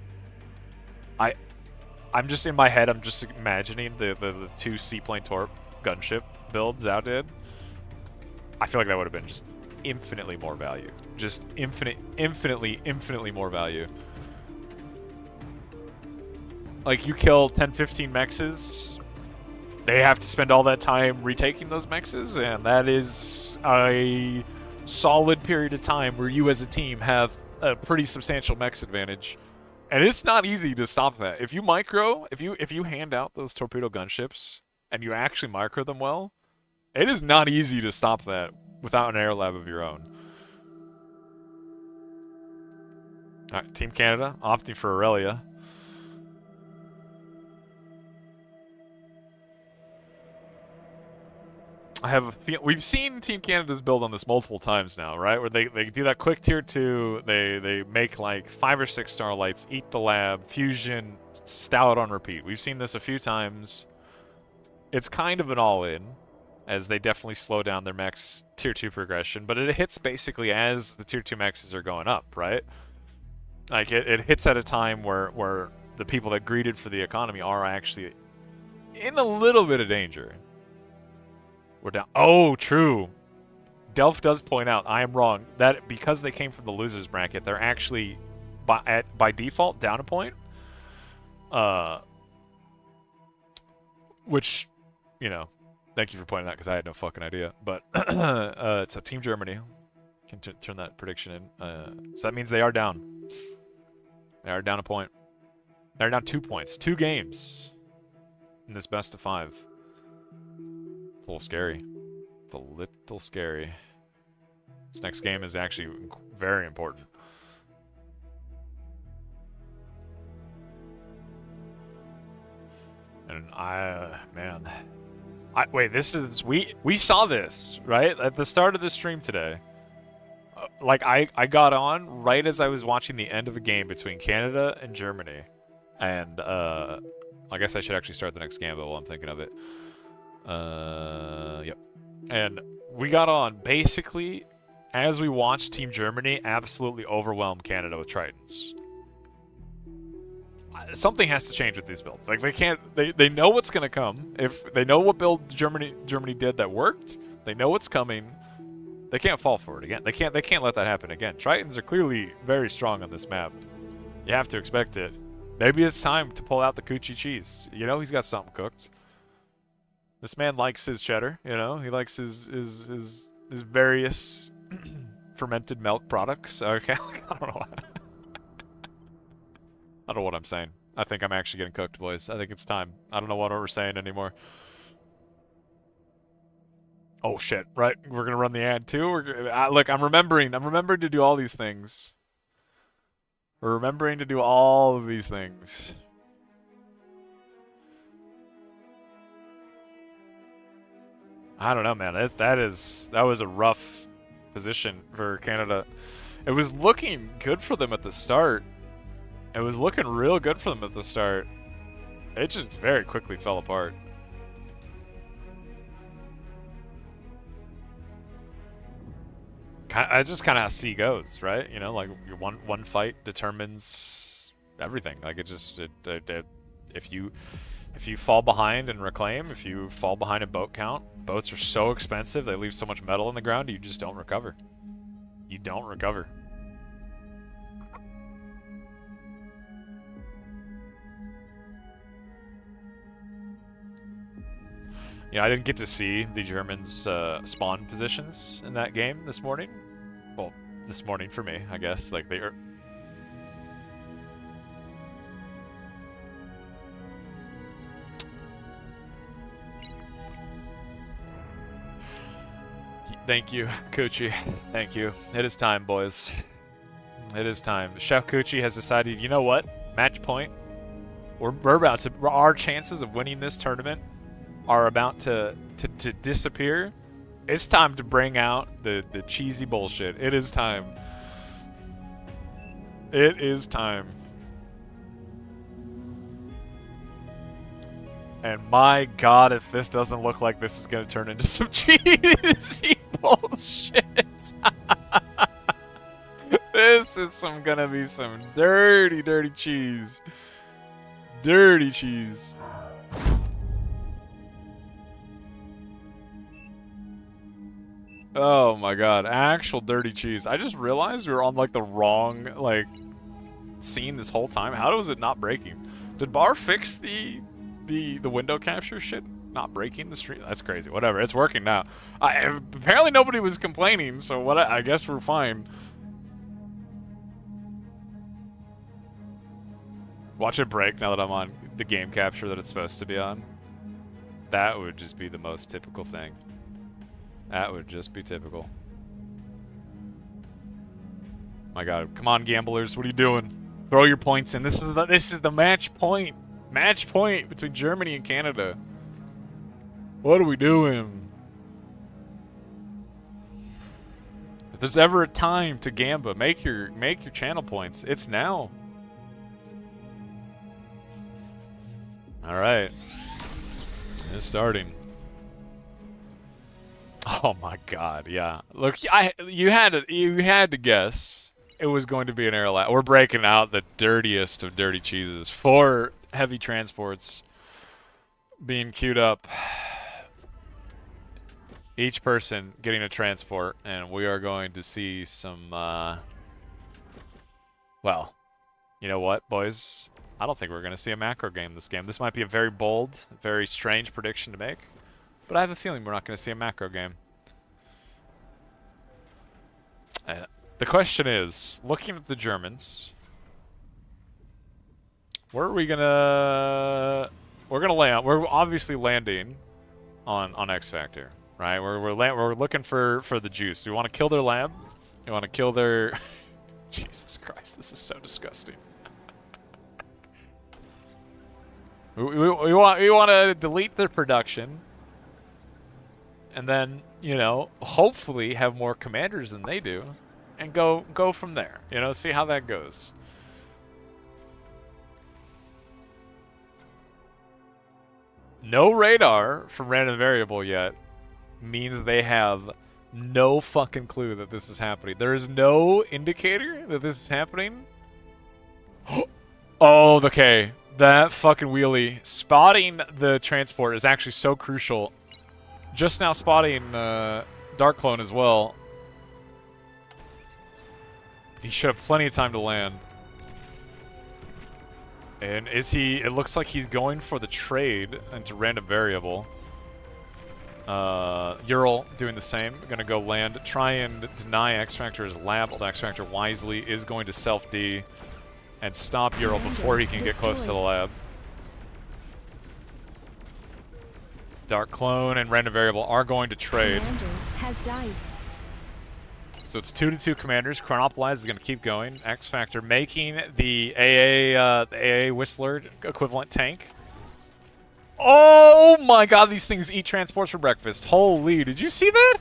I'm just in my head. I'm just imagining the 2 seaplane torp gunship builds Zhao did. I feel like that would have been just infinitely more value. Just infinitely more value. Like, you kill 10, 15 mexes, they have to spend all that time retaking those mexes, and that is a solid period of time where you as a team have a pretty substantial mex advantage. And it's not easy to stop that. If you micro, if you hand out those torpedo gunships and you actually micro them well, it is not easy to stop that without an air lab of your own. All right, Team Canada opting for Aurelia. I have a feel we've seen Team Canada's build on this multiple times now, right? Where they do that quick tier 2, they make like 5 or 6 Starlights, eat the lab, fusion, stout on repeat. We've seen this a few times. It's kind of an all-in, as they definitely slow down their max tier 2 progression, but it hits basically as the tier 2 maxes are going up, right? Like it hits at a time where the people that greeted for the economy are actually in a little bit of danger. We're down. Oh, true. Delph does point out, I am wrong, that because they came from the losers bracket, they're actually by default down a point. Which, you know, thank you for pointing that because I had no fucking idea. But so Team Germany can turn that prediction in. So that means they are down. They are down a point. They're down 2 points. 2 games in this best of 5. It's a little scary. It's a little scary. This next game is actually very important. And wait, this is, we saw this, right? At the start of the stream today. Like, I got on right as I was watching the end of a game between Canada and Germany. And, I guess I should actually start the next gambit while I'm thinking of it. Yep. And we got on basically as we watched Team Germany absolutely overwhelm Canada with Tritons. Something has to change with these builds. Like they know what's gonna come. If they know what build Germany did that worked, they know what's coming. They can't fall for it again. They can't let that happen again. Tritons are clearly very strong on this map. You have to expect it. Maybe it's time to pull out the coochie cheese. You know he's got something cooked. This man likes his cheddar, you know? He likes his various fermented milk products. Okay, I don't know. I don't know what I'm saying. I think I'm actually getting cooked, boys. I think it's time. I don't know what we're saying anymore. Oh shit! Right, we're gonna run the ad too. Look, I'm remembering to do all these things. We're remembering to do all of these things. I don't know, man. That was a rough position for Canada. It was looking good for them at the start. It was looking real good for them at the start. It just very quickly fell apart. It's just kind of how C goes, right? You know, like your one fight determines everything. Like if you fall behind in reclaim, if you fall behind in boat count, boats are so expensive, they leave so much metal in the ground, you just don't recover. You don't recover. Yeah, I didn't get to see the Germans' spawn positions in that game this morning. Well, this morning for me, I guess. Like they are. Thank you, Coochie. Thank you. It is time, boys. It is time. Chef Coochie has decided, you know what? Match point. We're about to. Our chances of winning this tournament are about to disappear. It's time to bring out the cheesy bullshit. It is time. It is time. And my god, if this doesn't look like this is going to turn into some cheesy bullshit. This is gonna be some dirty, dirty cheese. Dirty cheese. Oh my god, actual dirty cheese. I just realized we were on like the wrong scene this whole time. How was it not breaking? Did Bar fix the window capture shit? Not breaking the stream? That's crazy. Whatever, it's working now. Apparently nobody was complaining, so what? I guess we're fine. Watch it break now that I'm on the game capture that it's supposed to be on. That would just be the most typical thing. That would just be typical. My God, come on, gamblers, what are you doing? Throw your points in. This is the match point. Match point between Germany and Canada. What are we doing? If there's ever a time to gamba, make your channel points. It's now. All right, it's starting. Oh my God, yeah. Look, you had to guess it was going to be an air lap. We're breaking out the dirtiest of dirty cheeses. 4 heavy transports being queued up. Each person getting a transport, and we are going to see some, well, you know what, boys? I don't think we're going to see a macro game this game. This might be a very bold, very strange prediction to make, but I have a feeling we're not going to see a macro game. The question is, looking at the Germans, where are we going to... We're going to land. We're obviously landing on X Factor. Right, we're looking for the juice. We want to kill their lab. We want to kill their. Jesus Christ, this is so disgusting. we want to delete their production, and then hopefully have more commanders than they do, and go from there. See how that goes. No radar from random variable yet. Means they have no fucking clue that this is happening. There is no indicator that this is happening. Oh, okay. That fucking wheelie. Spotting the transport is actually so crucial. Just now spotting Dark Clone as well. He should have plenty of time to land. And is he... It looks like he's going for the trade into random variable. Ural doing the same. Gonna go land, try and deny X Factor's lab. Although X Factor wisely is going to self-D and stop Ural before he can get close to the lab. Dark Clone and random variable are going to trade. Commander has died. So it's 2-2 commanders. Chronopolize is going to keep going. X Factor making the AA Whistler equivalent tank. Oh my God, these things eat transports for breakfast. Holy, did you see that?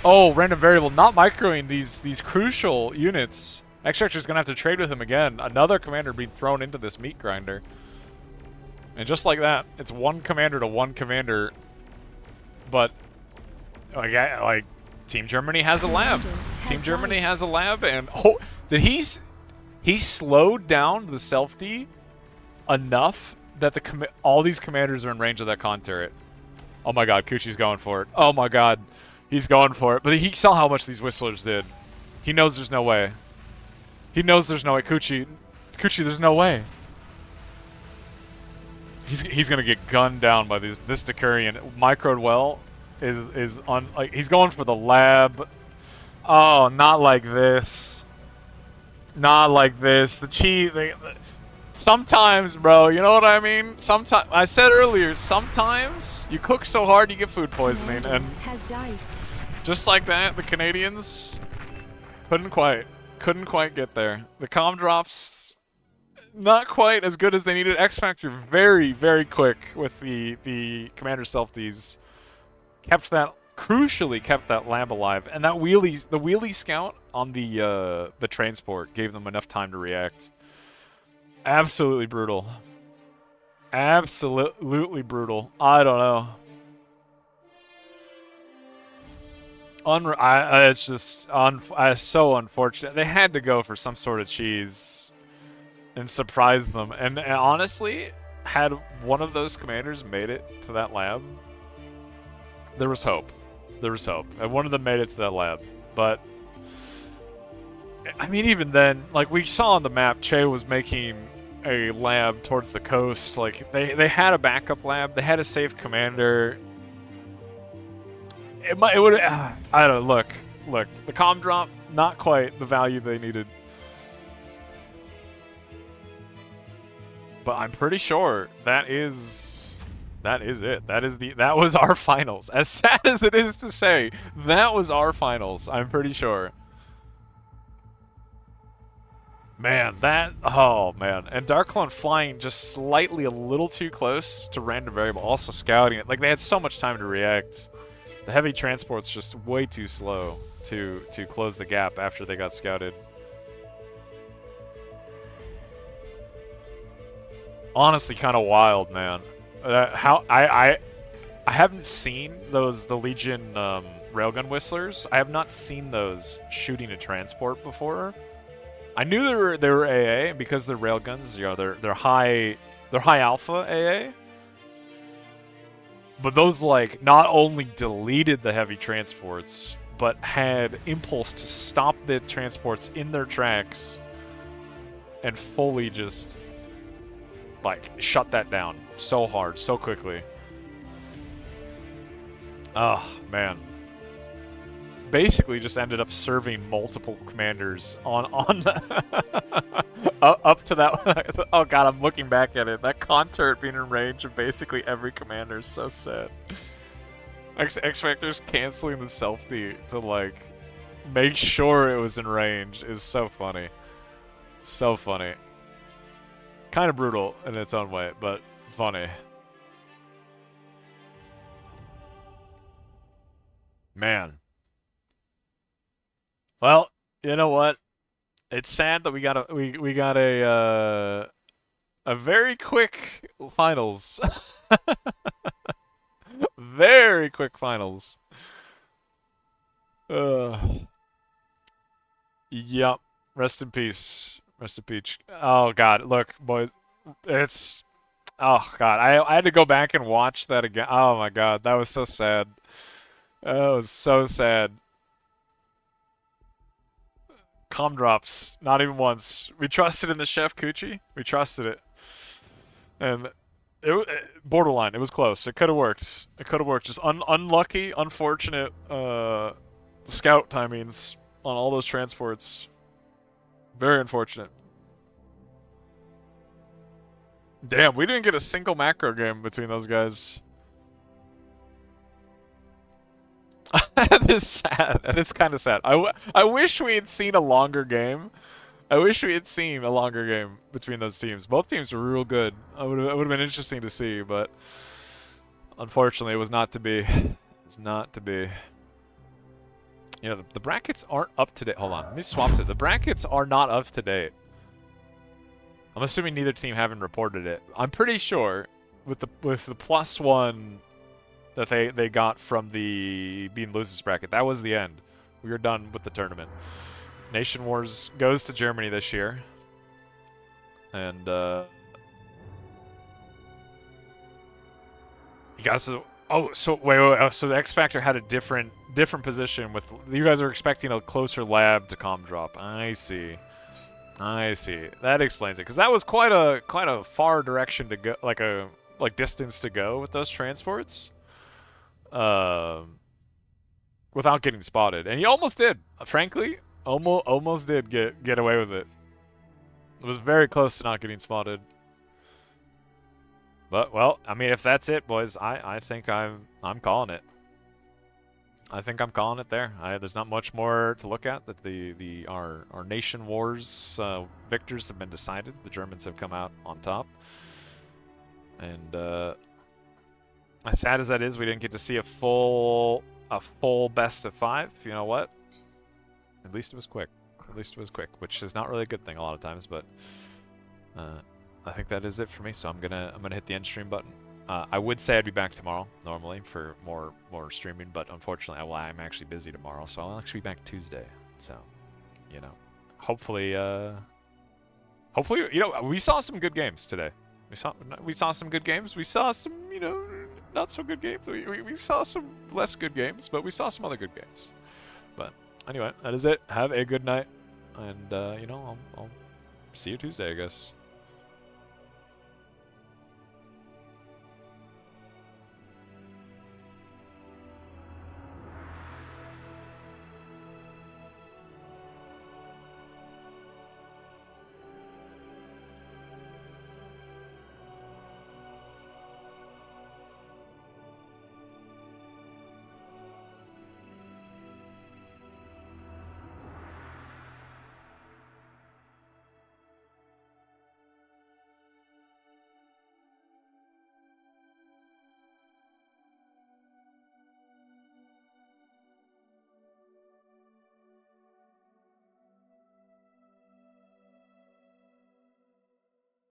Oh, random variable not microing these crucial units. X Factor's gonna have to trade with him again. Another commander being thrown into this meat grinder. And just like that, it's one commander to one commander. But like Team Germany has a lab. Team Germany has a lab, and oh, did he slowed down the self-D enough that all these commanders are in range of that con turret. Oh my God, Kuchi's going for it. Oh my God, he's going for it. But he saw how much these Whistlers did. He knows there's no way. He knows there's no way. Kuchi, there's no way. He's gonna get gunned down by this Decurion. Microed well is on. Like, he's going for the lab. Oh, not like this. Not like this. Sometimes, bro, you know what I mean? Sometimes, I said earlier, sometimes you cook so hard you get food poisoning, and has died. Just like that, the Canadians couldn't quite get there. The comm drops, not quite as good as they needed. X Factor very, very quick with the commander self-Ds. Crucially kept that lab alive, and the wheelie scout on the transport gave them enough time to react. Absolutely brutal. Absolutely brutal. I don't know. It's just so unfortunate. They had to go for some sort of cheese and surprise them. And honestly, had one of those commanders made it to that lab, there was hope. There was hope. And one of them made it to that lab. But, I mean, even then, like we saw on the map, Che was making a lab towards the coast. Like, they had a backup lab. They had a safe commander. It would. I don't know. Look. The comm drop, not quite the value they needed. But I'm pretty sure that is it. That was our finals. As sad as it is to say, that was our finals. I'm pretty sure. Man, that... Oh, man. And Dark Clone flying just slightly a little too close to random variable, also scouting it. Like, they had so much time to react. The heavy transport's just way too slow to close the gap after they got scouted. Honestly, kind of wild, man. How I haven't seen the Legion railgun whistlers. I have not seen those shooting a transport before. I knew they were AA because they're railguns. You know, they're high alpha AA. But those like not only deleted the heavy transports, but had impulse to stop the transports in their tracks and fully just like shut that down so hard, so quickly. Oh, man. Basically just ended up serving multiple commanders on the up to that. Oh god, I'm looking back at it. That concert being in range of basically every commander is so sad. X Factor's canceling the selfie to like make sure it was in range is so funny. So funny. Kind of brutal in its own way, but funny. Man. Well, you know what? It's sad that we got a very quick finals. Very quick finals. Yep. Rest in peace. Rest in peace. Oh god, look, boys. It's oh god. I had to go back and watch that again. Oh my god, that was so sad. That was so sad. Comm drops. Not even once. We trusted in the Chef Coochie. We trusted it. And borderline. It was close. It could have worked. It could have worked. Just unlucky, unfortunate scout timings on all those transports. Very unfortunate. Damn, we didn't get a single macro game between those guys. That is sad. That is kind of sad. I wish we had seen a longer game. I wish we had seen a longer game between those teams. Both teams were real good. It would have been interesting to see, but unfortunately, it was not to be. It was not to be. You know, the brackets aren't up to date. Hold on, let me swap it. The brackets are not up to date. I'm assuming neither team haven't reported it. I'm pretty sure with the +1 that they got from the being losers bracket, that was the end. We were done with the tournament. Nation Wars goes to Germany this year, and you guys. So wait. So the X Factor had a different position with you guys are expecting a closer lab to comm drop. I see. That explains it, because that was quite a far direction to go, like distance to go with those transports. Without getting spotted, and he almost did. Frankly, almost did get away with it. It was very close to not getting spotted. But well, I mean, if that's it, boys, I think I'm calling it. I think I'm calling it there. There's not much more to look at. That our nation wars victors have been decided. The Germans have come out on top, and as sad as that is, we didn't get to see a full best of 5. You know what? At least it was quick. At least it was quick, which is not really a good thing a lot of times. But I think that is it for me. So I'm gonna hit the end stream button. I would say I'd be back tomorrow normally for more streaming, but unfortunately, I'm actually busy tomorrow, so I'll actually be back Tuesday. So, you know, hopefully, you know, we saw some good games today. We saw some good games. We saw some, you know, not so good games. We saw some less good games, but we saw some other good games. But anyway, that is it. Have a good night, and you know, I'll see you Tuesday, I guess.